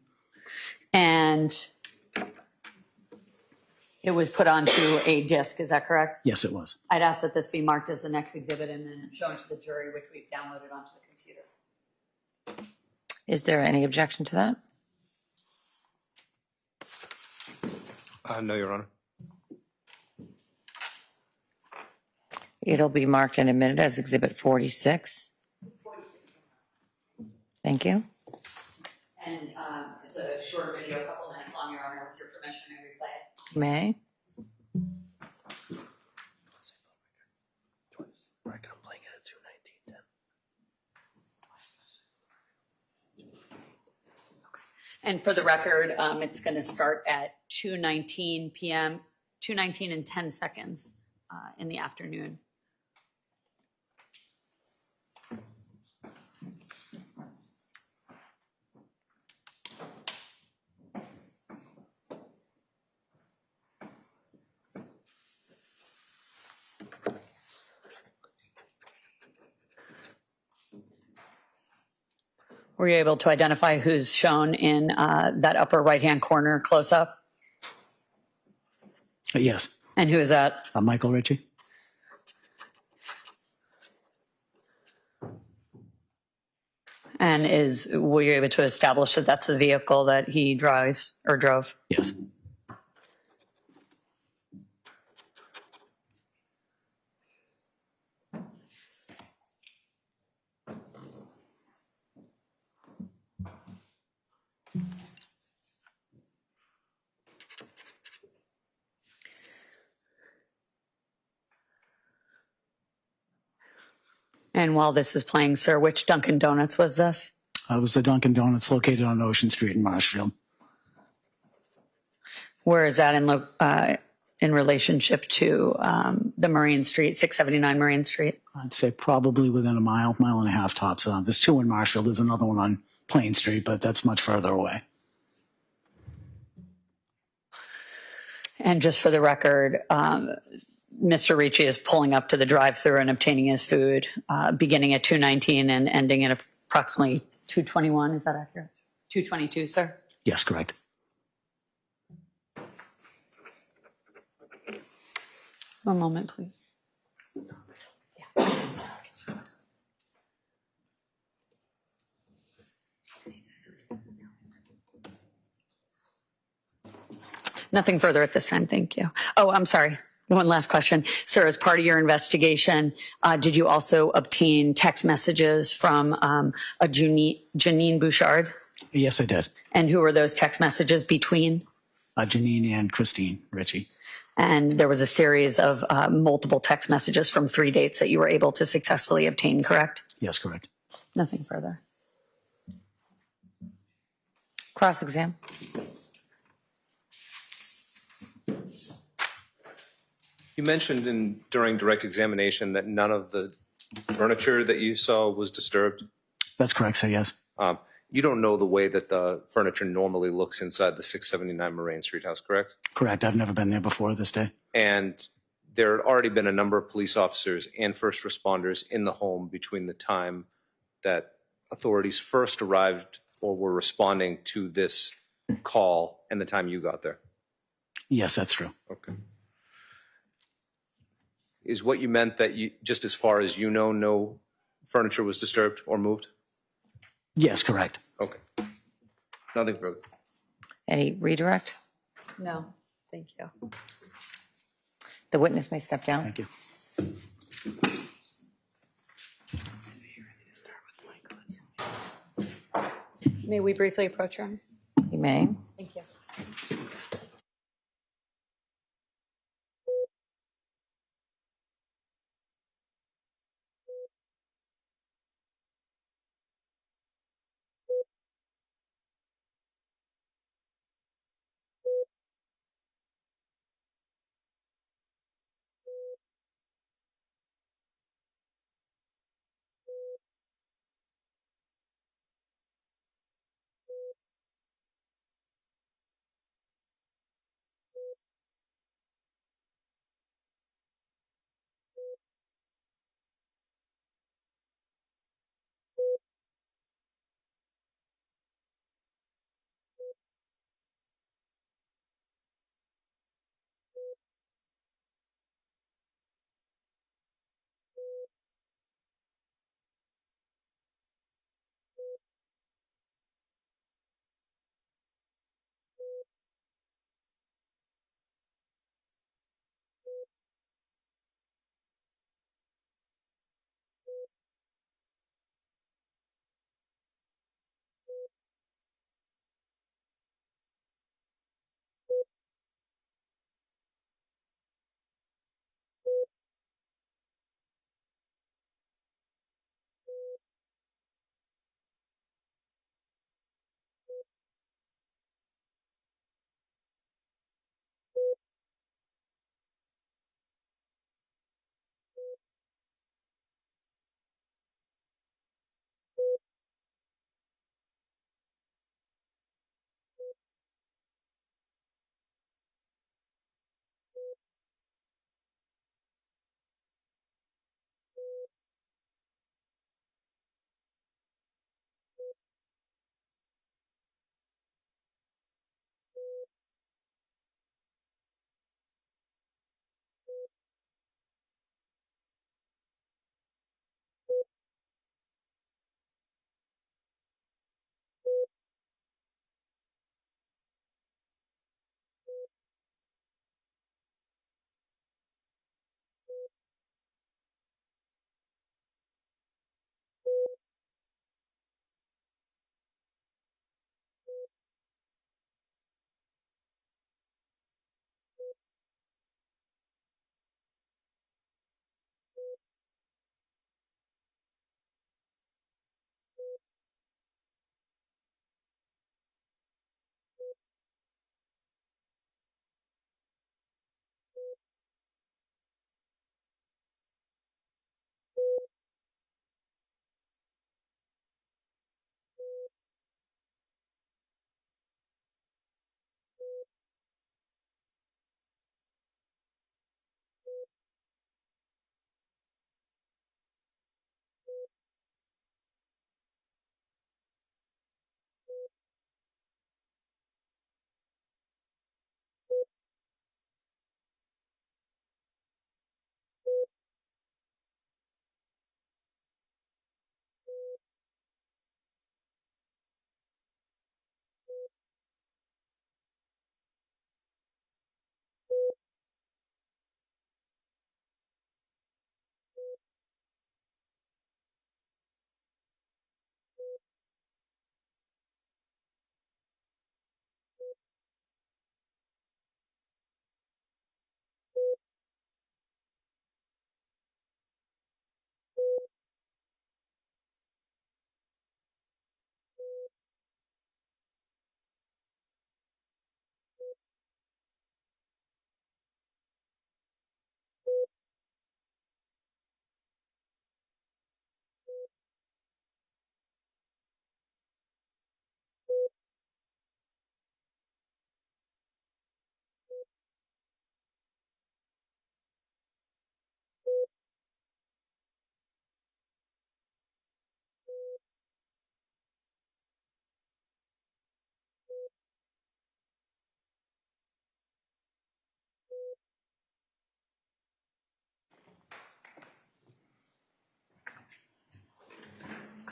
And it was put onto a disc, is that correct? Yes, it was. I'd ask that this be marked as the next exhibit and then shown to the jury, which we've downloaded onto the computer. Is there any objection to that? No, Your Honor. It'll be marked and admitted as Exhibit 46. Thank you. And it's a short video, a couple minutes long, Your Honor, with your permission, may we play it? May. Record, I'm playing it at 2:19. And for the record, it's going to start at 2:19 p.m., 2:19 and 10 seconds in the afternoon. Were you able to identify who's shown in that upper right-hand corner close-up? Yes. And who is that? Michael Richie. And were you able to establish that that's the vehicle that he drives or drove? Yes. And while this is playing, sir, which Dunkin' Donuts was this? It was the Dunkin' Donuts located on Ocean Street in Marshfield. Where is that in relationship to the Marine Street, 679 Marine Street? I'd say probably within a mile and a half tops. There's two in Marshfield. There's another one on Plain Street, but that's much further away. And just for the record, Mr. Ricci is pulling up to the drive-thru and obtaining his food, beginning at 2:19 and ending at approximately 2:21. Is that accurate? 2:22, sir? Yes, correct. One moment, please. Nothing further at this time. Thank you. Oh, I'm sorry. One last question. Sir, as part of your investigation, did you also obtain text messages from a Janine Bouchard? Yes, I did. And who were those text messages between? Janine and Christine Ricci. And there was a series of multiple text messages from 3 dates that you were able to successfully obtain, correct? Yes, correct. Nothing further. Cross-exam. You mentioned during direct examination that none of the furniture that you saw was disturbed. That's correct, sir, yes. You don't know the way that the furniture normally looks inside the 679 Moraine Street house, correct? Correct. I've never been there before this day. And there had already been a number of police officers and first responders in the home between the time that authorities first arrived or were responding to this call and the time you got there. Yes, that's true. Okay. Is what you meant that you, just as far as you know, no furniture was disturbed or moved? Yes, correct. Okay. Nothing further. Any redirect? No, thank you. The witness may step down. Thank you. May we briefly approach her? You may. Thank you.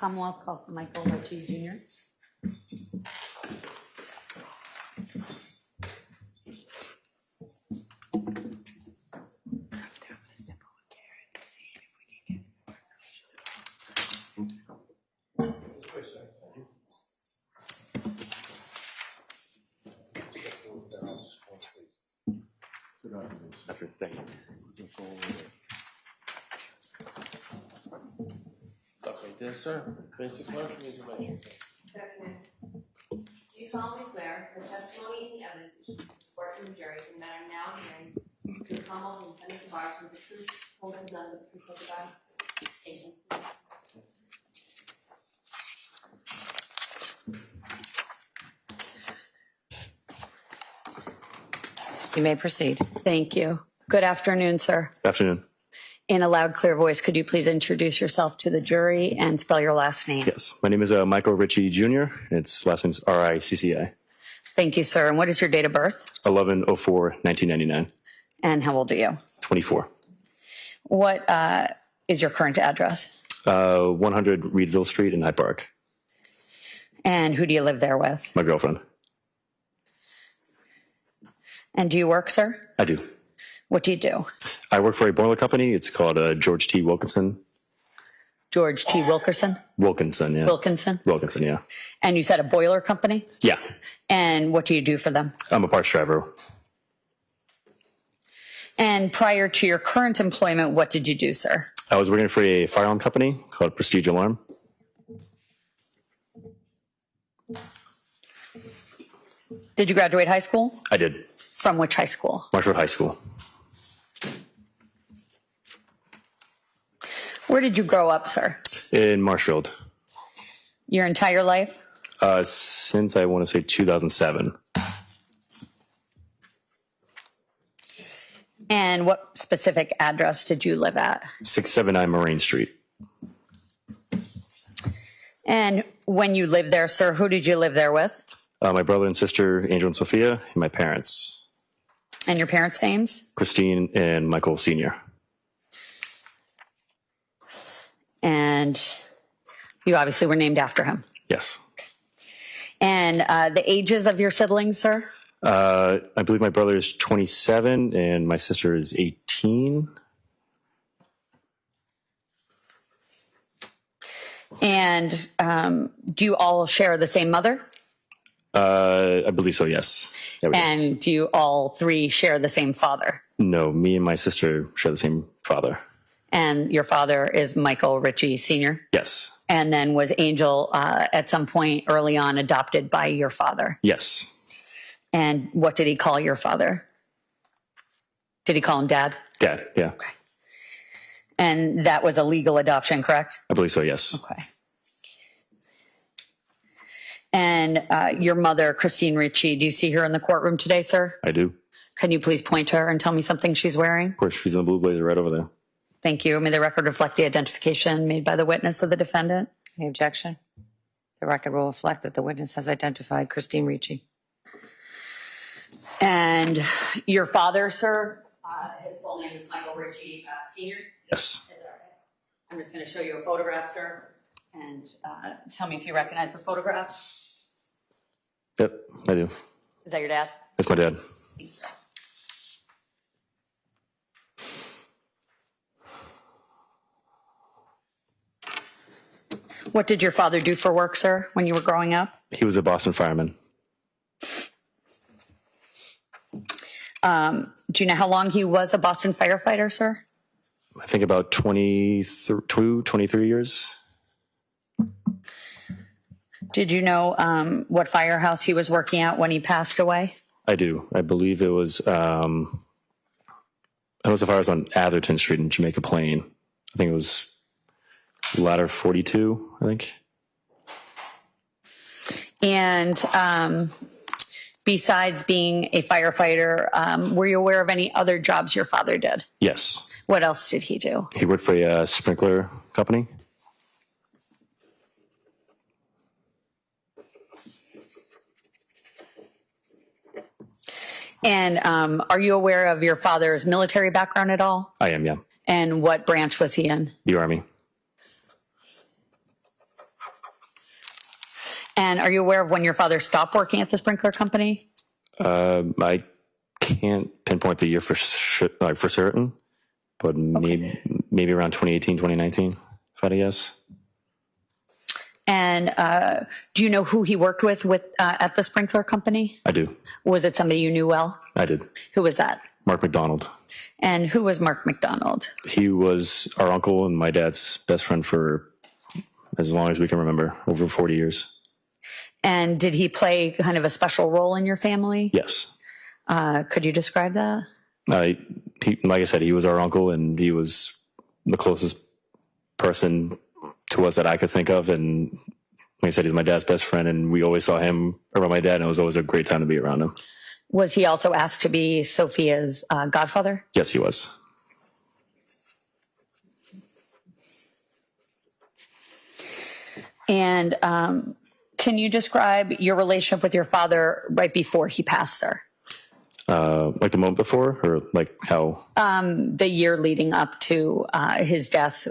Commonwealth, call for Michael Richie Jr. Thank you. Stop right there, sir. Face the clerk, raise your right hand. Do you solemnly swear the testimony and the evidence that you report from the jury in the matter now hearing to the Commonwealth and Senate Bouchard with the truth, whole truth, none but the truth, so help you God? Thank you. You may proceed. Thank you. Good afternoon, sir. Good afternoon. In a loud, clear voice, could you please introduce yourself to the jury and spell your last name? Yes, my name is Michael Ritchie Jr. Its last name is R-I-C-C-I. Thank you, sir. And what is your date of birth? 11/04/1999. And how old are you? 24. What is your current address? 100 Reedville Street in Hyde Park. And who do you live there with? My girlfriend. And do you work, sir? I do. What do you do? I work for a boiler company. It's called George T. Wilkinson. George T. Wilkerson? Wilkinson, yeah. Wilkinson? Wilkinson, yeah. And you said a boiler company? Yeah. And what do you do for them? I'm a parts driver. And prior to your current employment, what did you do, sir? I was working for a firearm company called Prestige Alarm. Did you graduate high school? I did. From which high school? Marshall High School. Where did you grow up, sir? In Marshfield. Your entire life? Since I want to say 2007. And what specific address did you live at? 679 Moraine Street. And when you lived there, sir, who did you live there with? My brother and sister, Angel and Sophia, and my parents. And your parents' names? Christine and Michael Sr. And you obviously were named after him. Yes. And the ages of your siblings, sir? I believe my brother is 27 and my sister is 18. And do you all share the same mother? I believe so, yes. And do you all three share the same father? No, me and my sister share the same father. And your father is Michael Richie Sr.? Yes. And then was Angel at some point early on adopted by your father? Yes. And what did he call your father? Did he call him Dad? Dad, yeah. Okay. And that was a legal adoption, correct? I believe so, yes. Okay. And your mother, Christine Ricci, do you see her in the courtroom today, sir? I do. Can you please point to her and tell me something she's wearing? Of course, she's in the blue blazer right over there. Thank you. May the record reflect the identification made by the witness of the defendant? Any objection? The record will reflect that the witness has identified Christine Ricci. And your father, sir, his full name is Michael Richie Sr.? Yes. Is that right? I'm just going to show you a photograph, sir, and tell me if you recognize the photograph. Yep, I do. Is that your dad? That's my dad. What did your father do for work, sir, when you were growing up? He was a Boston fireman. Do you know how long he was a Boston firefighter, sir? I think about 22, 23 years. Did you know what firehouse he was working at when he passed away? I do. I believe it was, I was the fires on Atherton Street in Jamaica Plain. I think it was ladder 42, I think. And besides being a firefighter, were you aware of any other jobs your father did? Yes. What else did he do? He worked for a sprinkler company. And are you aware of your father's military background at all? I am, yeah. And what branch was he in? The Army. And are you aware of when your father stopped working at the sprinkler company? I can't pinpoint the year for certain, but maybe around 2018, 2019, if I had to guess. And do you know who he worked with at the sprinkler company? I do. Was it somebody you knew well? I did. Who was that? Mark McDonald. And who was Mark McDonald? He was our uncle and my dad's best friend for as long as we can remember, over 40 years. And did he play kind of a special role in your family? Yes. Could you describe that? Like I said, he was our uncle, and he was the closest person to us that I could think of. And like I said, he's my dad's best friend, and we always saw him around my dad, and it was always a great time to be around him. Was he also asked to be Sophia's godfather? Yes, he was. And can you describe your relationship with your father right before he passed, sir? Like the moment before, or like how? The year leading up to his death.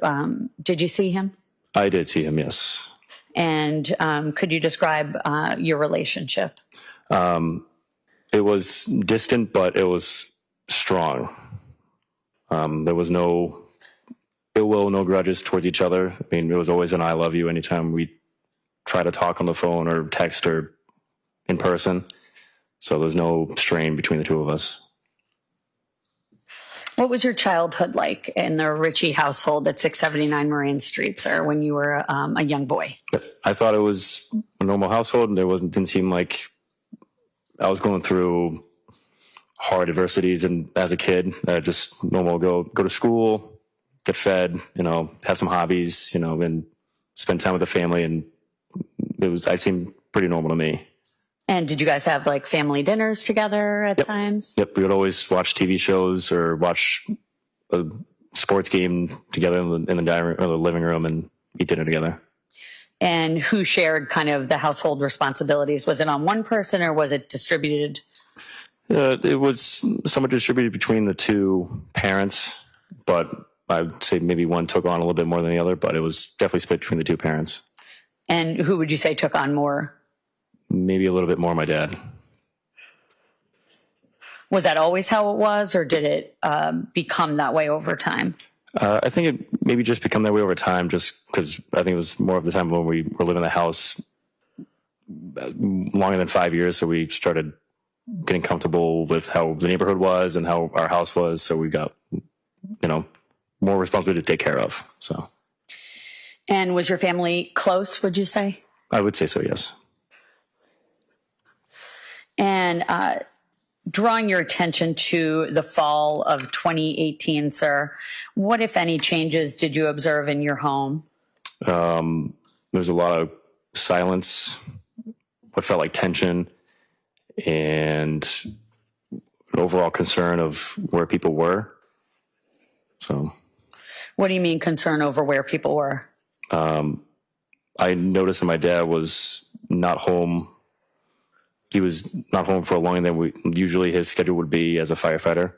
Did you see him? I did see him, yes. And could you describe your relationship? It was distant, but it was strong. There was no ill will, no grudges towards each other. I mean, it was always an I love you anytime we try to talk on the phone or text or in person. So there's no strain between the two of us. What was your childhood like in the Richie household at 679 Moraine Street, sir, when you were a young boy? I thought it was a normal household, and didn't seem like I was going through hard adversities. And as a kid, just normal, go to school, get fed, have some hobbies, and spend time with the family. And I seemed pretty normal to me. And did you guys have like family dinners together at times? Yep. We would always watch TV shows or watch a sports game together in the dining room or the living room and eat dinner together. And who shared kind of the household responsibilities? Was it on one person or was it distributed? It was somewhat distributed between the two parents, but I would say maybe one took on a little bit more than the other, but it was definitely split between the two parents. And who would you say took on more? Maybe a little bit more my dad. Was that always how it was, or did it become that way over time? I think it maybe just become that way over time, just because I think it was more of the time when we were living in the house longer than 5 years. So we started getting comfortable with how the neighborhood was and how our house was. So we got, more responsibility to take care of. So. And was your family close, would you say? I would say so, yes. And drawing your attention to the fall of 2018, sir, what, if any, changes did you observe in your home? There's a lot of silence, what felt like tension, and an overall concern of where people were. So, what do you mean concern over where people were? I noticed that my dad was not home. He was not home for longer than usually his schedule would be as a firefighter.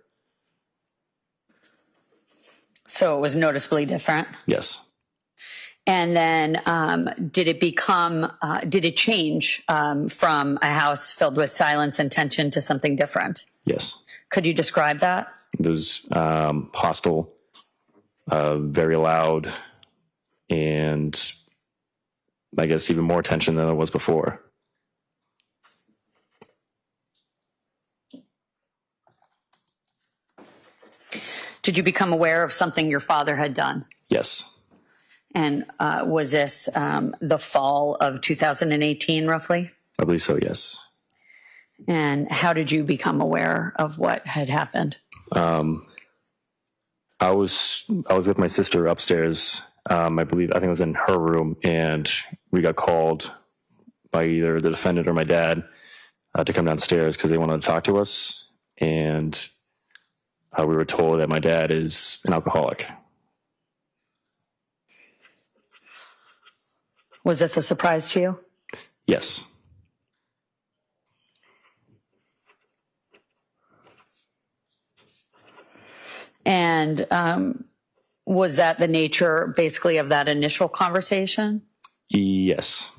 So it was noticeably different? Yes. And then did it change from a house filled with silence and tension to something different? Yes. Could you describe that? It was hostile, very loud, and I guess even more tension than it was before. Did you become aware of something your father had done? Yes. And was this the fall of 2018, roughly? I believe so, yes. And how did you become aware of what had happened? I was with my sister upstairs. I think it was in her room, and we got called by either the defendant or my dad to come downstairs because they wanted to talk to us. And we were told that my dad is an alcoholic. Was this a surprise to you? Yes. And was that the nature basically of that initial conversation? Yes.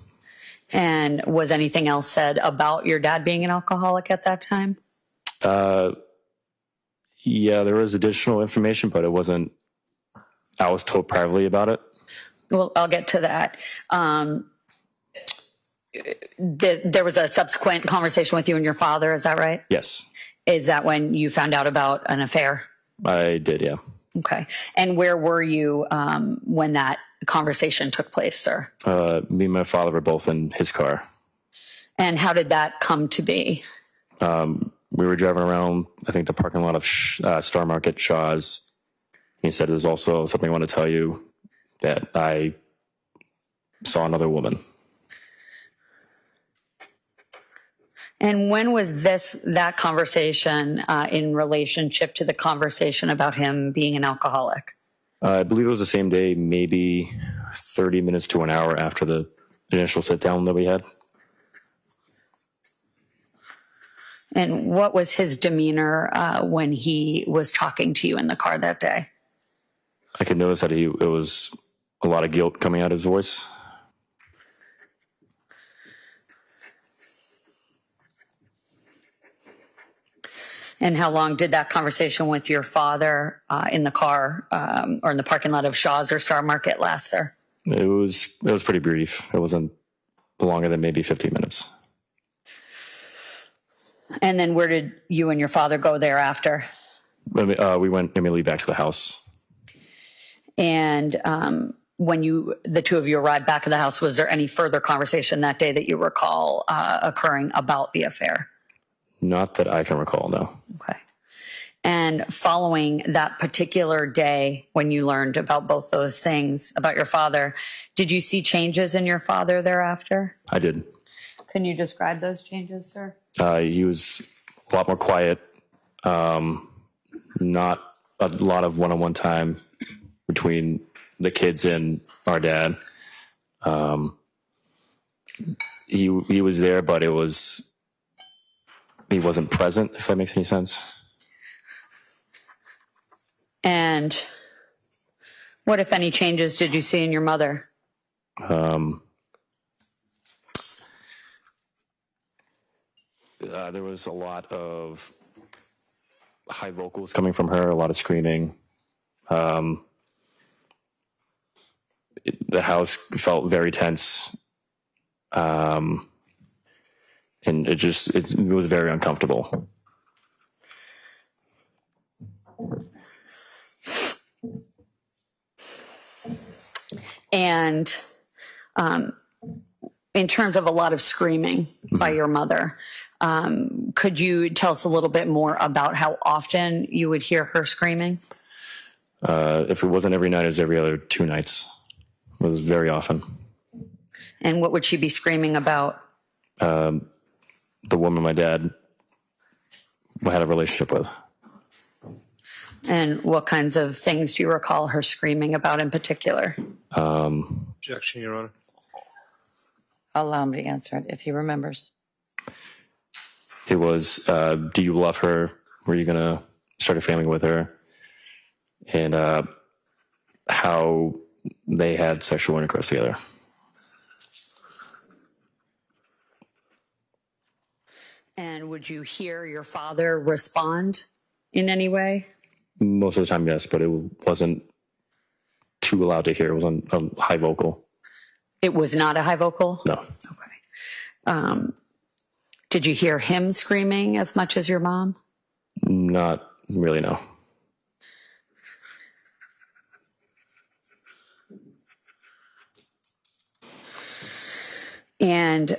And was anything else said about your dad being an alcoholic at that time? Yeah, there was additional information, but it wasn't, I was told privately about it. Well, I'll get to that. There was a subsequent conversation with you and your father, is that right? Yes. Is that when you found out about an affair? I did, yeah. Okay. And where were you when that conversation took place, sir? Me and my father were both in his car. And how did that come to be? We were driving around, I think, the parking lot of Star Market, Shaw's. He said, there's also something I want to tell you, that I saw another woman. And when was that conversation in relationship to the conversation about him being an alcoholic? I believe it was the same day, maybe 30 minutes to an hour after the initial sit down that we had. And what was his demeanor when he was talking to you in the car that day? I could notice that it was a lot of guilt coming out of his voice. And how long did that conversation with your father in the car or in the parking lot of Shaw's or Star Market last, sir? It was pretty brief. It wasn't longer than maybe 15 minutes. And then where did you and your father go thereafter? We went immediately back to the house. And when the two of you arrived back at the house, was there any further conversation that day that you recall occurring about the affair? Not that I can recall, no. Okay. And following that particular day, when you learned about both those things about your father, did you see changes in your father thereafter? I did. Can you describe those changes, sir? He was a lot more quiet, not a lot of one-on-one time between the kids and our dad. He was there, but he wasn't present, if that makes any sense. And what, if any, changes did you see in your mother? There was a lot of high vocals coming from her, a lot of screaming. The house felt very tense. And it was very uncomfortable. And in terms of a lot of screaming by your mother, could you tell us a little bit more about how often you would hear her screaming? If it wasn't every night, it was every other 2 nights. It was very often. And what would she be screaming about? The woman my dad had a relationship with. And what kinds of things do you recall her screaming about in particular? Objection, Your Honor. I'll allow him to answer it if he remembers. It was, do you love her? Were you going to start a family with her? And how they had sexual intercourse together. And would you hear your father respond in any way? Most of the time, yes, but it wasn't too loud to hear. It was on a high vocal. It was not a high vocal? No. Okay. Did you hear him screaming as much as your mom? Not really, no. And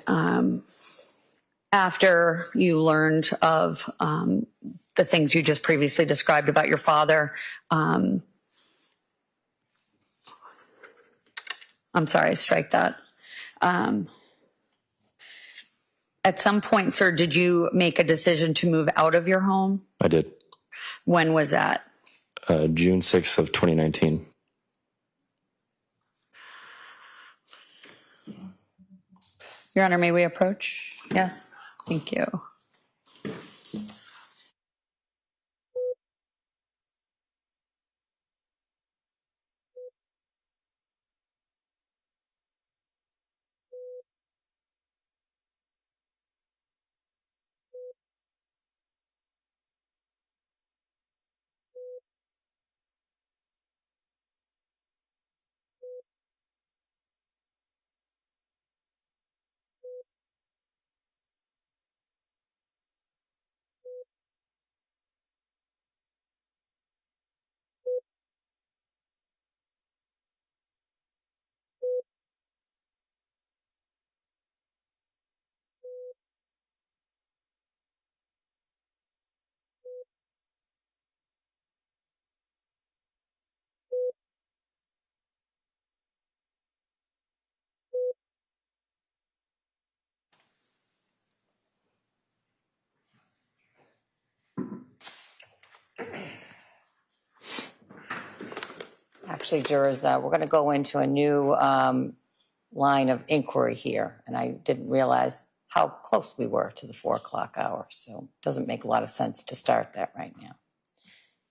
after you learned of the things you just previously described about your father, I'm sorry, strike that. At some point, sir, did you make a decision to move out of your home? I did. When was that? June 6th of 2019. Your Honor, may we approach? Yes. Thank you. Actually, jurors, we're going to go into a new line of inquiry here, and I didn't realize how close we were to the 4 o'clock hour, so it doesn't make a lot of sense to start that right now.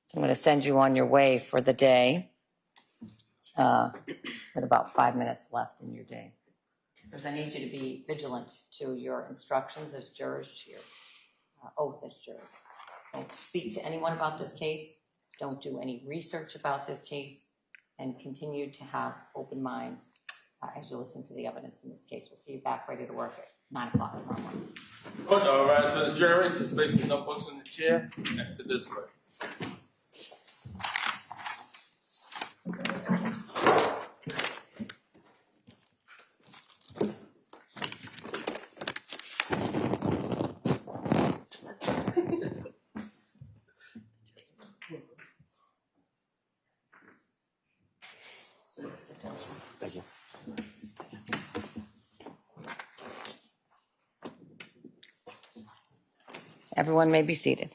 So I'm going to send you on your way for the day with about 5 minutes left in your day. Because I need you to be vigilant to your instructions as jurors, to your oath as jurors. Don't speak to anyone about this case. Don't do any research about this case, and continue to have open minds as you listen to the evidence in this case. We'll see you back ready to work at 9 o'clock tomorrow morning. Good, all right, so the jury, just place your notebooks in the chair, exit this way. Thank you. Everyone may be seated.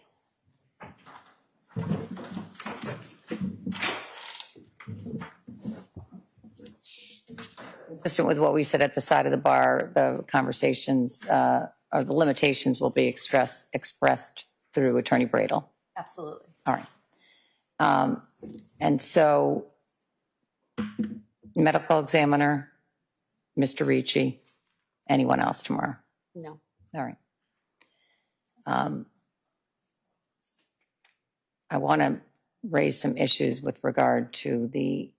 Consistent with what we said at the side of the bar, the conversations or the limitations will be expressed through Attorney Bradel. Absolutely. All right. And so, medical examiner, Mr. Ricci, anyone else tomorrow? No. All right. I want to raise some issues with regard to the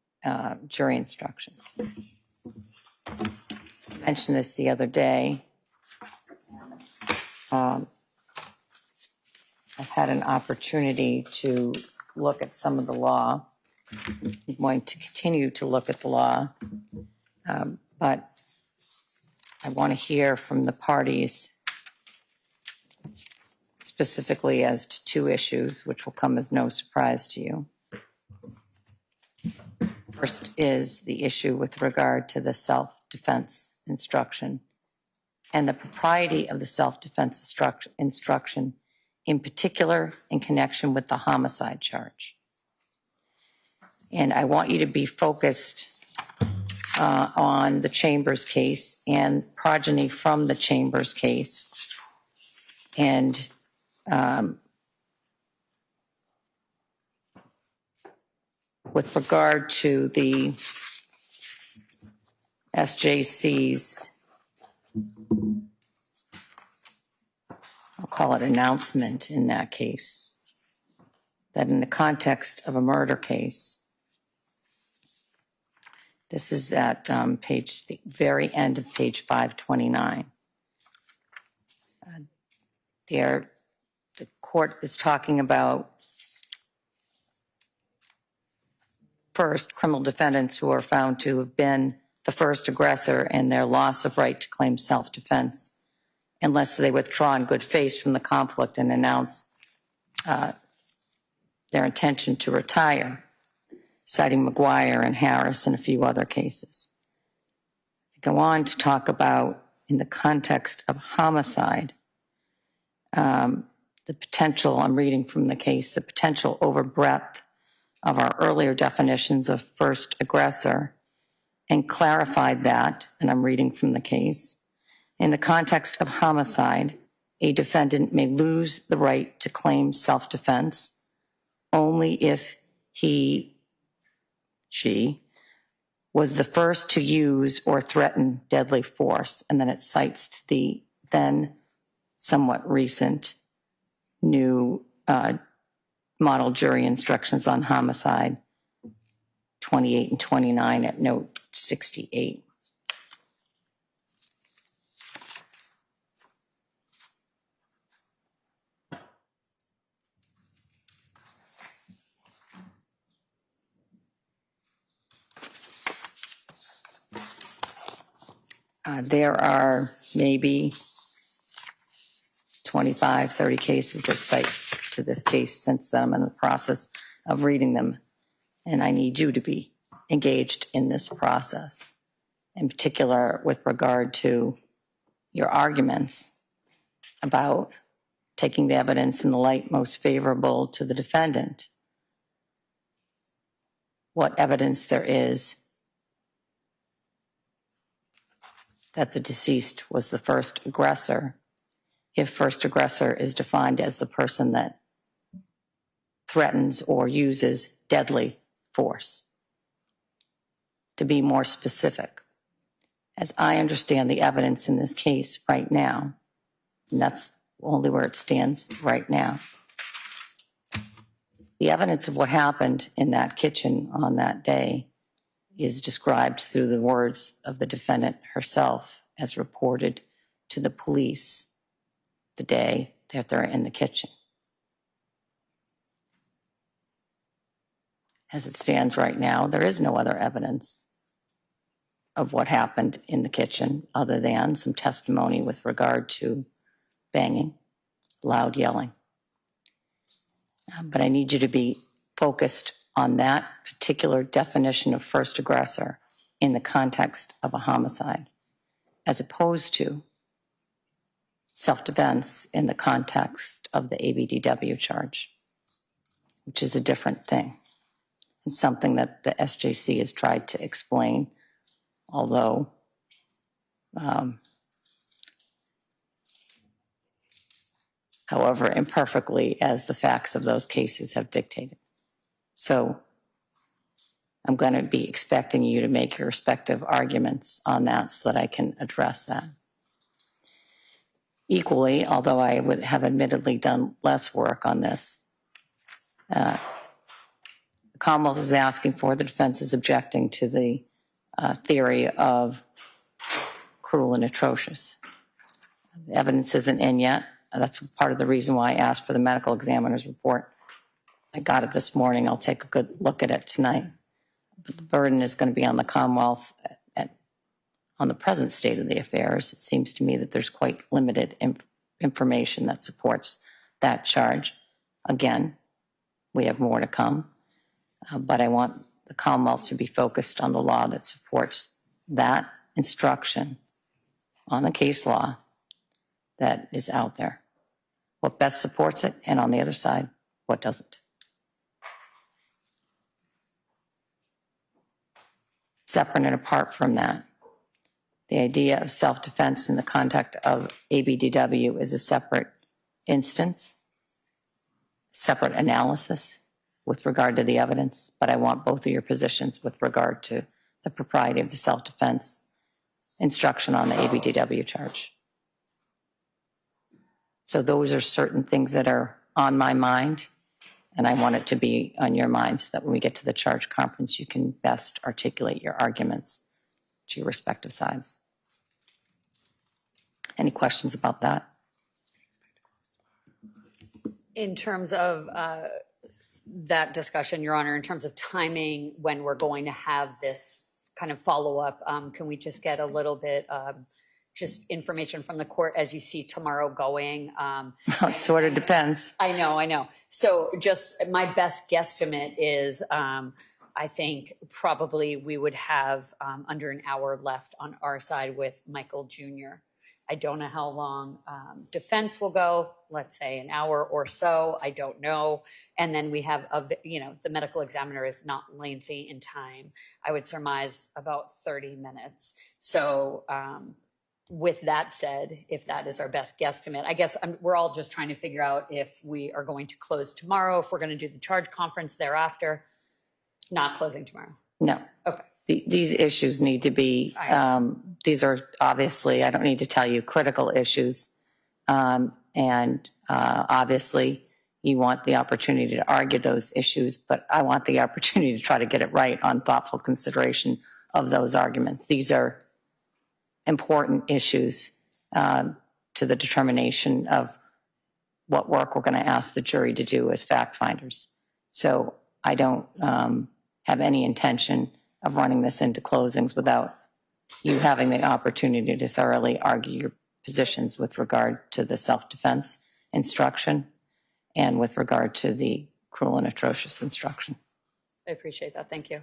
jury instructions. I mentioned this the other day. I've had an opportunity to look at some of the law. I'm going to continue to look at the law, but I want to hear from the parties specifically as to 2 issues, which will come as no surprise to you. First is the issue with regard to the self-defense instruction and the propriety of the self-defense instruction, in particular in connection with the homicide charge. And I want you to be focused on the Chambers case and progeny from the Chambers case. And with regard to the SJC's, I'll call it announcement in that case, that in the context of a murder case, this is at the very end of page 529. There, the court is talking about, first, criminal defendants who are found to have been the first aggressor and their loss of right to claim self-defense unless they withdraw in good faith from the conflict and announce their intention to retire, citing McGuire and Harris and a few other cases. They go on to talk about, in the context of homicide, the potential, I'm reading from the case, the potential overbreadth of our earlier definitions of first aggressor, and clarified that, and I'm reading from the case, in the context of homicide, a defendant may lose the right to claim self-defense only if she was the first to use or threaten deadly force. And then it cites to the then somewhat recent new model jury instructions on homicide, 28 and 29 at note 68. There are maybe 25, 30 cases that cite to this case since then. I'm in the process of reading them, and I need you to be engaged in this process, in particular with regard to your arguments about taking the evidence in the light most favorable to the defendant. what evidence there is that the deceased was the first aggressor, if first aggressor is defined as the person that threatens or uses deadly force. To be more specific, as I understand the evidence in this case right now, and that's only where it stands right now, the evidence of what happened in that kitchen on that day is described through the words of the defendant herself as reported to the police the day that they're in the kitchen. As it stands right now, there is no other evidence of what happened in the kitchen other than some testimony with regard to banging, loud yelling. But I need you to be focused on that particular definition of first aggressor in the context of a homicide, as opposed to self-defense in the context of the ABDW charge, which is a different thing. It's something that the SJC has tried to explain, although however imperfectly as the facts of those cases have dictated. So I'm going to be expecting you to make your respective arguments on that so that I can address that. Equally, although I would have admittedly done less work on this, the Commonwealth is asking for, the defense is objecting to the theory of cruel and atrocious. The evidence isn't in yet. That's part of the reason why I asked for the medical examiner's report. I got it this morning. I'll take a good look at it tonight. But the burden is going to be on the Commonwealth on the present state of the affairs. It seems to me that there's quite limited information that supports that charge. Again, we have more to come, but I want the Commonwealth to be focused on the law that supports that instruction on the case law that is out there. What best supports it, and on the other side, what doesn't. Separate and apart from that, the idea of self-defense in the context of ABDW is a separate instance, separate analysis with regard to the evidence, but I want both of your positions with regard to the propriety of the self-defense instruction on the ABDW charge. So those are certain things that are on my mind, and I want it to be on your mind so that when we get to the charge conference, you can best articulate your arguments to your respective sides. Any questions about that? In terms of that discussion, Your Honor, in terms of timing, when we're going to have this kind of follow-up, can we just get a little bit just information from the court as you see tomorrow going? It sort of depends. I know. So just my best guesstimate is I think probably we would have under an hour left on our side with Michael Jr. I don't know how long defense will go, let's say an hour or so, I don't know. And then we have, the medical examiner is not lengthy in time. I would surmise about 30 minutes. So with that said, if that is our best guesstimate, I guess we're all just trying to figure out if we are going to close tomorrow, if we're going to do the charge conference thereafter. Not closing tomorrow. No. Okay. These issues need to be, these are obviously, I don't need to tell you, critical issues. Obviously, you want the opportunity to argue those issues, but I want the opportunity to try to get it right on thoughtful consideration of those arguments. These are important issues to the determination of what work we're going to ask the jury to do as fact finders. So I don't have any intention of running this into closings without you having the opportunity to thoroughly argue your positions with regard to the self-defense instruction and with regard to the cruel and atrocious instruction. I appreciate that. Thank you.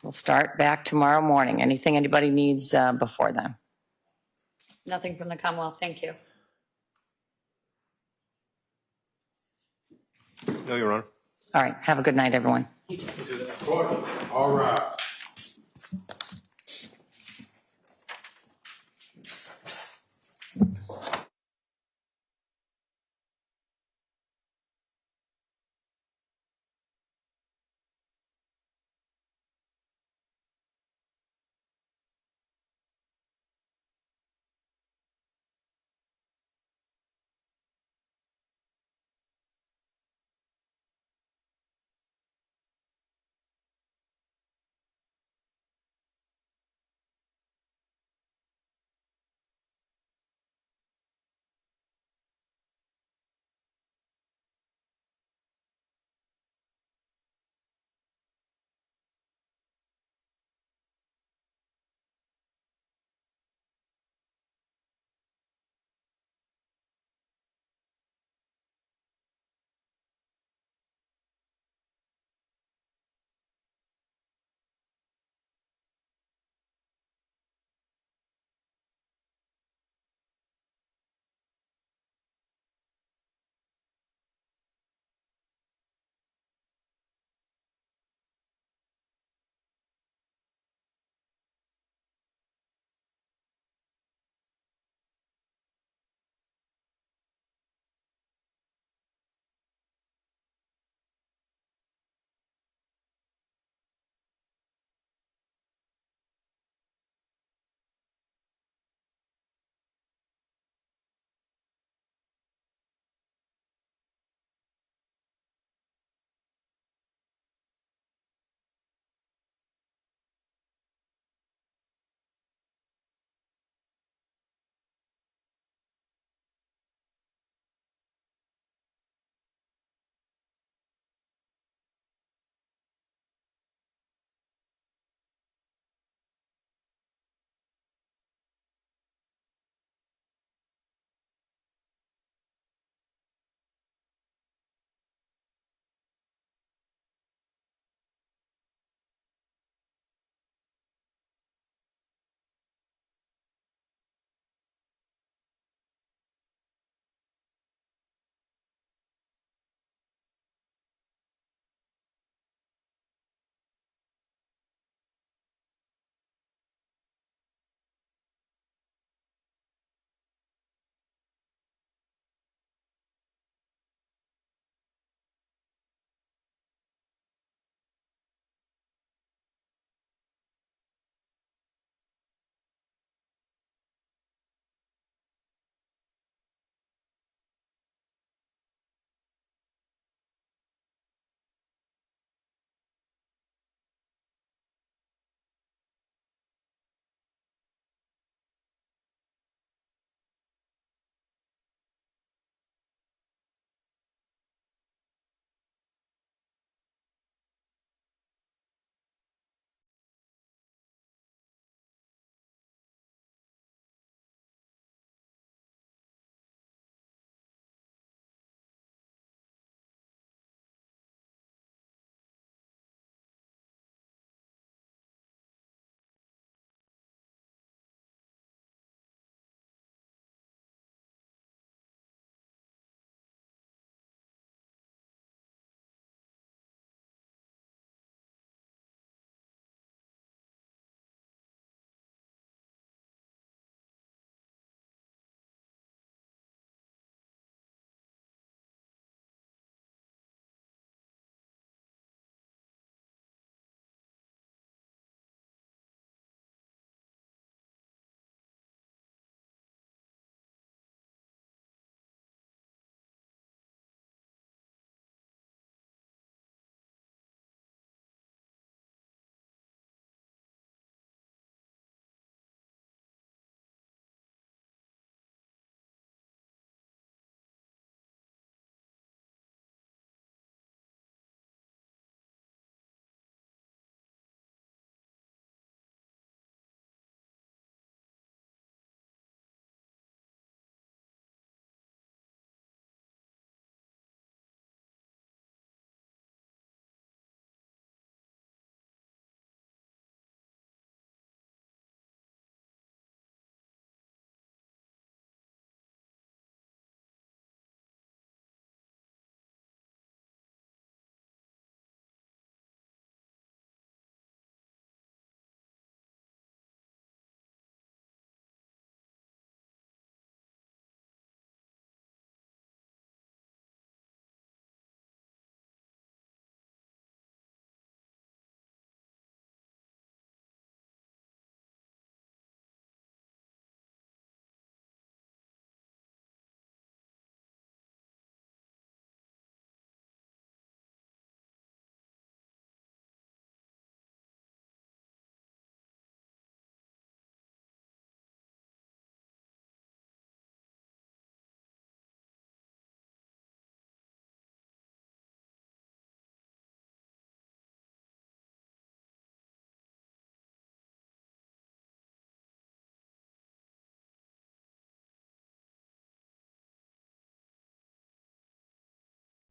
We'll start back tomorrow morning. Anything anybody needs before then? Nothing from the Commonwealth. Thank you. No, Your Honor. All right, have a good night, everyone. All right.